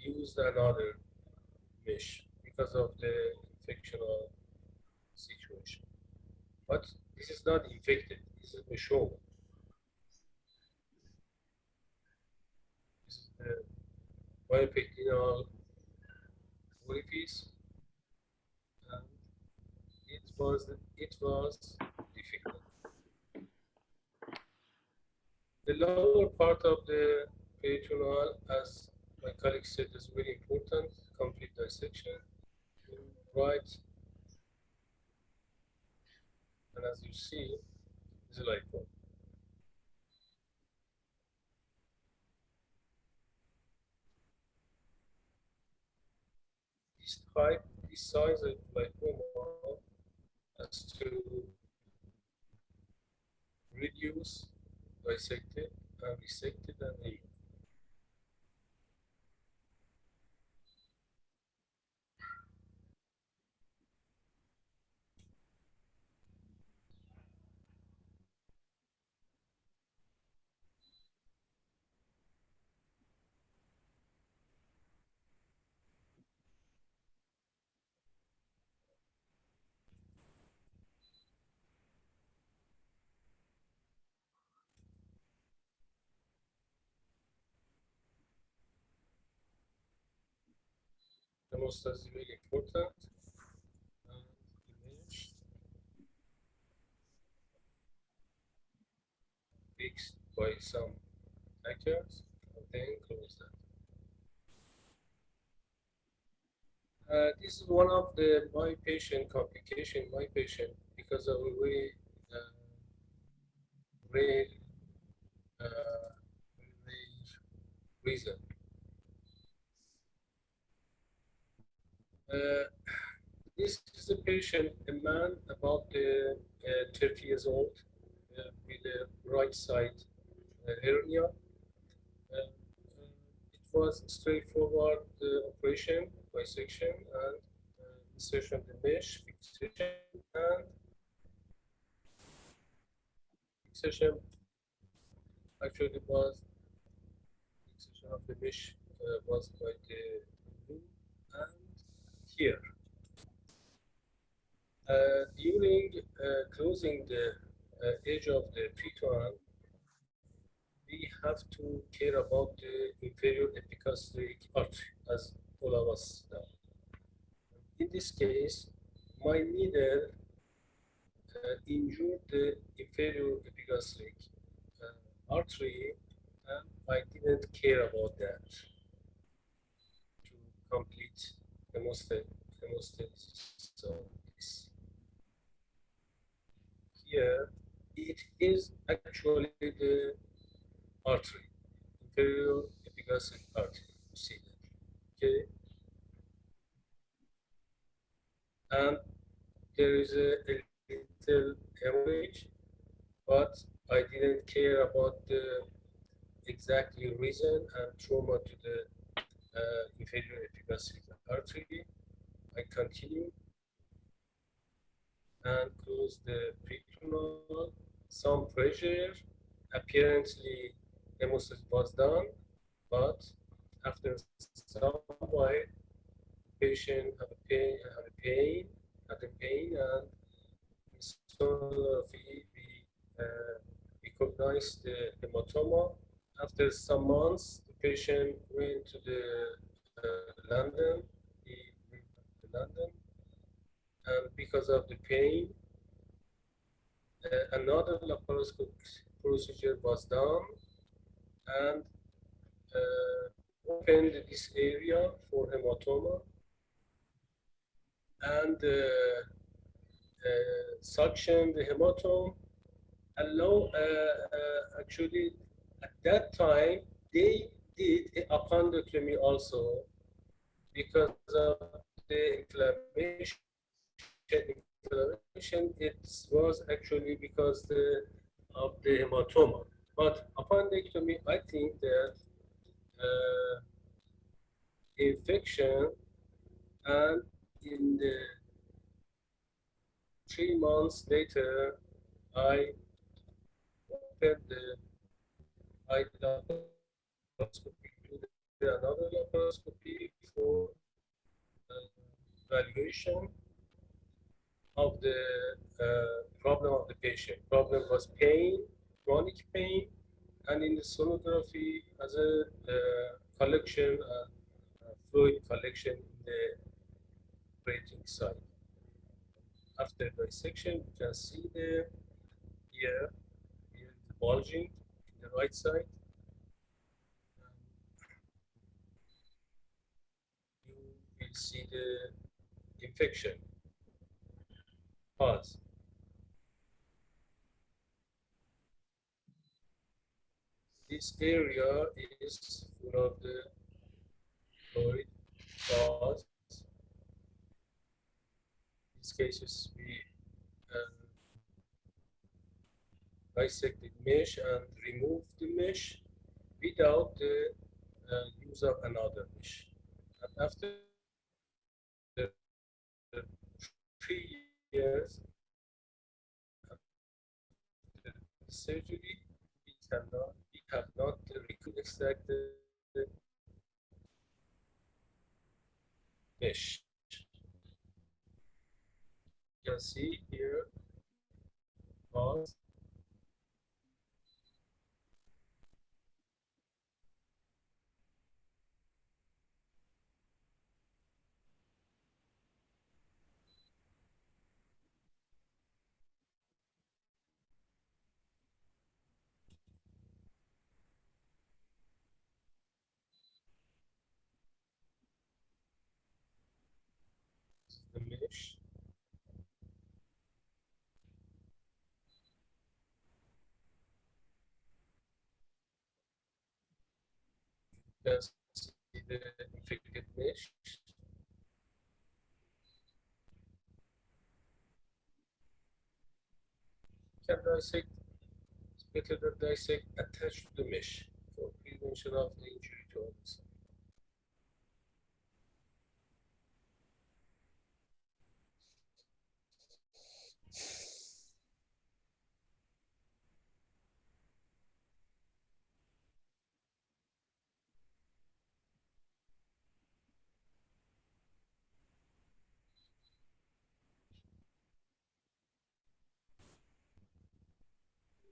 use another mesh because of the infectional situation. But this is not infected, this is mesoderm. This is the biopectinal orifice, and it was difficult. The lower part of the peritoneal, as my colleague said, is very important. Complete dissection, right, and as you see, is like that. This type, this size of lipoma has to reduce, dissected, and resected, and healed. The most is really important. And image fixed by some hackers, and then close that. This is one of my patient complication, because of a very rare reason. This is a patient, a man about 30 years old, with a right side hernia. It was straightforward operation, dissection, and insertion of the mesh, fixation, and fixation. Actually, was fixation of the mesh was by the glue and here. During closing the edge of the peritoneal, we have to care about the inferior epigastric artery, as all of us know. In this case, my needle injured the inferior epigastric artery, and I didn't care about that to complete hemostasis. So here, it is actually the artery, inferior epigastric artery. You see that, okay? And there is a little hemorrhage, but I didn't care about the exactly reason and trauma to the inferior epigastric artery. I continue and close the peritoneal. Some pressure. Apparently, hemostasis was done, but after some while, patient had a pain, and sonography we recognized the hematoma. After some months, the patient went to the London. He went to London, and because of the pain, another laparoscopic procedure was done, and opened this area for hematoma, and suction the hematome. Actually, at that time, they did appendectomy also because of the inflammation inflammation, it was actually because of the hematoma. But appendectomy, I think that infection, and in the 3 months later, I opened the laparoscopy, do another laparoscopy for evaluation of the problem of the patient. Problem was pain, chronic pain, and in the sonography as a collection, fluid collection in the operating site. After dissection, you can see here the bulging in the right side. You will see the infection. Pause. This area is full of the fluid. Pause. In these cases, we dissect the mesh and remove the mesh without the use of another mesh. And after 3 years after surgery, we have not extracted the mesh. You can see here, pause. The mesh. You can see the infected mesh. You can dissect, it's better to dissect attached to the mesh for prevention of the injury to organs.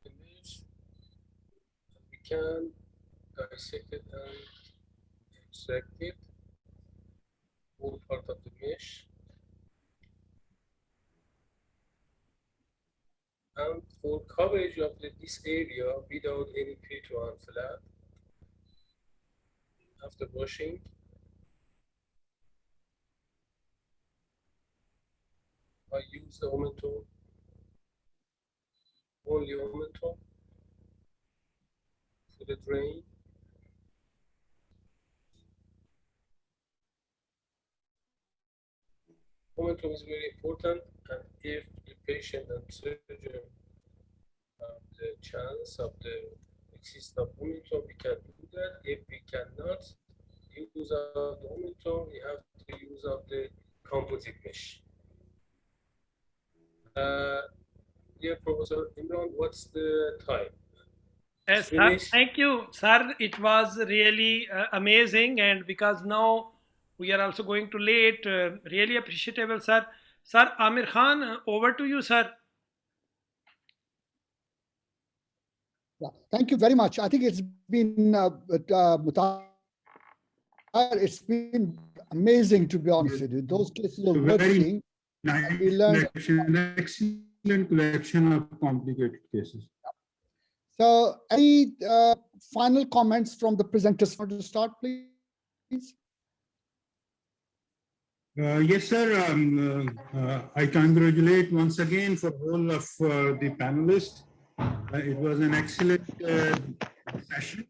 The mesh, we can dissect it and extract it, all part of the mesh. And for coverage of this area without any peritoneal flap, after washing, I use the omentum, only omentum for the drain. Momentum is very important, and if the patient and surgeon have the chance of the existence of momentum, we can do that. If we cannot use of the momentum, we have to use of the composite mesh. Dear Professor Imran, what's the time? Yes, sir, thank you, sir. It was really amazing, and because now we are also going to late, really appreciable, sir. Sir Amir Khan, over to you, sir. Yeah, thank you very much. I think it's been it's been amazing, to be honest with you. Those cases are worth seeing. We learned excellent collection of complicated cases. So, any final comments from the presenters for to start, please? Yes, sir. I congratulate once again for all of the panelists. It was an excellent session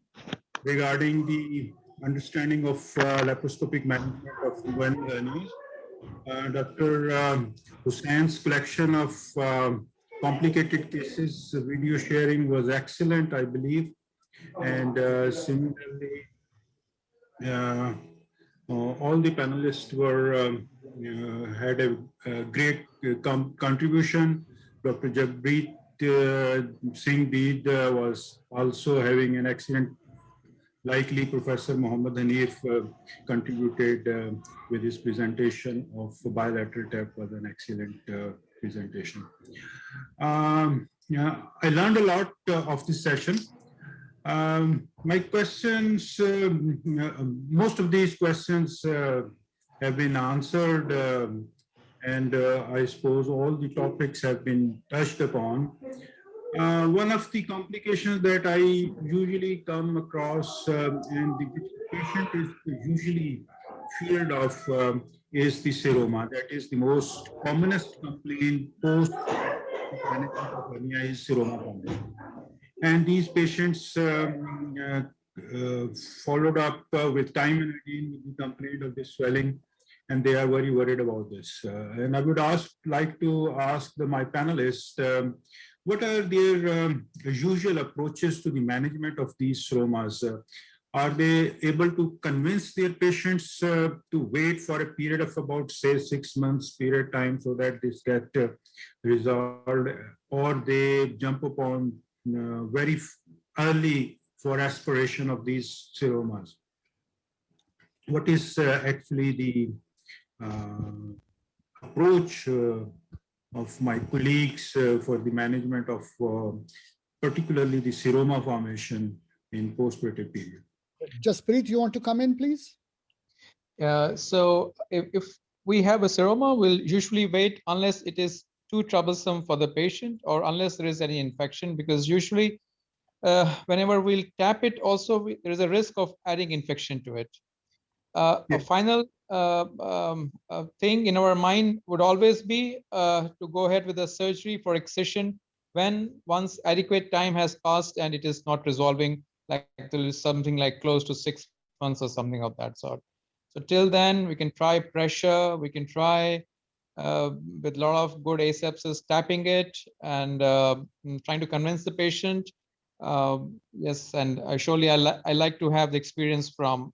regarding the understanding of laparoscopic management of inguinal hernias. Dr. Hussein's collection of complicated cases video sharing was excellent, I believe. And similarly, all the panelists were had a great contribution. Dr. Jagpreet Singh Beed was also having an excellent. Likely, Professor Mohammed Hanif contributed with his presentation of bilateral tap was an excellent presentation. Yeah, I learned a lot of this session. My questions, most of these questions have been answered, and I suppose all the topics have been touched upon. One of the complications that I usually come across and the patient is usually feared of is the seroma. That is the most commonest complaint post management of hernia is seroma formation. And these patients followed up with time and again with the complaint of this swelling, and they are very worried about this. And I would like to ask my panelists, what are their usual approaches to the management of these seromas? Are they able to convince their patients to wait for a period of about, say, 6 months period time so that this get resolved, or they jump upon very early for aspiration of these seromas? What is actually the approach of my colleagues for the management of particularly the seroma formation in postoperative period? Jaspreet, you want to come in, please? So if we have a seroma, we'll usually wait unless it is too troublesome for the patient or unless there is any infection, because usually whenever we'll tap it also, there is a risk of adding infection to it. A final thing in our mind would always be to go ahead with the surgery for excision when once adequate time has passed and it is not resolving, like there is something like close to 6 months or something of that sort. So till then, we can try pressure, we can try with a lot of good asepsis tapping it and trying to convince the patient. Yes, and surely I like to have the experience from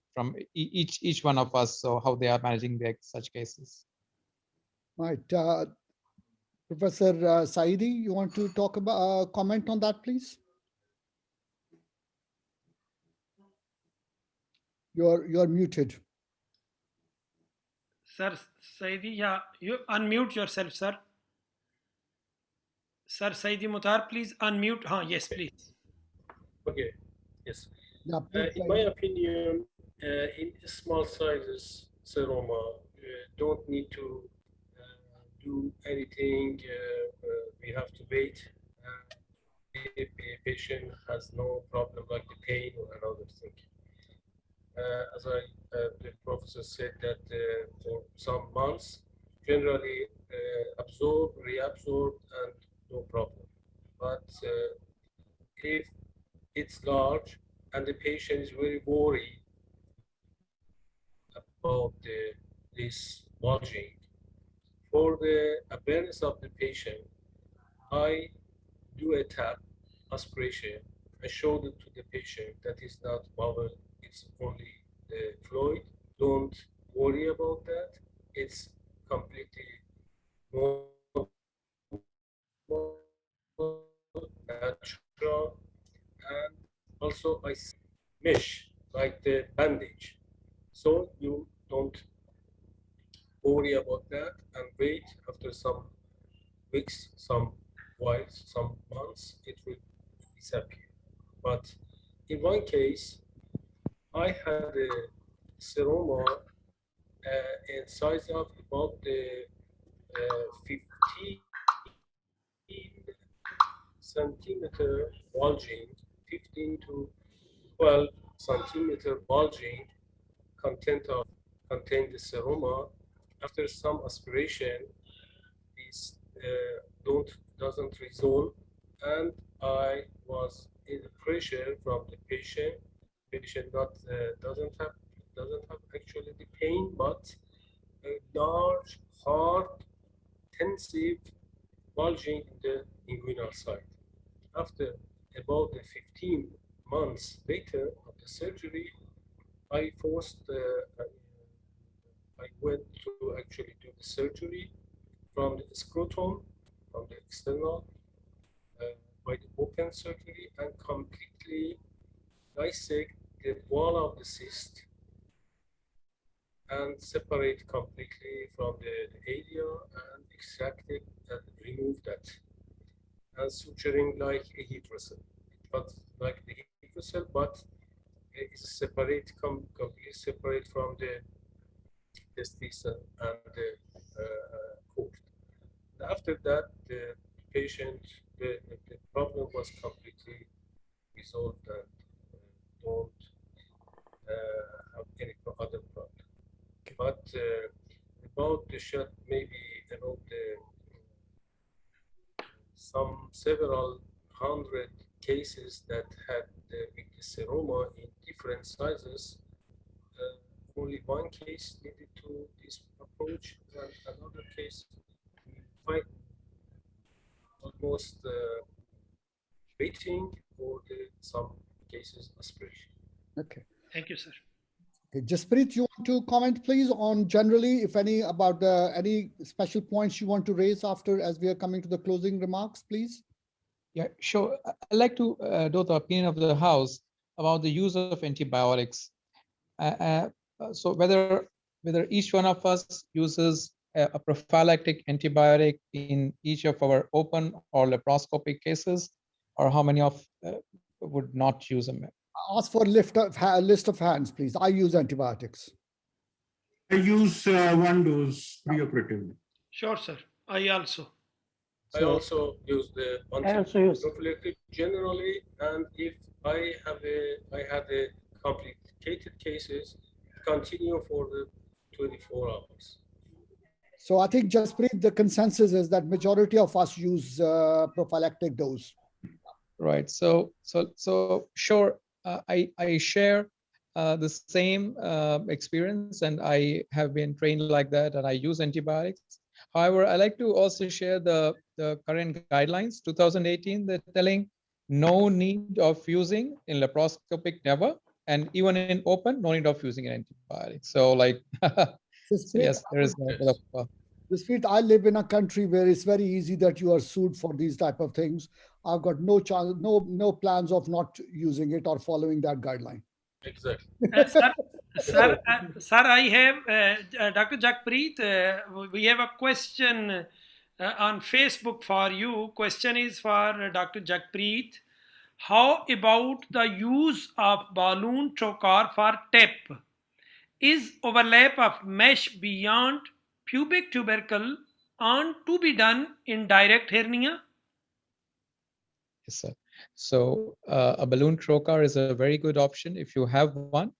each one of us, so how they are managing such cases. Right. Professor Saidi, you want to talk about comment on that, please? You're muted. Sir Saidi, yeah, you unmute yourself, sir. Sir Saidi Mutar, please unmute. Yes, please. Okay, yes. Yeah, in my opinion, in small sizes seroma, don't need to do anything. We have to wait if the patient has no problem like the pain or another thing. As the professor said that for some months, generally absorb, reabsorb, and no problem. But if it's large and the patient is very worried about this bulging, for the awareness of the patient, I do a tap aspiration. I show it to the patient that is not bubble, it's only the fluid. Don't worry about that. It's completely natural. And also I mesh like the bandage. So you don't worry about that and wait after some weeks, some whiles, some months, it will disappear. But in one case, I had a seroma in size of about 15 centimeter bulging, 15 to 12 centimeter bulging contained the seroma. After some aspiration, this doesn't resolve, and I was in pressure from the patient. Patient doesn't have actually the pain, but large, hard, tensive bulging in the inguinal side. After about 15 months later of the surgery, I went to actually do the surgery from the scrotum, from the external, by the open surgery, and completely dissect the wall of the cyst and separate completely from the area and extract it and remove that. And suturing like a hydrocele. But like the hydrocele, but it's separate, completely separate from the testis and the cord. After that, the patient, the problem was completely resolved and don't have any other problem. But about the shot, maybe about several hundred cases that had with the seroma in different sizes, only one case needed to this approach, and another case quite almost waiting for some cases aspiration. Okay. Thank you, sir. Okay, Jasprit, you want to comment, please, on generally, if any, about any special points you want to raise after, as we are coming to the closing remarks, please? Yeah, sure. I'd like to know the opinion of the House about the use of antibiotics. So whether each one of us uses a prophylactic antibiotic in each of our open or laparoscopic cases, or how many of would not use them? Ask for a list of hands, please. I use antibiotics. I use one dose preoperatively. Sure, sir. I also. I also use the prophylactic generally, and if I had a complicated cases, continue for the 24 hours. So I think, Jasprit, the consensus is that majority of us use prophylactic dose. Right. So sure. I share the same experience, and I have been trained like that, and I use antibiotics. However, I like to also share the current guidelines, 2018, they're telling no need of using in laparoscopic, never, and even in open, no need of using an antibiotic. So like, so yes, there is no bit of Jasprit, I live in a country where it's very easy that you are sued for these type of things. I've got no chance, no plans of not using it or following that guideline. Exactly. Sir, I have Dr. Jakpreet. We have a question on Facebook for you. Question is for Dr. Jakpreet. How about the use of balloon trocar for TEP? Is overlap of mesh beyond pubic tubercle and to be done in direct hernia? Yes, sir. So a balloon trocar is a very good option if you have one.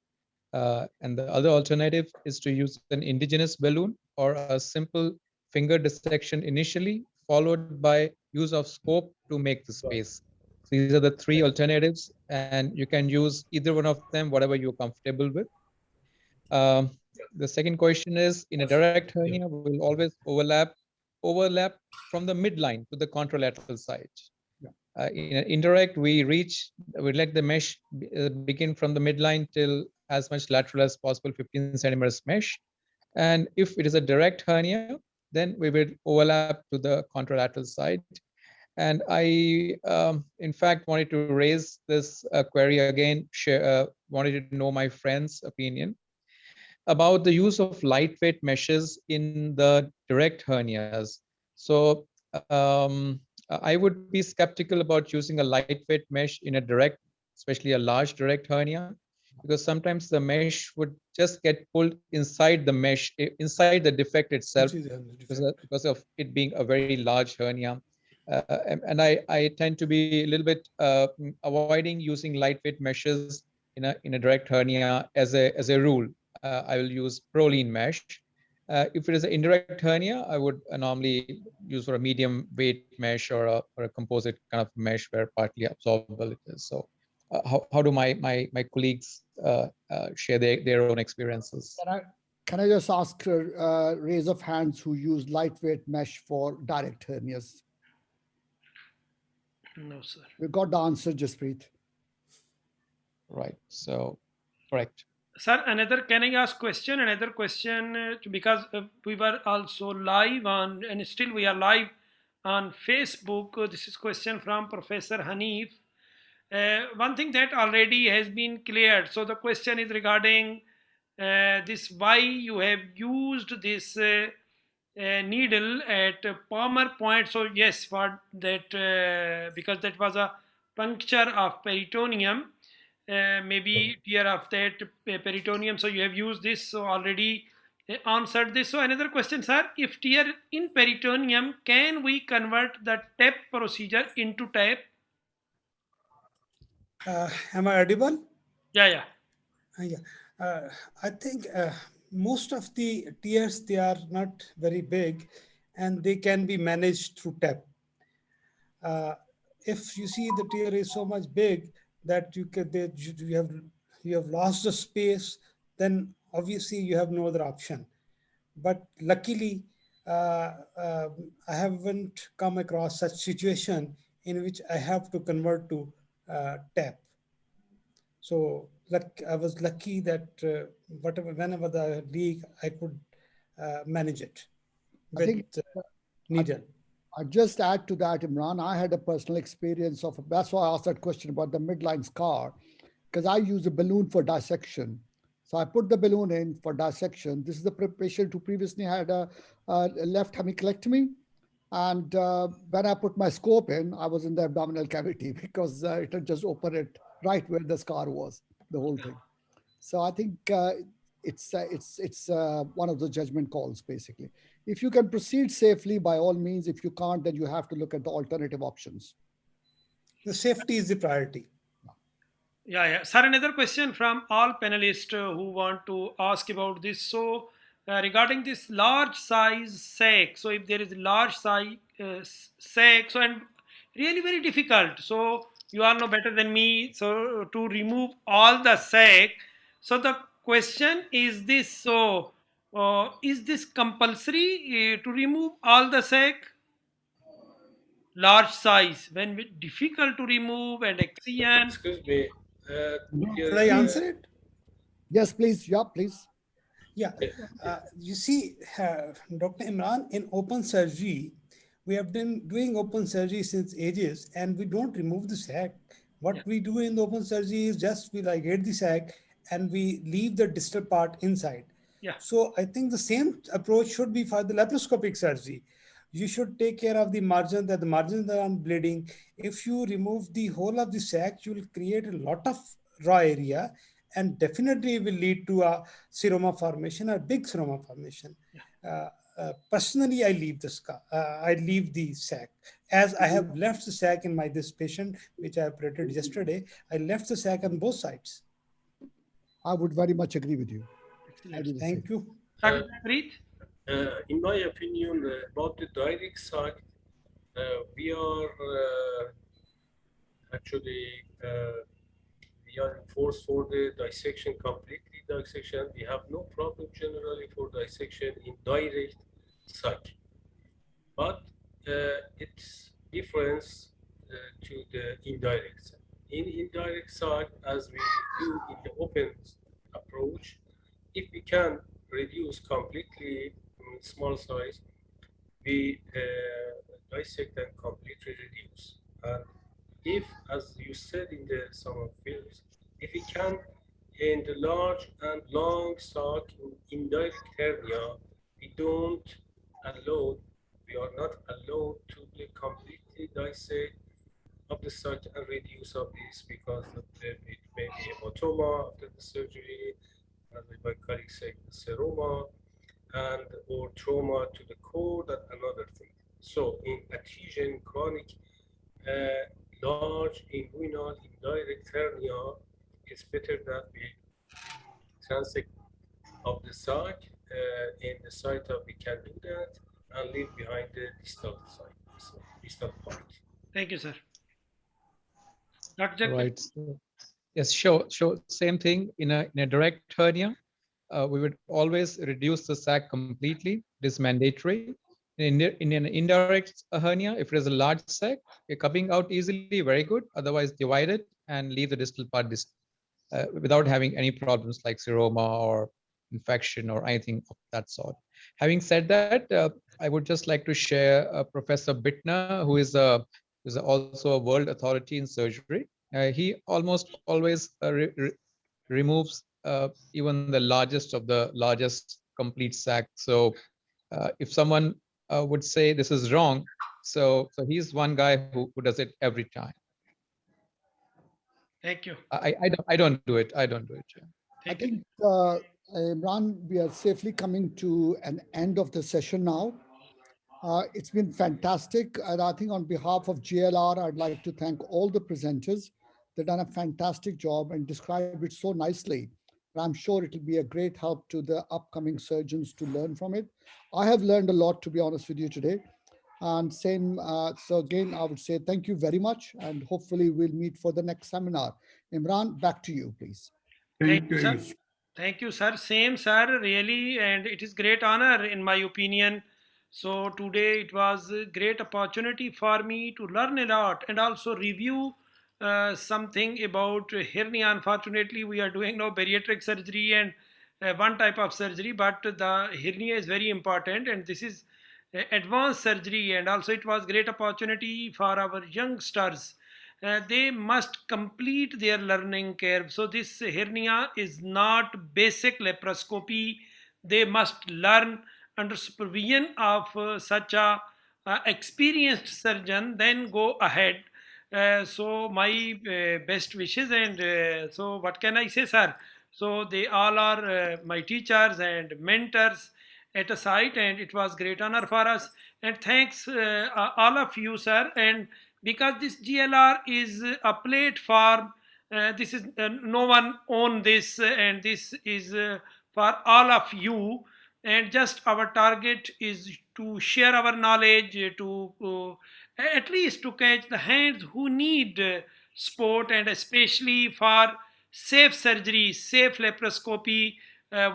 And the other alternative is to use an indigenous balloon or a simple finger dissection initially, followed by use of scope to make the space. So these are the three alternatives, and you can use either one of them, whatever you're comfortable with. The second question is, in a direct hernia, we will always overlap from the midline to the contralateral side. In an indirect, we let the mesh begin from the midline till as much lateral as possible, 15 centimeters mesh. And if it is a direct hernia, then we will overlap to the contralateral side. And I, in fact, wanted to raise this query again, wanted to know my friend's opinion about the use of lightweight meshes in the direct hernias. So I would be skeptical about using a lightweight mesh in a direct, especially a large direct hernia, because sometimes the mesh would just get pulled inside the mesh, inside the defect itself, because of it being a very large hernia. And I tend to be a little bit avoiding using lightweight meshes in a direct hernia as a rule. I will use Prolene mesh. If it is an indirect hernia, I would normally use for a medium weight mesh or a composite kind of mesh where partly absorbable it is. So how do my colleagues share their own experiences? Can I just ask raise of hands who use lightweight mesh for direct hernias? No, sir. We got the answer, Jaspreet. Right. So, correct. Sir, can I ask question? Another question, because we were also live on, and still we are live on Facebook. This is question from Professor Hanif. One thing that already has been cleared. So the question is regarding this, why you have used this needle at palmar point. So yes, for that, because that was a puncture of peritoneum. Maybe tear of that peritoneum, so you have used this, so already answered this. So another question, sir, if tear in peritoneum, can we convert the TAP procedure into TAP? Am I audible? Yeah. I think most of the tears, they are not very big and they can be managed through TAP. If you see the tear is so much big that you have lost the space, then obviously you have no other option. But luckily, I haven't come across such situation in which I have to convert to TAP. So I was lucky that whenever the leak, I could manage it with needle. I just add to that, Imran. I had a personal experience of, that's why I asked that question about the midline scar, because I use a balloon for dissection. So I put the balloon in for dissection. This is the patient who previously had a left hemicolectomy. And when I put my scope in, I was in the abdominal cavity because it had just opened it right where the scar was, the whole thing. So I think it's one of the judgment calls, basically. If you can proceed safely, by all means. If you can't, then you have to look at the alternative options. The safety is the priority. Yeah. Sir, another question from all panelists who want to ask about this. So regarding this large size sac, so if there is large size sac, so and really very difficult. So you are no better than me. So to remove all the sac. So the question is this: so is this compulsory to remove all the sac? Large size, when difficult to remove and excision. Excuse me. Should I answer it? Yes, please. Yeah, please. Yeah. You see, Dr. Imran, in open surgery, we have been doing open surgery since ages, and we don't remove the sac. What we do in the open surgery is just we ligate the sac and we leave the distal part inside. Yeah. So I think the same approach should be for the laparoscopic surgery. You should take care of the margin, that the margins are bleeding. If you remove the whole of the sac, you will create a lot of raw area, and definitely will lead to a seroma formation, a big seroma formation. Yeah. Personally, I leave the sac. As I have left the sac in this patient, which I operated yesterday, I left the sac on both sides. I would very much agree with you. Thank you. In my opinion, about the direct sac, we are actually we are enforced for the dissection, completely dissection. We have no problem generally for dissection in direct sac, but it's difference to the indirect sac. In indirect sac, as we do in the open approach, if we can reduce completely small size, we dissect and completely reduce. And if, as you said in some of films, if we can in the large and long sac in indirect hernia, we are not allowed to be completely dissect of the sac and reduce of this, because it may be hematoma after the surgery, as my colleagues say, seroma, and or trauma to the cord and another thing. So in adhesion chronic large inguinal indirect hernia, it's better that we transect of the sac in the site of we can do that and leave behind the distal side, so distal part. Thank you, sir. Dr. Right. So, yes, sure. Same thing in a direct hernia. we would always reduce the sac completely. It is mandatory. In an indirect hernia, if it is a large sac, coming out easily, very good. Otherwise, divide it and leave the distal part without having any problems like seroma or infection or anything of that sort. Having said that, I would just like to share Professor Bittner, who is also a world authority in surgery. He almost always removes even the largest of the largest complete sac. So if someone would say this is wrong, so he's one guy who does it every time. Thank you. I don't do it. I don't do it. I think, Imran, we are safely coming to an end of the session now. It's been fantastic. And I think on behalf of GLR, I'd like to thank all the presenters. They've done a fantastic job and described it so nicely. And I'm sure it'll be a great help to the upcoming surgeons to learn from it. I have learned a lot, to be honest with you today. And same, so again, I would say thank you very much. And hopefully we'll meet for the next seminar. Imran, back to you, please. Thank you, sir. Thank you, sir. Same, sir, really. And it is great honor, in my opinion. So today it was a great opportunity for me to learn a lot and also review something about hernia. Unfortunately, we are doing now bariatric surgery and one type of surgery, but the hernia is very important, and this is advanced surgery. And also it was great opportunity for our youngsters. They must complete their learning curve. So this hernia is not basic laparoscopy. They must learn under supervision of such a experienced surgeon, then go ahead. So my best wishes, and so what can I say, sir? So they all are my teachers and mentors at a site, and it was great honor for us. And thanks all of you, sir. And because this GLR is a platform, this is no one own this, and this is for all of you. And just our target is to share our knowledge, to at least to catch the hands who need support, and especially for safe surgery, safe laparoscopy.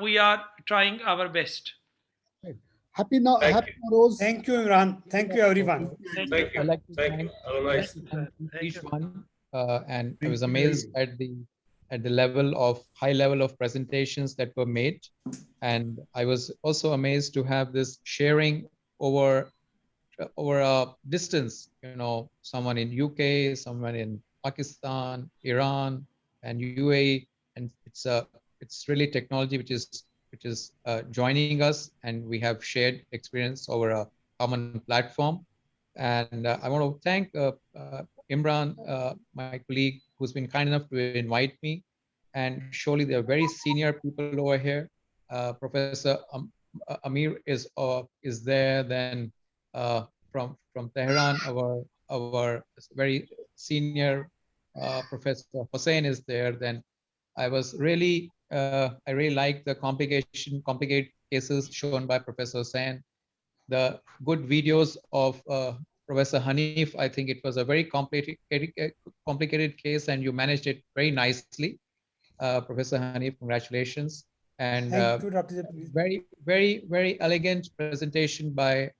We are trying our best. Happy Nowruz. Thank you, Imran. Thank you, everyone. Thank you. I'd like to Thank you. Have a nice each one, and I was amazed at the high level of presentations that were made, and I was also amazed to have this sharing over a distance. You know, someone in UK, someone in Pakistan, Iran, and UAE, and it's really technology which is joining us, and we have shared experience over a common platform. And I want to thank Imran, my colleague, who's been kind enough to invite me. And surely there are very senior people over here. Professor Amir is there. Then from Tehran, our very senior Professor Hussain is there. Then I really like the complicated cases shown by Professor Hussain. The good videos of Professor Hanif. I think it was a very complicated case, and you managed it very nicely. Professor Hanif, congratulations. And thank you, Dr. very, very, very elegant presentation by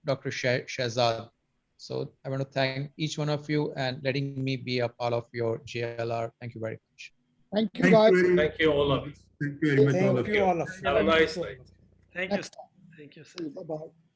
Dr. Shahzad. So I want to thank each one of you and letting me be a part of your GLR. Thank you very much. Thank you, guys. Thank you, all of you. Thank you very much, all of you. Thank you, all of you. Have a nice night. Thank you. Thank you, sir. Bye-bye.